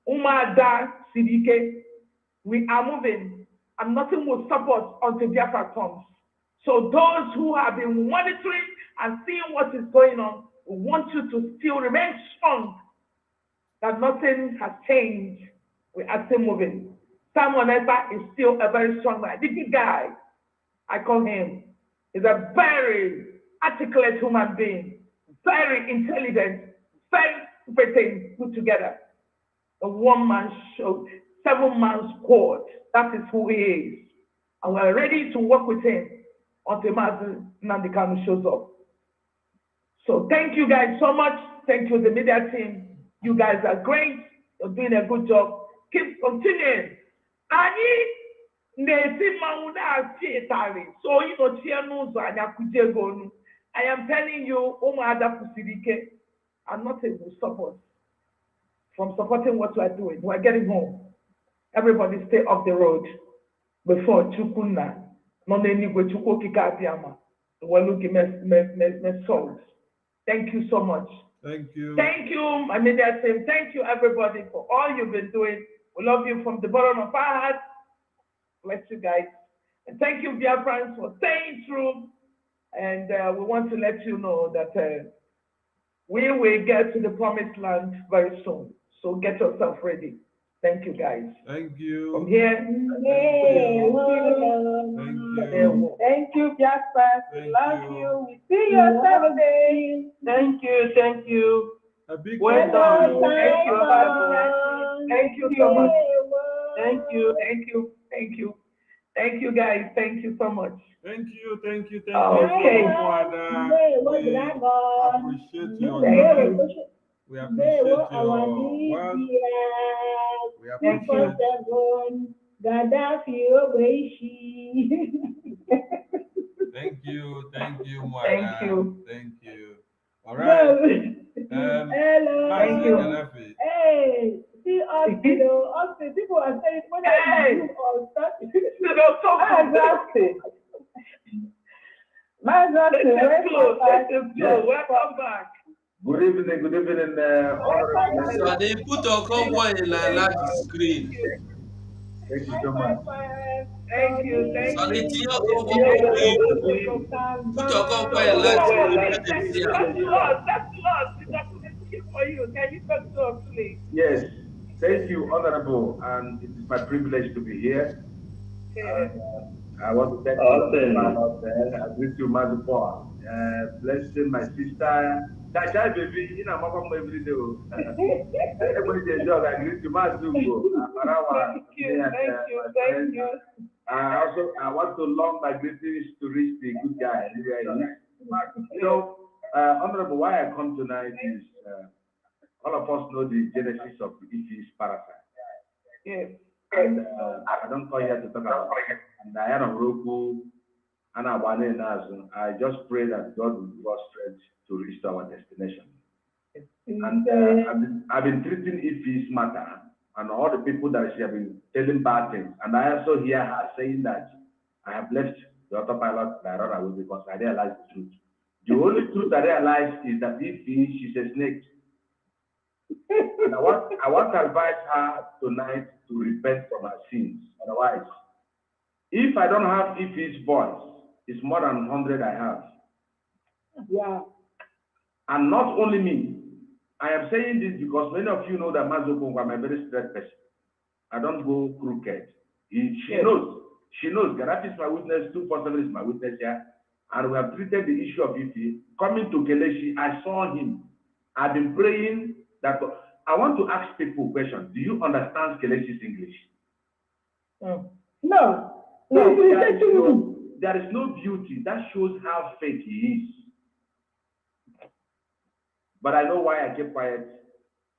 UMUADA CDK, we are moving, and nothing will stop us until Biafra comes. So those who have been monitoring and seeing what is going on, we want you to still remain strong, that nothing has changed. We are still moving. Simon Ekpa is still a very strong man. The big guy, I call him, is a very articulate human being, very intelligent, very everything put together. A one-man show, 7-man squad. That is who he is. And we're ready to work with him until NNAMDI Kanu shows up. So thank you guys so much. Thank you, the media team. You guys are great. You're doing a good job. Keep continuing. So you know, I am telling you, UMUADA Pusidike, I'm not able to support from supporting what we're doing. We're getting home. Everybody stay off the road before Chukuna. We're looking at souls. Thank you so much. Thank you. Thank you, my media team. Thank you, everybody, for all you've been doing. We love you from the bottom of our hearts. Bless you guys. And thank you, Biafrans, for staying true. And we want to let you know that we will get to the promised land very soon. So get yourself ready. Thank you, guys. Thank you. From here. Thank you, Biafra. We love you. We see you Saturday. Thank you, thank you. A big Well done. Thank you, thank you so much. Thank you. Thank you. Thank you. Thank you, guys. Thank you so much. Thank you, thank you, thank Okay. you. We appreciate your journey. We appreciate your work. We appreciate Thank you, Mwada. Thank you. Thank you. All right. Hello. Thank you. Hey, see us, people are saying whether you do or start. Exactly. Welcome back. Good evening, So they put a convoy in a large screen. Thank you so much. Thank you. Thank So you. the Tio convoy put a convoy in a large screen. That's lost. It's for you. Can you talk to us, please? Yes, thank you, Honorable, and it is my privilege to be here. I want to thank you out there. I greet you, Mazupo. Blessing my sister. That baby, you know, I'm every day. Everybody enjoy. I greet you, Mazupo. Thank you. I want to long my greetings to reach the good guy. You know, Honorable, why I come tonight is all of us know the genesis of Ife's parasite. Yes. And I don't come here to talk about it. And I am Roku, and I just pray that God will give us strength to reach our destination. And I've been treating Ife's matter and all the people that she have been telling bad things. And I also hear her saying that I have left the autopilot and I run away because I realized the truth. The only truth I realized is that Ife, she's a snake. And I want to advise her tonight to repent from her sins. Otherwise, if I don't have Ife's voice, it's more than 100 I have. Yeah. And not only me. I am saying this because many of you know that Mazoko, I'm a very straight person. I don't go crooked. She knows. She knows. Garati is my witness. 247 is my witness here. And we have treated the issue of Ife. Coming to Kelechi, I saw him. I've been praying that. I want to ask people questions. Do you understand Kelechi's English? No. There is no beauty. That shows how fake he is. But I know why I keep quiet,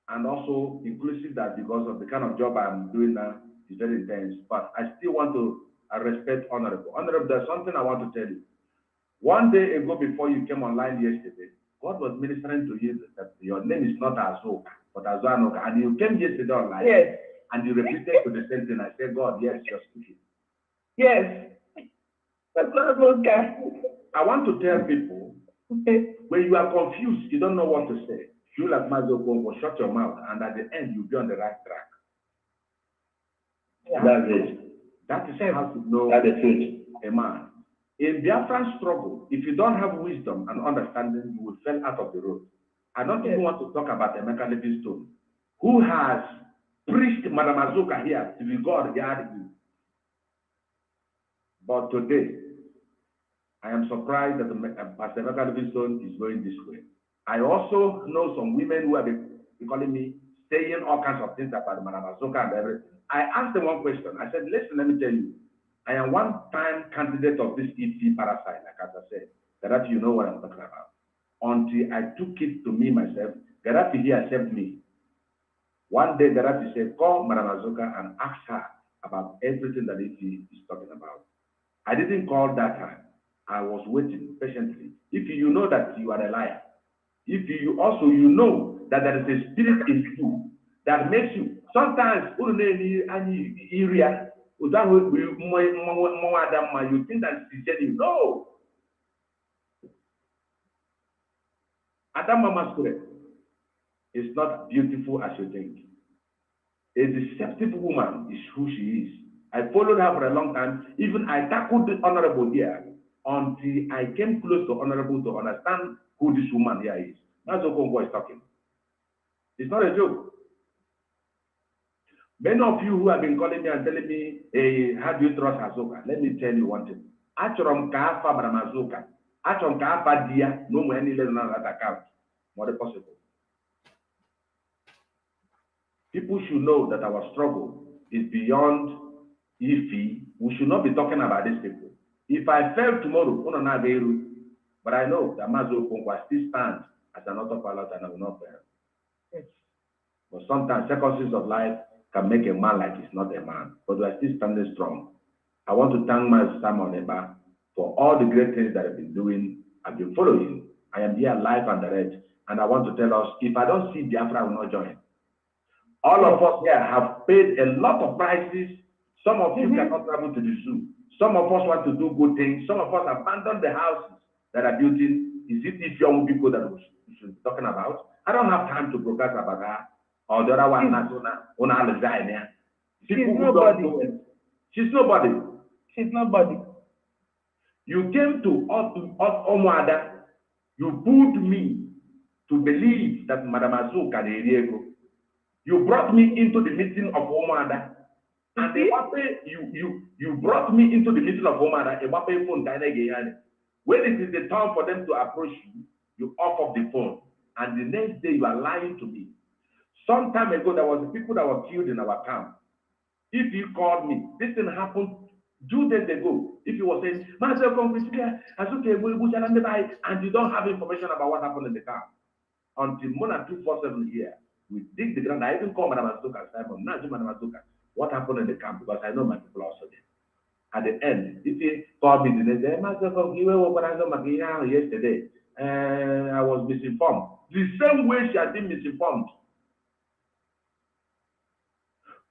and also inclusive that because of the kind of job I'm doing now is very intense. But I still want to respect Honorable. Honorable, there's something I want to tell you. One day ago, before you came online yesterday, God was ministering to you that your name is not Azok, but Azanoka. And you came yesterday online, yes, and you repeated to the same thing. I said, God, yes, you're speaking. Yes. That's not okay. I want to tell people, when you are confused, you don't know what to say. You like Mazoko, shut your mouth, and at the end, you'll be on the right track. Yeah. That's it. That is how to know a man. In Biafran struggle, if you don't have wisdom and understanding, you will fall out of the road. I don't even want to talk about Emeka Livingstone, who has preached Madam Azuka here to be God guard you. But today, I am surprised that Pastor Emeka Livingstone is going this way. I also know some women who have been calling me, saying all kinds of things about Madam Azuka and everything. I asked them one question. I said, listen, let me tell you. I am one-time candidate of this ET parasite, like as I said. Gaddafi, you know what I'm talking about. Until I took it to me myself, Gaddafi here accepted me. One day, Gaddafi said, call Madam Azuka and ask her about everything that ET is talking about. I didn't call that time. I was waiting patiently. If you know that you are a liar, if you also know that there is a spirit in you that makes you sometimes you think that she's saying no. Adama masquerade is not beautiful as you think. A deceptive woman is who she is. I followed her for a long time. Even I tackled the honorable here until I came close to honorable to understand who this woman here is. That's what Congo is talking. It's not a joke. Many of you who have been calling me and telling me, hey, how do you trust Azuka? Let me tell you one thing. Achorom Kafa Madam Azuka. Achorom Kafa Dia, no more any level on that account. More possible. People should know that our struggle is beyond iffy. We should not be talking about these people. If I fail tomorrow, but I know that Mazo Kongwa still stands as an autopilot and I will not fail. Yes. But sometimes circumstances of life can make a man like he's not a man, but we are still standing strong. I want to thank my Simon Eba for all the great things that I've been doing. I've been following. I am here live and direct, and I want to tell us, if I don't see Biafra, I will not join. All of us here have paid a lot of prices. Some of you cannot travel to the zoo. Some of us want to do good things. Some of us abandoned the houses that are built in. Is it these young people that we should be talking about? I don't have time to broadcast about her. Or the other one, she's nobody. She's nobody. She's nobody. You came to UMUADA. You put me to believe that Madam Azuka Diego. You brought me into the meeting of UMUADA. And you brought me into the meeting of UMUADA. When it is the time for them to approach you, you off the phone. And the next day you are lying to me. Some time ago, there was people that were killed in our camp. If you called me, this thing happened 2 days ago. If you were saying, and you don't have information about what happened in the camp. Until Mona 247 here, we dig the ground. I even call Madam Azuka, Simon, not Madam Azuka, what happened in the camp, because I know my people also there. At the end, if you call me the next day, yesterday, I was misinformed. The same way she had been misinformed.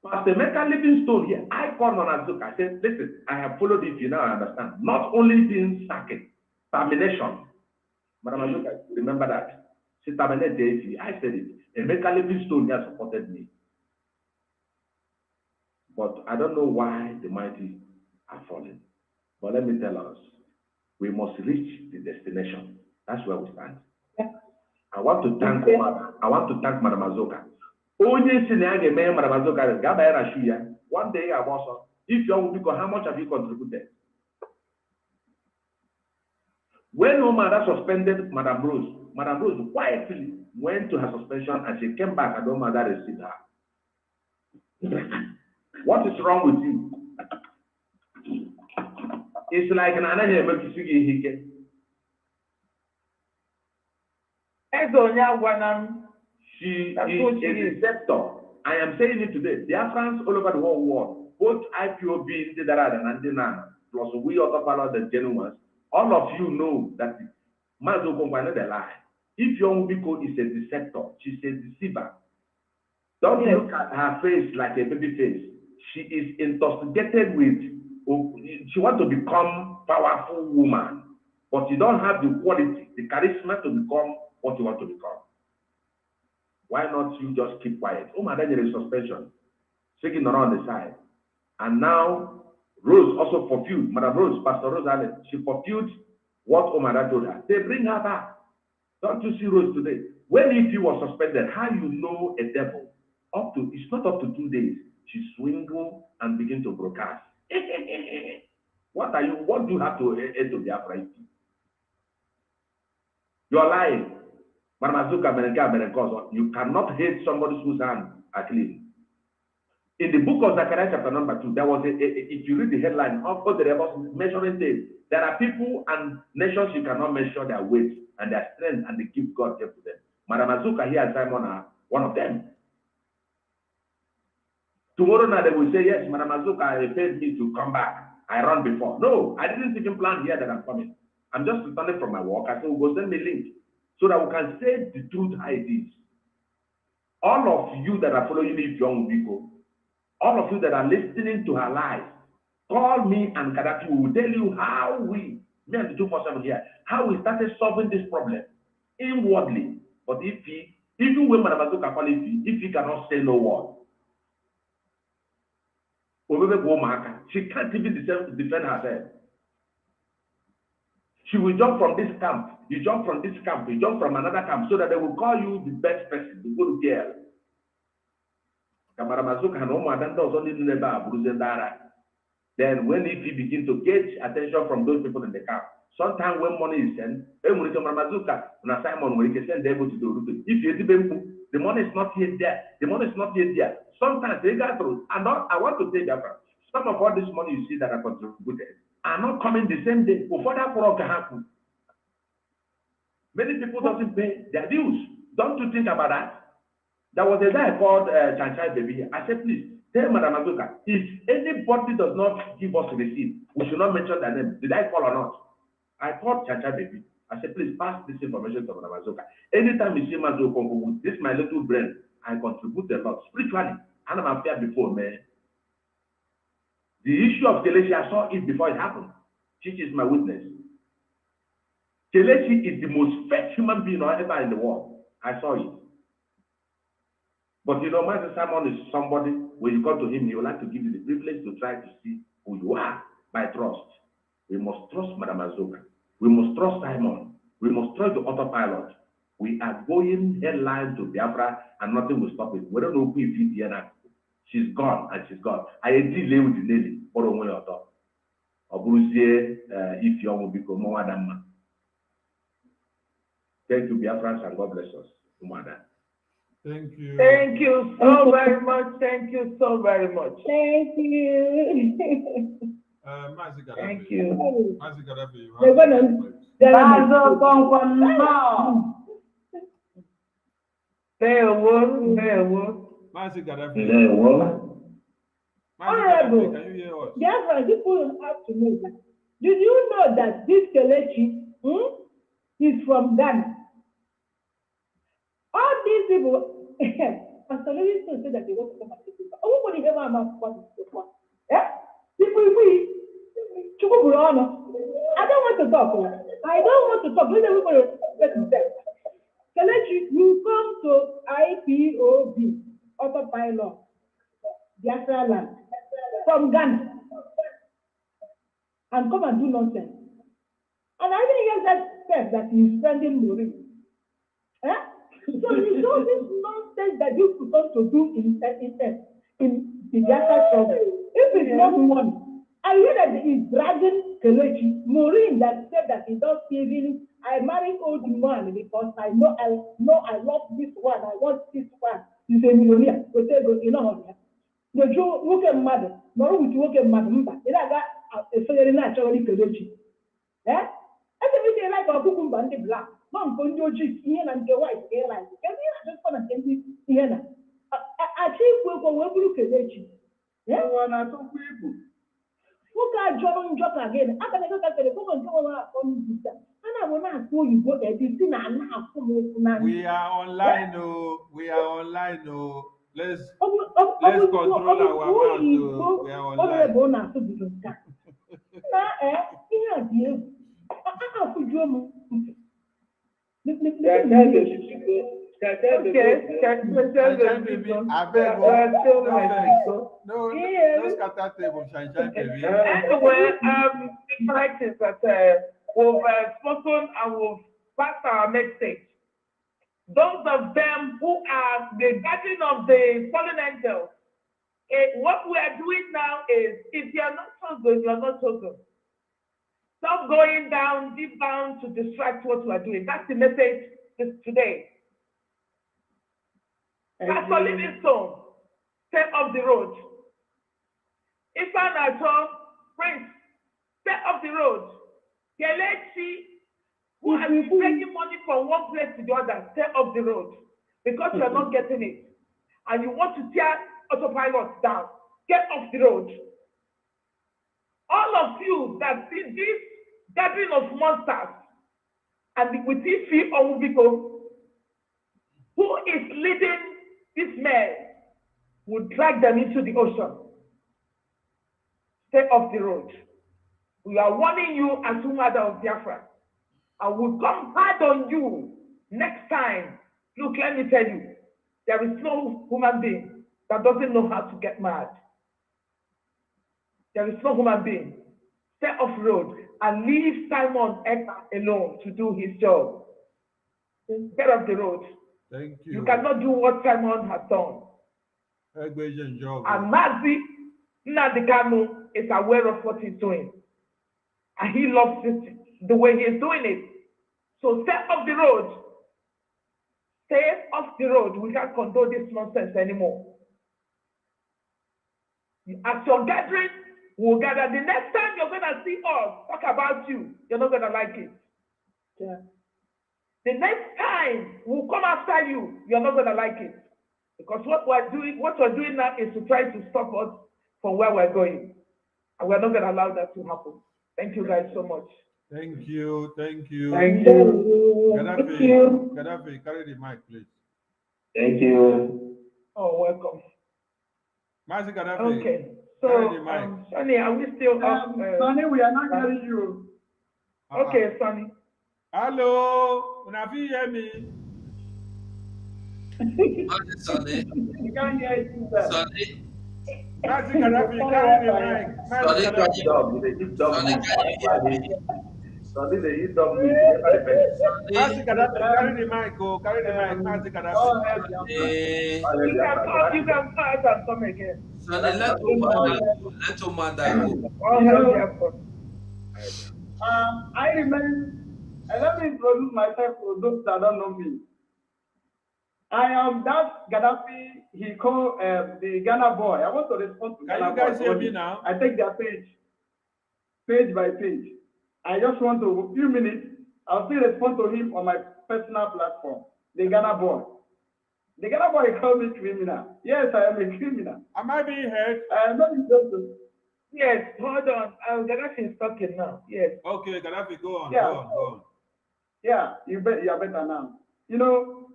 Pastor Emeka Livingstone here, I called on Azuka. I said, listen, I have followed it, you now understand. Not only being sacked, termination. Madam Azuka, remember that. She terminated the I said it. Emeka Livingstone here supported me. But I don't know why the mighty are falling. But let me tell us, we must reach the destination. That's where we stand. Yeah. I want to thank Madam Azuka. One day, I was, if you want to, how much have you contributed? When UMUADA suspended Madam Rose quietly went to her suspension and she came back and UMUADA received her. What is wrong with you? It's like an ananya. She is a deceptor. I am saying it today. There are friends all over the whole world, both IPOB, and plus we autopilot the genuine ones. All of you know that Mazo Kompany the lie. If young Biko is a deceptor, she's a deceiver. Don't look at her face like a baby face. She is intoxicated with, she wants to become powerful woman, but you don't have the quality, the charisma to become what you want to become. Why not you just keep quiet? Oh, my dad is suspension, shaking around the side. And now, Rose also fulfilled, Madam Rose, Pastor Rose Allen, she fulfilled what Omada told her. They bring her back. Don't you see Rose today? When if you was suspended, how you know a devil? it's not up to 2 days. She swingle and begin to broadcast. What do you have to Biafra? You're lying. You cannot hate somebody whose hands are clean. In the book of Zechariah chapter number 2, there was if you read the headline, there was measuring tape. There are people and nations you cannot measure their weight and their strength and the gift God gave to them. Madam Azuka here and Simon are one of them. Tomorrow night they will say, yes, Madam Azuka paid me to come back. I ran before. No, I didn't even plan here that I'm coming. I'm just returning from my work. I said, we'll go send me a link so that we can say the truth how it is. All of you that are following me, young people, all of you that are listening to her live, call me and Gaddafi will tell you how me and the 247 here, how we started solving this problem inwardly. But even when Madam Azuka call if he cannot say no word, she can't even defend herself. She will jump from this camp, you jump from this camp, you jump from another camp, so that they will call you the best person, the good girl. Then when if you begin to get attention from those people in the camp, sometimes when money is sent, Simon will send them to do if you the money is not yet there. The money is not yet there. Sometimes they got through. And I want to say that some of all this money you see that are contributed are not coming the same day. Before that work can happen. Many people doesn't pay their dues. Don't you think about that? There was a guy called Chanchai Baby. I said, please, tell Madam Azuka, if anybody does not give us a receipt, we should not mention their name. Did I call or not? I called Chanchai Baby. I said, please pass this information to Madam Azuka. Anytime you see Mazuka with this my little brain, I contribute a lot spiritually. And I'm affair before, man. The issue of Kelechi, I saw it before it happened. She is my witness. Kelechi is the most fake human being ever in the world. I saw it. But you know, Master Simon is somebody, when you come to him, he would like to give you the privilege to try to see who you are by trust. We must trust Madam Azuka. We must trust Simon. We must trust the autopilot. We are going headline to Biafra and nothing will stop it. We don't know who is here. She's gone and she's gone. I delay with the lady for a way or two. If you will become more than man. Thank you, Biafrans, and God bless us. UMUADA. Thank you. Thank you so very much. Thank you so very much. Thank you. Thank you. They're gonna. Honorable, Biafra, people have to know that. Did you know that this Kelechi is from Ghana? All these people, Pastor Lewis said that they want to come and take it. Everybody ever among what is the one? Yeah? People, I don't want to talk. I don't want to talk. Let everybody respect themselves. Kelechi, you come to IPOB, autopilot, Biafra land, from Ghana, and come and do nonsense. And I didn't hear that step that he's spending money. Eh? So you know this nonsense that you're supposed to do in the Biafra trouble. If it's not money, I hear that he's dragging Kelechi, Maureen that said that he does even, I marry old man because I know I love this one, I want this one. He's a millionaire. We say, you know, the Joe working mother, nor would you work a mother. It got a fairly naturally Kelechi. Eh? Everything like a book and the black. Mom, go to here and the white airline. Can you just want to send me here? I think we'll go over Kelechi. Yeah, one or two people. Who got John Jock again? I can look at the book and go on this. And I will not call you go at this thing and now. We are online, no. We are online, no. Let's control our mouth. We are online. Anyway, the fact is that we've spoken and we've passed our message those of them who are the guardian of the fallen angels. What we are doing now is, if you are not chosen, you are not chosen. Stop going down deep down to distract what we are doing. That's the message today. Pastor Livingstone, step off the road. Ifan Atom, Prince, step off the road. Kelechi, who has been taking money from one place to the other, step off the road. Because you are not getting it. And you want to tear autopilot down. Get off the road. All of you that see this gathering of monsters and with this few Omubiko, who is leading this man, will drag them into the ocean. Stay off the road. We are warning you as UMUADA of Biafra. I will come hard on you next time. Look, let me tell you, there is no human being that doesn't know how to get mad. There is no human being. Stay off road and leave Simon Ekpa alone to do his job. Get off the road. Thank you. You cannot do what Simon has done. And Mazi NNAMDI Kanu is aware of what he's doing. And he loves it, the way he's doing it. So stay off the road. Stay off the road. We can't condone this nonsense anymore. At your gathering, we'll gather. The next time you're going to see us talk about you, you're not going to like it. Yeah. The next time we'll come after you, you're not going to like it. Because what we're doing now is to try to stop us from where we're going. And we're not going to allow that to happen. Thank you guys so much. Thank you. Thank you. Thank you. Gaddafi, carry the mic, please. Thank you. Oh, welcome. Mazi Gaddafi. Okay. So, Sonny, are we still up? Sonny, we are not hearing you. Okay, Sonny. Hello, Unafi hear me? Sonny. We can't hear you, sir. Sonny. Mazi Gaddafi, carry the mic. Sonny, can you hear me? Sonny, they eat dog meat. Mazi Gaddafi, carry the mic. Oh, carry the mic. Mazi Gaddafi. You can pass and come again. Sonny, let UMUADA go. I remember, let me introduce myself to those that don't know me. I am that Gaddafi, he called the Ghana boy. I want to respond to Ghana boy. Can you guys hear me now? I take their page by page. I just want to, a few minutes, I'll still respond to him on my personal platform, the Ghana boy. The Ghana boy called me criminal. Yes, I am a criminal. Am I being heard? I am not interested. Yes, hold on. Gaddafi is talking now. Yes. Okay, Gaddafi, go on. Yeah. Go on. Yeah, you are better now. You know,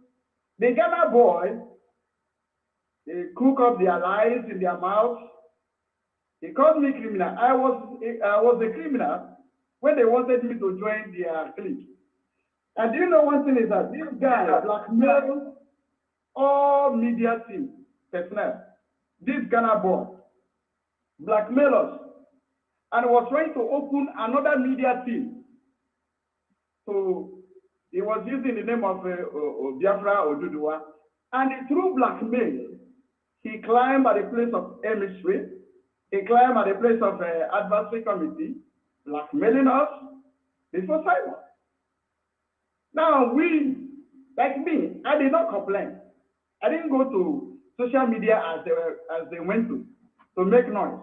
the Ghana boy, they cook up their lies in their mouth. They called me criminal. I was a criminal when they wanted me to join their clique. And do you know one thing is that this guy blackmailed all media team personnel. This Ghana boy blackmailed us and was trying to open another media team. So he was using the name of Biafra or Dudua. And through blackmail, he climbed at the place of emissary. He climbed at the place of advisory committee, blackmailing us before Simon. Now we, like me, I did not complain. I didn't go to social media as they went to make noise.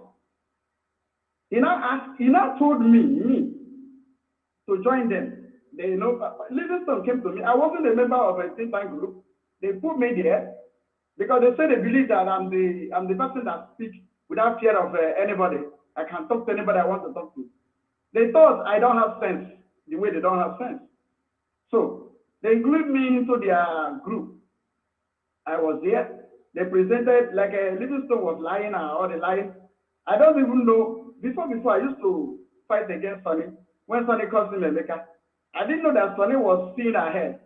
He now told me to join them. They know Livingstone came to me. I wasn't a member of a think tank group. They put me there because they say they believe that I'm the person that speaks without fear of anybody. I can talk to anybody I want to talk to. They thought I don't have sense the way they don't have sense. So they include me into their group. I was there. They presented like Livingstone was lying or the lying. I don't even know. Before I used to fight against Sonny. When Sonny calls him Emeka, I didn't know that Sonny was seeing ahead.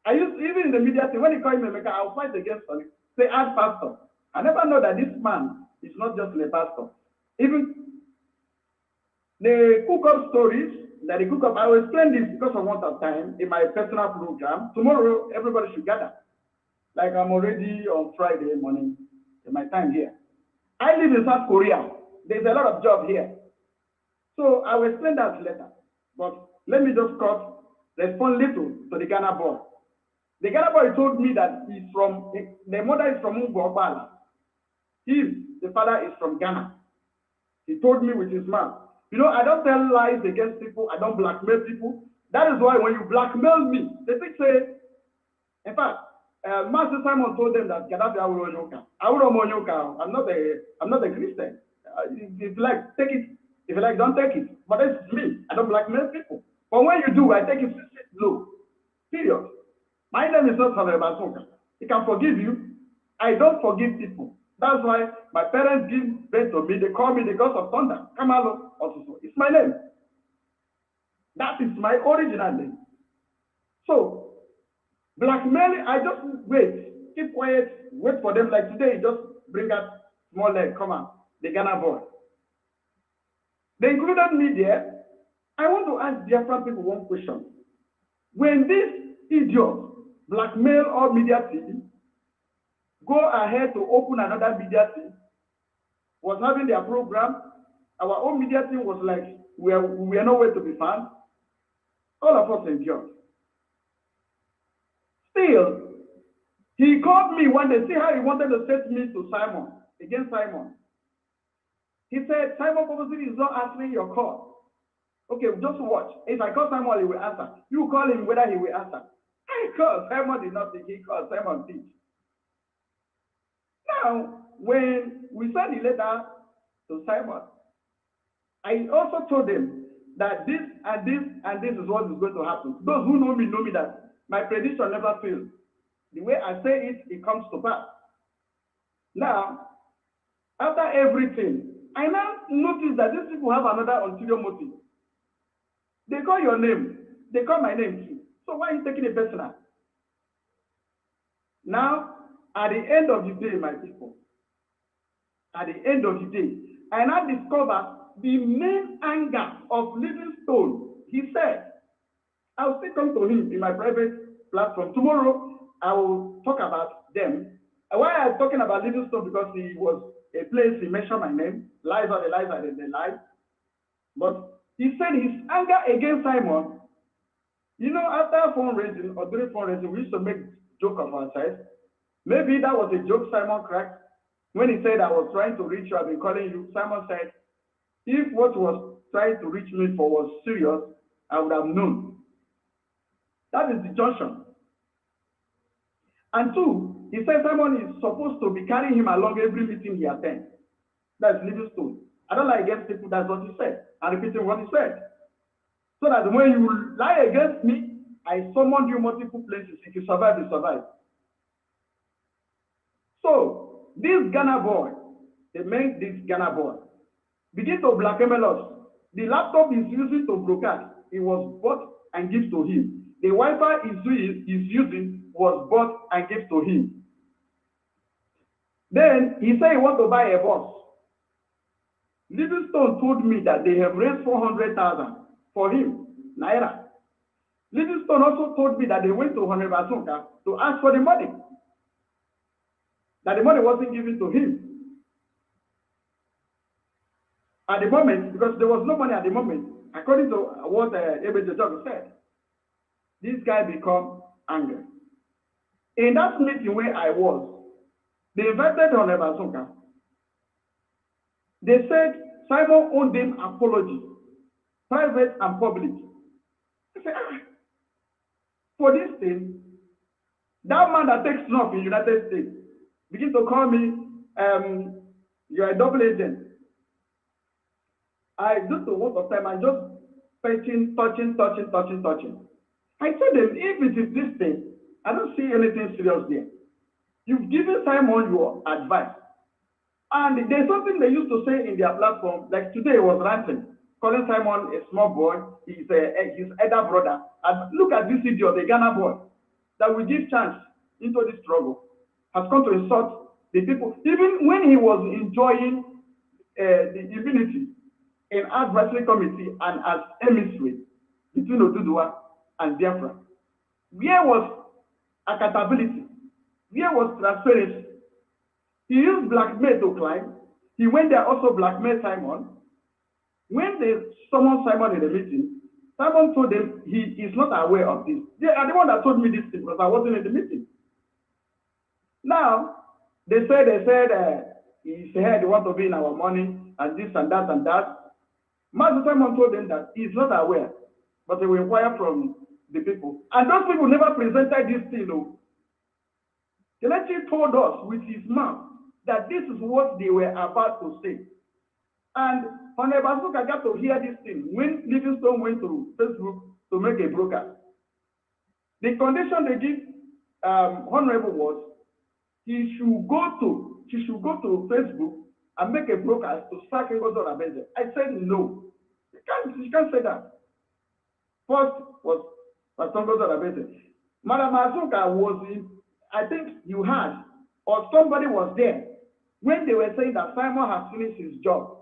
I used to, even in the media thing, when he called me Emeka, I'll fight against Sonny. Say, add pastor. I never know that this man is not just a pastor. Even they cook up stories that the cook up, I will explain this because of want of time in my personal program. Tomorrow, everybody should gather. Like I'm already on Friday morning in my time here. I live in South Korea. There's a lot of job here. So I will explain that later. But let me just respond little to the Ghana boy. The Ghana boy told me that the mother is from Ngobala. The father is from Ghana. He told me with his mouth. You know, I don't tell lies against people. I don't blackmail people. That is why when you blackmail me, they say, in fact, Master Simon told them that Gaddafi Awuronyoka. Awuronyoka. I'm not a Christian. If you like, take it. If you like, don't take it. But that's me. I don't blackmail people. But when you do, I take it low. Period. My name is not Father Basonka. He can forgive you. I don't forgive people. That's why my parents give birth to me. They call me the God of Thunder. Kamalo also. It's my name. That is my original name. So, blackmailing, I just wait. Keep quiet. Wait for them. Like today, just bring out small leg. Come on. The Ghana boy. They included me there. I want to ask Biafra people one question. When this idiot blackmail all media team, go ahead to open another media team, was having their program, our own media team was like, we are nowhere to be found. All of us endured. Still, he called me when they see how he wanted to set me to Simon, against Simon. He said, Simon Purposely is not answering your call. Okay, just watch. If I call Simon, he will answer. You call him whether he will answer. I called. Simon did not think he called. Simon did. Now, when we sent the letter to Simon, I also told them that this and this and this is what is going to happen. Those who know me that my prediction never fails. The way I say it, it comes to pass. Now, after everything, I now notice that these people have another ulterior motive. They call your name. They call my name too. So why are you taking it personal? Now, at the end of the day, my people, at the end of the day, I now discover the main anger of Livingstone. He said, I'll still come to him in my private platform. Tomorrow, I will talk about them. Why I'm talking about Livingstone? Because he was a place, he mentioned my name. Lies are the lies are the lies. But he said his anger against Simon, you know, after fundraising or during fundraising, we used to make joke of ourselves. Maybe that was a joke Simon cracked. When he said, I was trying to reach you, I've been calling you, Simon said, if what was trying to reach me for was serious, I would have known. That is the junction. And two, he said Simon is supposed to be carrying him along every meeting he attends. That's Livingstone. I don't lie against people, that's what he said. I'm repeating what he said. So that when you lie against me, I summoned you multiple places. If you survive, you survive. So, this Ghana boy, they make this Ghana boy begin to blackmail us. The laptop he's using to broadcast, it was bought and given to him. The Wi-Fi he's using was bought and given to him. Then he said he wants to buy a bus. Livingstone told me that they have raised 400,000 for him, Naira. Livingstone also told me that they went to Honorable Asunka to ask for the money. That the money wasn't given to him. At the moment, because there was no money at the moment, according to what Ebete Jog said, this guy became angry. In that meeting where I was, they invited Honorable Asunka. They said Simon owed them apology, private and public. I said, for this thing, that man that takes snuff in the United States begin to call me, you're a double agent. I just a waste of time, I just touching. I told them, if it is this thing, I don't see anything serious there. You've given Simon your advice. And there's something they used to say in their platform, like today was ranting, calling Simon a small boy, he's his elder brother. And look at this idiot, the Ghana boy, that will give chance into this struggle, has come to insult the people. Even when he was enjoying the immunity in advisory committee and as emissary, between Oduduwa and Biafra? Where was accountability? Where was transparency? He used blackmail to climb. He went there also blackmail Simon. When they summoned Simon in the meeting, Simon told them he is not aware of this. They are the one that told me this thing because I wasn't in the meeting. Now, they said he said they want to be in our money and this and that and that. Master Simon told them that he is not aware, but they will inquire from the people. And those people never presented this thing. No. Kelechi told us with his mouth that this is what they were about to say. And Honorable Asuka got to hear this thing when Livingstone went to Facebook to make a broadcast. The condition they give Honorable was she should go to Facebook and make a broadcast to sack Ngozi Abeze. I said no. She can't say that. First was Ngozi Abeze. Madam Asuka was in, I think you had, or somebody was there when they were saying that Simon has finished his job.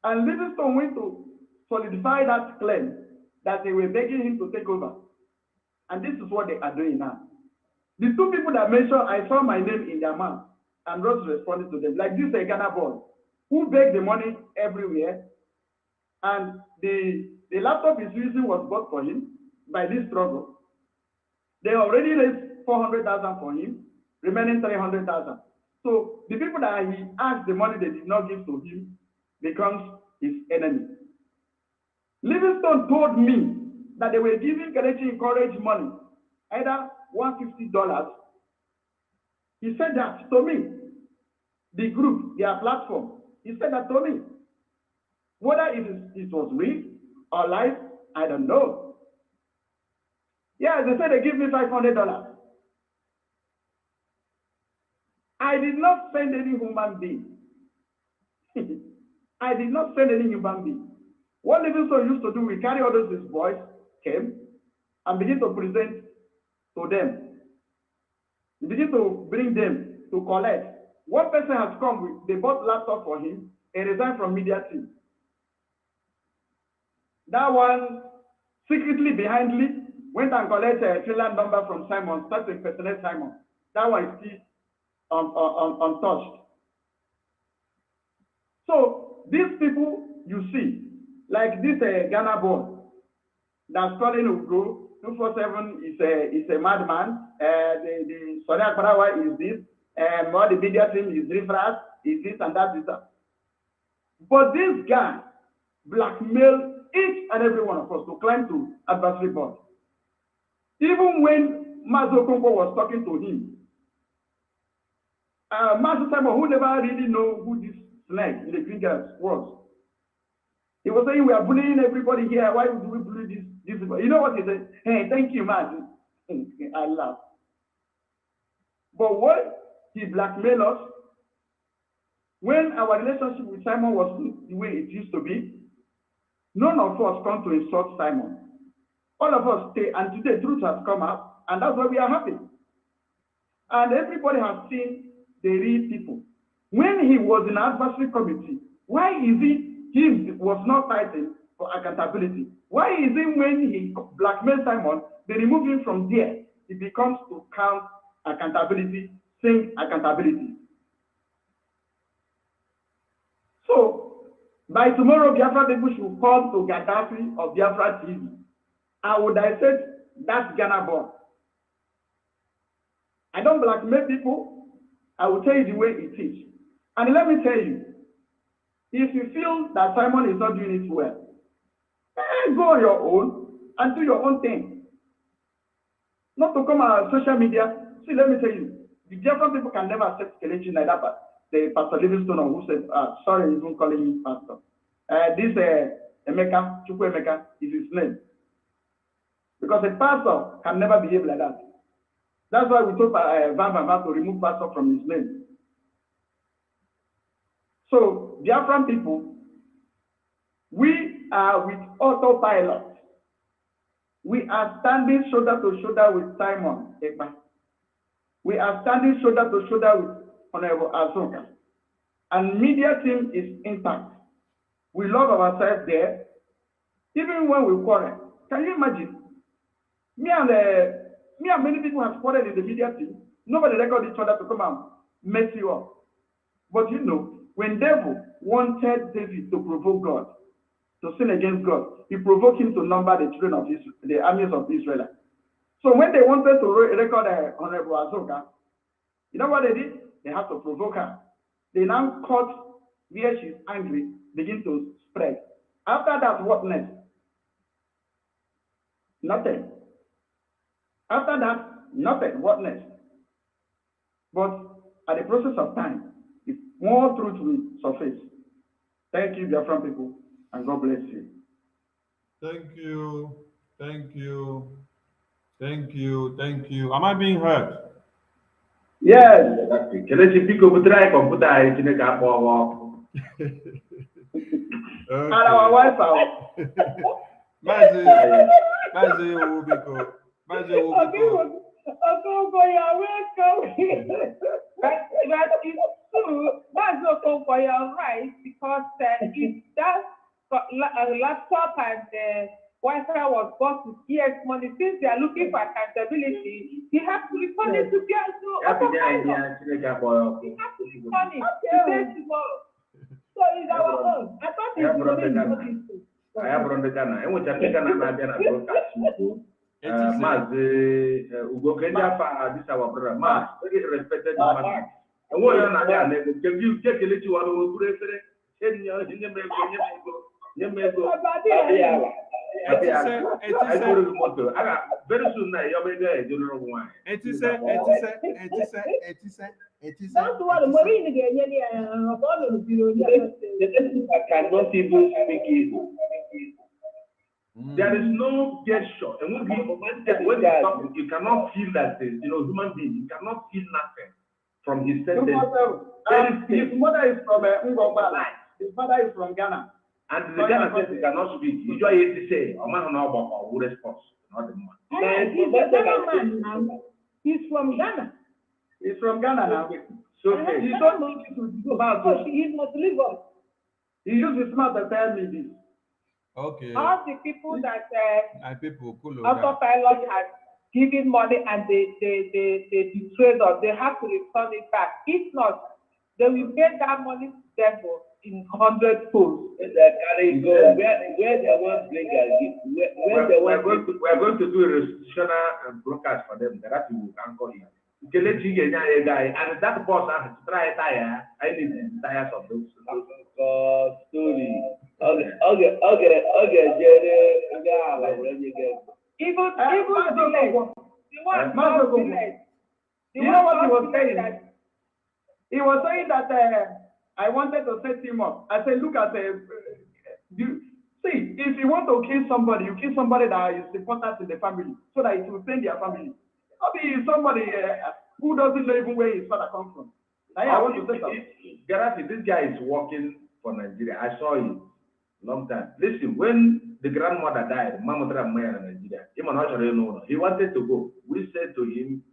And Livingstone went to solidify that claim that they were begging him to take over. And this is what they are doing now. The two people that mentioned, I saw my name in their mouth and Rose responded to them. Like this Ghana boy who begged the money everywhere. And the laptop he's using was bought for him by this struggle. They already raised 400,000 for him, remaining 300,000. So the people that he asked the money they did not give to him becomes his enemy. Livingstone told me that they were giving Kelechi Encourage money, either $150. He said that to me. The group, their platform, he said that to me. Whether it was real or live, I don't know. Yeah, they said they give me $500. I did not send any human being. I did not send any human being. What Livingstone used to do, we carry all those his boys came and begin to present to them. We begin to bring them to collect. One person has come with, they bought laptop for him and resigned from media team. That one, secretly, behindly, went and collected a Finland number from Simon, started to impersonate Simon. That one is still untouched. So, these people you see, like this Ghana boy that's calling Ugo, 247 is a madman, the Sonia Parawa is this, all the media team is refresh, is this and that, is that. But this guy blackmailed each and every one of us to climb to advisory board. Even when Mazo Konko was talking to him, Master Simon, who never really know who this snake in the green grass was, he was saying, we are bullying everybody here. Why do we bully this people? You know what he said? Hey, thank you, man. I laugh. But when he blackmailed us, when our relationship with Simon was the way it used to be, none of us come to insult Simon. All of us stay, and today truth has come out, and that's why we are happy. And everybody has seen the real people. When he was in the advisory committee, why is he was not fighting for accountability? Why is it when he blackmailed Simon, they remove him from there, it becomes to count accountability, sing accountability. So, by tomorrow, Biafra people should come to Gaddafi or Biafra TV. I would have said, that's Ghana born. I don't blackmail people. I will tell you the way it is. And let me tell you, if you feel that Simon is not doing it well, go on your own and do your own thing. Not to come on social media. See, let me tell you, the different people can never accept Kelechi like that, but the Pastor Livingstone who said, sorry, even calling him pastor. This Emeka, Chukwu Emeka is his name. Because a pastor can never behave like that. That's why we told Van Van to remove pastor from his name. So, Biafran people, we are with autopilot. We are standing shoulder to shoulder with Simon Ekpa. We are standing shoulder to shoulder with Honorable Asuka. And media team is intact. We love ourselves there. Even when we quarrel, can you imagine? Me and many people have quarreled in the media team. Nobody record each other to come and mess you up. But you know, when devil wanted David to provoke God, to sin against God, he provoked him to number the children of Israel, the armies of Israel. So when they wanted to record Honorable Azoka, you know what they did? They had to provoke her. They now caught where she's angry, begin to spread. After that, what next? Nothing. After that, nothing. What next? But at the process of time, more truth will surface. Thank you, Biafran people, and God bless you. Thank you. Thank you. Thank you. Thank you. Am I being heard? Yes. Kelechi biko butere anyị kọmputa anyị Chineke akpọọ. And our wife out. Mazi Owubiko. Mazi Owubiko. Okonkwo, you're welcome. But it's true. That's Okonkwo, you're right, because if that laptop and Wi-Fi was bought with ES money, since they are looking for accountability, he has to return it to Pierre. He has to return it. So it's our own. I thought it's I have run the Ghana. And which I think I'm not broadcast. Mazi Ugo Kenya for this our brother. Maz, very respected man. And what you're not there, can you take a little one who put it in your very soon now, you'll be there. You know why? It is That's what Marine again. I cannot even speak it. There is no gesture, and when you stop, you cannot feel that human being. You cannot feel nothing from his sentence. His mother is from Ngogba. His father is from Ghana. And the Ghana says he cannot speak. You just have to say, "Oh man, no, but who responds?" Not the man. He's a Ghana man now. He's from Ghana. He's from Ghana now. So he don't need to go back. He must leave us. He used his mouth to tell me this. Okay. All the people that my people, autopilot has given money and they betrayed us, they have to return it back. If not, they will pay that money to devil in 100-fold. Where they want we're going to do a restitutional broadcast for them. That we can call it. And that boss has to try tire. I need the tires of those story. Okay. Even the you know what he was saying? He was saying that I wanted to set him up. I said, look at see, if you want to kill somebody, you kill somebody that is important in the family, so that it will send their family. Maybe somebody who doesn't know even where his father comes from. Now, I want to say something. Garasi, this guy is working for Nigeria. I saw him long time. Listen, when the grandmother died, Mama in Nigeria, he wanted to go. We said to him,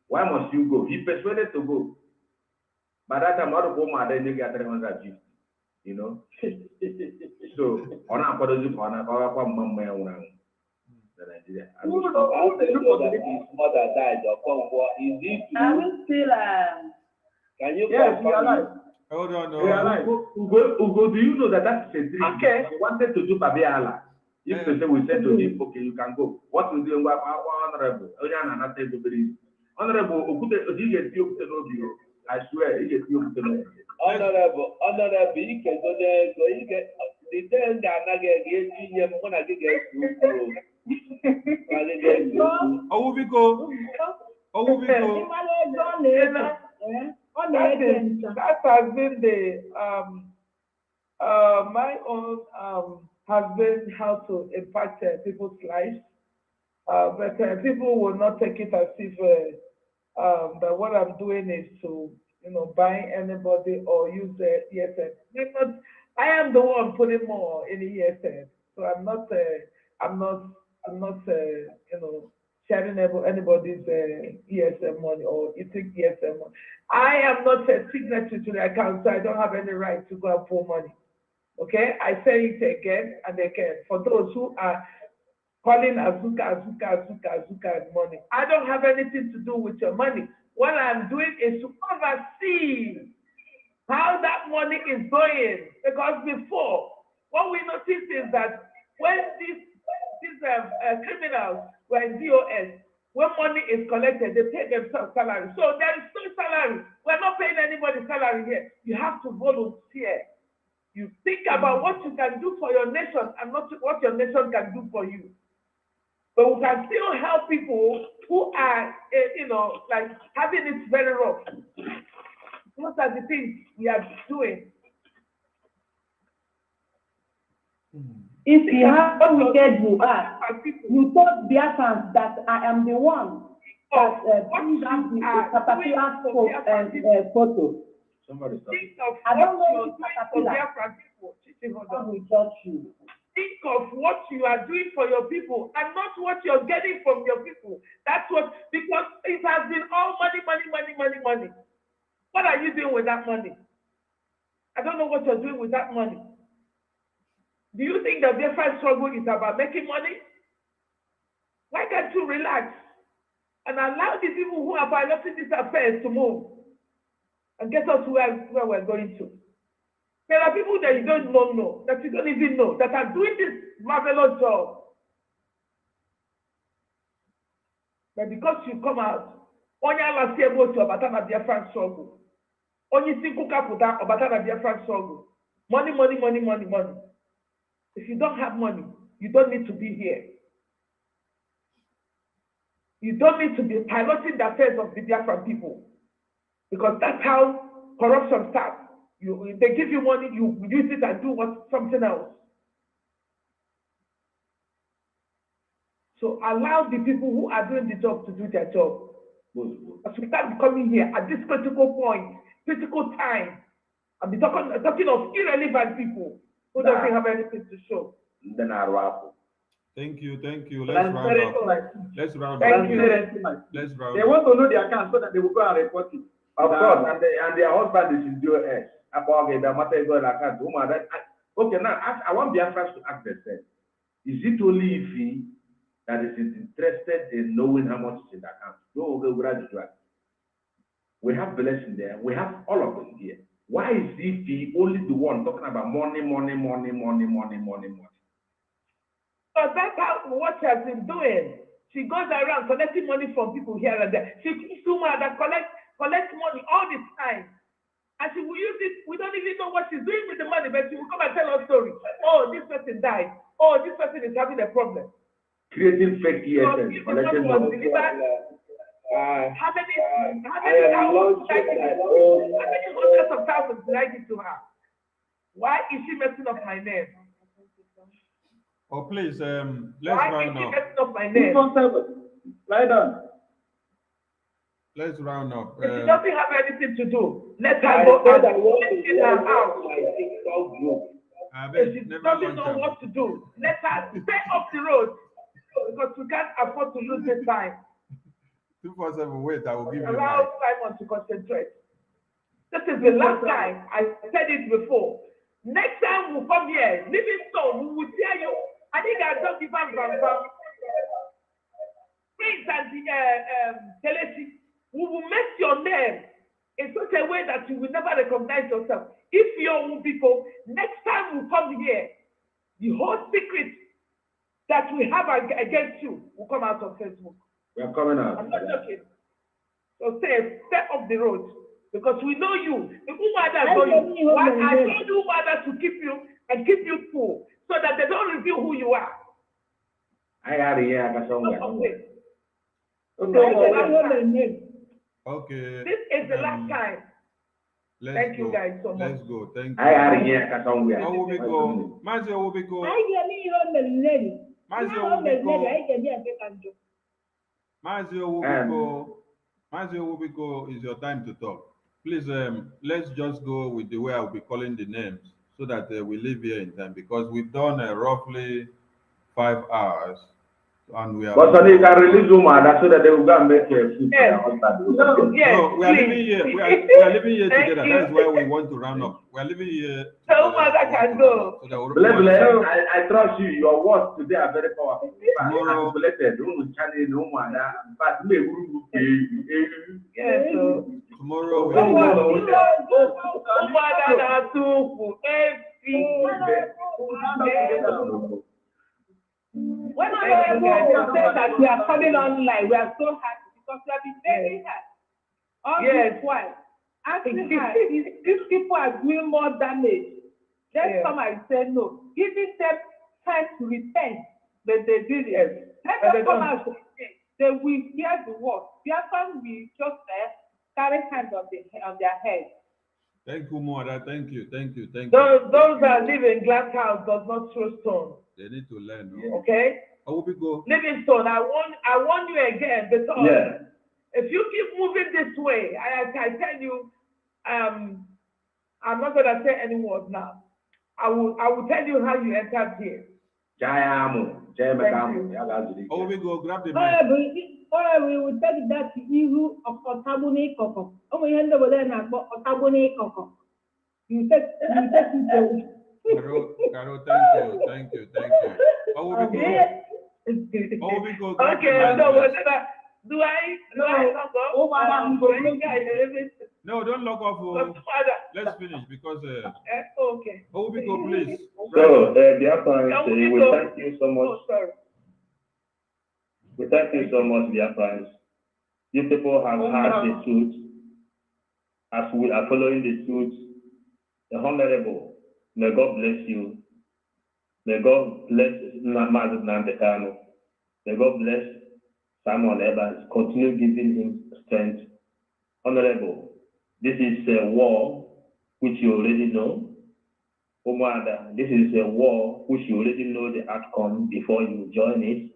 why must you go? He persuaded to go. By that time, all the home are then get 350, you know. So, on a producer, on a power Nigeria. His mother died of war. Is it true? Still Can you confirm? Hold on, Ugo, do you know that that's a dream? Okay. He wanted to do Babiala. If they say we said to him, okay, you can go. What will do? Honorable. Honorable, I swear, he gets you. Honorable, you can go there, so you get the thing that I get you when I get that has been the my own has been how to impact people's lives, but people will not take it as if that what I'm doing is to buy anybody or use the ESN. I am the one putting more in the ESN, so I'm not sharing anybody's ESM money or eating ESM money. I am not a signatory to the account, so I don't have any right to go and pull money. Okay, I say it again and again for those who are calling Azuka money. I don't have anything to do with your money. What I'm doing is to oversee how that money is going. Because before, what we noticed is that when these criminals were in DOS, when money is collected, they pay themselves salary. So there is no salary. We're not paying anybody salary here. You have to volunteer. You think about what you can do for your nation and not what your nation can do for you. But we can still help people who are, like having it very rough. What are the things we are doing? If you have wicked you are, you told Biafrans that I am the one that brings out the caterpillar photo. Somebody stop. Think of I don't know what if you are caterpillar doing for Biafran people. will judge you. Think of what you are doing for your people and not what you're getting from your people. That's what, because it has been all money. What are you doing with that money? I don't know what you're doing with that money. Do you think the Biafran struggle is about making money? Why can't you relax and allow the people who are piloting these affairs to move and get us where we're going to? There are people that you don't know, that you don't even know, that are doing this marvelous job. But because you come out, only Allah say able to Obatana Biafran struggle. Only single capital Obatana Biafran struggle. Money. If you don't have money, you don't need to be here. You don't need to be piloting the affairs of the Biafran people. Because that's how corruption starts. They give you money, you use it and do something else. So allow the people who are doing the job to do their job. As we start coming here at this critical point, critical time, I'll be talking of irrelevant people who don't have anything to show. Then I wrap. Thank you. Let's round up. Let's round up. Let's round up. They want to know their account so that they will go and report it. Of course, and their husband is in DOS. Okay, now I want Biafrans to ask themselves: is it only Ife that is interested in knowing how much is in the account? No, we have blessing there. We have all of them here. Why is Ife only the one talking about money? So that's what she has been doing. She goes around collecting money from people here and there. She's someone that collects money all the time. And she will use it. We don't even know what she's doing with the money, but she will come and tell us stories. Oh, this person died. Oh, this person is having a problem. Creating fake ESN. Collecting money. How many hundreds of thousands did I give to her? Why is she messing up my name? Oh, please, let's Why round is she up. messing up my name? Right on. Let's round up. If she doesn't have anything to do, let her go and in her house. If she doesn't know what to do, let her stay off the road because we can't afford to lose this time. 247, wait, I will give you Allow Simon to concentrate. This is the last time. I said it before. Next time we'll come here, Livingstone, we will tell you. I think I don't give up Prince and Telesi, we will make your name in such a way that you will never recognize yourself. If you're people, next time we come here, the whole secret that we have against you will come out on Facebook. We are coming out. I'm not joking. So stay off the road because we know you. The UMUADA know you. I told you UMUADA to keep you and keep you cool so that they don't reveal who you are. I got it. Yeah, I got somewhere. Okay. This is the last time. Thank you guys so much. Let's go. Thank you. I got it. Yeah, I got somewhere. Owobiko. Mazi Owobiko. Mazi Owobiko, is your time to talk. Please, let's just go with the way I'll be calling the names so that we leave here in time because we've done roughly 5 hours. and we are. But so they can release UMUADA so that they will go and make food for their husband. No, we are living here. We are living here together. That is why we want to round up. We are living here. So UMUADA can go. I trust you. Your words today are very powerful. Tomorrow, tomorrow we when I say that we are coming online, we are so happy because we have been very happy. All this while, asking her, these people are doing more damage. Then some I say no, giving them time to repent, but they did it. Let them come out to repent. They will hear the word. Biafra will just carry hands on their head. Thank you, Mother. Thank you. Those that live in glass house does not throw stone. They need to learn. No? Okay. I will be go. Living stone. I warn you again because if you keep moving this way, I tell you, I'm not gonna say any words now. I will tell you how you entered here. Oh, we go grab the mic. We will take that issue of Otabune Koko. Oh, we end over there now, Otabune Koko. You said Carol, thank you. Oh, we go grab the mic. Do I log off? No, don't log off. Let's finish because. Okay. Oh, we go, please. So, Biafra, we thank you so much. Oh, sorry. We thank you so much, Biafra. You people have heard the truth. As we are following the truth, the Honorable, may God bless you. May God bless NNAMDI Kanu. May God bless Simon Evans. Continue giving him strength. Honorable, this is a war which you already know. UMUADA, this is a war which you already know the outcome before you join it.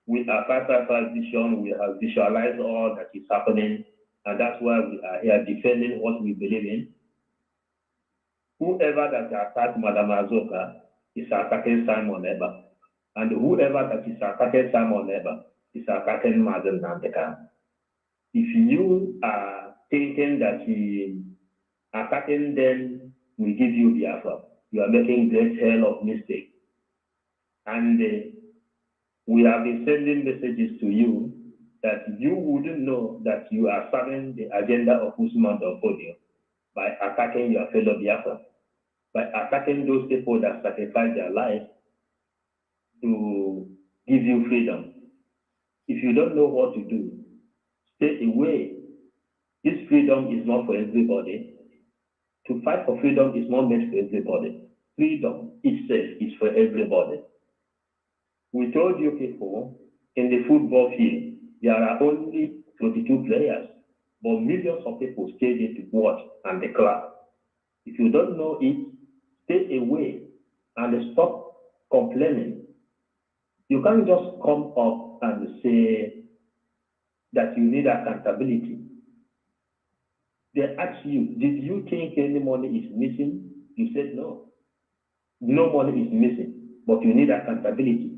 With our 555 vision, we have visualized all that is happening, and that's why we are here defending what we believe in. Whoever that attacked Madam Azoka is attacking Simon Eba, and whoever that is attacking Simon Eba is attacking Madam Nandeka. If you are thinking that he attacking them will give you Biafra, you are making great hell of mistake. And we have been sending messages to you that you wouldn't know that you are serving the agenda of Usman Danfodio by attacking your fellow Biafra, by attacking those people that sacrifice their life to give you freedom. If you don't know what to do, stay away. This freedom is not for everybody. To fight for freedom is not meant for everybody. Freedom itself is for everybody. We told you people in the football field, there are only 22 players, but millions of people stay there to watch and declare. If you don't know it, stay away and stop complaining. You can't just come up and say that you need accountability. They ask you, did you think any money is missing? You said no. No money is missing, but you need accountability.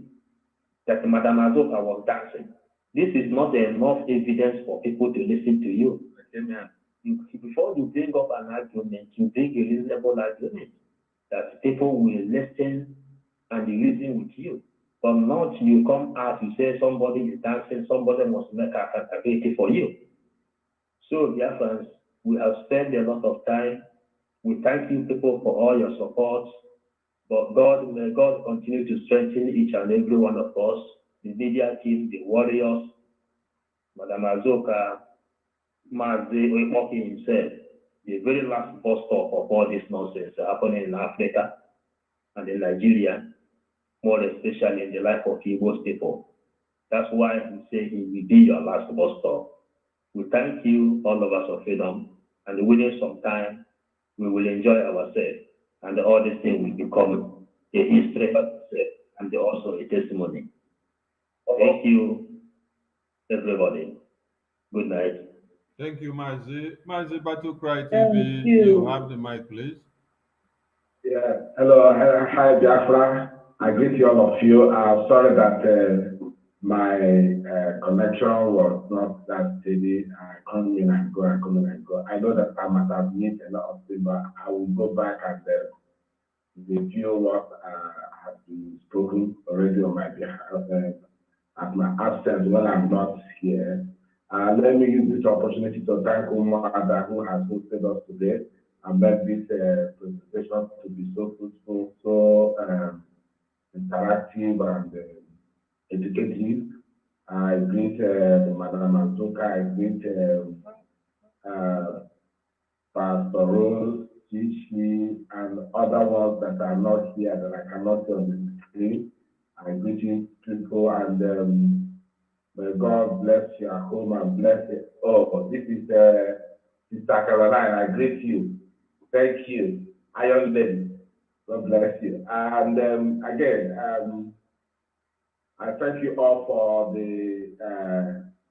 That Madam Azoka was dancing. This is not enough evidence for people to listen to you. Amen. Before you bring up an argument, you bring a reasonable argument that people will listen and reason with you. But not you come out, you say somebody is dancing, somebody must make accountability for you. So, dear friends, we have spent a lot of time. We thank you people for all your support. But may God continue to strengthen each and every one of us, the media team, the warriors, Madam Azoka, Mazi Oimoki himself, the very last bus stop of all this nonsense happening in Africa and in Nigeria, more especially in the life of Igbo people. That's why we say he will be your last bus stop. We thank you, all of us of freedom, and within some time, we will enjoy ourselves. And all these things will become a history and also a testimony. Thank you, everybody. Good night. Thank you, Mazi. Mazi Battle Cry TV, you have the mic, please. Yeah. Hello, hi, Biafra. I greet you all of you. Sorry that my connection was not that steady. I come in and go, I come in and go. I know that I must have missed a lot of things, but I will go back and review what has been spoken already on my behalf at my absence when I'm not here. Let me use this opportunity to thank UMUADA who has hosted us today and made this presentation to be so fruitful, so interactive and educative. I greet Madam Azuka, I greet Pastor Rose, Chichi, and other ones that are not here that I cannot see on the screen. I greet you people and may God bless your home and bless it. Oh, this is Sister Caroline. I greet you. Thank you. Iron Lady. God bless you. And again, I thank you all for the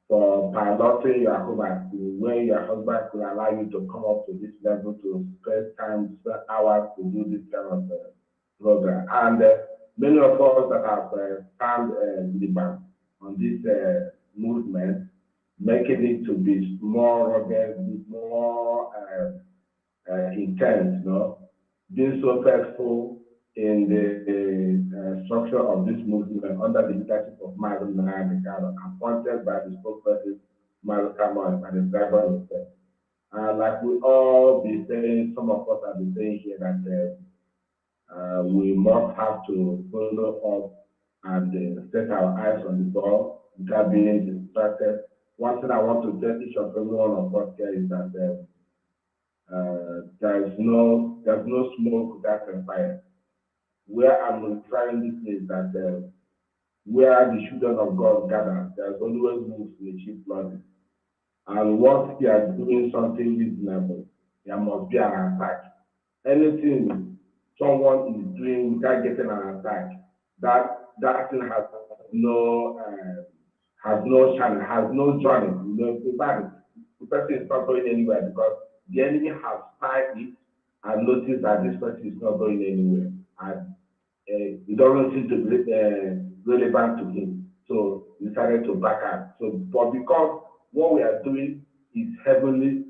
for piloting your home at where your husband could allow you to come up to this level to spend time, spend hours to do this kind of program. And many of us that have stand the bank on this movement, making it to be more rugged, more intense, you know, being so faithful in the structure of this movement under the leadership of Madam NNAMDI, appointed by the spokesperson, Madam Kanu, and the driver himself. Like we all be saying, some of us have been saying here that we must have to follow up and set our eyes on the ball without being distracted. One thing I want to tell each of every one of us here is that there's no smoke without a fire. Where I'm referring this is that where the children of God gather, there's always moves to achieve blood. And once they are doing something reasonable, there must be an attack. Anything someone is doing without getting an attack, that thing has no channel, has no journey. You know, in fact, the person is not going anywhere because the enemy has spied it and noticed that this person is not going anywhere. And it doesn't seem to be relevant to him. So he decided to back out. So, but because what we are doing is heavenly,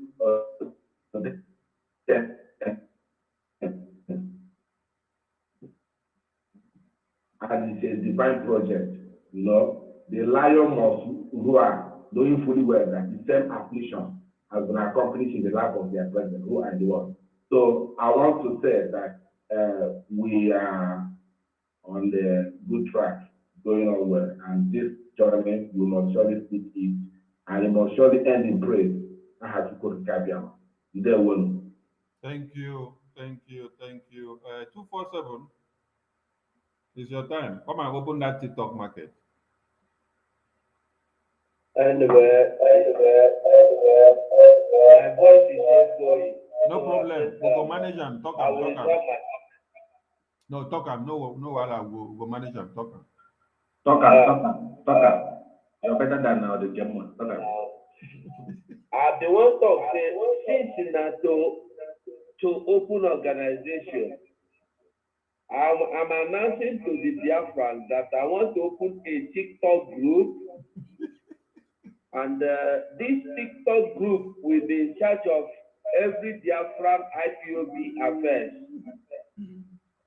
and it's a divine project, you know. The lion must roar, knowing fully well that the same affliction has been accomplished in the life of their president, who are the one. So I want to say that we are on the good track, going on well, and this journey we must surely speak it, and it must surely end in praise. I have to go to Kabiam. There will. Thank you. 247 is your time. Come and open that TikTok market. Anywhere. My voice is just going. No problem. We go manage and talk. No, talk. No, we'll go manage and talk. Talk. You're better than the German. The one talk say since to open organization. I'm announcing to the Biafrans that I want to open a TikTok group, and this TikTok group will be in charge of every Biafran IPOB affairs.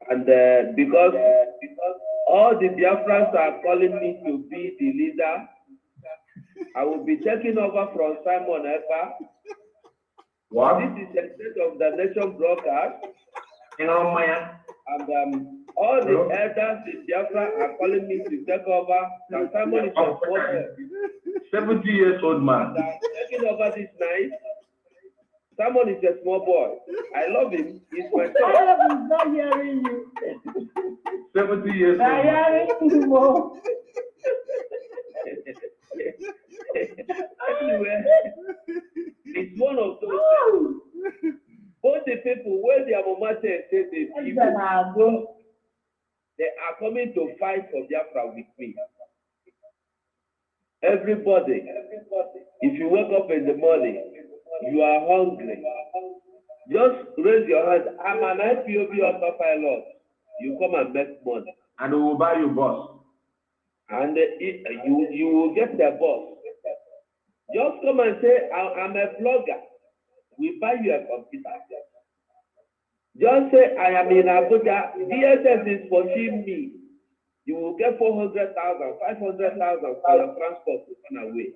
And because all the Biafrans are calling me to be the leader, I will be taking over from Simon Epa. What? This is a state of the nation broadcast. And all the elders in Biafra are calling me to take over. And Simon is a 70 years old man. Taking over this night. Simon is a small boy. I love him. He's my son. I'm not hearing you. 70 years old. I'm hearing you more. Anyway, it's one of those. Both the people where their mama say they are coming to fight for Biafra with me. Everybody, if you wake up in the morning, you are hungry, just raise your hand. I'm an IPOB autopilot. You come and make money. And we will buy you bus. and you will get the boss. Just come and say, I'm a blogger. We buy you a computer. Just say, I am in Abuja. DSS is pushing me. You will get 400,000, 500,000 for your transport to run away.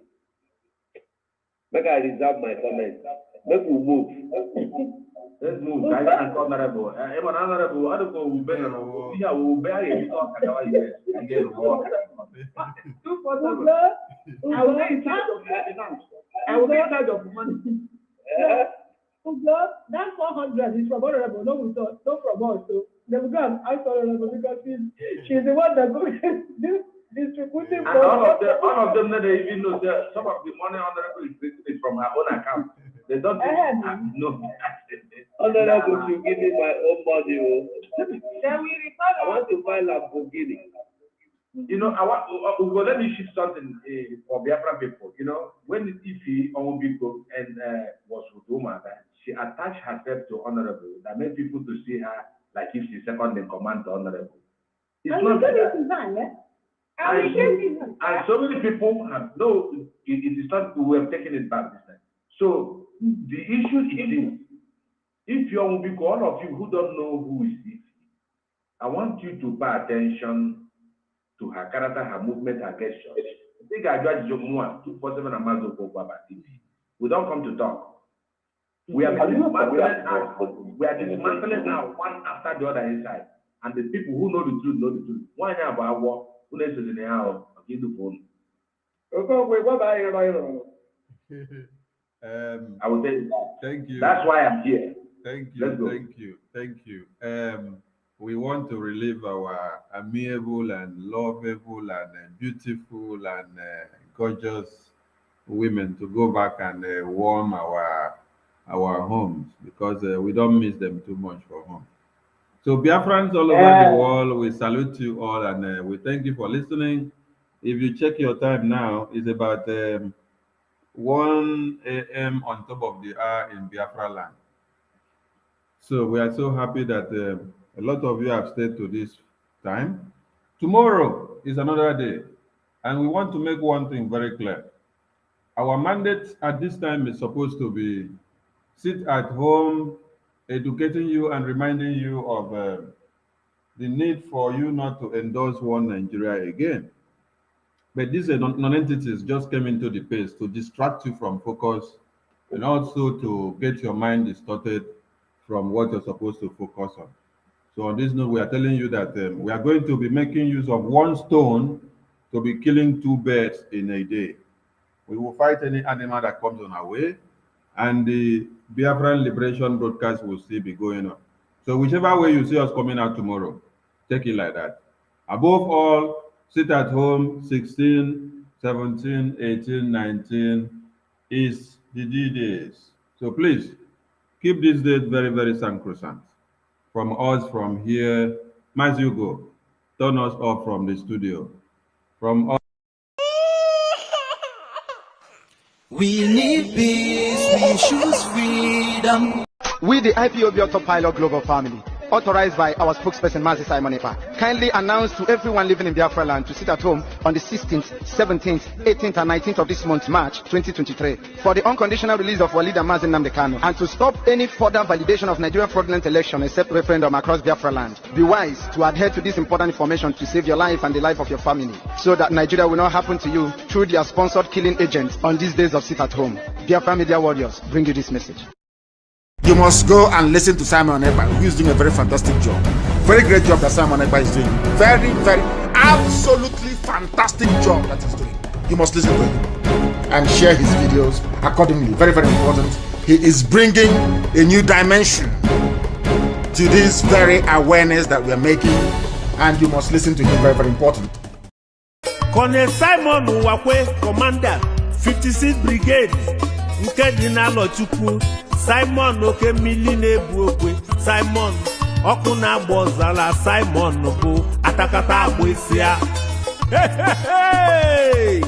Make I reserve my comment. Make we move. Let's move. Guys, and honorable. Even honorable, I don't know who better. Yeah, who better you talk about it. Again, I will get in charge of the I will get in charge of the money. That 400 is from Honorable, not from us. So they will go and ask Honorable because she's the one that goes distributing. And all of them, they even know that some of the money Honorable is from her own account. They don't know. Honorable, you give me my own money. Then we record. I want to buy Lamborghini. You know, well, let me shift something for Biafra people. You know, when Ifi Onwubiko and was with UMUADA, she attached herself to Honorable. That made people to see her like if she's second in command to Honorable. It's not like that. And so many people have it is not, we have taken it back this time. So the issue is this. If you're Onwubiko, all of you who don't know who is Ifi, I want you to pay attention to her character, her movement, her gestures. I think I judge Jomua 247 and Mazo Pogba. We don't come to talk. We are dismantling now one after the other inside. And the people who know the truth know the truth. Why now about what? Who knows in the house? Give the phone. I will tell you that. Thank you. That's why I'm here. Thank you. Thank you. We want to relive our amiable and lovable and beautiful and gorgeous women to go back and warm our homes because we don't miss them too much for home. So Biafrans all over the world, we salute you all and we thank you for listening. If you check your time now, it's about 1 a.m. on top of the hour in Biafra land. So we are so happy that a lot of you have stayed to this time. Tomorrow is another day. And we want to make one thing very clear. Our mandate at this time is supposed to be sit at home, educating you and reminding you of the need for you not to endorse one Nigeria again. But these non-entities just came into the pace to distract you from focus and also to get your mind distorted from what you're supposed to focus on. So on this note, we are telling you that we are going to be making use of one stone to be killing 2 birds in a day. We will fight any animal that comes on our way, and the Biafran Liberation broadcast will still be going on. So whichever way you see us coming out tomorrow, take it like that. Above all, sit at home. 16, 17, 18, 19 is the D-days. So please, keep this date very, very sacrosanct. From us, from here, as you go, turn us off from the studio. From us. We need peace, we choose freedom. We, the IPOB Autopilot Global Family, authorized by our spokesperson, Mazi Simon Ekpa, kindly announce to everyone living in Biafra land to sit at home on the 16th, 17th, 18th, and 19th of this month, March 2023, for the unconditional release of our leader, NNAMDI Kanu, and to stop any further validation of Nigerian fraudulent election except referendum across Biafra land. Be wise to adhere to this important information to save your life and the life of your family, so that Nigeria will not happen to you through their sponsored killing agents on these days of sit at home. Biafra Media Warriors bring you this message. You must go and listen to Simon Ekpa, who is doing a very fantastic job. Very great job that Simon Ekpa is doing. Very, very, absolutely fantastic job that he's doing. You must listen to him and share his videos accordingly. Very, very important. He is bringing a new dimension to this very awareness that we are making, and you must listen to him. Very, very important. Colonel Simon Uwakwe, Commander, 56th Brigade, Nkedina Lochukwu, Simon Oke Miline Buokwe, Simon Okuna Bozala, Simon Obo Atakata Aboisia. Hey!